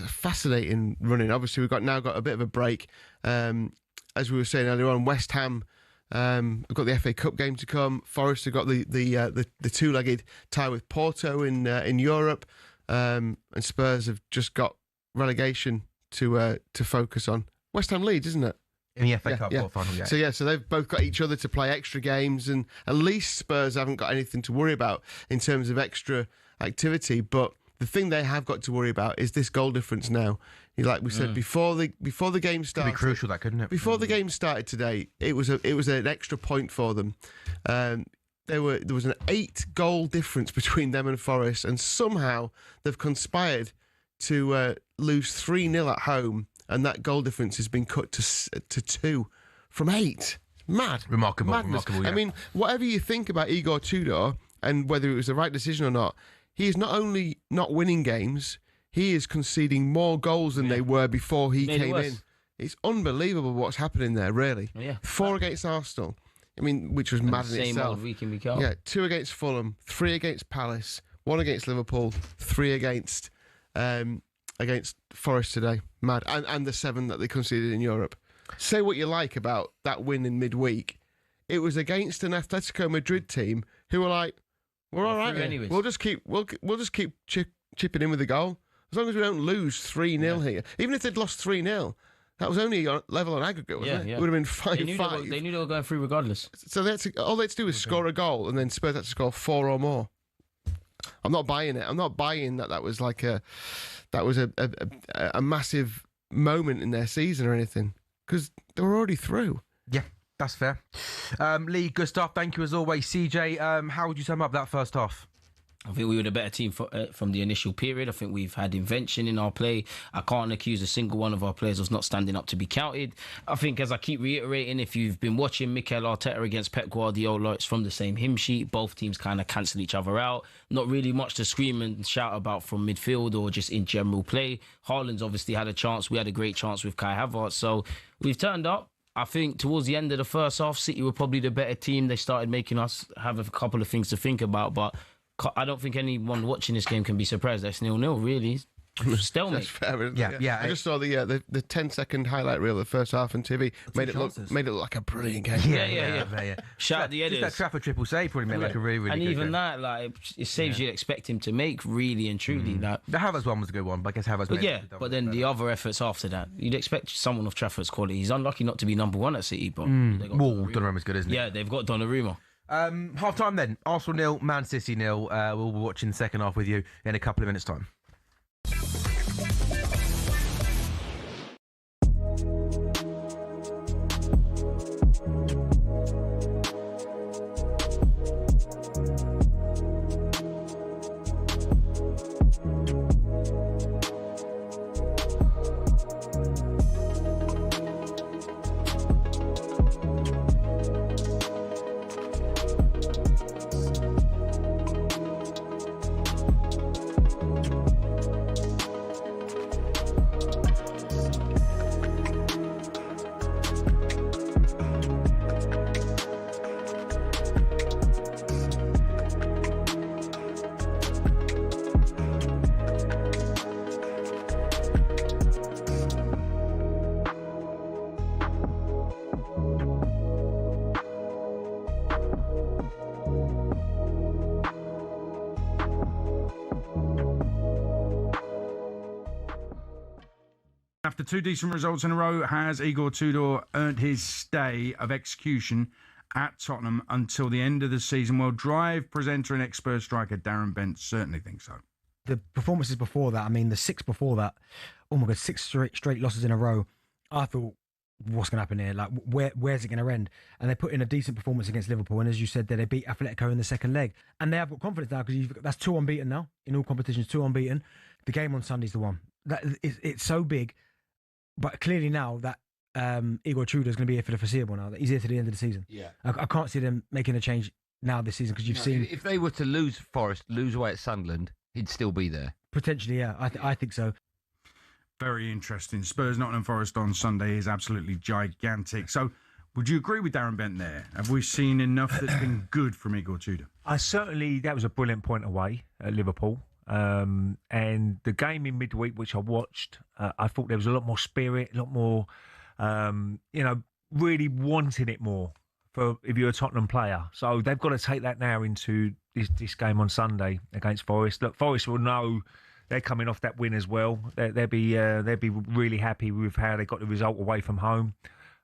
Fascinating running. Obviously, we've now got a bit of a break. As we were saying earlier on, West Ham have got the FA Cup game to come. Forest have got the two-legged tie with Porto in Europe, and Spurs have just got relegation to focus on. West Ham Leeds, isn't it? In the FA Cup final, yeah. So they've both got each other to play extra games, and at least Spurs haven't got anything to worry about in terms of extra activity. But the thing they have got to worry about is this goal difference now. Like we said before the game started, could be crucial, that couldn't it? Before the game started today, it was an extra point for them. There was an 8-goal difference between them and Forest, and somehow they've conspired to lose 3-0 at home, and that goal difference has been cut to 2 from 8. Mad, remarkable. Yeah. I mean, whatever you think about Igor Tudor and whether it was the right decision or not, he is not only not winning games, he is conceding more goals than they were before he came in. It's unbelievable what's happening there, really. Yeah. 4 against Arsenal, I mean, which was mad in itself. Same old week in, week out. Yeah, 2 against Fulham, 3 against Palace, 1 against Liverpool, 3 against Forest today. Mad. And the 7 that they conceded in Europe. Say what you like about that win in midweek. It was against an Atletico Madrid team who were like, we're all right. We'll just keep chipping in with the goal. As long as we don't lose 3-0 here. Even if they'd lost 3-0, that was only level on aggregate, wasn't it? It would have been 5-5. They knew they were going through regardless. So all they had to do was score a goal, and then Spurs had to score 4 or more. I'm not buying it. I'm not buying that was like a massive moment in their season or anything, because they were already through. Yeah. That's fair. Lee, good stuff. Thank you as always. CJ, how would you sum up that first half? I think we were the better team from the initial period. I think we've had invention in our play. I can't accuse a single one of our players of not standing up to be counted. I think, as I keep reiterating, if you've been watching Mikel Arteta against Pep Guardiola, it's from the same hymn sheet. Both teams kind of cancel each other out. Not really much to scream and shout about from midfield or just in general play. Haaland's obviously had a chance. We had a great chance with Kai Havertz. So we've turned up. I think towards the end of the first half, City were probably the better team. They started making us have a couple of things to think about, but I don't think anyone watching this game can be surprised that it's 0-0, really. Stalemate. That's fair, isn't Yeah, it? yeah. I just saw the 10-second highlight reel of the first half on TV. Made it look like a brilliant game. Yeah. Shout out the Just editors. that Trafford triple save probably made like a really, really and good even game. that, like, it saves you'd expect him to make, really and truly. Like, The Havertz one was a good one, but I guess Havertz. but made yeah, it but then the other efforts after that, you'd expect someone of Trafford's quality. He's unlucky not to be number one at City, but they got Donnarumma's good, isn't he? yeah, they've got Donnarumma. Half time then. Arsenal 0, Man City 0. We'll be watching the second half with you in a couple of minutes' time. After 2 decent results in a row, has Igor Tudor earned his stay of execution at Tottenham until the end of the season? Well, Drive presenter and expert striker Darren Bent certainly thinks so. The performances before that, I mean, the 6 before that, oh my God, 6 straight losses in a row. I thought, what's going to happen here? Like, where's it going to end? And they put in a decent performance against Liverpool. And as you said, they beat Atletico in the second leg. And they have got confidence now because that's 2 unbeaten now in all competitions, 2 unbeaten. The game on Sunday's the one. It's so big. But clearly now that Igor Tudor is going to be here for the foreseeable now. That he's here to the end of the season. Yeah. I can't see them making a change now this season because you've seen... If they were to lose Forest, lose away at Sunderland, he'd still be there. Potentially, yeah. I think so. Very interesting. Spurs Nottingham Forest on Sunday is absolutely gigantic. So would you agree with Darren Bent there? Have we seen enough that's been good from Igor Tudor? That was a brilliant point away at Liverpool. And the game in midweek, which I watched, I thought there was a lot more spirit, a lot more, really wanting it more for if you're a Tottenham player. So they've got to take that now into this game on Sunday against Forest. Look, Forest will know they're coming off that win as well. They'll be really happy with how they got the result away from home.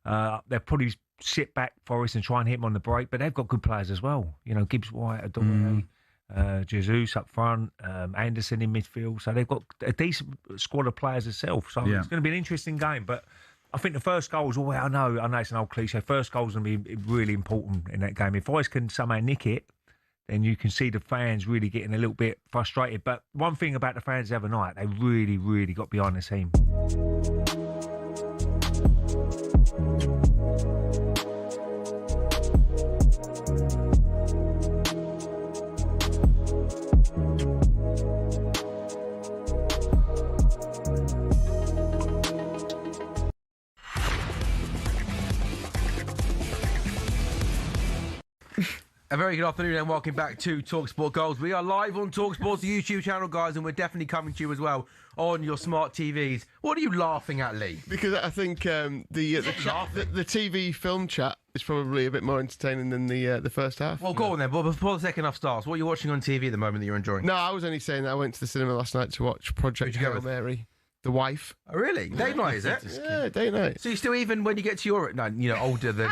They'll probably sit back Forest and try and hit them on the break, but they've got good players as well. Gibbs White, Adore. Jesus up front, Anderson in midfield. So they've got a decent squad of players itself. So it's going to be an interesting game. But I think the first goal is, I know it's an old cliche. First goal is going to be really important in that game. If Forest can somehow nick it, then you can see the fans really getting a little bit frustrated. But one thing about the fans the other night, they really, really got behind the team. A very good afternoon and welcome back to talkSPORT Goals. We are live on talkSPORT's YouTube channel, guys, and we're definitely coming to you as well on your smart TVs. What are you laughing at, Lee? Because I think the TV film chat is probably a bit more entertaining than the first half. Well, go on then. But before the second half starts, what are you watching on TV at the moment that you're enjoying? No, I was only saying that I went to the cinema last night to watch Project Hail Mary. The wife. Oh, really? Date night, is it? Yeah, date night. So you still, even when you get to your, older than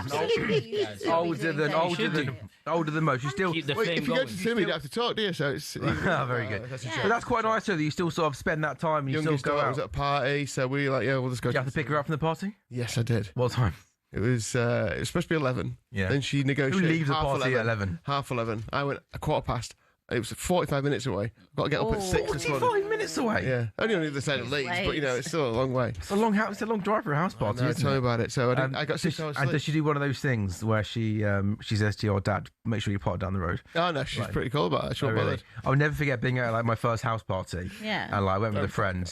older than most, you still keep the flame if you go to the cinema, you don't have to talk, do you? So it's very good. But that's quite nice, though, that you still sort of spend that time and you youngest still go daughter out. was at a party, so we were like, we'll just go. Did you have to pick her up from the party? Yes, I did. What time? It was supposed to be 11. Yeah. Then she negotiated. Who leaves the half party at 11? 11:30. I went a 15:15. It was 45 minutes away. Got to get up at 6 this morning. 45 minutes away? Yeah. Only on the other side of Leeds, but it's still a long way. It's a long drive for a house party, isn't tell me it? about it. So I got 6 hours sleep. And does she do one of those things where she says to your dad, make sure you pot down the road? Oh, no, she's pretty cool about it. She'll really? I'll never forget being at my first house party. Yeah. And I went with a friend.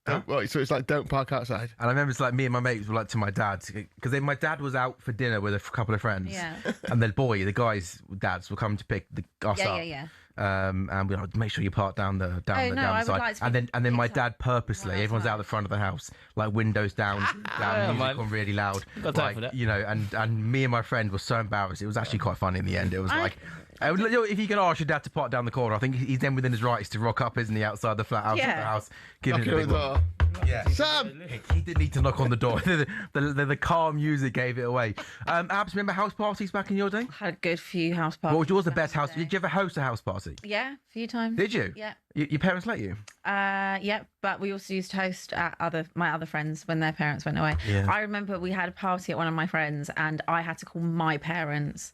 So it's like, don't park outside. And I remember it's like me and my mates were like to my dad, because my dad was out for dinner with a couple of friends. Yeah. And the guy's dads were coming to pick us up. Yeah. and we like, make sure you park down the down the side. And then my dad purposely, everyone's out the front of the house, like windows down, music on really loud, like, you know, and me and my friend were so embarrassed. It was actually quite funny in the end. It was like, if you can ask your dad to park down the corner, I think he's then within his rights to rock up, isn't he, outside the flat outside the house, giving it a big one. Yeah, Sam. He didn't need to knock on the door. the calm music gave it away. Abs, remember house parties back in your day? Had a good few house parties. What was yours the best house? Did you ever host a house party? Yeah, a few times. Did you? Yeah. Your parents let you? Yeah, but we also used to host at my other friends when their parents went away. Yeah. I remember we had a party at one of my friends, and I had to call my parents.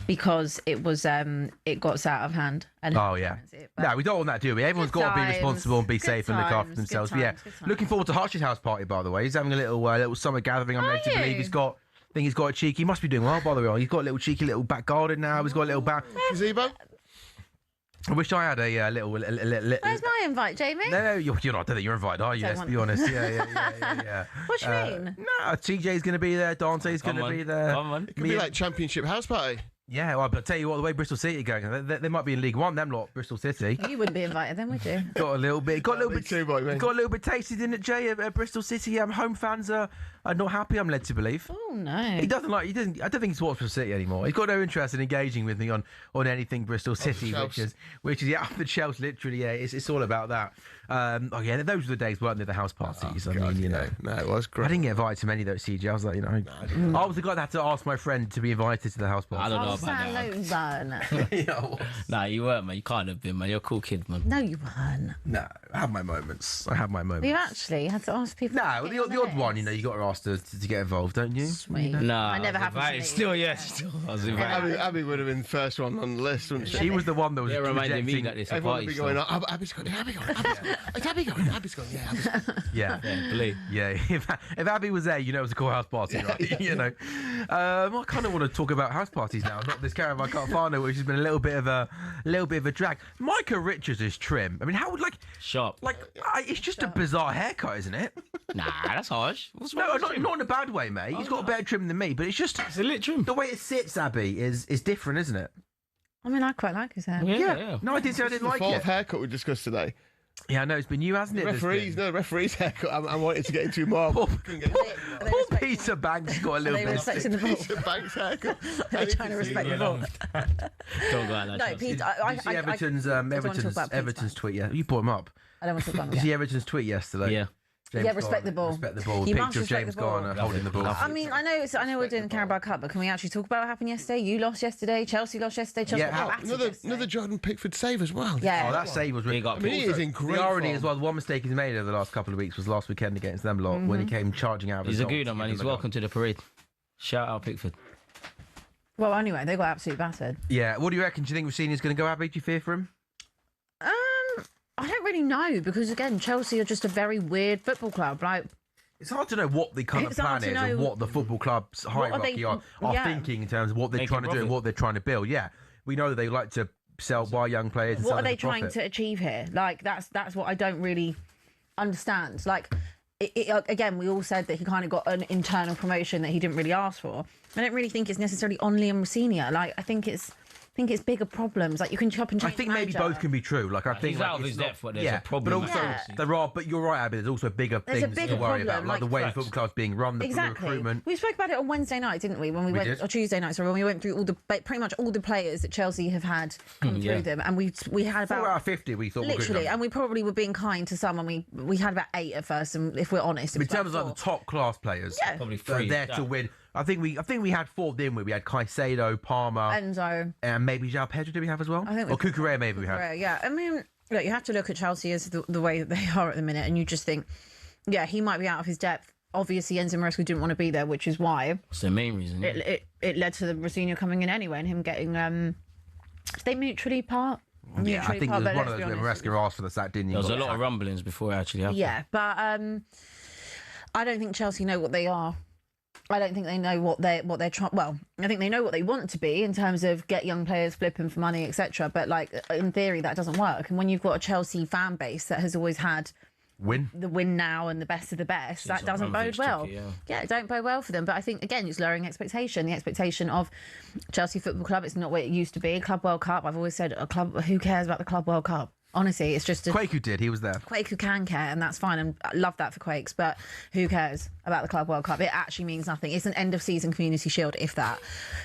Because it was it got out of hand. And no, we don't want that, do we? Everyone's got to be responsible and be safe and look after themselves. But yeah, looking forward to Hutch's house party, by the way. He's having a little summer gathering. I'm led to believe he's got. I think he's got a cheeky. He must be doing well, by the way. He's got a little cheeky little back garden now. He's got a little back gazebo. I wish I had a little. Where's my invite, Jamie? No, you're not. I don't think you're invited, are you? Let's be honest. Yeah. What do you mean? No, TJ's going to be there. Dante's going to be there. It could be like Championship house party. Yeah, well, I'll tell you what, the way Bristol City are going, they might be in League One, them lot, Bristol City. You wouldn't be invited then, would you? Got a little bit tasty, didn't it, Jay? Bristol City home fans are not happy, I'm led to believe. Oh, no. I don't think he supports Bristol City anymore. He's got no interest in engaging with me on anything Bristol City, which is off the shelves, literally, yeah, it's all about that. Those were the days, weren't they, the house parties? No, it was great. I didn't get invited to many though, CJ. I was like, I was the guy that had to ask my friend to be invited to the house party. I don't know about that. Nah, you weren't, man. You can't have been, man. You're a cool kid, man. No, you weren't. No, I have my moments. You actually had to ask people. No, the odd one, you got to ask to get involved, don't you? Sweet. No, I never happened to me. Still, I was invited. Abby would have been the first one on the list, wouldn't she? She was the one that was reminding me that this everyone party would be going, Abby's going. Is Abby going? Abby's going. Yeah. If Abby was there, it was a cool house party, right? I kind of want to talk about house parties now, not this Caravan Cup Final, which has been a little bit of a drag. Micah Richards is trim. I mean, how would sharp? It's just a bizarre haircut, isn't it? Nah, that's harsh. Not in a bad way, mate. He's got a better trim than me, but it's a lit trim. The way it sits, Abby, is different, isn't it? I mean, I quite like his hair. Yeah. No, I didn't say I didn't like it. The fourth haircut we discussed today. Yeah, I know, it's been you, hasn't it? The referee's haircut. I wanted to get into more. Poor Peter Banks got a little bit. Respecting the ball. Peter Banks haircut. They're trying to respect the ball. Don't go out like that. No, Pete, Everton's tweet. Yeah, you brought him up. I don't want to talk about Did you see Everton's tweet yesterday? Yeah. Respect the ball. Respect the ball. You Picture of James Garner holding the ball. I mean, I know we're doing the Carabao Cup, but can we actually talk about what happened yesterday? You lost yesterday. Chelsea lost yesterday. Another Jordan Pickford save as well. Yeah. Oh, that save was really good. He is in great The irony form. as well, the one mistake he's made over the last couple of weeks was last weekend against them lot when he came charging out of He's a gooner, man. He's welcome to the parade. Shout out Pickford. Well, anyway, they got absolutely battered. Yeah. What do you reckon? Do you think Rossini's going to go, Abby? Do you fear for him? I don't really know because again, Chelsea are just a very weird football club. It's hard to know what the kind of plan is and what the football club's hierarchy are thinking in terms of what they're trying to do and what they're trying to build. Yeah, we know that they like to buy young players. What are they trying to achieve here? That's what I don't really understand. Again, we all said that he kind of got an internal promotion that he didn't really ask for. I don't really think it's necessarily on Liam Rossini. I think it's bigger problems. You can chop and change. I think maybe both can be true. I think he's out of his depth, but there's a problem. But also there are. But you're right, Abby. There's also bigger things to worry about, like the way the football club's being run, the recruitment. We spoke about it on Wednesday night, didn't we? When we went, or Tuesday night, when we went through pretty much all the players that Chelsea have had come through them, and we had about 4 out of 50. We thought literally, and we probably were being kind to some, and we had about 8 at first. And if we're honest, in terms of the top class players, probably 3 there to win. I think we had 4, didn't we? We had Caicedo, Palmer, Enzo, and maybe João Pedro. Did we have as well? Or Cucurella maybe we had. Yeah, I mean, look, you have to look at Chelsea as the way that they are at the minute, and you just think, he might be out of his depth. Obviously, Enzo Maresca didn't want to be there, which is why. It's the main reason. It led to the Rossini coming in anyway, and him getting. Did they mutually part? Yeah, I think it was one of those where Maresca asked for the sack, didn't you? There was a lot of rumblings before it actually happened. Yeah, but I don't think Chelsea know what they are. I don't think they know what they're trying. Well, I think they know what they want to be in terms of get young players flipping for money, etc. But in theory, that doesn't work. And when you've got a Chelsea fan base that has always had the win now and the best of the best. That doesn't bode well. Yeah, it don't bode well for them. But I think, again, it's lowering expectation. The expectation of Chelsea Football Club, it's not what it used to be. Club World Cup, I've always said, who cares about the Club World Cup? Honestly, it's just Quake did. He was there. Quake who can care, and that's fine. And I love that for Quakes, but who cares about the Club World Cup? It actually means nothing. It's an end-of-season Community Shield, if that.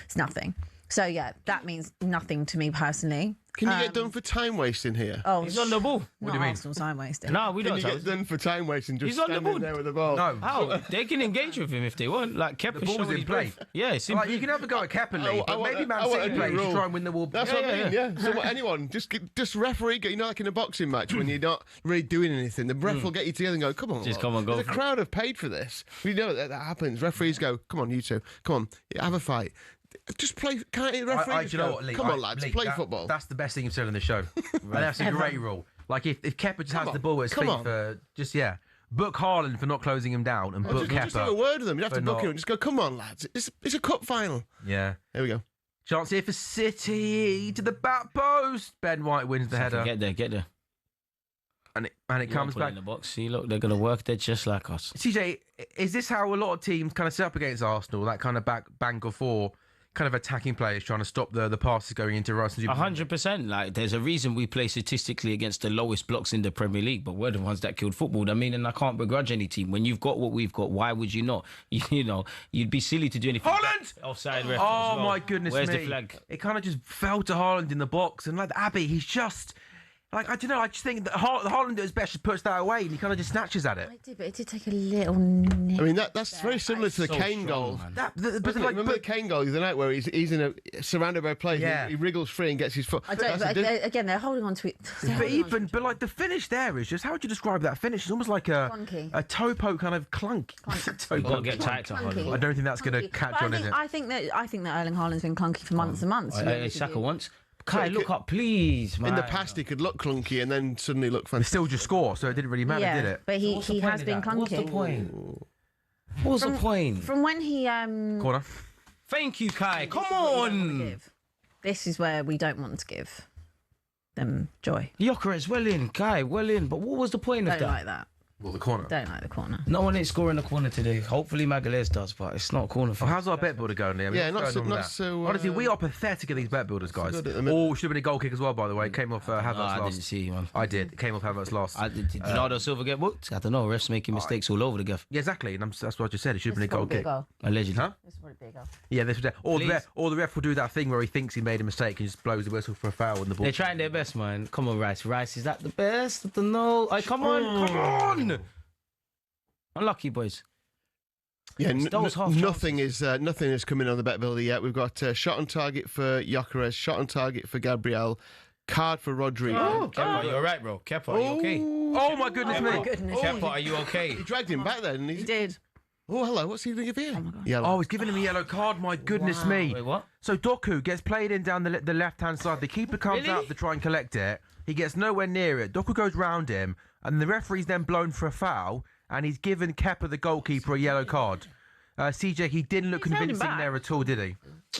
It's nothing. So, yeah, that means nothing to me personally. Can you get done for time wasting here? Oh, he's on the ball. What do you mean? Arsenal time wasting. No, we don't. Can you get done for time wasting? Just He's on the standing ball. there with the ball. No. How? They can engage with him if they want. Like Kepa, The ball's in play. Yeah, it's in Like, you can have a go at Kepa, Lee, but maybe Man City players to try and win the ball. That's what I mean. Yeah. So anyone, just referee. You know, like in a boxing match when you're not really doing anything, the ref will get you together and go, "Come on, Just come on, go The for it." crowd have paid for this. We know that happens. Referees go, "Come on, you two. Come on, have a fight." Just play. Can't the referees Do you know go, what, Lee? "Come on, lads, play football." That's the best thing you've said on the show. And that's a great rule. Like if Kepa just has the ball at his feet for book Haaland for not closing him down and book Kepa. Just have a word with them. You have to book not- him and just go, "Come on, lads. It's a cup final." Yeah. There we go. Chance here for City to the back post. Ben White wins the header. Get there. And it comes back in the box. See, look, they're going to work there just like us. CJ, is this how a lot of teams kind of set up against Arsenal? That kind of bank of four, kind of attacking players trying to stop the passes going into Rice. 100%. Like, there's a reason we play statistically against the lowest blocks in the Premier League, but we're the ones that killed football. I mean, and I can't begrudge any team. When you've got what we've got, why would you not? You know, you'd be silly to do anything. Haaland! Offside ref. Oh, my goodness Where's me. the flag? It kind of just fell to Haaland in the box. And like Abbey, he's just... Like, I don't know, I just think that Haaland at his best just puts that away and he kind of just snatches at it. I did, but it did take a little nip. I mean, that's very similar to the Kane goal. Remember the Kane goal the other night where he's in a surrounded by players, he wriggles free and gets his foot. I don't, but again, they're holding on to it. But like the finish there is just, how would you describe that finish? It's almost like a toe poke kind of clunk. You've got to get tight to Haaland. I don't think that's going to catch on, is it? I think that Erling Haaland's been clunky for months and months. Saka once. Kai, look up, please, man. In the past, he could look clunky and then suddenly look fantastic. Still just score, so it didn't really matter, did it? But he has been clunky. What's the point? What's the point? From when he... Corner. Thank you, Kai. Come on. This is where we don't want to give them joy. Gyökeres, well in. Kai, well in. But what was the point of that? Don't like that. Well, the corner. Don't like the corner. No one ain't scoring the corner today. Hopefully Magalhaes does, but it's not a corner for how's our bet builder going there? Not so. Honestly, we are pathetic at these bet builders, guys. Should have been a goal kick as well, by the way. It came off Havertz last. I didn't see, man. I did. It came off Havertz last. Did Bernardo Silva get booked? I don't know. Refs making mistakes all over the gaff. Yeah, exactly. And that's what I just said. It should have been a goal kick. Allegedly. Huh? This would be a goal. Yeah, this was it. Or the ref will do that thing where he thinks he made a mistake and just blows the whistle for a foul and the ball. They're trying their best, man. Come on, Rice. Rice, is that the best? I don't know. Come on. Unlucky, boys. Yeah, nothing is coming on the bet builder yet. We've got shot on target for Gyökeres, shot on target for Gabriel, card for Rodri. Kepa, you all right, bro? Kepa, are you okay? Oh my goodness me! Kepa, are you okay? He dragged him back then. He did. Oh, hello. What's he doing here? Oh, he's giving him a yellow card. My goodness me! Wait, what? So Doku gets played in down the left-hand side. The keeper comes out to try and collect it. He gets nowhere near it. Doku goes round him, and the referee's then blown for a foul. And he's given Kepa, the goalkeeper, a yellow card. CJ, he didn't look convincing there at all, did he?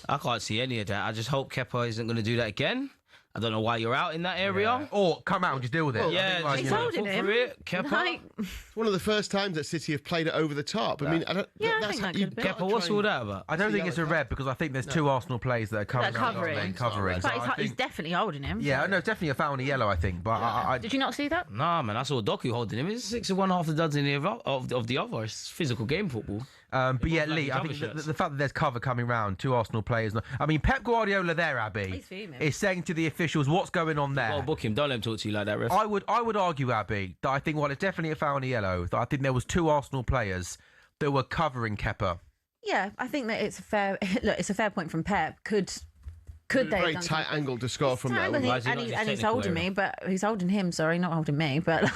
I can't see any of that. I just hope Kepa isn't going to do that again. I don't know why you're out in that area. Yeah. Or come out and just deal with it. Well, yeah, he's holding him. Kepa. It's one of the first times that City have played it over the top. I mean, I think that could be. Kepa, what's all that about? I don't think it's a red because I think there's two Arsenal players that are covering. But he's definitely holding him. Yeah, no, definitely a foul and a yellow, I think. But Did you not see that? Nah, man, I saw Doku holding him. It's 6 of one, half the dozen of the other. It's physical game football. But yeah, Lee, I think the fact that there's cover coming round, two Arsenal players. I mean, Pep Guardiola there, Abby, is saying to the officials what's going on there. Well, book him. Don't let him talk to you like that, ref. I would argue, Abby, that I think it's definitely a foul and a yellow. That I think there was two Arsenal players that were covering Kepa. Yeah, I think that it's a fair point from Pep. Could they? Very tight angle to score from there. And he's holding me, but he's holding him. Sorry, not holding me. But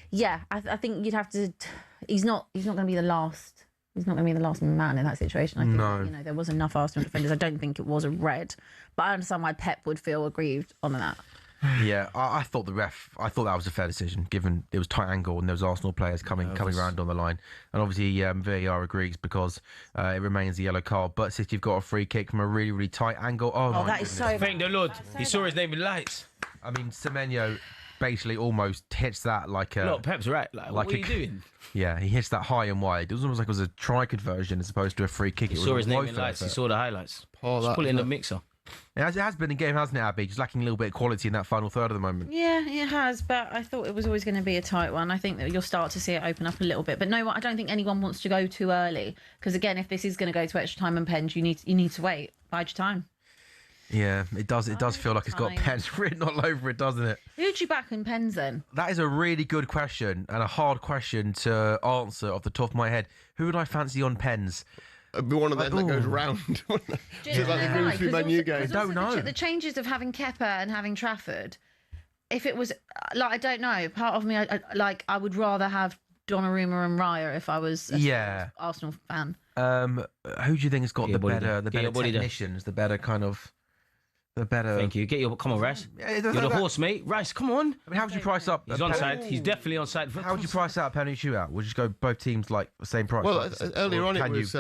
yeah, I think you'd have to. He's not going to be the last. He's not going to be the last man in that situation. I think there was enough Arsenal defenders. I don't think it was a red, but I understand why Pep would feel aggrieved on that. Yeah, I thought I thought that was a fair decision, given it was tight angle and there was Arsenal players coming around on the line. And obviously VAR agrees because it remains a yellow card. But City have got a free kick from a really, really tight angle. Oh, that is so. Thank the Lord. He saw his name in lights. I mean, Semenyo basically almost hits that like a. Look, Pep's right. Like what are you doing? Yeah, he hits that high and wide. It was almost like it was a try conversion as opposed to a free kick. He saw his name in lights. He saw the highlights. Just put it in the mixer. It has been a game, hasn't it, Abby? Just lacking a little bit of quality in that final third at the moment. Yeah, it has, but I thought it was always going to be a tight one. I think that you'll start to see it open up a little bit. But no, I don't think anyone wants to go too early because, again, if this is going to go to extra time and pens, you need to wait. Bide your time. Yeah, it does. It does feel like it's got pens written all over it, doesn't it? Who'd you back in pens then? That is a really good question and a hard question to answer off the top of my head. Who would I fancy on pens? Be one of them that goes round. Just like the Grimsby Man U game. I don't know. The changes of having Kepa and having Trafford, if it was, like, I don't know, part of me, I would rather have Donnarumma and Raya if I was a Arsenal fan. Who do you think has got the better technicians, the better kind of... The better. Thank you. Come on, Rice. You're the horse, mate. Rice, come on. I mean, how would you price up? He's onside. He's definitely onside. How would you price out a penalty shootout? Would you just go both teams like the same price? Well, earlier on it was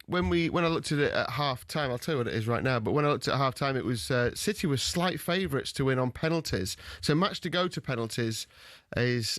when I looked at it at half time. I'll tell you what it is right now. But when I looked at half time, it was City was slight favourites to win on penalties. So match to go to penalties is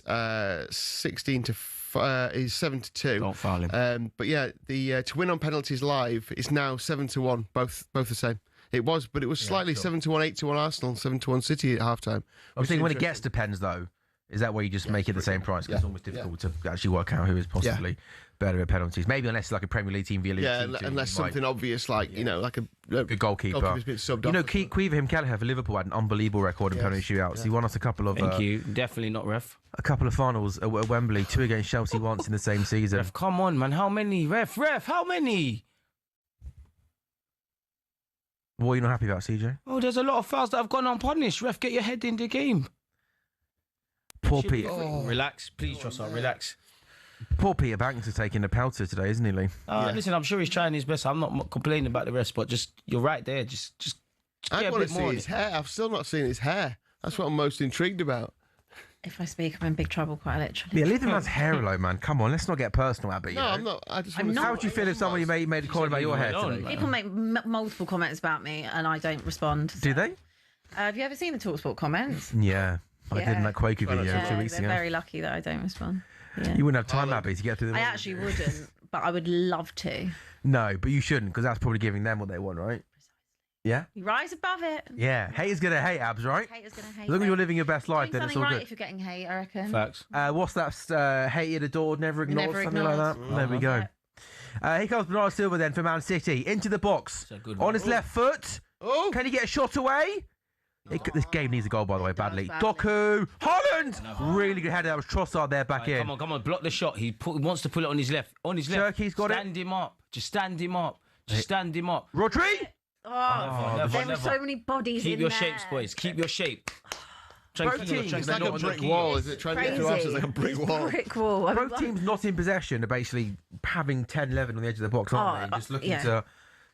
16 to. Is 7-2. Don't foul him. But yeah, the to win on penalties live is now 7-1. Both the same. It was, but it was slightly 7-1, 8-1 Arsenal, 7-1 City at half time. I'm thinking when it gets to pens though, is that where you just make it the same price? Because it's almost difficult to actually work out who is possibly better at penalties. Maybe unless it's like a Premier League team, unless something obvious like like a good goalkeeper. Been subbed off. Caoimhe Kelleher for Liverpool had an unbelievable record in penalty shootouts. He won us a couple of. Thank you. Definitely not ref. A couple of finals at Wembley, 2 against Chelsea once in the same season. Ref, come on, man. How many? Ref, how many? What are you not happy about, CJ? Oh, there's a lot of fouls that have gone unpunished. Ref, get your head in the game. Poor Peter. Relax, please, Trossard, relax. Poor Peter Banks is taking a pelter today, isn't he, Lee? Listen, I'm sure he's trying his best. I'm not complaining about the rest, but you're right there. Just I want to see his hair. I've still not seen his hair. That's what I'm most intrigued about. If I speak, I'm in big trouble, quite literally. Yeah, leave the man's hair alone, man. Come on, let's not get personal, Abby. No, I'm not. How would you feel if somebody made a comment about your hair today? People make multiple comments about me, and I don't respond. Do they? Have you ever seen the talkSPORT comments? Yeah, I did in that Quaker video 2 weeks ago. They're very lucky that I don't respond. Yeah. You wouldn't have time, Abby, to get through them. I actually wouldn't, but I would love to. No, but you shouldn't, because that's probably giving them what they want, right? Yeah? You rise above it. Yeah. Haters going to hate, Abs, right? Haters going to hate. As long as you're living your best life, then it's all right good. if you're getting hate, I reckon. Facts. What's that? Hated, adored, never ignored, something like that. There we go. Here comes Bernardo Silva then for Man City. Into the box. On his left foot. Oh. Can he get a shot away? This game needs a goal, by the way, badly. Doku! Holland! Really good header. That was Trossard there back in. Come on, block the shot. He wants to pull it on his left. Turkey's got stand him up. Just stand him up. Rodri? There were so many bodies Keep in your there. shapes, boys. Keep your shape. Both teams, it's like a brick wall, is it? Trying to get to us is like a brick wall. Both teams not in possession are basically having 10-11 on the edge of the box, aren't they? Just looking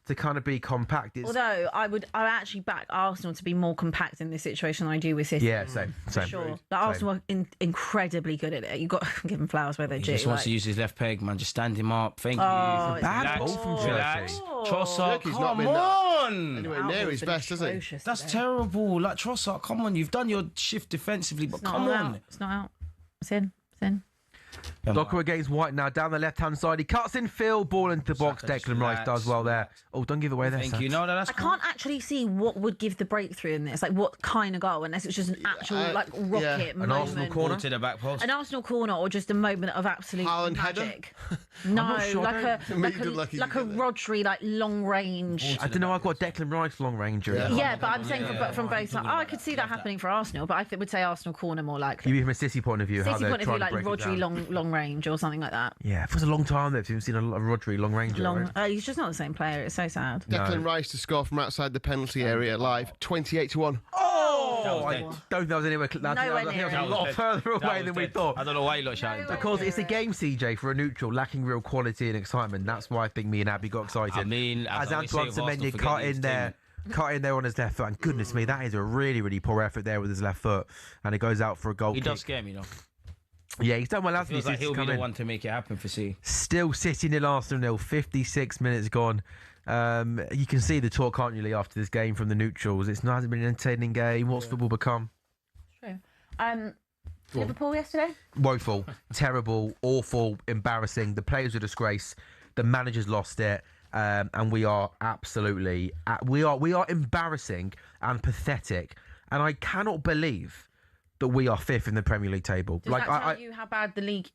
to kind of be compact. Although I actually back Arsenal to be more compact in this situation than I do with City. Yeah, same. Sure. Arsenal are incredibly good at it. You've got to give him flowers where they're due. He just wants to use his left peg, man. Just stand him up. Thank you. Bad ball from Relax. Trossard, Turkey's come not been on. Anywhere near his best, has he? That's terrible. Like, Trossard, come on. You've done your shift defensively, but come on. It's not out. It's in. It's in. Doku against White now, down the left-hand side. He cuts in Phil, ball into the box. Declan Rice does well there. Oh, don't give away there. Thank you. No, that's I can't actually see what would give the breakthrough in this. Like, what kind of goal, unless it's just an actual, rocket moment. An Arsenal corner? To the back post. An Arsenal corner or just a moment of absolute magic. No, sure, like a Rodri, long range. I don't know, I've got Declan Rice long range. Yeah, but I'm saying from both sides. I could see that happening for Arsenal, but I would say Arsenal corner more likely. You mean from a City point of view? City point of view, like Rodri long range or something like that. Yeah, it was a long time though. You've seen a Rodri long range. He's just not the same player. It's so sad. Declan Rice to score from outside the penalty area live, 28-1. Oh, I don't think that was anywhere. That was a lot further away than we thought. I don't know why you lot shouting. Because it's a game, CJ, for a neutral, lacking real quality and excitement. That's why I think me and Abby got excited. I mean, as Antoine Semenyo cut in there on his left foot, and goodness me, that is a really, really poor effort there with his left foot, and it goes out for a goal kick. He does scare me, though. Yeah, he's done well, hasn't he? Feels like he'll be the one to make it happen for C. Still sitting in Arsenal 56 minutes gone. You can see the talk, can't you, Lee, after this game from the neutrals. It hasn't been an entertaining game. What's football become? True. Liverpool yesterday? Woeful, terrible, awful, embarrassing. The players are a disgrace. The manager's lost it. And we are absolutely... we are embarrassing and pathetic. And I cannot believe that we are 5th in the Premier League table. Does that tell you how bad the league...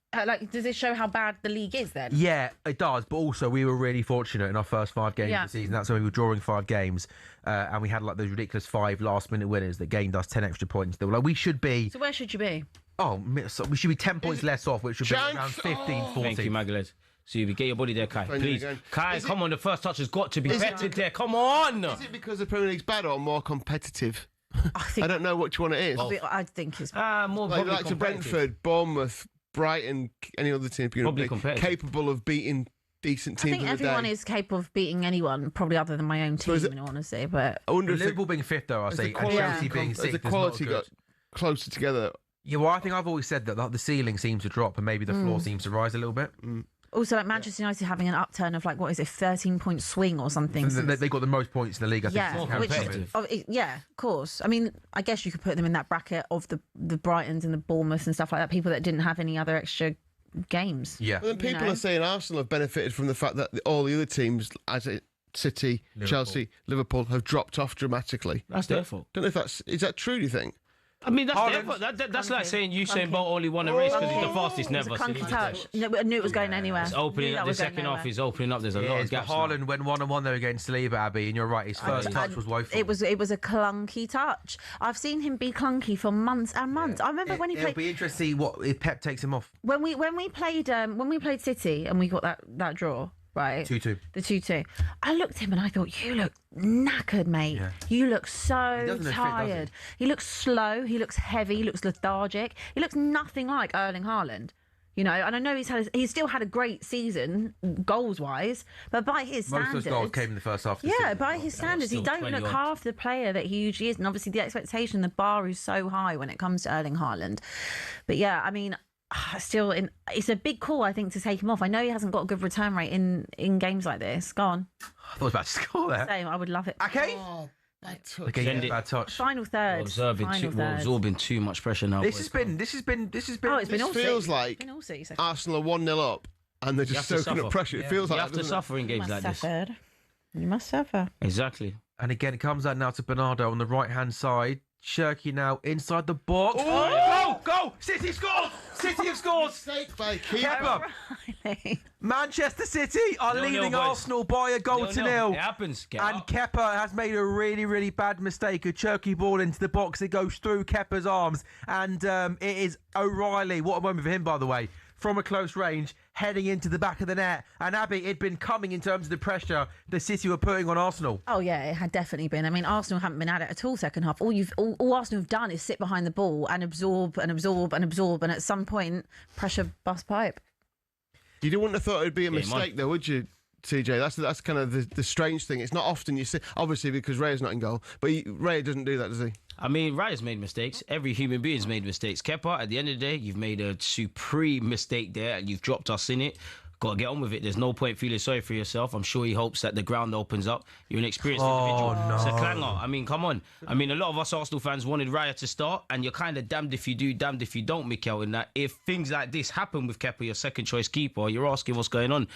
does it show how bad the league is then? Yeah, it does. But also, we were really fortunate in our first 5 games of the season. That's when we were drawing 5 games. And we had those ridiculous 5 last-minute winners that gained us 10 extra points. They were we should be... So where should you be? Oh, so we should be 10 points less off, which should be around 15, 14. Thank you, Magalad. So you get your body there, Kai. Please. Kai, come on. The first touch has got to be vetted there. Come on. Is it because the Premier League's bad or more competitive? I don't know which one it is. I think it's more like to Brentford, Bournemouth, Brighton, any other team probably capable of beating decent teams. I think everyone is capable of beating anyone, probably other than my own team, in all honesty. But I wonder if Liverpool being 5th, though, I say, and Chelsea being 6th, the quality got closer together. Yeah, well, I think I've always said that the ceiling seems to drop and maybe the floor seems to rise a little bit. Also, like Manchester United having an upturn of 13-point swing or something. They got the most points in the league, I think. Yeah, of course. I mean, I guess you could put them in that bracket of the Brightons and the Bournemouths and stuff like that, people that didn't have any other extra games. Yeah. Well, then people are saying Arsenal have benefited from the fact that all the other teams, City, Liverpool. Chelsea, Liverpool, have dropped off dramatically. That's their fault. Don't know if is that true, do you think? I mean, that's like saying Usain Bolt only won a race because he's the fastest never. It was a clunky touch. I knew it was going anywhere. It's opening up. The second half is opening up. There's a lot of gaps. Haaland went 1-on-1 there against Saliba, Abby, and you're right. His first touch was woeful. It was a clunky touch. I've seen him be clunky for months and months. I remember when he played. It'll be interesting to see what if Pep takes him off. When we played City and we got that draw. Right. 2-2. The 2-2. I looked at him and I thought, you look knackered, mate. Yeah. You look so tired. He looks slow. He looks heavy. He looks lethargic. He looks nothing like Erling Haaland. And I know he's still had a great season goals-wise, but by his standards... Most of those goals came in the first half of the season. By his standards, he don't look half the player that he usually is. And obviously the expectation, the bar is so high when it comes to Erling Haaland. But yeah, I mean... it's a big call, I think, to take him off. I know he hasn't got a good return rate in games like this. Go on. I thought I was about to score there. Same, I would love it. Okay. Bad touch. Okay, bad touch. Final third. We're absorbing too much pressure now. This has been. Oh, it's been all feels like Arsenal are 1-0 up and they're just soaking up pressure. It feels like you have to suffer in games like this. You must suffer. Exactly. And again, it comes out now to Bernardo on the right-hand side. Shirky now inside the box. Goal! City scored! City have scored! Mistake by Kepa. Manchester City are leading Arsenal by a goal to nil. It happens. And Kepa has made a really, really bad mistake. A chirky ball into the box. It goes through Kepa's arms. And it is O'Reilly. What a moment for him, by the way. From a close range, heading into the back of the net. And Abby, it'd been coming in terms of the pressure the City were putting on Arsenal. Oh yeah, it had definitely been. I mean, Arsenal haven't been at it at all second half. All Arsenal have done is sit behind the ball and absorb, and at some point, pressure bust pipe. You wouldn't have thought it would be a mistake, though, would you, TJ? That's kind of the strange thing. It's not often you see, obviously because Raya's not in goal, but Raya doesn't do that, does he? I mean, Raya's made mistakes. Every human being's made mistakes. Kepa, at the end of the day, you've made a supreme mistake there and you've dropped us in it. Got to get on with it. There's no point feeling sorry for yourself. I'm sure he hopes that the ground opens up. You're an experienced individual. No. It's a clanger. I mean, come on. I mean, a lot of us Arsenal fans wanted Raya to start, and you're kind of damned if you do, damned if you don't, Mikel, in that if things like this happen with Kepa, your second choice keeper, you're asking what's going on.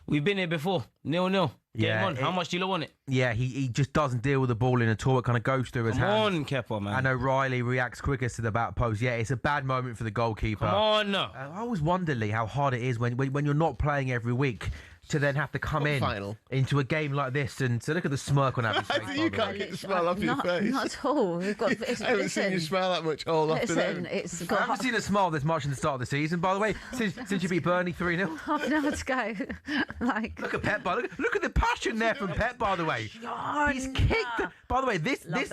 We've been here before. 0-0. Yeah. How much do you want it? Yeah, he just doesn't deal with the ball in at all. It kind of goes through his hands. Come on, Kepa, man. And O'Reilly reacts quickest to the back post. Yeah, it's a bad moment for the goalkeeper. Come on. I always wonder, Lee, how hard it is when you're not playing every week to then have to come into a game like this. And so look at the smirk on Abby's face. You can't get the smile off your face. Not at all. I haven't seen you smile that much all afternoon. I haven't seen a smile this much in the start of the season, by the way, since you beat Burnley 3-0. Half an hour to go. Look at Pep, look at the passion there from Pep, by the way. He's kicked. By the way,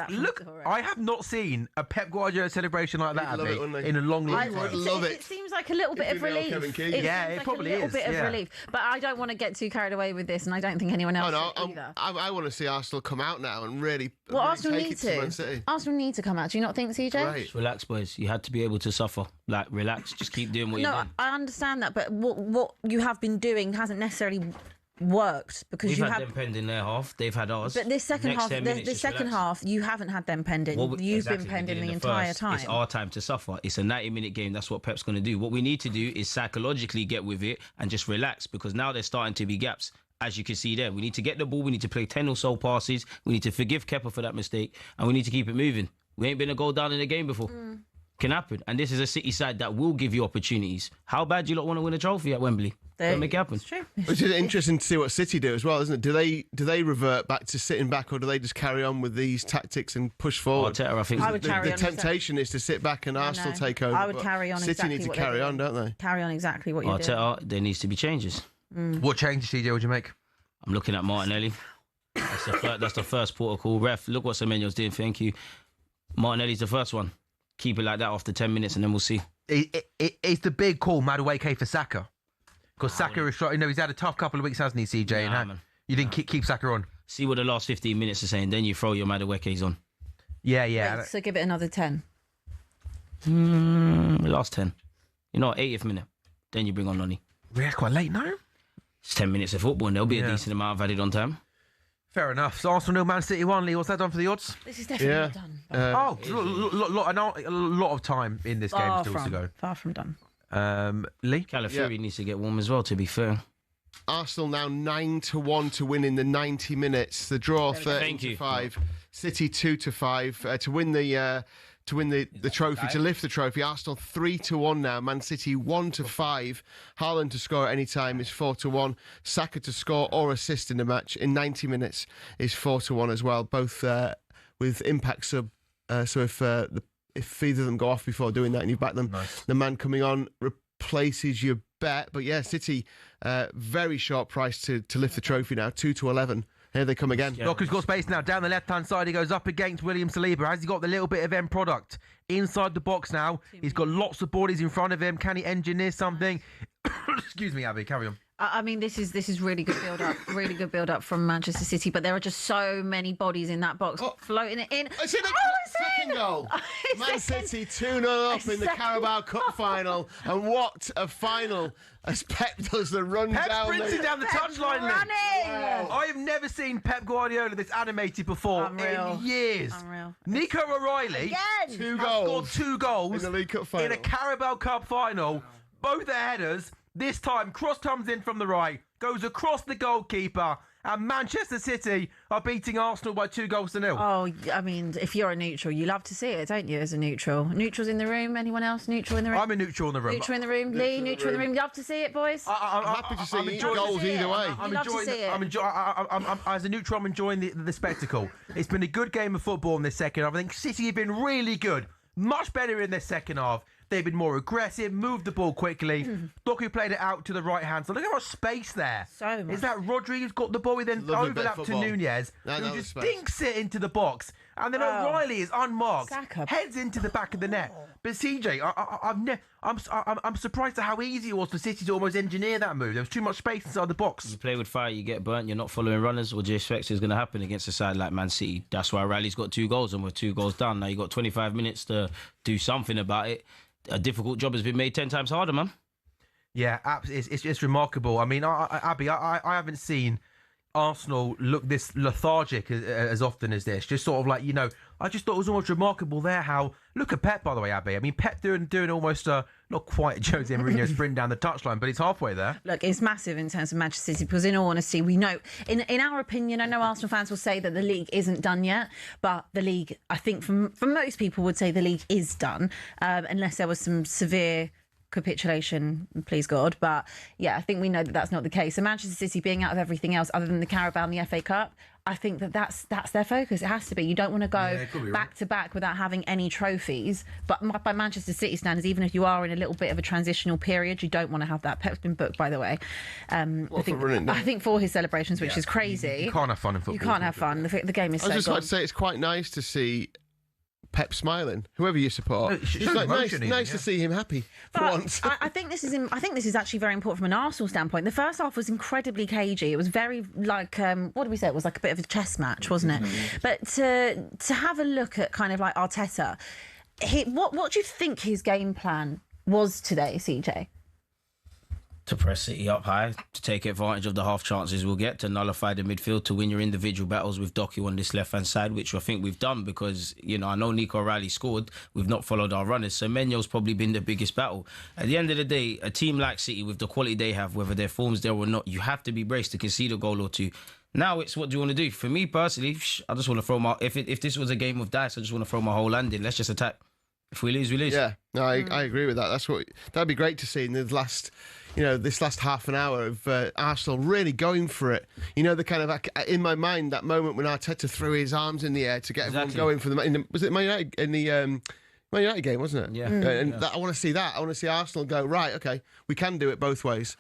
look, I have not seen a Pep Guardiola celebration like that in a long time. It seems like a little bit of relief. It probably is. A little bit of relief. But I don't want to get too carried away with this, and I don't think anyone else should either. I want to see Arsenal come out now and really Arsenal take need it to Man City. Arsenal need to come out. Do you not think, CJ? Right. Just relax, boys. You had to be able to suffer. Relax. Just keep doing what you're doing. No, I understand that, but what you have been doing hasn't necessarily worked because We've you had have them penned in their half. They've had ours. But this second Next half, 10 minutes, the just second relax. half, you haven't had them penned in. You've been penned in the entire first. time. It's our time to suffer. It's a 90-minute game. That's what Pep's going to do. What we need to do is psychologically get with it and just relax, because now there's starting to be gaps. As you can see there, we need to get the ball. We need to play 10 or so passes. We need to forgive Kepa for that mistake, and we need to keep it moving. We ain't been a goal down in the game before. Can happen. And this is a City side that will give you opportunities. How bad do you lot want to win a trophy at Wembley? Don't make it happen. It's true. Which is interesting to see what City do as well, isn't it? Do they revert back to sitting back, or do they just carry on with these tactics and push forward? Arteta, I think I would carry the on temptation is to sit back and Arsenal take over. I would but carry on City exactly need to what carry they're on, doing. don't they? Carry on exactly what you're doing. Arteta, there needs to be changes. What changes, CJ, would you make? I'm looking at Martinelli. That's the first protocol. Ref, look what Semenyo's doing. Thank you. Martinelli's the first one. Keep it like that after 10 minutes and then we'll see. It's the big call, Madueke for Saka. Because Saka is, he's had a tough couple of weeks, hasn't he, CJ? Man. You didn't keep Saka on. See what the last 15 minutes are saying, then you throw your Madueke's on. Yeah. Wait, so give it another 10. Last 10. 80th minute. Then you bring on Noni. Yeah, it's quite late, no? It's 10 minutes of football and there'll be a decent amount of added on time. Fair enough. So Arsenal 0, Man City 1. Lee, what's that done for the odds? This is definitely not done. A lot of time in this game still to go. Far from done. Lee? Calafiori needs to get warm as well, to be fair. Arsenal now 9-1 to win in the 90 minutes. The draw 13-5. City 2-5 to win the trophy, to lift the trophy. Arsenal 3-1 now. Man City 1-5. Haaland to score at any time is 4-1. Saka to score or assist in the match in 90 minutes is 4-1 as well. Both with impact sub. So if either of them go off before doing that and you back them, the man coming on replaces your bet. But yeah, City very short price to lift the trophy now. 2-11. Here they come again. Doku's got space now. Down the left-hand side, he goes up against William Saliba. Has he got the little bit of end product? Inside the box now. He's got lots of bodies in front of him. Can he engineer something? Excuse me, Abby, carry on. I mean, this is really good build-up from Manchester City, but there are just so many bodies in that box floating it in. It's in the second goal. Man City 2-0 up in the Carabao Cup final, and what a final as Pep does the run down. Sprinting down the touchline. Wow. I have never seen Pep Guardiola this animated before in years. Unreal. Nico O'Reilly Again. scored 2 goals in the League Cup final. in a Carabao Cup final. Both are headers. This time, cross comes in from the right, goes across the goalkeeper, and Manchester City are beating Arsenal by 2-0. Oh, I mean, if you're a neutral, you love to see it, don't you, as a neutral? Neutrals in the room? Anyone else neutral in the room? I'm a neutral in the room. Neutral in the room. Lee, neutral in the room. Love to see it, boys. I'm happy to see goals either way. As a neutral, I'm enjoying the spectacle. It's been a good game of football in this second half. I think City have been really good. Much better in their second half. They've been more aggressive, moved the ball quickly. Doku played it out to the right hand. So look how much space there. So much. Is that Rodri who's got the ball? He then overlapped to Nunez, who just dinks it into the box. And then O'Reilly is unmarked, heads into the back of the net. But CJ, I'm surprised at how easy it was for City to almost engineer that move. There was too much space inside the box. You play with fire, you get burnt. You're not following runners. What do you expect is going to happen against a side like Man City? That's why Riley's got 2 goals and we're 2 goals down. Now you got 25 minutes to do something about it. A difficult job has been made 10 times harder, man. Yeah, it's remarkable. I mean, Abby, I haven't seen Arsenal look this lethargic as often as this. Just sort of like, I just thought it was almost remarkable there how... Look at Pep, by the way, Abby. I mean, Pep doing almost, not quite a Jose Mourinho sprint down the touchline, but he's halfway there. Look, it's massive in terms of Manchester City because, in all honesty, we know, in our opinion, I know Arsenal fans will say that the league isn't done yet, but the league, I think for most people would say the league is done, unless there was some severe capitulation, please God. But yeah, I think we know that that's not the case. So Manchester City being out of everything else other than the Carabao and the FA Cup, I think that's their focus. It has to be. You don't want to go back to back without having any trophies. But by Manchester City standards, even if you are in a little bit of a transitional period, you don't want to have that. Pep's been booked, by the way. I think for his celebrations, which is crazy. You can't have fun in football. You can't have fun. The game is so gone. I was just about to say, it's quite nice to see Pep smiling, whoever you support. It's like nice to see him happy for once. I think this is actually very important from an Arsenal standpoint. The first half was incredibly cagey. It was very like what did we say? It was like a bit of a chess match, wasn't it? But to have a look at kind of like Arteta, what do you think his game plan was today, CJ? To press City up high, to take advantage of the half chances we'll get, to nullify the midfield, to win your individual battles with Doku on this left-hand side, which I think we've done because, you know, I know Nico O'Reilly scored. We've not followed our runners. So Menyo's probably been the biggest battle. At the end of the day, a team like City, with the quality they have, whether their form's there or not, you have to be braced to concede a goal or two. Now it's what do you want to do? For me personally, I just want to throw my... If this was a game of dice, I just want to throw my whole hand in. Let's just attack. If we lose, we lose. Yeah, no, I agree with that. That'd be great to see in the last... You know, this last half an hour of Arsenal really going for it. You know, the kind of, in my mind, that moment when Arteta threw his arms in the air to get everyone going for the... Was it Man United in the Man United game, wasn't it? Yeah. I want to see that. I want to see Arsenal go, right, okay, we can do it both ways.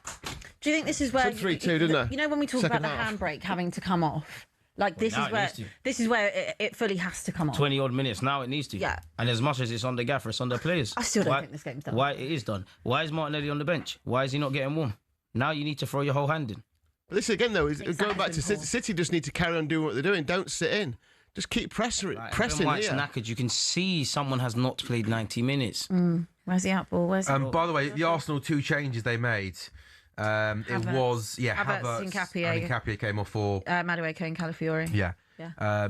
Do you think this is where... Said 3-2, didn't I? You know, when we talk Second about the half. handbrake having to come off, like this is where it fully has to come off. 20-odd minutes. Now it needs to. Yeah. And as much as it's on the gaffer, it's on the players. I still don't think this game's done. Why it is done? Why is Martinelli on the bench? Why is he not getting warm? Now you need to throw your whole hand in. But this again, though, is going back to City. City just need to carry on doing what they're doing. Don't sit in. Just keep pressing When White's knackered, you can see someone has not played 90 minutes. Where's the outball? Where's the By the way, the Arsenal 2 changes they made, it was Havertz and Nketiah. Nketiah came off for Madueke and Calafiori. Yeah.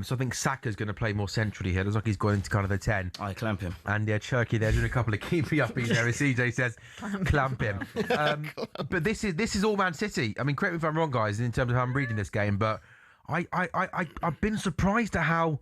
So I think Saka's going to play more centrally here. Looks like he's going into kind of the 10. I clamp him. And Cherky there doing a couple of keepy uppies there, as CJ says, clamp him. But this is all Man City. I mean, correct me if I'm wrong, guys, in terms of how I'm reading this game, but I've been surprised at how...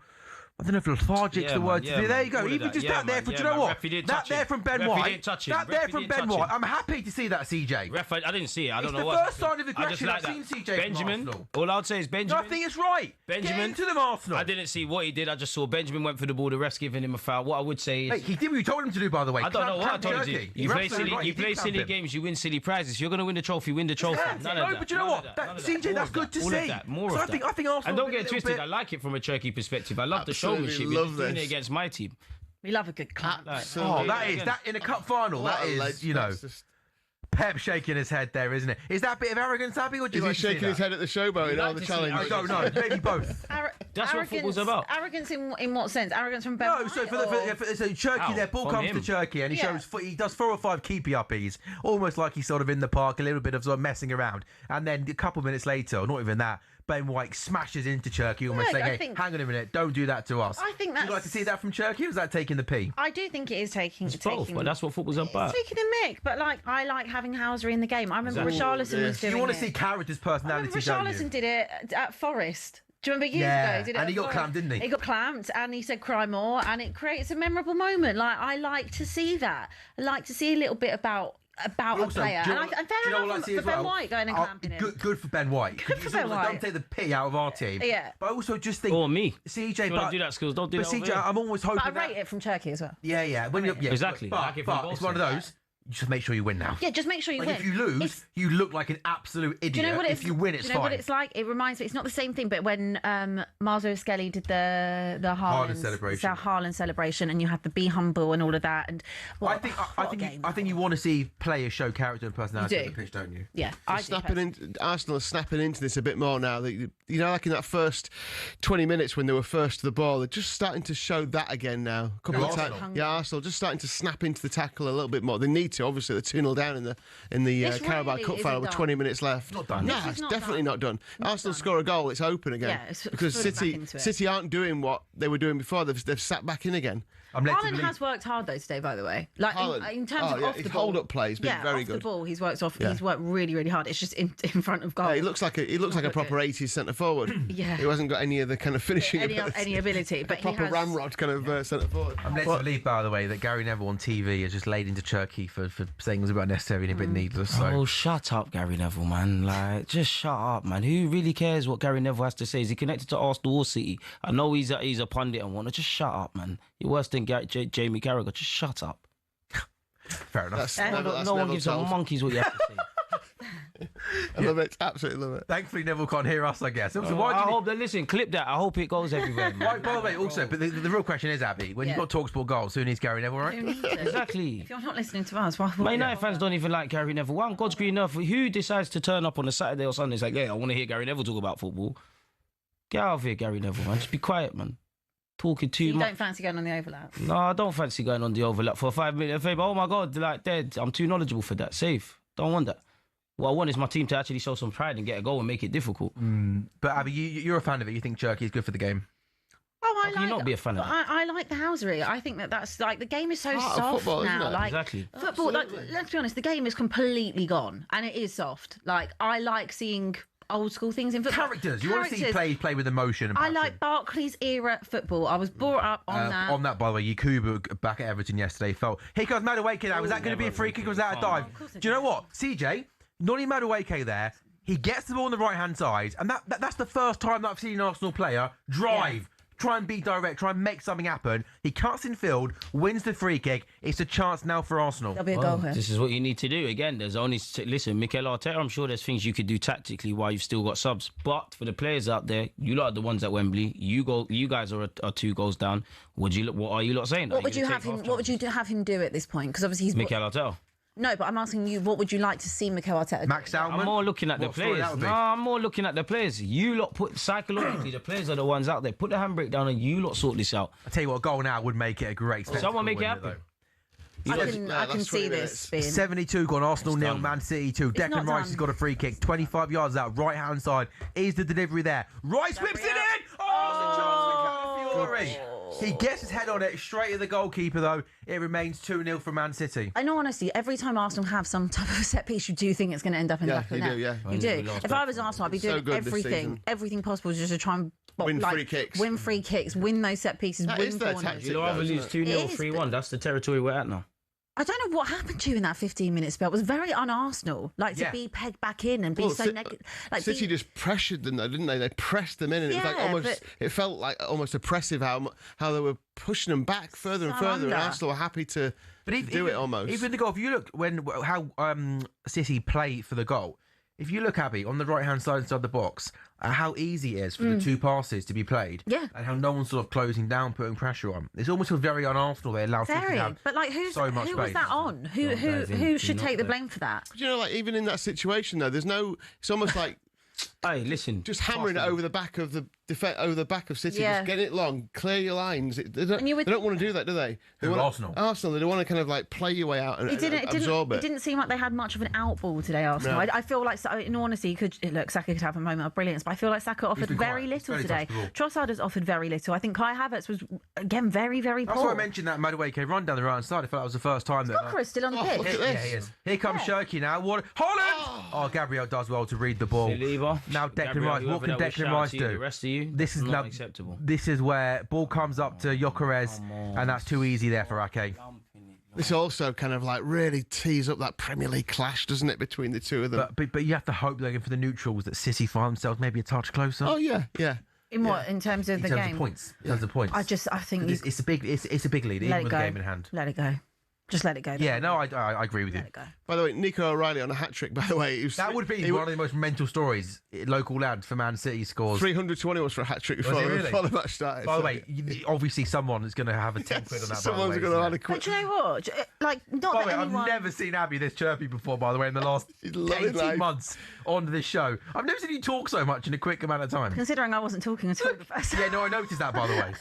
I don't know if lethargic's the word. There you go. Even just that there, do you know what? That there from Ben White. That there from Ben White. I'm happy to see that, CJ. I didn't see it. I don't know what. what. It's the first sign of aggression I've seen CJ Benjamin. from Arsenal. All I'd say is Benjamin. Nothing is right. Benjamin. Get into them, Arsenal. I didn't see what he did. I just saw Benjamin went for the ball. The ref's giving him a foul. What I would say is... Hey, he did what you told him to do, by the way. I don't know what I told him to do. You play silly silly games, you win silly prizes. If you're going to win the trophy, win the trophy. None of that. But you know what? CJ, that's good to see. More of that. I think Arsenal... And don't get twisted. I like it from a Cherky perspective. I love the showmanship. You're doing it against my team. We love a good clap. Oh, that in a cup final. That is, you know, Pep shaking his head there, isn't it? Is that a bit of arrogance, Abby? Or do you Is he shaking his head at the showboat in all the challenges? I don't know. Maybe both. That's what football's about. Arrogance in what sense? Arrogance from Ben? No, so so Cherky, their ball comes to Cherky, and he shows he does 4 or 5 keepy uppies, almost like he's sort of in the park, a little bit of sort of messing around, and then a couple of minutes later, or not even that, Ben White smashes into Cherky, almost saying, "Hey, hang on a minute, don't do that to us." I think that's... Would you like to see that from Cherky, or is that taking the pee? I do think it is taking... It's both, but that's what football's about. It's taking a mick, but like I like having Hauser in the game. I remember Richarlison was doing it. You want to see characters' personalities, don't you? Richarlison did it at Forest. Do you remember years ago? He did it and he got clamped, didn't he? He got clamped, and he said "cry more," and it creates a memorable moment. Like I like to see that. I like to see a little bit about a player. And fair enough for Ben White going and clamping him. Good for Ben White. Good for Ben White. Don't take the pee out of our team. Yeah. But I also just think... Or me. CJ, don't do that, Skills. Don't do that. But CJ, I'm almost hoping But I rate it from Turkey as well. Yeah. Exactly. But it's one of those... Just make sure you win now. Yeah, just make sure you win. If you lose, you look like an absolute idiot. Do you know what if you win, it's fine. Do you know fine. what it's like? It reminds me. It's not the same thing, but when Marzo Skelly did the Haaland celebration, and you had the be humble and all of that, and I think you want to see players show character and personality on the pitch, don't you? Yeah, Arsenal are snapping into this a bit more now. You know, like in that first 20 minutes when they were first to the ball, they're just starting to show that again now. A couple of times, Arsenal just starting to snap into the tackle a little bit more. They need to. Obviously, they're 2-0 down in the Carabao Cup final with 20 minutes left. Not done. No, it's definitely not done. Arsenal score a goal, it's open again. Yeah, it's because City aren't doing what they were doing before. They've sat back in again. Haaland has worked hard though today, by the way. Like in terms of off the ball, hold-up play has been very good. Off the ball, he's worked really, really hard. It's just in front of goal. Yeah, he looks like a proper 80s centre forward. Yeah, he hasn't got any of the kind of finishing any ability, but proper ramrod kind of centre forward. I'm led to believe, by the way, that Gary Neville on TV has just laid into Cherky for saying it was about necessary and a bit needless. So. Oh, shut up, Gary Neville, man! Like, just shut up, man. Who really cares what Gary Neville has to say? Is he connected to Arsenal or City? I know he's a pundit and whatnot. Just shut up, man. You're worse than Jamie Carragher. Just shut up. Fair enough. No one gives a monkeys what you have to say. I love it. Absolutely love it. Thankfully, Neville can't hear us, I guess. Also, listen, clip that. I hope it goes everywhere. Right, by the way, also, but the real question is, Abby, when you've got talkSPORT goals, who needs Gary Neville, right? Exactly. If you're not listening to us, why? Man United fans don't even like Gary Neville. Why on God's green earth? Who decides to turn up on a Saturday or Sunday? It's like, yeah, I want to hear Gary Neville talk about football. Get out of here, Gary Neville, man. Just be quiet, man. Talking too much. You don't fancy going on the overlap? No, I don't fancy going on the overlap for a 5 minute favor. Oh my God, like dead. I'm too knowledgeable for that. Safe. Don't want that. What I want is my team to actually show some pride and get a goal and make it difficult. But Abby, you're a fan of it. You think Cherki is good for the game? Oh, How can you not be a fan of it? I like the housery. I think that's like the game is so Part of soft football, isn't now. it? Like Exactly. football, like, let's be honest, the game is completely gone and it is soft. Like I like seeing old school things in football. Characters. You want to see play with emotion. And I passion. like Barclays era football. I was brought up on that. On that, by the way, Yakubu back at Everton yesterday felt. Here comes Madueke now. Was that going to be a free kick or was that a dive? Do you know what? CJ, Noni Madueke there, he gets the ball on the right-hand side, and that's the first time that I've seen an Arsenal player drive. Try and be direct, try and make something happen. He cuts in field, wins the free kick. It's a chance now for Arsenal. There'll be a goal here. This is what you need to do. Again, there's only... Listen, Mikel Arteta, I'm sure there's things you could do tactically while you've still got subs. But for the players out there, you lot are the ones at Wembley. You guys are 2 goals down. What are you lot saying? What would you have him do at this point? Because obviously he's Mikel Arteta. No, but I'm asking you, what would you like to see Mikel Arteta do? Max Salmon? I'm more looking at the players. No, I'm more looking at the players. You lot put psychologically, the players are the ones out there. Put the handbrake down and you lot sort this out. I tell you what, a goal now would make it a great spectacle. Someone make it happen. I can see this being 72 gone, Arsenal 0, Man City 2. Declan Rice has got a free kick, 25 yards out, right hand side. Is the delivery there? Rice whips it in! Oh, it's a chance for Calafiori. He gets his head on it, straight at the goalkeeper though. It remains 2-0 for Man City. I know, honestly, every time Arsenal have some type of set piece, you do think it's going to end up in the back of the net. You do. If I was Arsenal, I'd be doing everything possible just to try and win free kicks, win those set pieces, win corners. You'd rather lose 2-0, 3-1. That's the territory we're at now. I don't know what happened to you in that 15-minute spell. It was very un-Arsenal, to be pegged back in and be so negative. City just pressured them, though, didn't they? They pressed them in, and it was like almost. It felt like almost oppressive how they were pushing them back further and further, and Arsenal were happy to do it almost. Even the goal. If you look how City play for the goal. If you look, Abby, on the right-hand side inside the box, how easy it is for the 2 passes to be played, and how no one's sort of closing down, putting pressure on. It's almost very un-Arsenal. They allow City to have so much who space. Was that on? Who should take the blame for that? But even in that situation, though, there's no. It's almost like. Hey, listen. Just hammering it over the back of City. Just get it long, clear your lines. They don't want to do that, do they? Arsenal. They don't want to kind of play your way out and absorb it. It didn't seem like they had much of an outball today, Arsenal. No. I feel like, in all honesty, Saka could have a moment of brilliance, but I feel like Saka offered very little today. Trossard has offered very little. I think Kai Havertz was, again, very, very poor. That's why I mentioned that Madueke run down the right side. I felt that was the first time that... Scocker's still on the pitch. Look at this. Yeah, he is. Here comes Cherki now. Holland! Oh, Gabriel does well to read the ball. Now Declan Rice. What can Declan Rice do? The rest of you, this is not acceptable. This is where ball comes up to Gyökeres, and that's too easy there for Ake. This also kind of really tees up that Premier League clash, doesn't it, between the two of them? But you have to hope though for the neutrals that City find themselves maybe a touch closer. Oh yeah. In what? In terms of the game? In terms of points. I think it's a big lead, even with the game in hand. Let it go. Just let it go. Yeah, no, I agree with you. Let it go. By the way, Nico O'Reilly on a hat-trick, by the way. That would be one of the most mental stories. Local lad for Man City scores. 300-20 was for a hat-trick before the match started. By the way, obviously someone is going to have a 10 quid on that. Someone's going to have a quick... But you know what? Not by the way, I've never seen Abby this chirpy before, by the way, in the last 18 months on this show. I've never seen you talk so much in a quick amount of time. Considering I wasn't talking at all the first time. Yeah, no, I noticed that, by the way.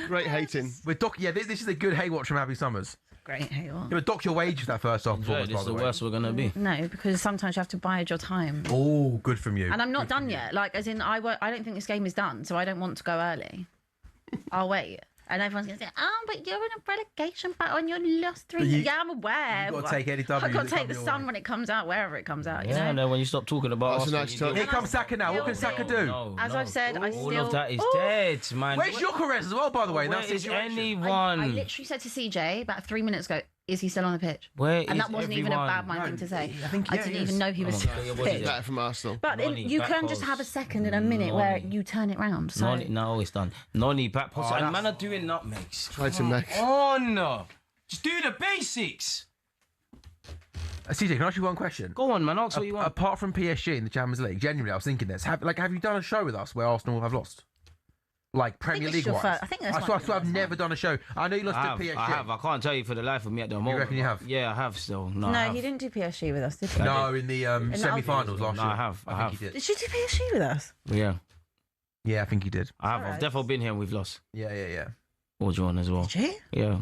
Great hating. This is a good hay watch from Abby Summers. Great hay watch. Yeah, but dock your wage for that first half performance, this is the worst we're going to be. No, because sometimes you have to bide your time. Oh, good from you. And I'm not done yet. As in, I don't think this game is done, so I don't want to go early. I'll wait. And everyone's going to say, but you're in a relegation battle and you lost 3. Yeah, I'm aware. You've got to take any W. I've got to take the sun when it comes out, wherever it comes out. Yeah, no, when you stop talking about Arsenal. Here comes Saka now. What can Saka do? As I've said, all of that is dead, man. Where's Gyökeres as well, by the way? Where is anyone? I literally said to CJ about 3 minutes ago, is he still on the pitch? And that wasn't even a bad mind thing to say. I didn't even know he was still on the pitch. Better from Arsenal. But you can just have a second and a minute where you turn it round. So. No, it's done. Noni back post. And man are doing nutmegs. Try to make. Oh no! Just do the basics. CJ, can I ask you one question? Go on, man. Ask what you want. Apart from PSG in the Champions League, genuinely, I was thinking this. Have you done a show with us where Arsenal have lost? Premier League wise. I think that's I swear I've never done a show. I know you lost to PSG. I have. I can't tell you for the life of me at the moment. You reckon you have? Yeah, I have still. No, he didn't do PSG with us, did he? No, in the semi-finals last year. I have. I think he did. Did you do PSG with us? Yeah. Yeah, I think he did. I have. I've definitely been here and we've lost. Yeah. Or drawn as well. Did you? Yeah.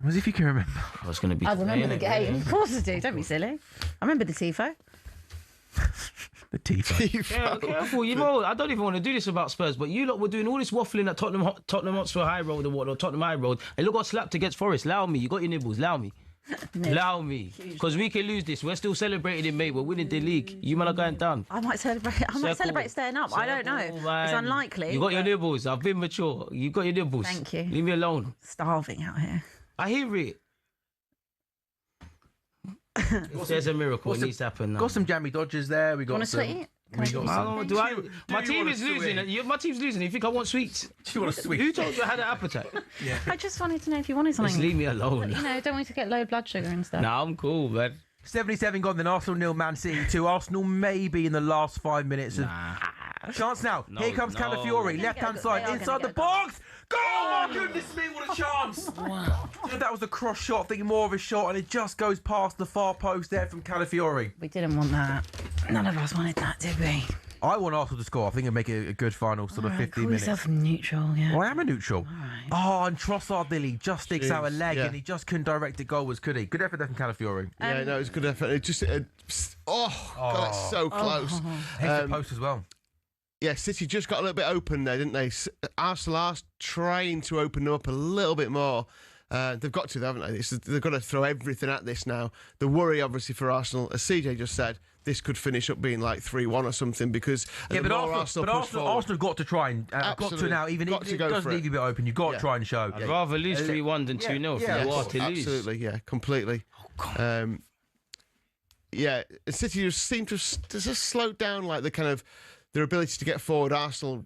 As if you can remember. I was going to be. I remember the playing it, game. yeah. Of course I do. Don't be silly. I remember the tifo. The tifo. Yeah, careful. You know, I don't even want to do this about Spurs, but you lot were doing all this waffling at Tottenham Hotspur High Road and whatnot, Tottenham High Road, and look got slapped against Forest. Allow me. You got your nibbles. Allow me. Allow me. Because we can lose this. We're still celebrating in May. We're winning the league. You man are going down. I might celebrate staying up. I don't know. Man. It's unlikely. You got your nibbles. I've been mature. You got your nibbles. Thank you. Leave me alone. Starving out here. I hear it. If there's a miracle, it needs to happen now. Got some jammy dodgers there. We got Want a some. sweetie? We got some. My team is losing. My team's losing. You think I want sweets? You want a sweet? Who told you I had an appetite? Yeah. I just wanted to know if you wanted something. Just leave me alone. You know, don't want you to get low blood sugar and stuff. Nah, I'm cool, man. 77 gone, then Arsenal 0, Man City 2. Arsenal maybe in the last 5 minutes. Chance now. No, Here comes no. Calafiori, left-hand side, inside the box. Go! Oh, my goodness me, what a chance! Wow. That was a cross shot, thinking more of a shot, and it just goes past the far post there from Calafiori. We didn't want that. None of us wanted that, did we? I want Arsenal to score. I think it'll make it a good final, sort of 15 call minutes. yourself neutral, yeah. Oh, I am a neutral. Oh, and Trossard Lily just sticks out a leg, yeah. and he just couldn't direct it goalwards, could he? Good effort there from Calafiori. Yeah, no, it was good effort. It just, God, it's so close. Hit the post as well. Yeah, City just got a little bit open there, didn't they? Arsenal are trying to open them up a little bit more. They've got to, haven't they? They've got to throw everything at this now. The worry, obviously, for Arsenal, as CJ just said, this could finish up being like 3-1 or something because but Arsenal have got to try and got to now, even if it does leave you a bit open, you've got to try and show. I'd rather lose 3-1 than 2-0 if you are to lose. Absolutely, yeah, completely. City just seem to just slowed down, like the kind of their ability to get forward. Arsenal,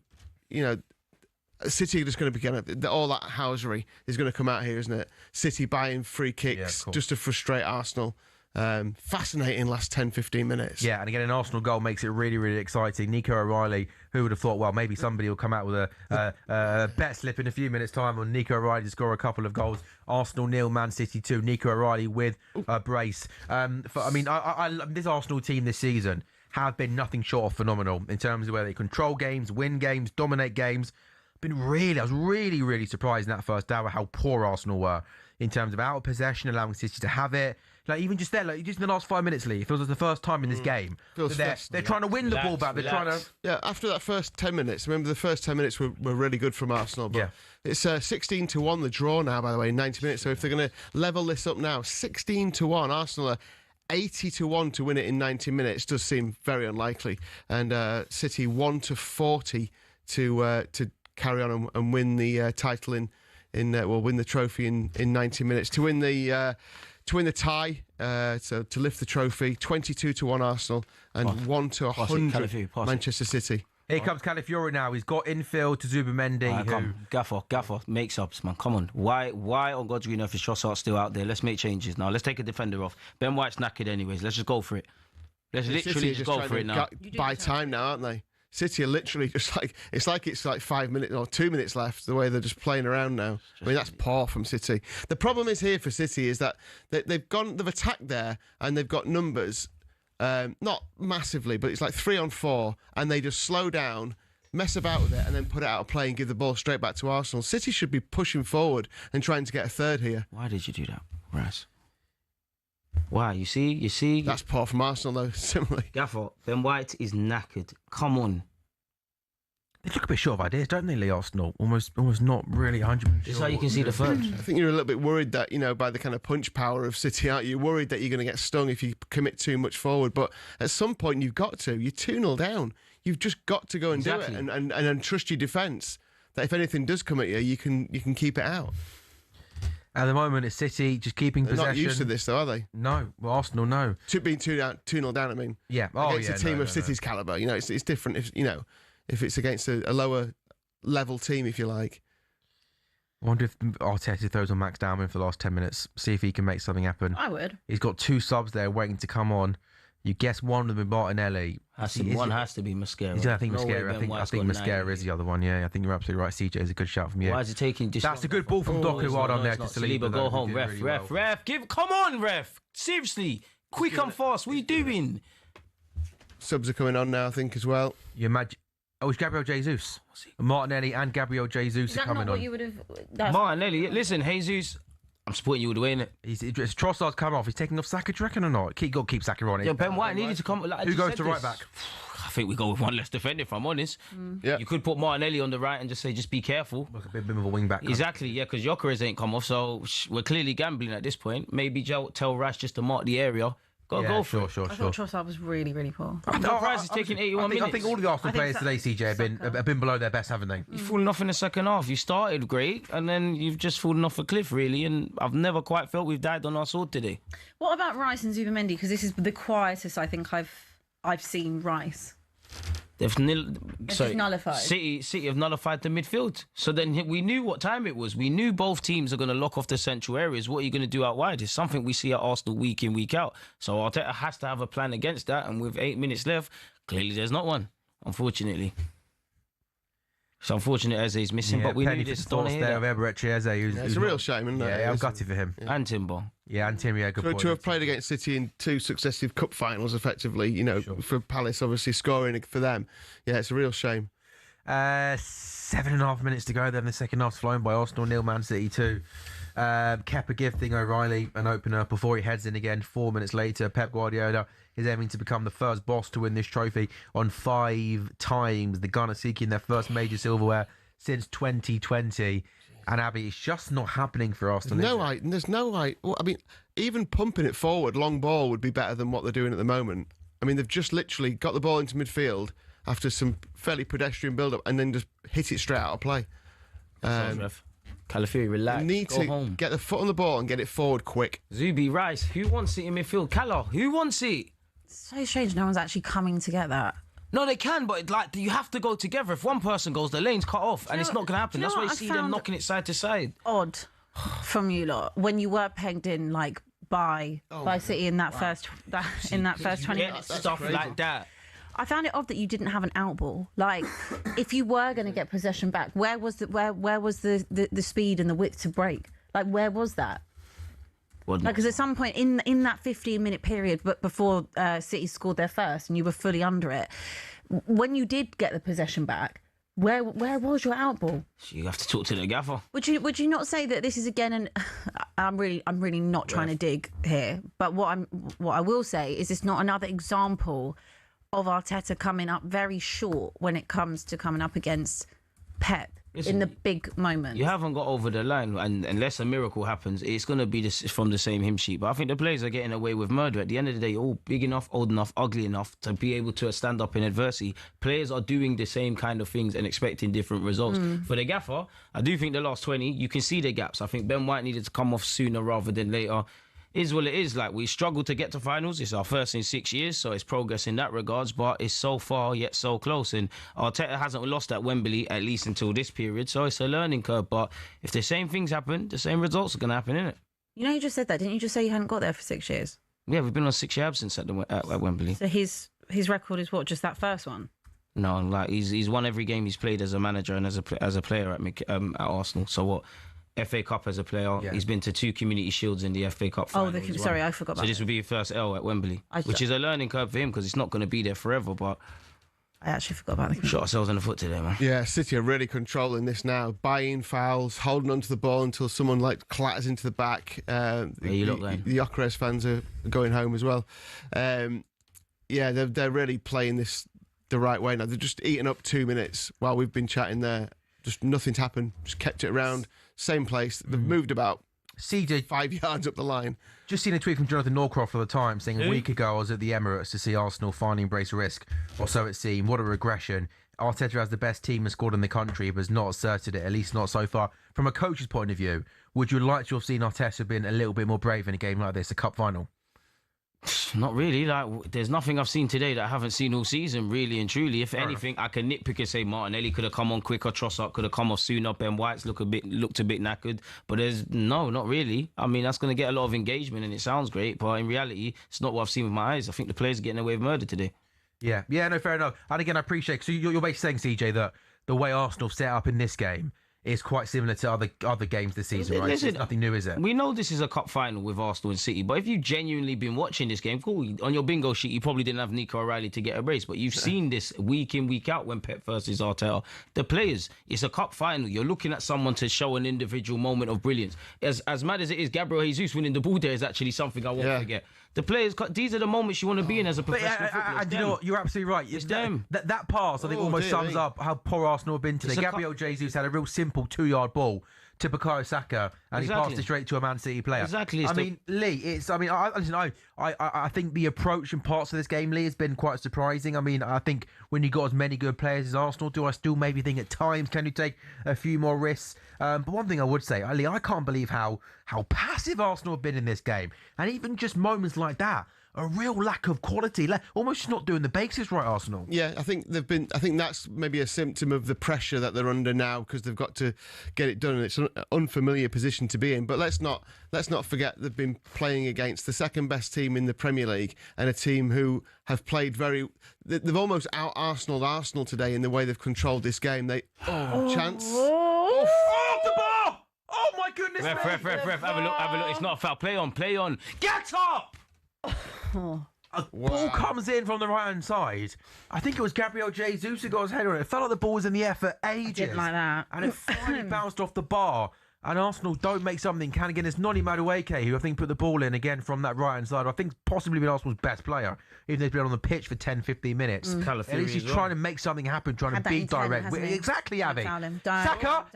City are just going to be all that housery is going to come out here, isn't it? City buying free kicks just to frustrate Arsenal. Fascinating last 10-15 minutes. Yeah, and again, an Arsenal goal makes it really, really exciting. Nico O'Reilly, who would have thought, well, maybe somebody will come out with a bet slip in a few minutes' time on Nico O'Reilly to score a couple of goals. Arsenal 0, Man City 2. Nico O'Reilly with a brace. This Arsenal team this season have been nothing short of phenomenal in terms of where they control games, win games, dominate games. I was really, really surprised in that first hour how poor Arsenal were in terms of out of possession, allowing City to have it. Like even just there, like just in the last 5 minutes, Lee, it feels like the first time in this game they're trying to win the ball back. They're trying to. Yeah, after that first 10 minutes, remember the first 10 minutes were really good from Arsenal. But it's 16-1 the draw now, by the way, in 90 minutes. So if they're going to level this up now, 16-1, Arsenal are 80-1 to win it in 90 minutes. Does seem very unlikely. And City 1-40 to carry on and win the title win the trophy in 90 minutes to win the tie, to lift the trophy. 22-1 Arsenal and 1-100 Manchester City. Here comes Calafiori now. He's got infield to Zubimendi. Gaffer, makes ups, man. Come on. Why on God's green earth is Trossard still out there? Let's make changes now. Let's take a defender off. Ben White's knackered anyways. Let's just go for it. Let's literally just go for it now. Buy time now, aren't they? City are literally just like it's like 5 minutes or 2 minutes left. The way they're just playing around now. I mean, that's poor from City. The problem is here for City is that they've attacked there and they've got numbers, not massively, but it's like 3-on-4, and they just slow down, mess about with it, and then put it out of play and give the ball straight back to Arsenal. City should be pushing forward and trying to get a third here. Why did you do that, Raz? Why? You see? That's poor from Arsenal, though, similarly. Gaffer, Ben White is knackered. Come on. They look a bit short of ideas, don't they, Lee, Arsenal? Almost not really 100% sure. This is how you can see the third. I think you're a little bit worried that, by the kind of punch power of City, aren't you? Worried that you're going to get stung if you commit too much forward. But at some point, you've got to. You're 2-0 down. You've just got to go and do it and trust your defence. That if anything does come at you, you can keep it out. At the moment, it's City just keeping possession. They're not used to this, though, are they? No. Well, Arsenal, no. Being 2-0 down, I mean. Yeah. Against a team of City's calibre. It's different if it's against a lower level team, if you like. I wonder if Arteta throws on Max Dowman for the last 10 minutes, see if he can make something happen. I would. He's got 2 subs there waiting to come on. You guess one of them is Martinelli. One has to be Mascara. I think Mascara. I think Mascara is the other one. Yeah, I think you're absolutely right. CJ is a good shout from you. Why is he taking? That's a good ball from Doku. Well done there to Saliba. Go home, ref. Come on, ref. Seriously, quick and fast. What are you doing? Subs are coming on now, I think, as well. You imagine. Oh, it's Gabriel Jesus. Martinelli and Gabriel Jesus are coming on. What you would have? Martinelli, listen, Jesus. I'm supporting you all the way, innit? Trossard's come off. He's taking off Saka, do you reckon, or not? Got to keep Saka on it. Yeah, Ben White needed to come. Like, Who goes to right back? I think we go with one less defender, if I'm honest. Yeah. You could put Martinelli on the right and just say, just be careful. Like a bit of a wing back. Exactly, yeah, because Gyökeres ain't come off, so we're clearly gambling at this point. Maybe tell Rash just to mark the area. Go for it. I thought Trossard was really, really poor. Rice is taking 81 minutes. I think all of the Arsenal players today, CJ, have been below their best, haven't they? You've fallen off in the second half. You started great, and then you've just fallen off a cliff, really. And I've never quite felt we've died on our sword today. What about Rice and Zubimendi? Because this is the quietest I think I've seen Rice. They've nullified. City have nullified the midfield. So then we knew what time it was. We knew both teams are going to lock off the central areas. What are you going to do out wide? It's something we see at Arsenal week in, week out. So Arteta has to have a plan against that. And with 8 minutes left, clearly there's not one, unfortunately. It's unfortunate Eze's missing, but we knew this. It's a real shame, isn't it? Yeah, I'm gutted for him. And Timber. Yeah, and Tim, yeah, good point. To have played against City in 2 successive cup finals, effectively, for Palace, obviously scoring for them. Yeah, it's a real shame. 7.5 minutes to go. Then the second half's flown by. Arsenal 0, Man City 2. Kepa gifting O'Reilly an opener before he heads in again 4 minutes later. Pep Guardiola is aiming to become the first boss to win this trophy on 5 times. The Gunners seeking their first major silverware since 2020. And Abby, it's just not happening for Arsenal. There's no I mean, even pumping it forward, long ball would be better than what they're doing at the moment. I mean, they've just literally got the ball into midfield after some fairly pedestrian build-up and then just hit it straight out of play. Calafiori, relax. You need to get the foot on the ball and get it forward quick. Zubi, Rice, who wants it in midfield? Cala, who wants it? It's so strange no one's actually coming to get that. No, they can, but you have to go together. If one person goes, the lane's cut off, and it's not going to happen. That's why you see them knocking it side to side. Odd from you lot when you were pegged in by City in that first 20 minutes. Stuff like that. I found it odd that you didn't have an outball. If you were going to get possession back, where was the speed and the width to break? Where was that? Because at some point in that 15-minute period, but before City scored their first, and you were fully under it, when you did get the possession back, where was your outball? You have to talk to the gaffer. Would you not say that this is again? And I'm really not trying to dig here, but what I will say is it's not another example of Arteta coming up very short when it comes to coming up against Pep. Listen, in the big moment. You haven't got over the line, and unless a miracle happens, it's going to be from the same hymn sheet. But I think the players are getting away with murder. At the end of the day, all big enough, old enough, ugly enough to be able to stand up in adversity. Players are doing the same kind of things and expecting different results. For the gaffer, I do think the last 20, you can see the gaps. I think Ben White needed to come off sooner rather than later. Is what it is. We struggled to get to finals. It's our first in 6 years, so it's progress in that regards, but it's so far yet so close. And Arteta hasn't lost at Wembley, at least until this period, so it's a learning curve. But if the same things happen, the same results are going to happen, innit? You just said that. Didn't you just say you hadn't got there for 6 years? Yeah, we've been on 6 year absence at Wembley. So his record is what, just that first one? No, he's won every game he's played as a manager and as a player at Arsenal. So what? FA Cup as a player. Yeah. He's been to 2 Community Shields in the FA Cup final. Sorry, I forgot about that. So this would be his first L at Wembley, which is a learning curve for him because it's not going to be there forever, but I actually forgot about that. Shot ourselves in the foot today, man. Yeah, City are really controlling this now. Buying fouls, holding onto the ball until someone clatters into the back. The Gyökeres fans are going home as well. They're really playing this the right way now. They're just eating up 2 minutes while we've been chatting there. Just nothing's happened. Just kept it around. Same place. They've moved about CJ 5 yards up the line. Just seen a tweet from Jonathan Norcroft of the Times saying a week ago I was at the Emirates to see Arsenal finally embrace risk, or so it seemed. What a regression. Arteta has the best team and squad in the country, but has not asserted it, at least not so far. From a coach's point of view, would you like to have seen Arteta been a little bit more brave in a game like this, a cup final? Not really. There's nothing I've seen today that I haven't seen all season, really and truly. If anything, I can nitpick and say Martinelli could have come on quicker, Trossard could have come off sooner, Ben White's looked a bit knackered. But not really. I mean, that's going to get a lot of engagement and it sounds great, but in reality, it's not what I've seen with my eyes. I think the players are getting away with murder today. Yeah, no, fair enough. And again, I appreciate, so you're basically saying, CJ, that the way Arsenal set up in this game is quite similar to other games this season, right? Listen, It's nothing new, is it? We know this is a cup final with Arsenal and City, but if you've genuinely been watching this game, cool, on your bingo sheet, you probably didn't have Nico O'Reilly to get a brace, but you've seen this week in, week out when Pep versus Arteta. The players, it's a cup final. You're looking at someone to show an individual moment of brilliance. As mad as it is, Gabriel Jesus winning the ball there is actually something I won't forget. The players, these are the moments you want to be in as a professional footballer. And you know what? You're absolutely right. It's them. That pass, I think, almost sums up how poor Arsenal have been today. Gabriel Jesus had a real simple 2-yard ball to Bukayo Saka, and he passed it straight to a Man City player. Exactly. I mean, Lee, I think the approach in parts of this game, Lee, has been quite surprising. I mean, I think when you got as many good players as Arsenal do, I still maybe think at times, can you take a few more risks? But one thing I would say, Lee, I can't believe how passive Arsenal have been in this game. And even just moments like that, a real lack of quality, almost just not doing the basics right, Arsenal. Yeah, I think that's maybe a symptom of the pressure that they're under now, because they've got to get it done, and it's an unfamiliar position to be in. But let's not forget they've been playing against the second best team in the Premier League, and a team who have played they've almost out Arsenal today in the way they've controlled this game. Chance. Oh, the bar! Oh my goodness! Ref, have a look. It's not a foul. Play on. Get up! Ball comes in from the right-hand side. I think it was Gabriel Jesus who got his head on it. It felt like the ball was in the air for ages. I didn't like that. And it finally bounced off the bar. And Arsenal don't make something. Can again, it's Noni Madueke who I think put the ball in again from that right-hand side. I think possibly been Arsenal's best player, even though he's been on the pitch for 10, 15 minutes. At least he's trying to make something happen, trying to be direct. Exactly, Abby. Saka!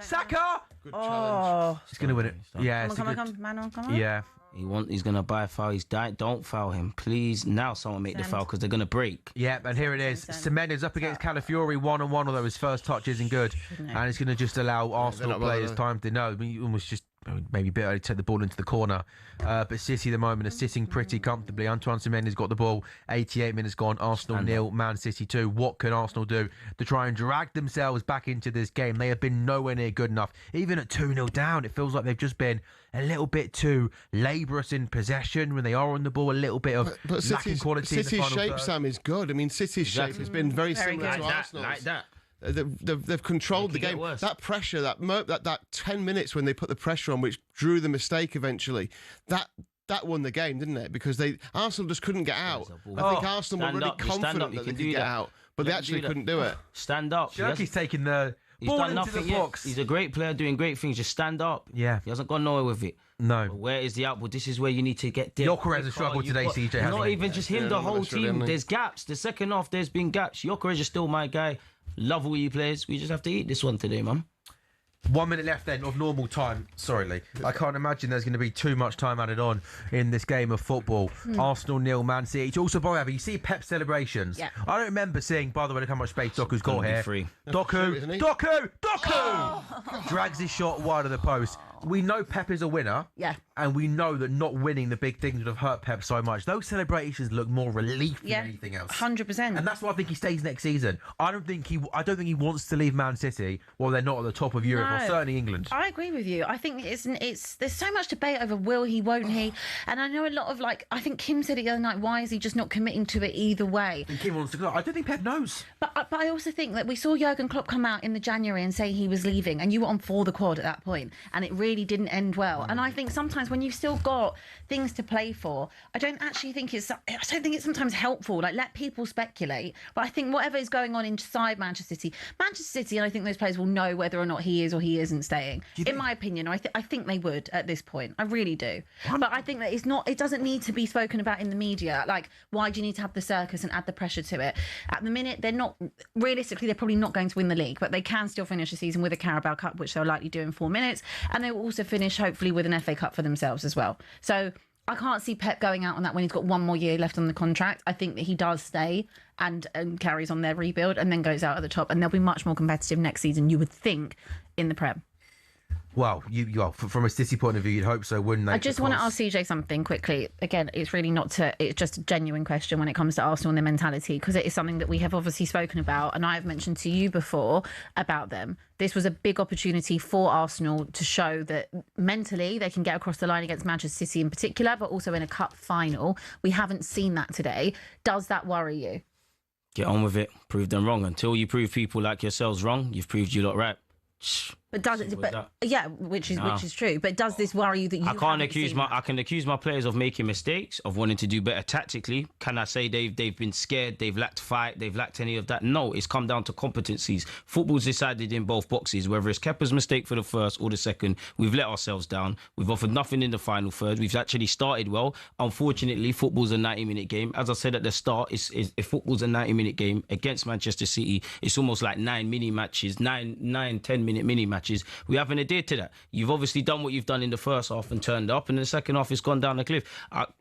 Good challenge. He's going to win it. Yeah. Come on, Manon, come on. Yeah. He's going to buy a foul. He's dying. Don't foul him. Please, now someone make the foul, because they're going to break. Yeah, and here it is. Semenya's up against Calafiori 1-on-1, although his first touch isn't good. And it's going to just allow Arsenal players time to know. I mean, you almost just maybe a bit early to take the ball into the corner. But City at the moment are sitting pretty comfortably. Antoine Semenya's got the ball. 88 minutes gone. Arsenal 0, Man City 2. What can Arsenal do to try and drag themselves back into this game? They have been nowhere near good enough. Even at 2-0 down, it feels like they've just been a little bit too laborious in possession when they are on the ball. A little bit of lacking quality in the final shape, third. Sam, is good. I mean, City's shape has been very similar to Arsenal's. Like that. They've controlled the game. That pressure, that 10 minutes when they put the pressure on, which drew the mistake eventually, that won the game, didn't it? Because Arsenal just couldn't get out. I think Arsenal were really confident that they could get out, but they actually couldn't do it. Stand up. Shirky's taking the ball done into nothing the box. yet. He's a great player doing great things. Just stand up. Yeah. He hasn't gone nowhere with it. No. But where is the output? This is where you need to get there. Gyökeres has struggled today, CJ. hasn't Not he? even just him, the whole team. There's gaps. The second half, there's been gaps. Gyökeres is still my guy. Love all you players. We just have to eat this one today, man. 1 minute left then of normal time. Sorry, Lee. I can't imagine there's going to be too much time added on in this game of football. Arsenal 0, Man City. It's also, by the way, you see Pep celebrations. Yeah. I don't remember seeing, by the way, look how much space Doku's got here. Doku! Drags his shot wide of the post. We know Pep is a winner. Yeah. And we know that not winning the big things would have hurt Pep so much. Those celebrations look more relief than anything else. 100%. And that's why I think he stays next season. I don't think he wants to leave Man City while they're not at the top of Europe, or certainly England. I agree with you. I think there's so much debate over will he, won't he, and I know a lot of I think Kim said it the other night. Why is he just not committing to it either way? And Kim wants to go. I don't think Pep knows. But I also think that we saw Jurgen Klopp come out in the January and say he was leaving, and you were on for the quad at that point, and it really didn't end well. And I think sometimes when you've still got things to play for, I don't think it's sometimes helpful. Let people speculate. But I think whatever is going on inside Manchester City, and I think those players will know whether or not he is or he isn't staying. In my opinion, I think they would at this point. I really do. But I think that it doesn't need to be spoken about in the media. Why do you need to have the circus and add the pressure to it? At the minute, they're probably not going to win the league, but they can still finish the season with a Carabao Cup, which they'll likely do in 4 minutes. And they will also finish, hopefully, with an FA Cup for themselves as well. So I can't see Pep going out on that when he's got 1 more year left on the contract. I think that he does stay and carries on their rebuild and then goes out at the top. And they'll be much more competitive next season, you would think, in the Prem. Well, from a City point of view, you'd hope so, wouldn't they? I just want to ask CJ something quickly. Again, it's just a genuine question when it comes to Arsenal and their mentality, because it is something that we have obviously spoken about, and I have mentioned to you before about them. This was a big opportunity for Arsenal to show that mentally they can get across the line against Manchester City in particular, but also in a cup final. We haven't seen that today. Does that worry you? Get on with it. Prove them wrong. Until you prove people like yourselves wrong, you've proved you lot right. But does it? But yeah, which is true. But does this worry you that you? I can accuse my players of making mistakes, of wanting to do better tactically. Can I say they've been scared, they've lacked fight, they've lacked any of that? No, it's come down to competencies. Football's decided in both boxes. Whether it's Kepa's mistake for the first or the second, we've let ourselves down. We've offered nothing in the final third. We've actually started well. Unfortunately, football's a 90-minute game. As I said at the start, if football's a 90-minute game against Manchester City, it's almost like 9 10-minute mini matches. We haven't adhered to that. You've obviously done what you've done in the first half and turned up, and in the second half it's gone down the cliff.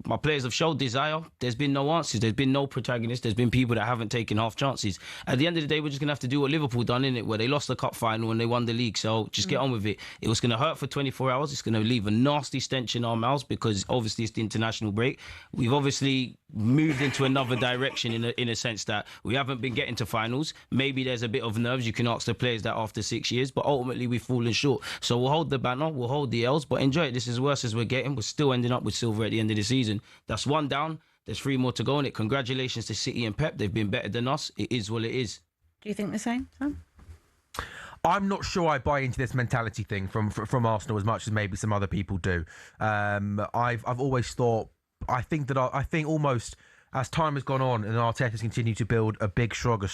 My players have showed desire. There's been no answers. There's been no protagonists. There's been people that haven't taken half chances. At the end of the day, we're just going to have to do what Liverpool done, innit, where they lost the cup final and they won the league. So just get on with it. It was going to hurt for 24 hours. It's going to leave a nasty stench in our mouths because obviously it's the international break. We've obviously moved into another direction in a sense that we haven't been getting to finals. Maybe there's a bit of nerves. You can ask the players that after 6 years, but ultimately we've fallen short. So we'll hold the banner, we'll hold the L's, but enjoy it. This is worse as we're getting. We're still ending up with silver at the end of the season. That's one down. There's 3 more to go in it. Congratulations to City and Pep. They've been better than us. It is what it is. Do you think the same, Sam? I'm not sure I buy into this mentality thing from Arsenal as much as maybe some other people do. I've always thought, I think almost as time has gone on and Arteta's continued to build a big squad,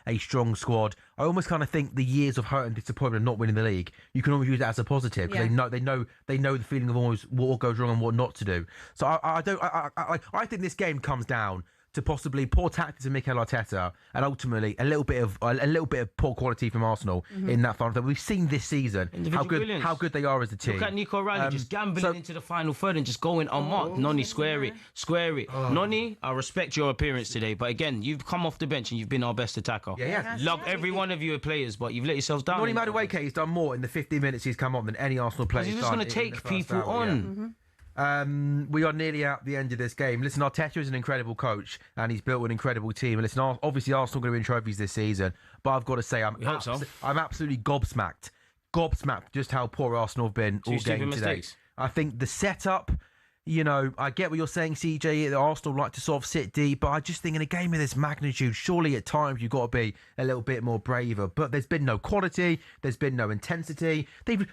a strong squad, I almost kind of think the years of hurt and disappointment of not winning the league, you can always use it as a positive because they know the feeling of always what goes wrong and what not to do. So I think this game comes down to possibly poor tactics of Mikel Arteta and ultimately a little bit of poor quality from Arsenal in that final third. We've seen this season how good they are as a team. Look at Nico Riley just gambling into the final third and just going unmarked. Noni, square it. Noni, I respect your appearance today, but again, you've come off the bench and you've been our best attacker. Love every one of you are players, but you've let yourselves down. Noni Madueke has done more in the 15 minutes he's come on than any Arsenal player. He's just going to take people on. We are nearly at the end of this game. Listen, Arteta is an incredible coach and he's built an incredible team. And listen, obviously Arsenal are going to win trophies this season, but I've got to say I'm absolutely gobsmacked just how poor Arsenal have been all game today. I think the setup, you know, I get what you're saying, CJ, that Arsenal like to sort of sit deep, but I just think in a game of this magnitude, surely at times you've got to be a little bit more braver. But there's been no quality, there's been no intensity. They've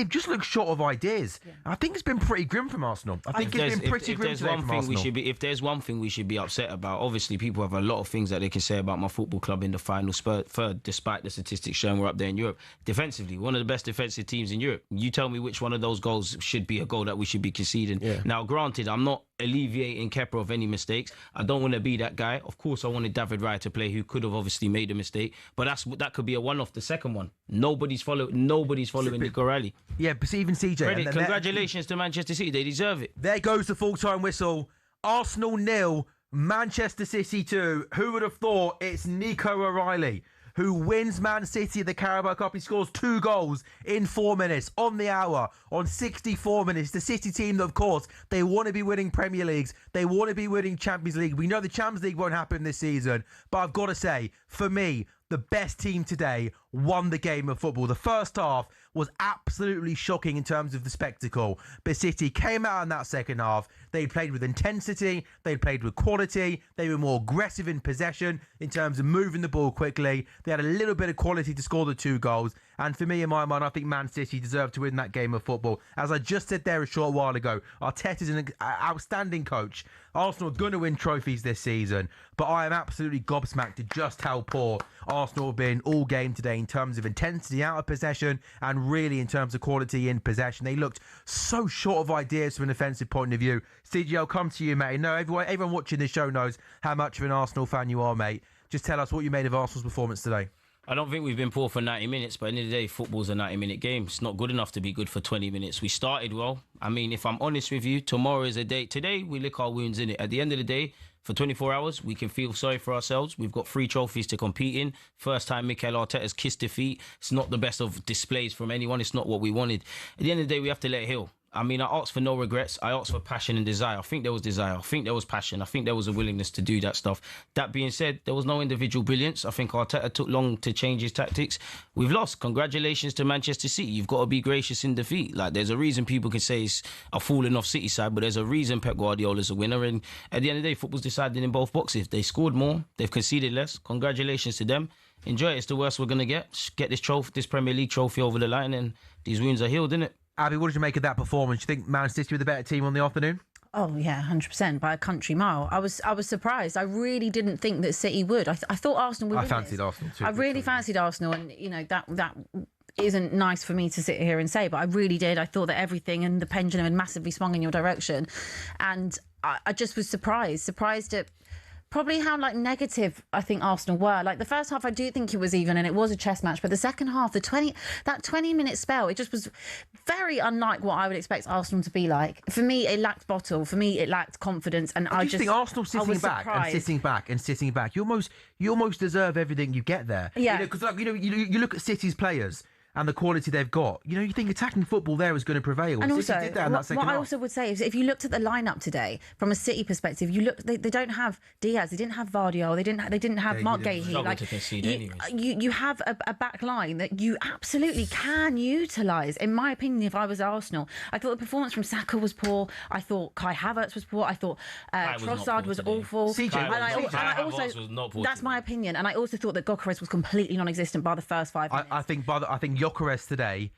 just looked short of ideas. Yeah. I think it's been pretty grim from Arsenal. I think it's been pretty grim today from Arsenal. If there's one thing we should be upset about, obviously people have a lot of things that they can say about my football club in the final third, despite the statistics showing we're up there in Europe. Defensively, one of the best defensive teams in Europe. You tell me which one of those goals should be a goal that we should be conceding. Yeah. Now, granted, I'm not alleviating Kepa of any mistakes. I don't want to be that guy. Of course, I wanted David Raya to play, who could have obviously made a mistake, but that could be a one-off. The second one, nobody's following Nico Riley. Yeah, but even CJ. Congratulations to Manchester City. They deserve it. There goes the full-time whistle. Arsenal 0, Manchester City 2. Who would have thought it's Nico O'Reilly who wins Man City the Carabao Cup? He scores 2 goals in 4 minutes, on the hour, on 64 minutes. The City team, of course, they want to be winning Premier Leagues. They want to be winning Champions League. We know the Champions League won't happen this season, but I've got to say, for me, the best team today won the game of football. The first half was absolutely shocking in terms of the spectacle, but City came out in that second half. They played with intensity, they played with quality, they were more aggressive in possession in terms of moving the ball quickly. They had a little bit of quality to score the 2 goals, and for me, in my mind, I think Man City deserved to win that game of football. As I just said there a short while ago, Arteta's an outstanding coach. Arsenal are going to win trophies this season, but I am absolutely gobsmacked at just how poor Arsenal have been all game today in terms of intensity out of possession and really in terms of quality in possession. They looked so short of ideas from an offensive point of view. CG, I'll come to you, mate. No, everyone watching this show knows how much of an Arsenal fan you are, mate. Just tell us what you made of Arsenal's performance today. I don't think we've been poor for 90 minutes, but at the end of the day, football's a 90-minute game. It's not good enough to be good for 20 minutes. We started well. I mean, if I'm honest with you, tomorrow is a day. Today, we lick our wounds in it. At the end of the day, for 24 hours, we can feel sorry for ourselves. We've got 3 trophies to compete in. First time Mikel Arteta's kissed defeat. It's not the best of displays from anyone. It's not what we wanted. At the end of the day, we have to let it heal. I mean, I asked for no regrets. I asked for passion and desire. I think there was desire. I think there was passion. I think there was a willingness to do that stuff. That being said, there was no individual brilliance. I think Arteta took long to change his tactics. We've lost. Congratulations to Manchester City. You've got to be gracious in defeat. Like, there's a reason people can say it's a falling off City side, but there's a reason Pep Guardiola's a winner. And at the end of the day, football's decided in both boxes. They scored more. They've conceded less. Congratulations to them. enjoy it. It's the worst we're going to get. Just get this Premier League trophy over the line, and these wounds are healed, innit? Abby, what did you make of that performance? Do you think Man City were the better team on the afternoon? Oh yeah, 100% by a country mile. I was surprised. I really didn't think that City would. I thought Arsenal would. I fancied Arsenal too. I really fancied Arsenal, and that isn't nice for me to sit here and say, but I really did. I thought that everything and the pendulum had massively swung in your direction, and I just was surprised at probably how negative I think Arsenal were. Like the first half, I do think it was even and it was a chess match, but the second half, that 20-minute spell, it just was very unlike what I would expect Arsenal to be like. For me, it lacked bottle. For me, it lacked confidence, and I just think Arsenal sitting back and sitting back. You almost deserve everything you get there. Yeah, because you look at City's players and the quality they've got, you think attacking football there is going to prevail. And City also, did that in that second what I half. also would say is, if you looked at the lineup today from a City perspective, they don't have Diaz, they didn't have Vardiol, they didn't have Mark Gahey. You have a back line that you absolutely can utilise. In my opinion, if I was Arsenal, I thought the performance from Saka was poor. I thought Kai Havertz was poor. I thought Trossard was awful. Havertz was not poor. That's my opinion. And I also thought that Gyökeres was completely non-existent by the first 5 minutes. I think Gyökeres today,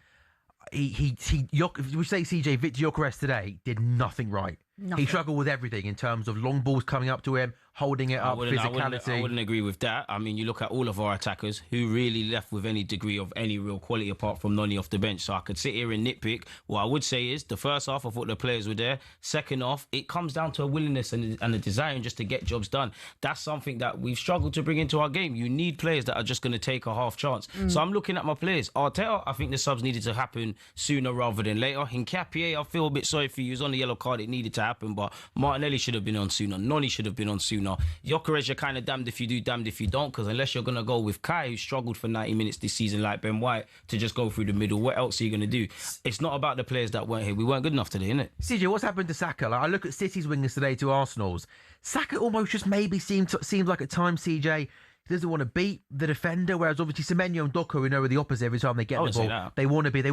if we say CJ, Victor Gyökeres today did nothing right. Nothing. He struggled with everything in terms of long balls coming up to him, holding it up, physicality. I wouldn't agree with that. I mean, you look at all of our attackers who really left with any degree of any real quality apart from Noni off the bench. So I could sit here and nitpick. What I would say is the first half, I thought the players were there. Second half, it comes down to a willingness and a desire just to get jobs done. That's something that we've struggled to bring into our game. You need players that are just going to take a half chance. So I'm looking at my players. Arteta, I think the subs needed to happen sooner rather than later. Hincapié, I feel a bit sorry for you. He was on the yellow card. It needed to happen, but Martinelli should have been on sooner. Noni should have been on sooner. Gyökeres, you're kind of damned if you do, damned if you don't, because unless you're going to go with Kai, who struggled for 90 minutes this season like Ben White, to just go through the middle, what else are you going to do? It's not about the players that weren't here. We weren't good enough today, innit? CJ, what's happened to Saka? I look at City's wingers today to Arsenal's. Saka almost just maybe seems like at times, CJ, he doesn't want to beat the defender, whereas obviously Semenyo and Doku, we know, are the opposite every time they get the ball. They want to be. Do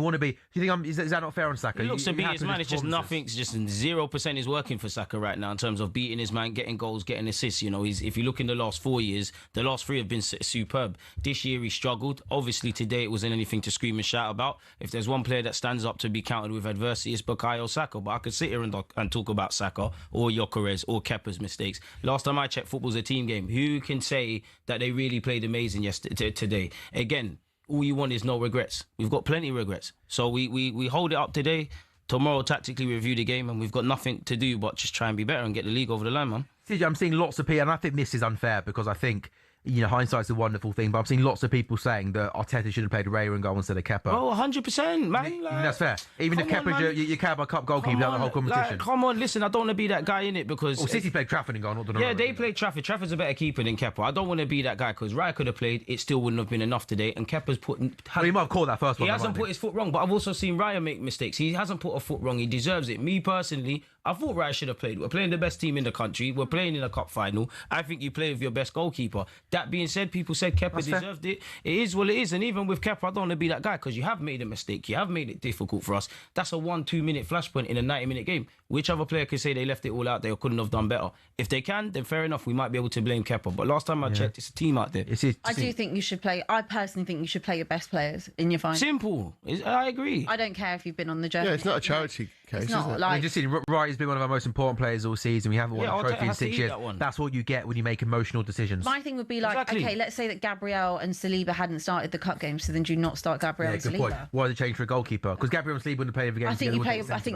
you think is that not fair on Saka? He looks to beat his man. It's just nothing's just 0% is working for Saka right now in terms of beating his man, getting goals, getting assists. If you look in the last 4 years, the last 3 have been superb. This year he struggled. Obviously today it wasn't anything to scream and shout about. If there's one player that stands up to be counted with adversity, it's Bukayo Saka. But I could sit here and talk about Saka or Gyökeres or Kepa's mistakes. Last time I checked, football's a team game. Who can say that they really played amazing today? Again, all you want is no regrets. We've got plenty of regrets. So we hold it up today. Tomorrow, tactically review the game, and we've got nothing to do but just try and be better and get the league over the line, man. CJ, I'm seeing lots of people, and I think this is unfair because I think, hindsight's a wonderful thing, but I'm seeing lots of people saying that Arteta should have played Raya and goal instead of Kepa. Oh, 100%, man. That's fair. Even if Kepa's your Carabao Cup goalkeeper, the whole competition. Come on, listen, I don't want to be that guy in it because... Well, City played Trafford and goal, not Yeah, they played Trafford. Trafford's a better keeper than Kepa. I don't want to be that guy because Raya could have played, it still wouldn't have been enough today, and Kepa's put... Well, he might have caught that first one. He hasn't put his foot wrong, but I've also seen Raya make mistakes. He hasn't put a foot wrong. He deserves it. Me, personally, I thought Raya should have played. We're playing the best team in the country. We're playing in a cup final. I think you play with your best goalkeeper. That being said, people said Kepa deserved it. It is what it is. And even with Kepa, I don't want to be that guy because you have made a mistake. You have made it difficult for us. That's a 1-2 minute flashpoint in a 90-minute game. Which other player could say they left it all out there or couldn't have done better? If they can, then fair enough. We might be able to blame Kepa. But last time I checked, it's a team out there. I personally think you should play your best players in your final. Simple. I agree. I don't care if you've been on the journey. Yeah, it's not a charity case, it's not, is it? like... We've just seen Wright's been one of our most important players all season. We haven't won a trophy in 6 years. That's what you get when you make emotional decisions. My thing would be like, okay, let's say that Gabriel and Saliba hadn't started the cup game, so then do you not start Gabriel and Saliba? Point. Why did it change for a goalkeeper? Because Gabriel and Saliba wouldn't play every game. I think you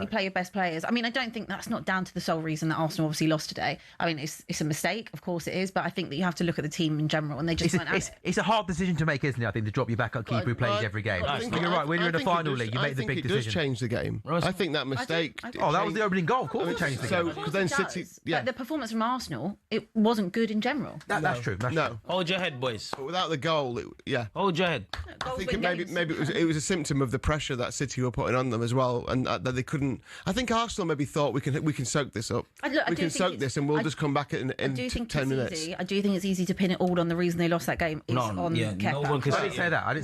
play your best players. I mean, I don't think that's not down to the sole reason that Arsenal obviously lost today. I mean, it's a mistake, of course it is, but I think that you have to look at the team in general, and they just it's a hard decision to make, isn't it? I think to drop your backup keeper who plays every game. You're right. When you're in a final league, you make the big decision. It does change the game. I think that mistake. That was the opening goal. Of course, it changed the game. Because then City, but the performance from Arsenal, it wasn't good in general. That's true. Hold your head, boys. But without the goal, hold your head. I think maybe it was a symptom of the pressure that City were putting on them as well, and that they couldn't. I think Arsenal maybe thought we can soak this up. We can soak this, and we'll just come back in 10 minutes. I do think it's easy to pin it all on the reason they lost that game. Kepa. No one can I didn't say that.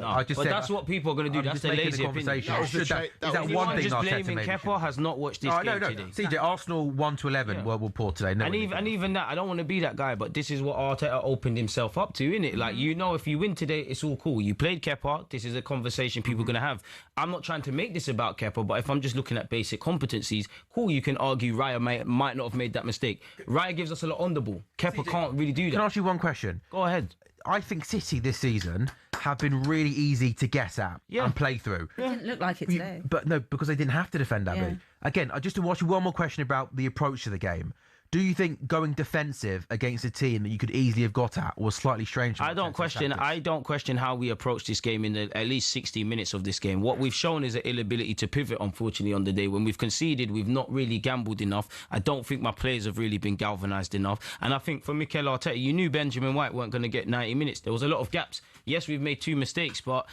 No. I just but said that's what people are going to do. That's the lazy opinion. Is that one thing just Arteta blaming maybe Kepa has not watched this game today. CJ, Arsenal 1-11 were poor today. No, and even that, I don't want to be that guy, but this is what Arteta opened himself up to, innit? Like, you know, if you win today, it's all cool. You played Kepa, this is a conversation people are going to have. I'm not trying to make this about Kepa, but if I'm just looking at basic competencies, cool, you can argue Raya might not have made that mistake. Raya gives us a lot on the ball. Kepa can't really do that. Can I ask you one question? Go ahead. I think City this season have been really easy to guess at and play through. It didn't look like it today. But no, because they didn't have to defend Abbey. Yeah. Again, just to ask you one more question about the approach to the game. Do you think going defensive against a team that you could easily have got at was slightly strange? I don't question how we approach this game in at least 60 minutes of this game. What we've shown is an inability to pivot, unfortunately, on the day. When we've conceded, we've not really gambled enough. I don't think my players have really been galvanised enough. And I think for Mikel Arteta, you knew Benjamin White weren't going to get 90 minutes. There was a lot of gaps. Yes, we've made 2 mistakes, but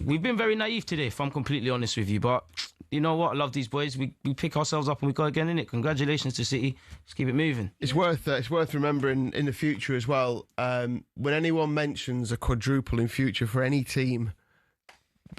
we've been very naive today, if I'm completely honest with you. But you know what? I love these boys. We pick ourselves up and we go again, innit? Congratulations to City. Let's keep it moving. It's worth remembering in the future as well. When anyone mentions a quadruple in future for any team,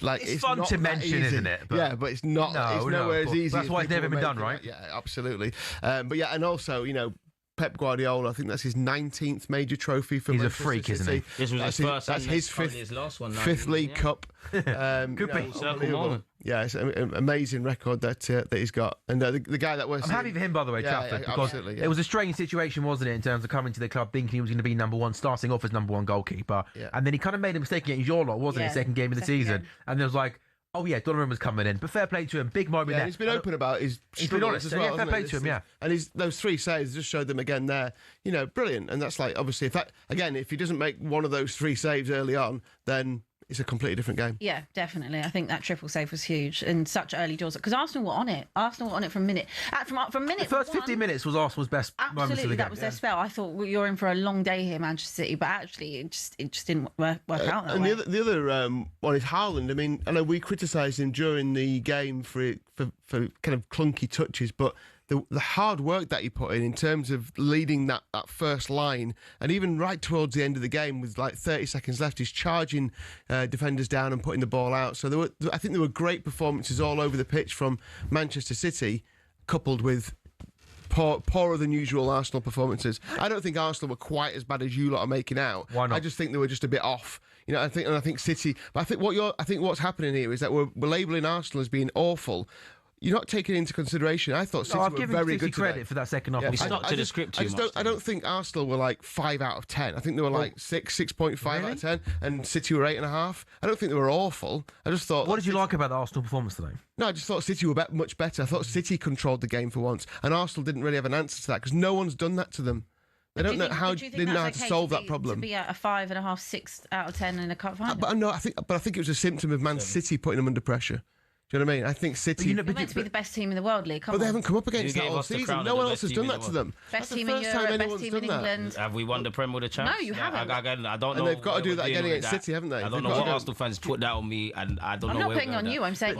like it's fun not to that mention, easy. isn't it? But it's not. It's nowhere as easy. That's as why it's people never been make done, it. right? Yeah, absolutely. But yeah, and also, you know, Pep Guardiola, I think that's his 19th major trophy for Manchester He's a freak, City. isn't he? This was his first. That's his fifth League Cup. Could be. Circle moment. Yeah, it's an amazing record that he's got. And the guy that was... I'm happy for him, by the way, Trafford, because it was a strange situation, wasn't it, in terms of coming to the club thinking he was going to be number one, starting off as number one goalkeeper. Yeah. And then he kind of made a mistake against your lot, wasn't it, second game of the season. Game. And there was like, oh yeah, Donovan was coming in. But fair play to him, big moment there. He's been open about his He's been honest as well. Yeah, fair play to him, yeah. And those 3 saves just showed them again there, you know, brilliant. And that's like, obviously, if he doesn't make one of those 3 saves early on, then it's a completely different game. Yeah, definitely. I think that triple save was huge in such early doors because Arsenal were on it. Arsenal were on it from minute. From minute. The first 15 minutes was Arsenal's best moments of the game. Absolutely, that was their spell. I thought you're in for a long day here, Manchester City, but actually it just didn't work out that way. And the other one is Haaland. I mean, I know we criticised him during the game for kind of clunky touches, but the hard work that he put in terms of leading that first line, and even right towards the end of the game with like 30 seconds left, he's charging defenders down and putting the ball out. So I think there were great performances all over the pitch from Manchester City, coupled with poorer than usual Arsenal performances. I don't think Arsenal were quite as bad as you lot are making out. Why not? I just think they were just a bit off. You know, I think City. But I think what's happening here is that we're labelling Arsenal as being awful. You're not taking into consideration. I thought City were very good credit today. for that second half. We stuck to the script too much. I don't think Arsenal were like 5 out of 10. I think they were like 6.5 out of 10, and City were 8.5. I don't think they were awful. I just thought. What did you like about the Arsenal performance today? No, I just thought City were much better. I thought City controlled the game for once, and Arsenal didn't really have an answer to that because no one's done that to them. They don't know how to solve that problem. To be at a 5.5, 6 out of 10 in a cup final. But I think it was a symptom of Man City putting them under pressure. Do you know what I mean? I think City... They're meant to be the best team in the world, Lee. But they haven't come up against that all season. No one else has done that to them. Best team in Europe, best team in England. Have we won the Premier League champs? No, you haven't. I don't know. And they've got to do that again against City, haven't they? I don't know what Arsenal fans put that on me, and I don't know. I'm not putting on you. I'm saying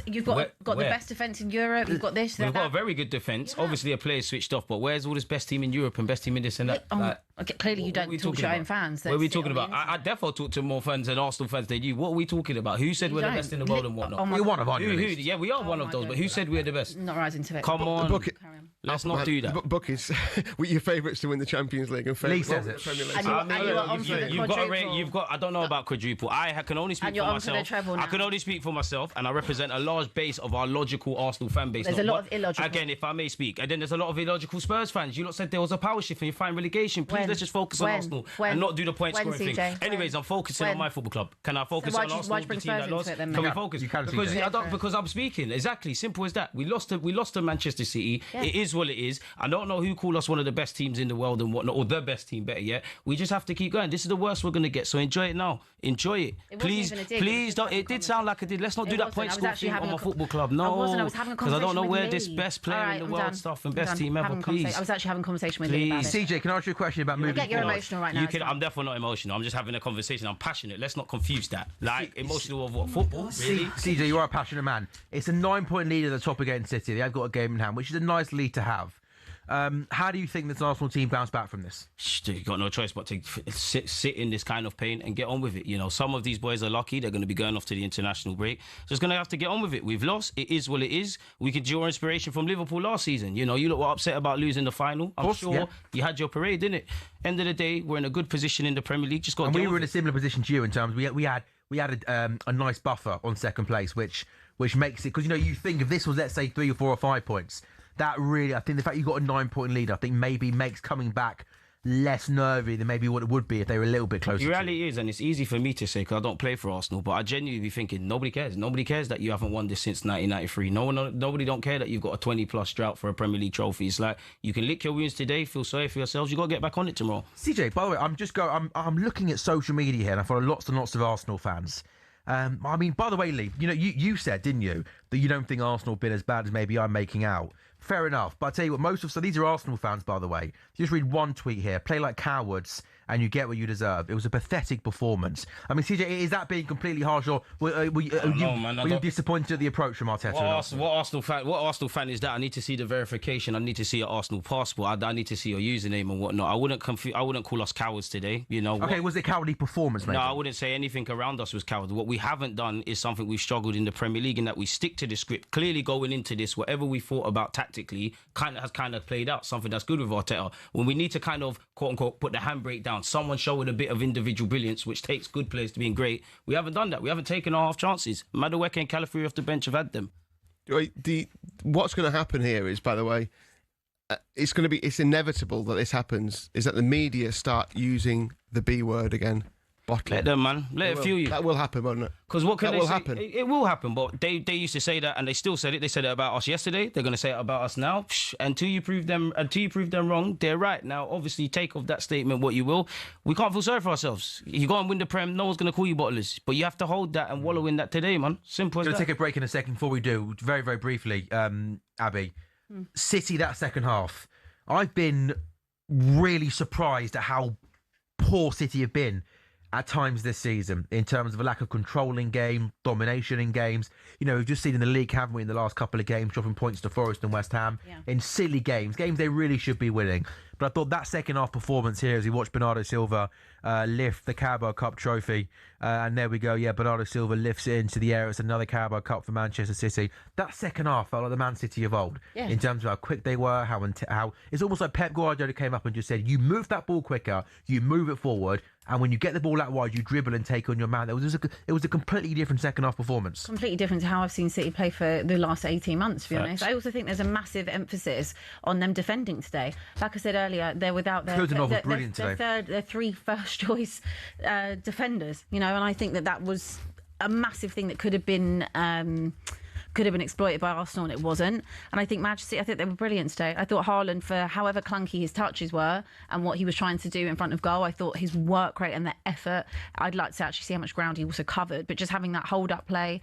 you've got the best defence in Europe. You've got this. We've got a very good defence. Obviously, a player switched off, but where's all this best team in Europe and best team in this and that? Okay, clearly, you don't talk to your own fans. What are we talking about? I definitely talk to more fans than Arsenal fans than you. What are we talking about? Who said we're the best in the world and whatnot? We're one of them. Yeah, we are one of those, but who said we're the best? Not rising to it. Come on. Let's not do that. Bookies, with your favourites to win the Champions League and Lee says it. You've got a rate. I don't know about quadruple. I can only speak for myself. I can only speak for myself, and I represent a large base of our logical Arsenal fan base. There's a lot of illogical. Again, if I may speak, and then there's a lot of illogical Spurs fans. You lot said there was a power shift and you're fighting relegation. Please, let's just focus on Arsenal and not do the point scoring thing. Anyways, I'm focusing on my football club. Can I focus on Arsenal, the team that lost? Can we focus? Because I'm speaking. Exactly, simple as that. We lost to Manchester City. It is what it is. I don't know who called us one of the best teams in the world and whatnot, or the best team, better yet. We just have to keep going. This is the worst we're going to get, so enjoy it now. Enjoy it. Please don't. It did sound like it did. Let's not do that point score thing on my football club. No, because I don't know where this best player in the world stuff and best team ever, please. I was actually having a conversation with you about it. CJ, can I ask you a question about moving forward? You're emotional right now. I'm definitely not emotional. I'm just having a conversation. I'm passionate. Let's not confuse that. Like, emotional of what? Football? Really? CJ, you are a passionate man. It's a 9-point lead at the top against City. They have got a game in hand, which is a nice lead to have. How do you think this Arsenal team bounce back from this? You've got no choice but to sit in this kind of pain and get on with it. You know, some of these boys are lucky. They're going to be going off to the international break. So it's going to have to get on with it. We've lost. It is what it is. We could draw inspiration from Liverpool last season. You know, you lot were upset about losing the final. I'm sure you had your parade, didn't it? End of the day, we're in a good position in the Premier League. Just got. And we were in a similar position to you in terms we had a nice buffer on second place, which makes it, because you think if this was, let's say, 3 or 4 or 5 points, that really, I think the fact you got a 9-point lead, I think maybe makes coming back less nervy than maybe what it would be if they were a little bit closer. The reality is, and it's easy for me to say because I don't play for Arsenal, but I genuinely be thinking nobody cares. Nobody cares that you haven't won this since 1993. Nobody don't care that you've got a 20+ drought for a Premier League trophy. It's like you can lick your wounds today, feel sorry for yourselves. You got to get back on it tomorrow. CJ, by the way, I'm looking at social media here, and I follow lots and lots of Arsenal fans. I mean, by the way, Lee, you said, didn't you, that you don't think Arsenal have been as bad as maybe I'm making out. Fair enough. But I tell you what, so these are Arsenal fans, by the way. Just read one tweet here. Play like cowards and you get what you deserve. It was a pathetic performance. I mean, CJ, is that being completely harsh, or were you disappointed at the approach from Arteta? What Arsenal fan is that? I need to see the verification. I need to see your Arsenal passport. I need to see your username and whatnot. I wouldn't call us cowards today. Okay, was it cowardly performance, maybe? No, I wouldn't say anything around us was cowardly. What we haven't done is something we've struggled in the Premier League, in that we stick to the script. Clearly, going into this, whatever we thought about tactically has played out. Something that's good with Arteta. When we need to kind of quote unquote put the handbrake down, someone showing a bit of individual brilliance, which takes good players to being great. We haven't done that. We haven't taken our half chances. Madueke and Calafiori off the bench have had them. What's going to happen here is, by the way, it's inevitable that this happens, is that the media start using the B word again. Bottle. Let them, man. Let it fuel you. That will happen, won't it? Because what can that they will say? happen. It will happen, but they used to say that, and they still said it. They said it about us yesterday. They're going to say it about us now. Until you prove them wrong, they're right. Now, obviously, take off that statement what you will. We can't feel sorry for ourselves. You go and win the Prem, no one's going to call you bottlers, but you have to hold that and wallow in that today, man. Simple as that. We're going to take a break in a second. Before we do, very, very briefly, Abby, City, that second half, I've been really surprised at how poor City have been at times this season, in terms of a lack of control in game, domination in games. We've just seen in the league, haven't we, in the last couple of games, dropping points to Forest and West Ham in silly games they really should be winning. But I thought that second half performance here, as we watched Bernardo Silva lift the Carabao Cup trophy, and there we go, Bernardo Silva lifts it into the air. It's another Carabao Cup for Manchester City. That second half felt like the Man City of old, in terms of how quick they were, how it's almost like Pep Guardiola came up and just said, you move that ball quicker, you move it forward, and when you get the ball out wide, you dribble and take on your man. It was a completely different second half performance. Completely different to how I've seen City play for the last 18 months, to be honest. I also think there's a massive emphasis on them defending today. Like I said earlier, they're without their three first choice defenders, and I think that was a massive thing that could have been exploited by Arsenal, and it wasn't. And I think Manchester City, I think they were brilliant today. I thought Haaland, for however clunky his touches were and what he was trying to do in front of goal, I thought his work rate and the effort, I'd like to actually see how much ground he also covered, but just having that hold-up play,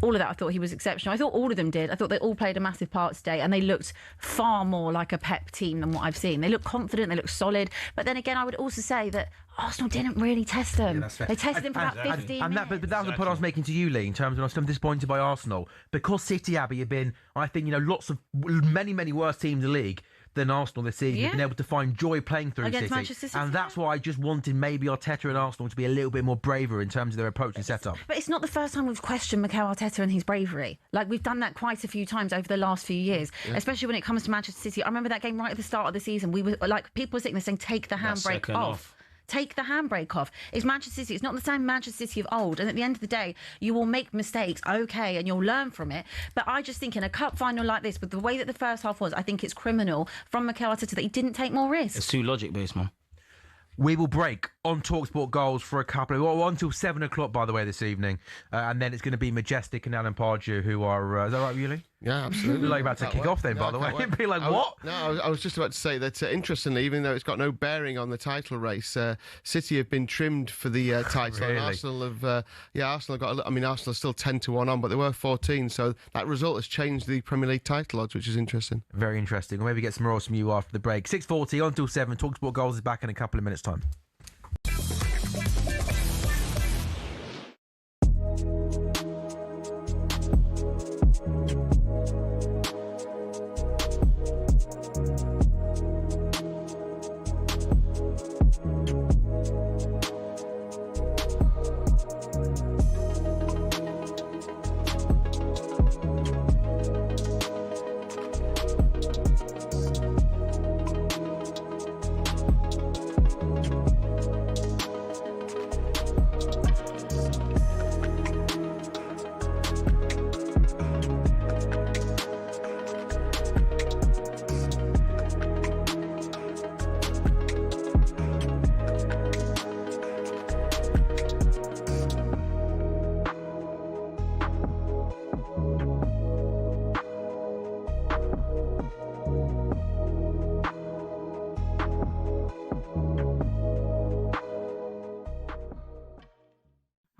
all of that, I thought he was exceptional. I thought all of them did. I thought they all played a massive part today, and they looked far more like a Pep team than what I've seen. They looked confident, they looked solid. But then again, I would also say that Arsenal didn't really test them. They tested them for about 15 minutes. But that was the point I was making to you, Lee, in terms of I'm disappointed by Arsenal. Because City, Abby, have been, I think, lots of many, many worse teams in the league than Arsenal this season. Have been able to find joy playing through against City. Manchester City. And that's why I just wanted maybe Arteta and Arsenal to be a little bit more braver in terms of their approach and setup. But it's not the first time we've questioned Mikel Arteta and his bravery. Like, we've done that quite a few times over the last few years, especially when it comes to Manchester City. I remember that game right at the start of the season. We were like, people were sitting there saying, take the handbrake off. Take the handbrake off. It's Manchester City. It's not the same Manchester City of old. And at the end of the day, you will make mistakes, okay, and you'll learn from it. But I just think in a cup final like this, with the way that the first half was, I think it's criminal from Mikel Arteta that he didn't take more risks. It's too logic-based, man. We will break on talkSPORT Goals for a couple of... until 7 o'clock, by the way, this evening. And then it's going to be Majestic and Alan Pardew, who are... is that right, Lee? Yeah, absolutely. You're about to kick off then, by the way. You'd be like, what? I was just about to say that, interestingly, even though it's got no bearing on the title race, City have been trimmed for the title. Really? And Arsenal have... Arsenal got... Arsenal are still 10-1 on, but they were 14. So that result has changed the Premier League title odds, which is interesting. Very interesting. We'll maybe get some more from you after the break. 6:40 on till 7. talkSPORT Goals is back in a couple of minutes' time.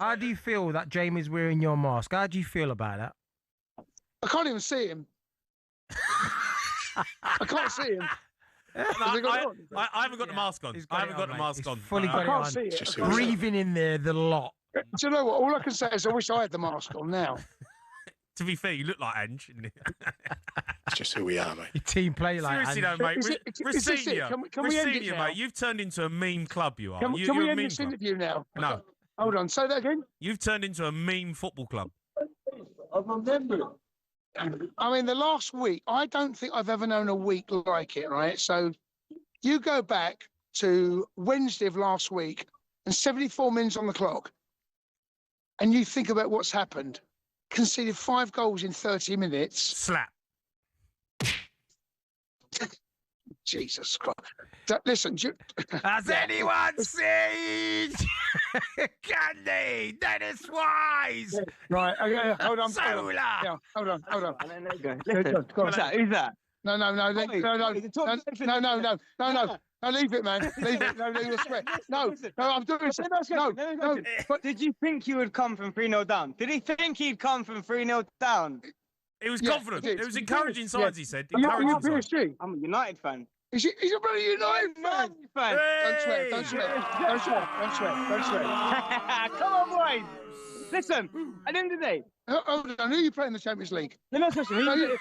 How do you feel that Jamie's wearing your mask? How do you feel about that? I can't even see him. I can't see him. I haven't got the mask on. I haven't got the mask on. Fully got it on. See it. Breathing in there, the lot. Do you know what? All I can say is I wish I had the mask on now. To be fair, you look like Ange. It's just who we are, mate. Your team play like Seriously though, mate. Can we end it now? Mate. You've turned into a meme club, you are. Can we end this interview now? No. Hold on, say that again. You've turned into a meme football club. I remember. I mean, the last week, I don't think I've ever known a week like it, right? So you go back to Wednesday of last week and 74 minutes on the clock, and you think about what's happened. Conceded 5 goals in 30 minutes. Slap. Jesus Christ. Listen, has anyone seen Candy? Dennis Wise? Right, okay, hold on. Solar. Yeah, hold on. Listen, what's that? Who's that? No, leave it, man. Leave it. No, you swear. No, I'm doing something. No. But did you think he would come from 3-0 down? Did he think he'd come from 3-0 down? It was confident. It was encouraging signs, he said. You're Encouraging signs. PSG. I'm a United fan. He's a bloody United fan. Hey! Don't swear. Come on, boys. Listen, at the end of the day. Hold on, who are you playing in the Champions League? No, listen, who's going to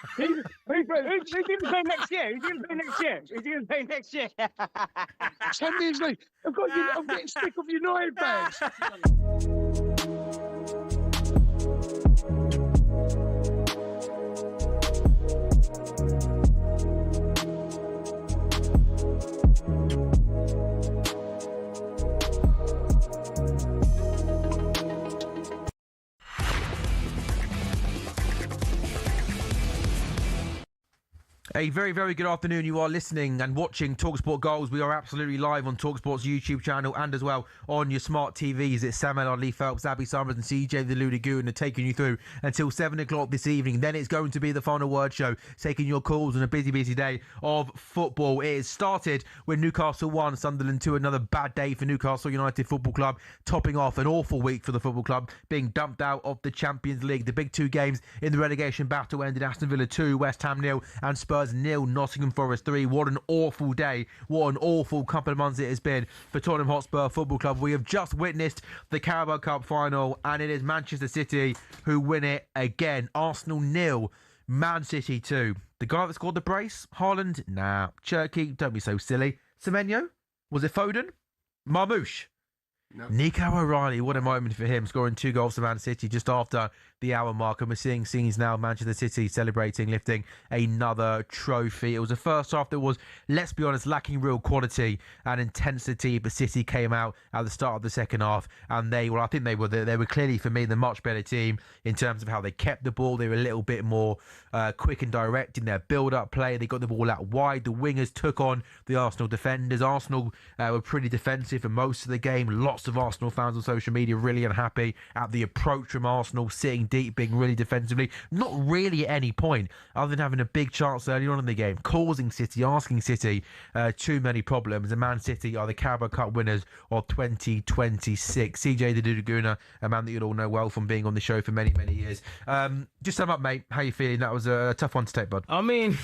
play next year? Who's going to play next year? Champions League. I'm getting sick of United fans. A very, very good afternoon. You are listening and watching talkSPORT Goals. We are absolutely live on talkSPORT's YouTube channel and as well on your smart TVs. It's Sam Ellard, Lee Phelps, Abby Summers and CJ the Ludigoon are taking you through until 7 o'clock this evening. Then it's going to be the Final Word Show, taking your calls on a busy, busy day of football. It has started with Newcastle 1, Sunderland 2. Another bad day for Newcastle United Football Club, topping off an awful week for the football club, being dumped out of the Champions League. The big 2 games in the relegation battle ended Aston Villa 2, West Ham 0 and Spurs 0, Nottingham Forest 3. What an awful day. What an awful couple of months it has been for Tottenham Hotspur Football Club. We have just witnessed the Carabao Cup final and it is Manchester City who win it again. Arsenal 0, Man City 2. The guy that scored the brace? Haaland? Nah. Cherky? Don't be so silly. Semenyo? Was it Foden? Marmouche? No. Nico O'Reilly, what a moment for him, scoring 2 goals for Man City just after the hour mark. And we're seeing scenes now, Manchester City celebrating, lifting another trophy. It was a first half that was, let's be honest, lacking real quality and intensity, but City came out at the start of the second half and they were clearly, for me, the much better team in terms of how they kept the ball. They were a little bit more quick and direct in their build-up play. They got the ball out wide. The wingers took on the Arsenal defenders. Arsenal were pretty defensive for most of the game. Lots of Arsenal fans on social media really unhappy at the approach from Arsenal, sitting deep, being really defensively. Not really at any point, other than having a big chance early on in the game, causing City, asking City too many problems. And Man City are the Carabao Cup winners of 2026. CJ the Dudaguna, a man that you'll all know well from being on the show for many, many years. Just sum up, mate. How you feeling? That was a tough one to take, bud. I mean,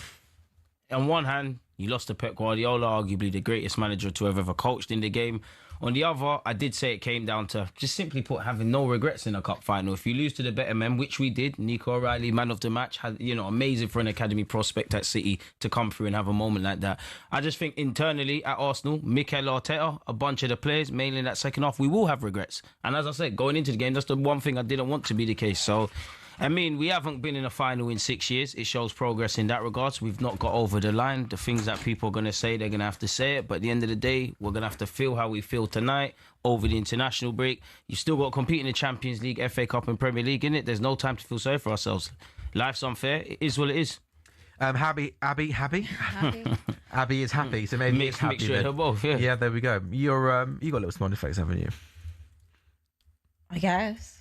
on one hand, you lost to Pep Guardiola, arguably the greatest manager to have ever coached in the game. On the other, I did say it came down to, just simply put, having no regrets in a cup final. If you lose to the better men, which we did, Nico O'Reilly, man of the match, had, amazing for an academy prospect at City to come through and have a moment like that. I just think internally at Arsenal, Mikel Arteta, a bunch of the players, mainly in that second half, we will have regrets. And as I said, going into the game, that's the one thing I didn't want to be the case. So, I mean, we haven't been in a final in 6 years. It shows progress in that regards. We've not got over the line. The things that people are going to say, they're going to have to say it. But at the end of the day, we're going to have to feel how we feel tonight over the international break. You've still got to compete in the Champions League, FA Cup and Premier League, innit? There's no time to feel sorry for ourselves. Life's unfair. It is what it is. Abby is happy, so maybe it's happy. Mixture of both, yeah. Yeah, there we go. You got a little smiley face, haven't you? I guess.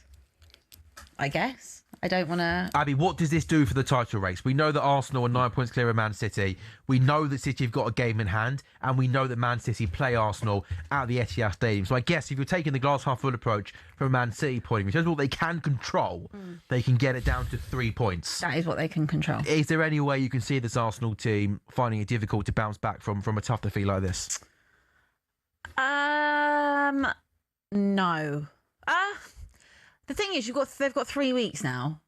I guess. I don't want to... Abby, what does this do for the title race? We know that Arsenal are 9 points clear of Man City. We know that City have got a game in hand, and we know that Man City play Arsenal at the Etihad Stadium. So I guess if you're taking the glass half full approach from a Man City point of view, in terms of what they can control, they can get it down to 3 points. That is what they can control. Is there any way you can see this Arsenal team finding it difficult to bounce back from a tough defeat like this? No. The thing is, they've got 3 weeks now.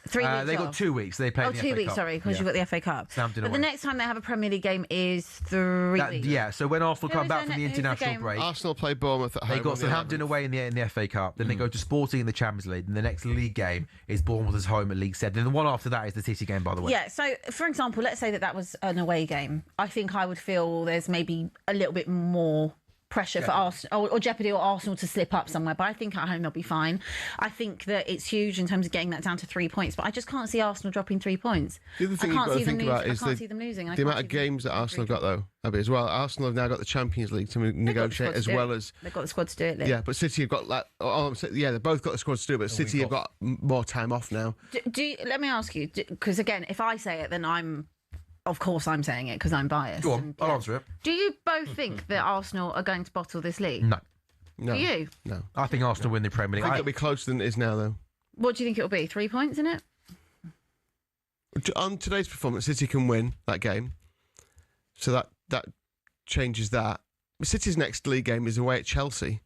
3 weeks They've off. got 2 weeks. They play the 2 FA weeks, Cup. sorry, because you've got the FA Cup. Southampton But the away. next time they have a Premier League game is 3 weeks. Yeah, so when Arsenal Who come is back their from the who's the international game? break, Arsenal play Bournemouth at home. they got on the Southampton 11th. away in the FA Cup. Then they go to Sporting in the Champions League. And the next league game is Bournemouth's home at League 7. Then the one after that is the City game, by the way. Yeah, so for example, let's say that was an away game. I think I would feel there's maybe a little bit more pressure for Arsenal or jeopardy or Arsenal to slip up somewhere, but I think at home they'll be fine. I think that it's huge in terms of getting that down to 3 points, but I just can't see Arsenal dropping 3 points. The other thing I you've can't got to see them think about losing. is I can't see them losing. I the can't amount see of them games that Arsenal have got, though, Abby, as well. Arsenal have now got the Champions League to negotiate as well as... They've got the squad to do it, Lee. Yeah, but City have got like... they've both got the squad to do it, but City have got more time off now. Let me ask you, because again, if I say it, then of course I'm saying it because I'm biased. Go on, I'll answer it. Do you both think that Arsenal are going to bottle this league? No. No. Do you? No. I think Arsenal win the Premier I League. think it'll be closer than it is now, though. What do you think it'll be? 3 points in it? On today's performance, City can win that game. So that changes that. City's next league game is away at Chelsea.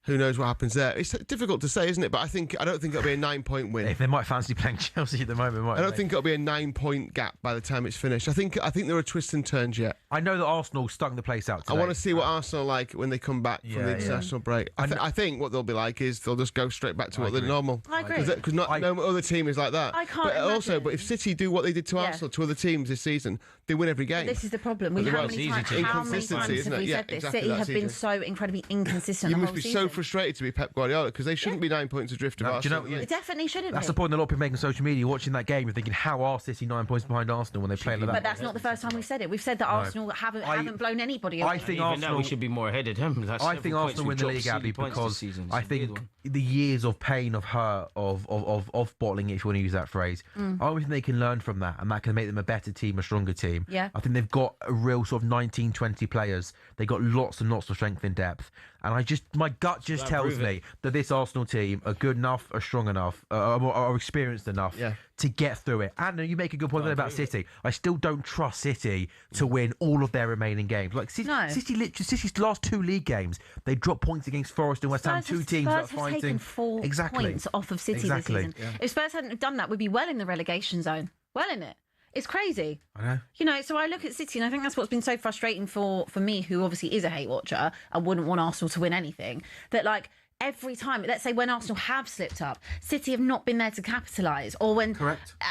Who knows what happens there? It's difficult to say, isn't it? But I don't think it'll be a 9-point win. If they might fancy playing Chelsea at the moment, I don't think it'll be a 9-point gap by the time it's finished. I think there are twists and turns yet. I know that Arsenal stung the place out today. I want to see what Arsenal are like when they come back from the international break. I think what they'll be like is they'll just go straight back to what they're normal. I agree. Because no other team is like that. I can't But if City do what they did to Arsenal to other teams this season, they win every game. This is the problem. How many times have we said this? Exactly, City have been EJ. so incredibly inconsistent You the must whole be season. so frustrated to be Pep Guardiola because they shouldn't be 9 points adrift of Arsenal. It definitely shouldn't That's be. the point that a lot of people make on social media. Watching that game, you're thinking, how are City 9 points behind Arsenal when they play like that? But that's not the first time we've said it. We've said that Arsenal haven't blown anybody away. I think Even Arsenal. now we should be more ahead of them. That's I think several Arsenal win points. the We've league, dropped Abby, silly points this because season. It's I a weird think one. the years of pain, of hurt, of bottling it, if you want to use that phrase, I think they can learn from that, and that can make them a better team, a stronger team. Yeah. I think they've got a real sort of 19, 20 players. They've got lots and lots of strength in depth. And my gut just tells me that this Arsenal team are good enough, are strong enough, are experienced enough to get through it. And you make a good point there about City. I still don't trust City to win all of their remaining games. Like City's last 2 league games, they dropped points against Forest and West Ham, two teams that are Spurs have fighting. taken 4 points off of City this season. If Spurs hadn't have done that, we'd be well in the relegation zone. Well in it. It's crazy. I know. So I look at City and I think that's what's been so frustrating for me, who obviously is a hate watcher and wouldn't want Arsenal to win anything, that like every time, let's say when Arsenal have slipped up, City have not been there to capitalise, or when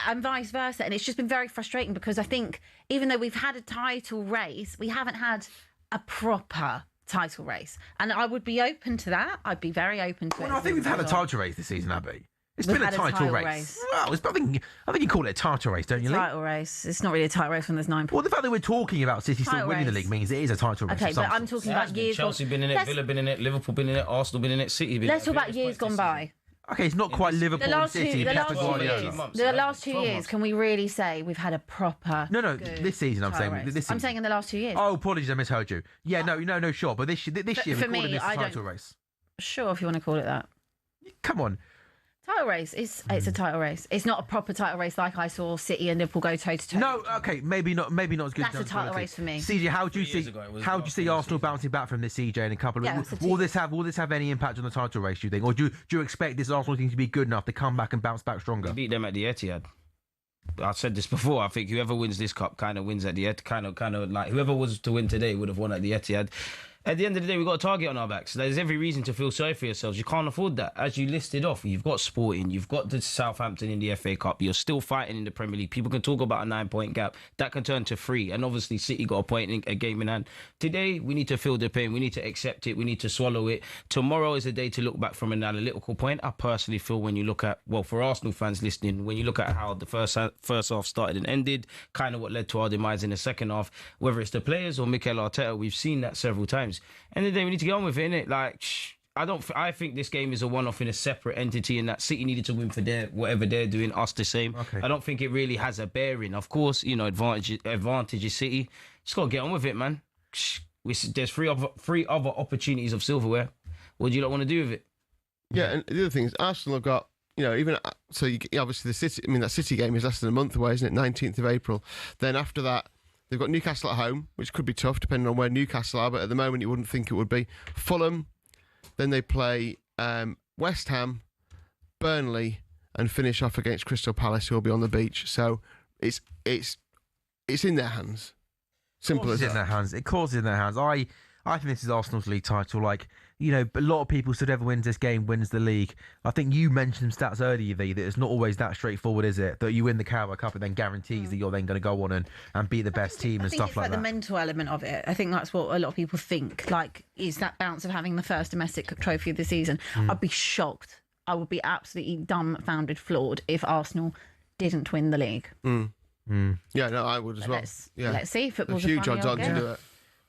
and vice versa. And it's just been very frustrating because I think even though we've had a title race, we haven't had a proper title race. And I would be open to that. I'd be very open to it. I think we've had a title race this season, Abby. It's We've been a had a title title race. race. Well, I think you call it a title race, don't you, Lee? Title race. It's not really a title race when there's 9 points. Well, the fact that we're talking about City still Title winning the race. league means it is a title race. Okay, of some but I'm sort. talking about years. Chelsea been in it, Let's- Villa been in it, Liverpool been in it, Arsenal been in it, City been in it. Let's talk about years gone by. Okay, it's not quite Liverpool and City. The Pep last Guardiola. the last 2 years, can we really say we've had a proper? No, good this season I'm title saying. race? This I'm season. saying in the last 2 years. Oh, apologies, I misheard you. Yeah, no, sure. But this year we're for calling me, this a I title don't- race. Sure, if you want to call it that. Come on. Title race. It's a title race. It's not a proper title race like I saw City and Liverpool go toe to toe. No, okay, maybe not as good. That's a title race for me. CJ, how do you see Arsenal bouncing back from this, CJ, in a couple of Yeah, weeks? it's a Will this have any impact on the title race, do you think? Or do you expect this Arsenal team to be good enough to come back and bounce back stronger? We beat them at the Etihad. I said this before. I think whoever wins this cup kind of wins at the Etihad. Kind of like whoever was to win today would have won at the Etihad. At the end of the day, we've got a target on our backs. There's every reason to feel sorry for yourselves. You can't afford that. As you listed off, you've got Sporting, you've got the Southampton in the FA Cup. You're still fighting in the Premier League. People can talk about a 9-point gap. That can turn to 3. And obviously, City got a point in a game in hand. Today, we need to feel the pain. We need to accept it. We need to swallow it. Tomorrow is a day to look back from an analytical point. I personally feel when you look at, well, for Arsenal fans listening, when you look at how the first half started and ended, kind of what led to our demise in the second half, whether it's the players or Mikel Arteta, we've seen that several times. End of the day, we need to get on with it, innit? Like, I think this game is a one-off in a separate entity, and that City needed to win for whatever they're doing. Us the same. Okay. I don't think it really has a bearing. Of course, advantage is City. Just gotta get on with it, man. There's three other opportunities of silverware. What do you not want to do with it? Yeah, and the other thing is Arsenal have got, even so. Obviously, the City. I mean, that City game is less than a month away, isn't it? 19th of April. Then after that, they've got Newcastle at home, which could be tough depending on where Newcastle are. But at the moment, you wouldn't think it would be. Fulham. Then they play West Ham, Burnley, and finish off against Crystal Palace, who will be on the beach. So it's in their hands. Simple as that. It's in their hands. Of course, it's in their hands. I think this is Arsenal's league title. Like, a lot of people said whoever wins this game wins the league. I think you mentioned some stats earlier, V, that it's not always that straightforward, is it? That you win the Carabao Cup and then guarantees that you're then going to go on and beat the best team and stuff like that. The mental element of it. I think that's what a lot of people think. Like, is that bounce of having the first domestic trophy of the season? I'd be shocked. I would be absolutely dumbfounded, floored if Arsenal didn't win the league. Yeah, no, I would as well. Let's see. Football's huge odds on to do it.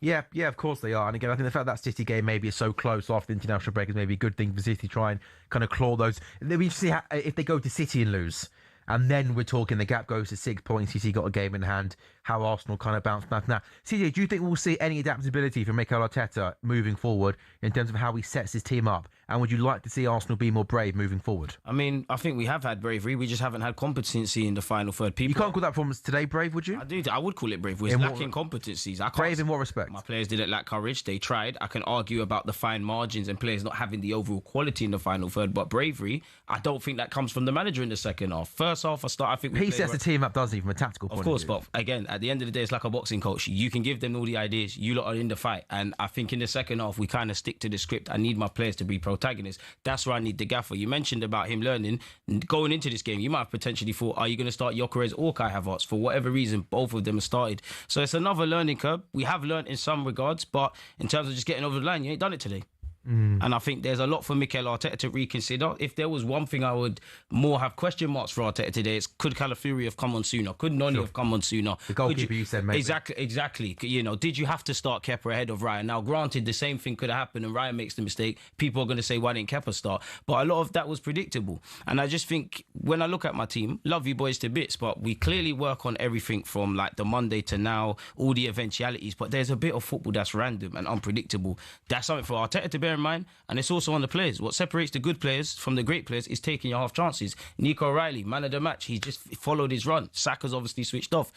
Yeah, of course they are. And again, I think the fact that City game maybe is so close after the international break is maybe a good thing for City to try and kind of claw those. We see if they go to City and lose, and then we're talking the gap goes to 6 points. City got a game in hand. How Arsenal kind of bounce back now. CJ, do you think we'll see any adaptability from Mikel Arteta moving forward in terms of how he sets his team up? And would you like to see Arsenal be more brave moving forward? I mean, I think we have had bravery. We just haven't had competency in the final third. You can't call that performance today brave, would you? I would call it brave. We're lacking competencies. Brave in what respect? My players didn't lack courage. They tried. I can argue about the fine margins and players not having the overall quality in the final third. But bravery, I don't think that comes from the manager in the second half. First half, I think he sets the team up, doesn't he, from a tactical point of view? Of course, but again, at the end of the day, it's like a boxing coach. You can give them all the ideas. You lot are in the fight. And I think in the second half, we kind of stick to the script. I need my players to be protagonists. That's where I need the gaffer. You mentioned about him learning. Going into this game, you might have potentially thought, are you going to start Gyökeres or Kai Havertz? For whatever reason, both of them have started. So it's another learning curve. We have learned in some regards, but in terms of just getting over the line, you ain't done it today. And I think there's a lot for Mikel Arteta to reconsider. If there was one thing I would more have question marks for Arteta today, it's could Calafiori have come on sooner? Could Noni have come on sooner? The goalkeeper you said, maybe. Exactly. Did you have to start Kepa ahead of Ryan? Now, granted, the same thing could have happened and Ryan makes the mistake. People are going to say, why didn't Kepa start? But a lot of that was predictable. And I just think when I look at my team, love you boys to bits, but we clearly work on everything from like the Monday to now, all the eventualities. But there's a bit of football that's random and unpredictable. That's something for Arteta to bear in mind. And it's also on the players. What separates the good players from the great players is taking your half chances. Nico O'Reilly, man of the match, he just followed his run. Saka's obviously switched off.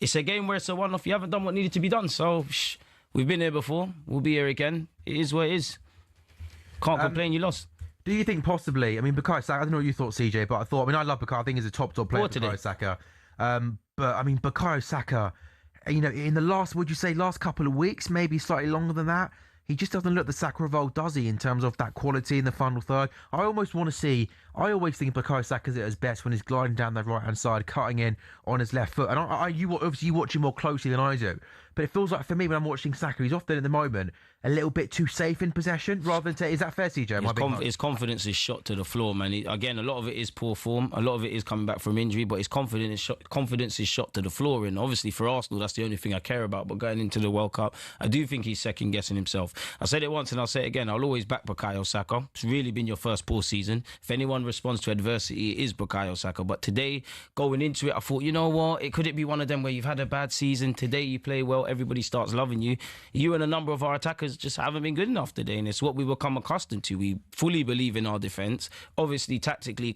It's a game where it's a one-off. You haven't done what needed to be done. So we've been here before. We'll be here again. It is what it is. Can't complain. You lost. Do you think possibly? I mean, Bukayo Saka. I don't know what you thought, CJ, but I love Bukayo. I think he's a top player. Bukayo Saka. But I mean, Bukayo Saka. In the last couple of weeks, maybe slightly longer than that. He just doesn't look the Saka of old, does he, in terms of that quality in the final third? I always think Bukayo Saka's at his best when he's gliding down the right-hand side, cutting in on his left foot. And you watch him more closely than I do. But it feels like, for me, when I'm watching Saka, he's often, at the moment, a little bit too safe in possession, rather than... Is that fair, CJ? His confidence is shot to the floor, man. Again, a lot of it is poor form. A lot of it is coming back from injury, but his confidence is shot to the floor. And obviously, for Arsenal, that's the only thing I care about. But going into the World Cup, I do think he's second-guessing himself. I said it once and I'll say it again. I'll always back Bukayo Saka. It's really been your first poor season. If anyone responds to adversity, it is Bukayo Saka. But today, going into it, I thought, you know what? Could it be one of them where you've had a bad season? Today, you play well. Everybody starts loving you. You and a number of our attackers just haven't been good enough today, and it's what we become accustomed to. We fully believe in our defence. Obviously, tactically,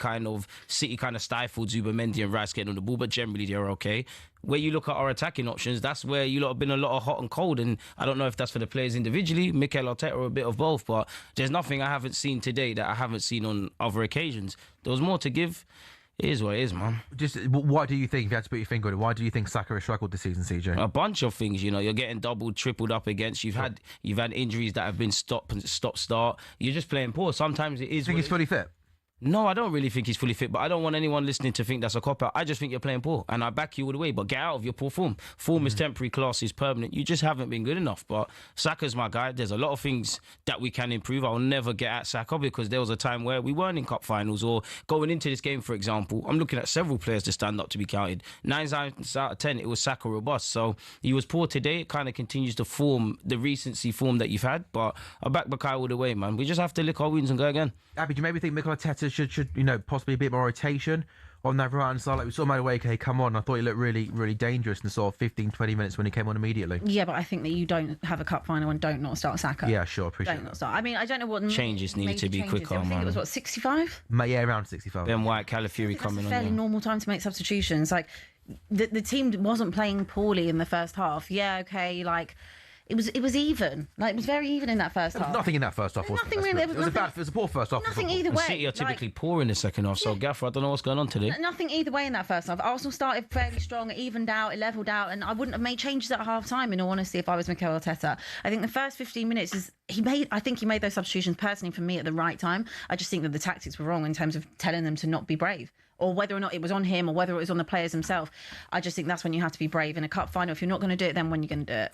City stifled Zubimendi and Rice getting on the ball, but generally they're okay. Where you look at our attacking options, that's where you lot have been a lot of hot and cold, and I don't know if that's for the players individually, Mikel Arteta, or a bit of both, but there's nothing I haven't seen today that I haven't seen on other occasions. There was more to give. It is what it is, man. Just what do you think, if you had to put your finger on it, why do you think Saka has struggled this season, CJ? A bunch of things, you're getting doubled, tripled up against. You've had injuries that have been stop, start. You're just playing poor. Sometimes it is. Do you think he's fully fit? No, I don't really think he's fully fit, but I don't want anyone listening to think that's a cop-out. I just think you're playing poor, and I back you all the way, but get out of your poor form. Form is temporary, class is permanent. You just haven't been good enough, but Saka's my guy. There's a lot of things that we can improve. I'll never get at Saka because there was a time where we weren't in cup finals or going into this game, for example. I'm looking at several players to stand up to be counted. 9 times out of 10, it was Saka or bust. So he was poor today. It kind of continues to form the recency form that you've had, but I back Bukayo all the way, man. We just have to lick our wounds and go again. Abby, do you maybe think Mikel Arteta should possibly a bit more rotation on that right hand side? Like we saw him away, okay, come on. I thought he looked really, really dangerous in the sort of 15, 20 minutes when he came on immediately. Yeah, but I think that you don't have a cup final and don't not start Saka. Yeah, sure, appreciate Don't that. not start. I mean, I don't know what changes needed to be quicker, I think man. it was what 65. Yeah, around 65. Ben White, Calafiori That's coming a on. fairly normal time to make substitutions. Like the team wasn't playing poorly in the first half. Yeah, okay, like. It was even. Like it was very even in that first half. Nothing in that first half. Nothing really. It was a poor first half. Nothing either way. City are typically poor in the second half, so Gaffer, I don't know what's going on today. Nothing either way in that first half. Arsenal started fairly strong, it evened out, it levelled out, and I wouldn't have made changes at half time, in all honesty, if I was Mikel Arteta. I think the first 15 minutes he made those substitutions personally for me at the right time. I just think that the tactics were wrong in terms of telling them to not be brave. Or whether or not it was on him or whether it was on the players themselves. I just think that's when you have to be brave in a cup final. If you're not going to do it, then when you're going to do it.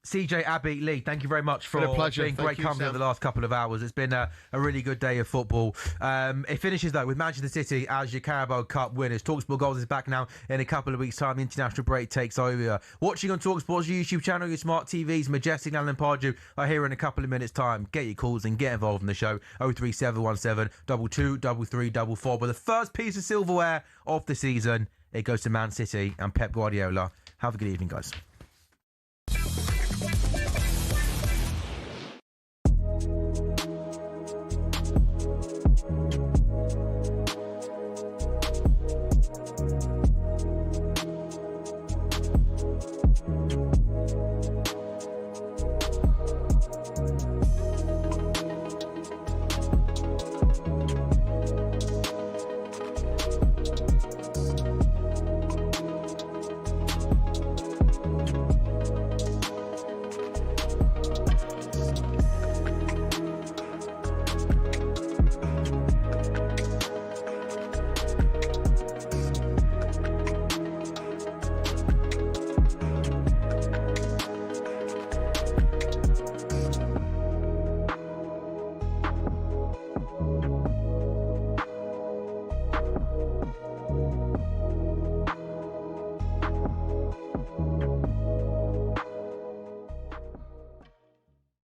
CJ, Abby, Lee, thank you very much for being great company over the last couple of hours. It's been a really good day of football. It finishes, though, with Manchester City as your Carabao Cup winners. talkSPORT Goals is back now in a couple of weeks' time. The international break takes over. Watching on talkSPORT's YouTube channel, your smart TVs, Majestic and Alan Pardew are here in a couple of minutes' time. Get your calls and get involved in the show. 03717 22 3344. But the first piece of silverware of the season, it goes to Man City and Pep Guardiola. Have a good evening, guys.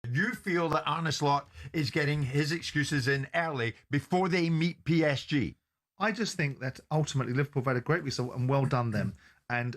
You feel that Arne Slot is getting his excuses in early before they meet PSG? I just think that ultimately Liverpool have had a great result and well done them. And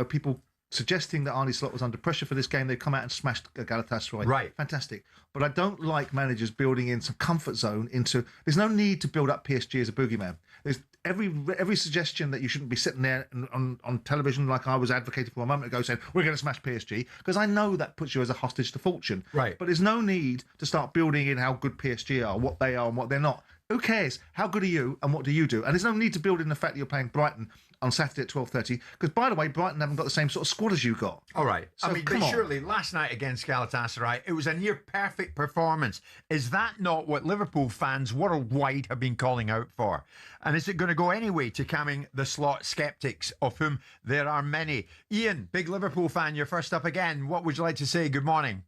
people suggesting that Arne Slot was under pressure for this game, they've come out and smashed Galatasaray. Right. Fantastic. But I don't like managers building in some comfort zone into... There's no need to build up PSG as a boogeyman. There's every suggestion that you shouldn't be sitting there on television like I was advocating for a moment ago saying, we're going to smash PSG, because I know that puts you as a hostage to fortune. Right. But there's no need to start building in how good PSG are, what they are and what they're not. Who cares? How good are you and what do you do? And there's no need to build in the fact that you're playing Brighton on Saturday at 12:30, because, by the way, Brighton haven't got the same sort of squad as you got. All right. So, but surely last night against Galatasaray, it was a near perfect performance. Is that not what Liverpool fans worldwide have been calling out for? And is it going to go anyway to calming the Slot sceptics, of whom there are many? Ian, big Liverpool fan, you're first up again. What would you like to say? Good morning.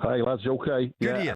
Hi, lads. You okay? Good, Ian.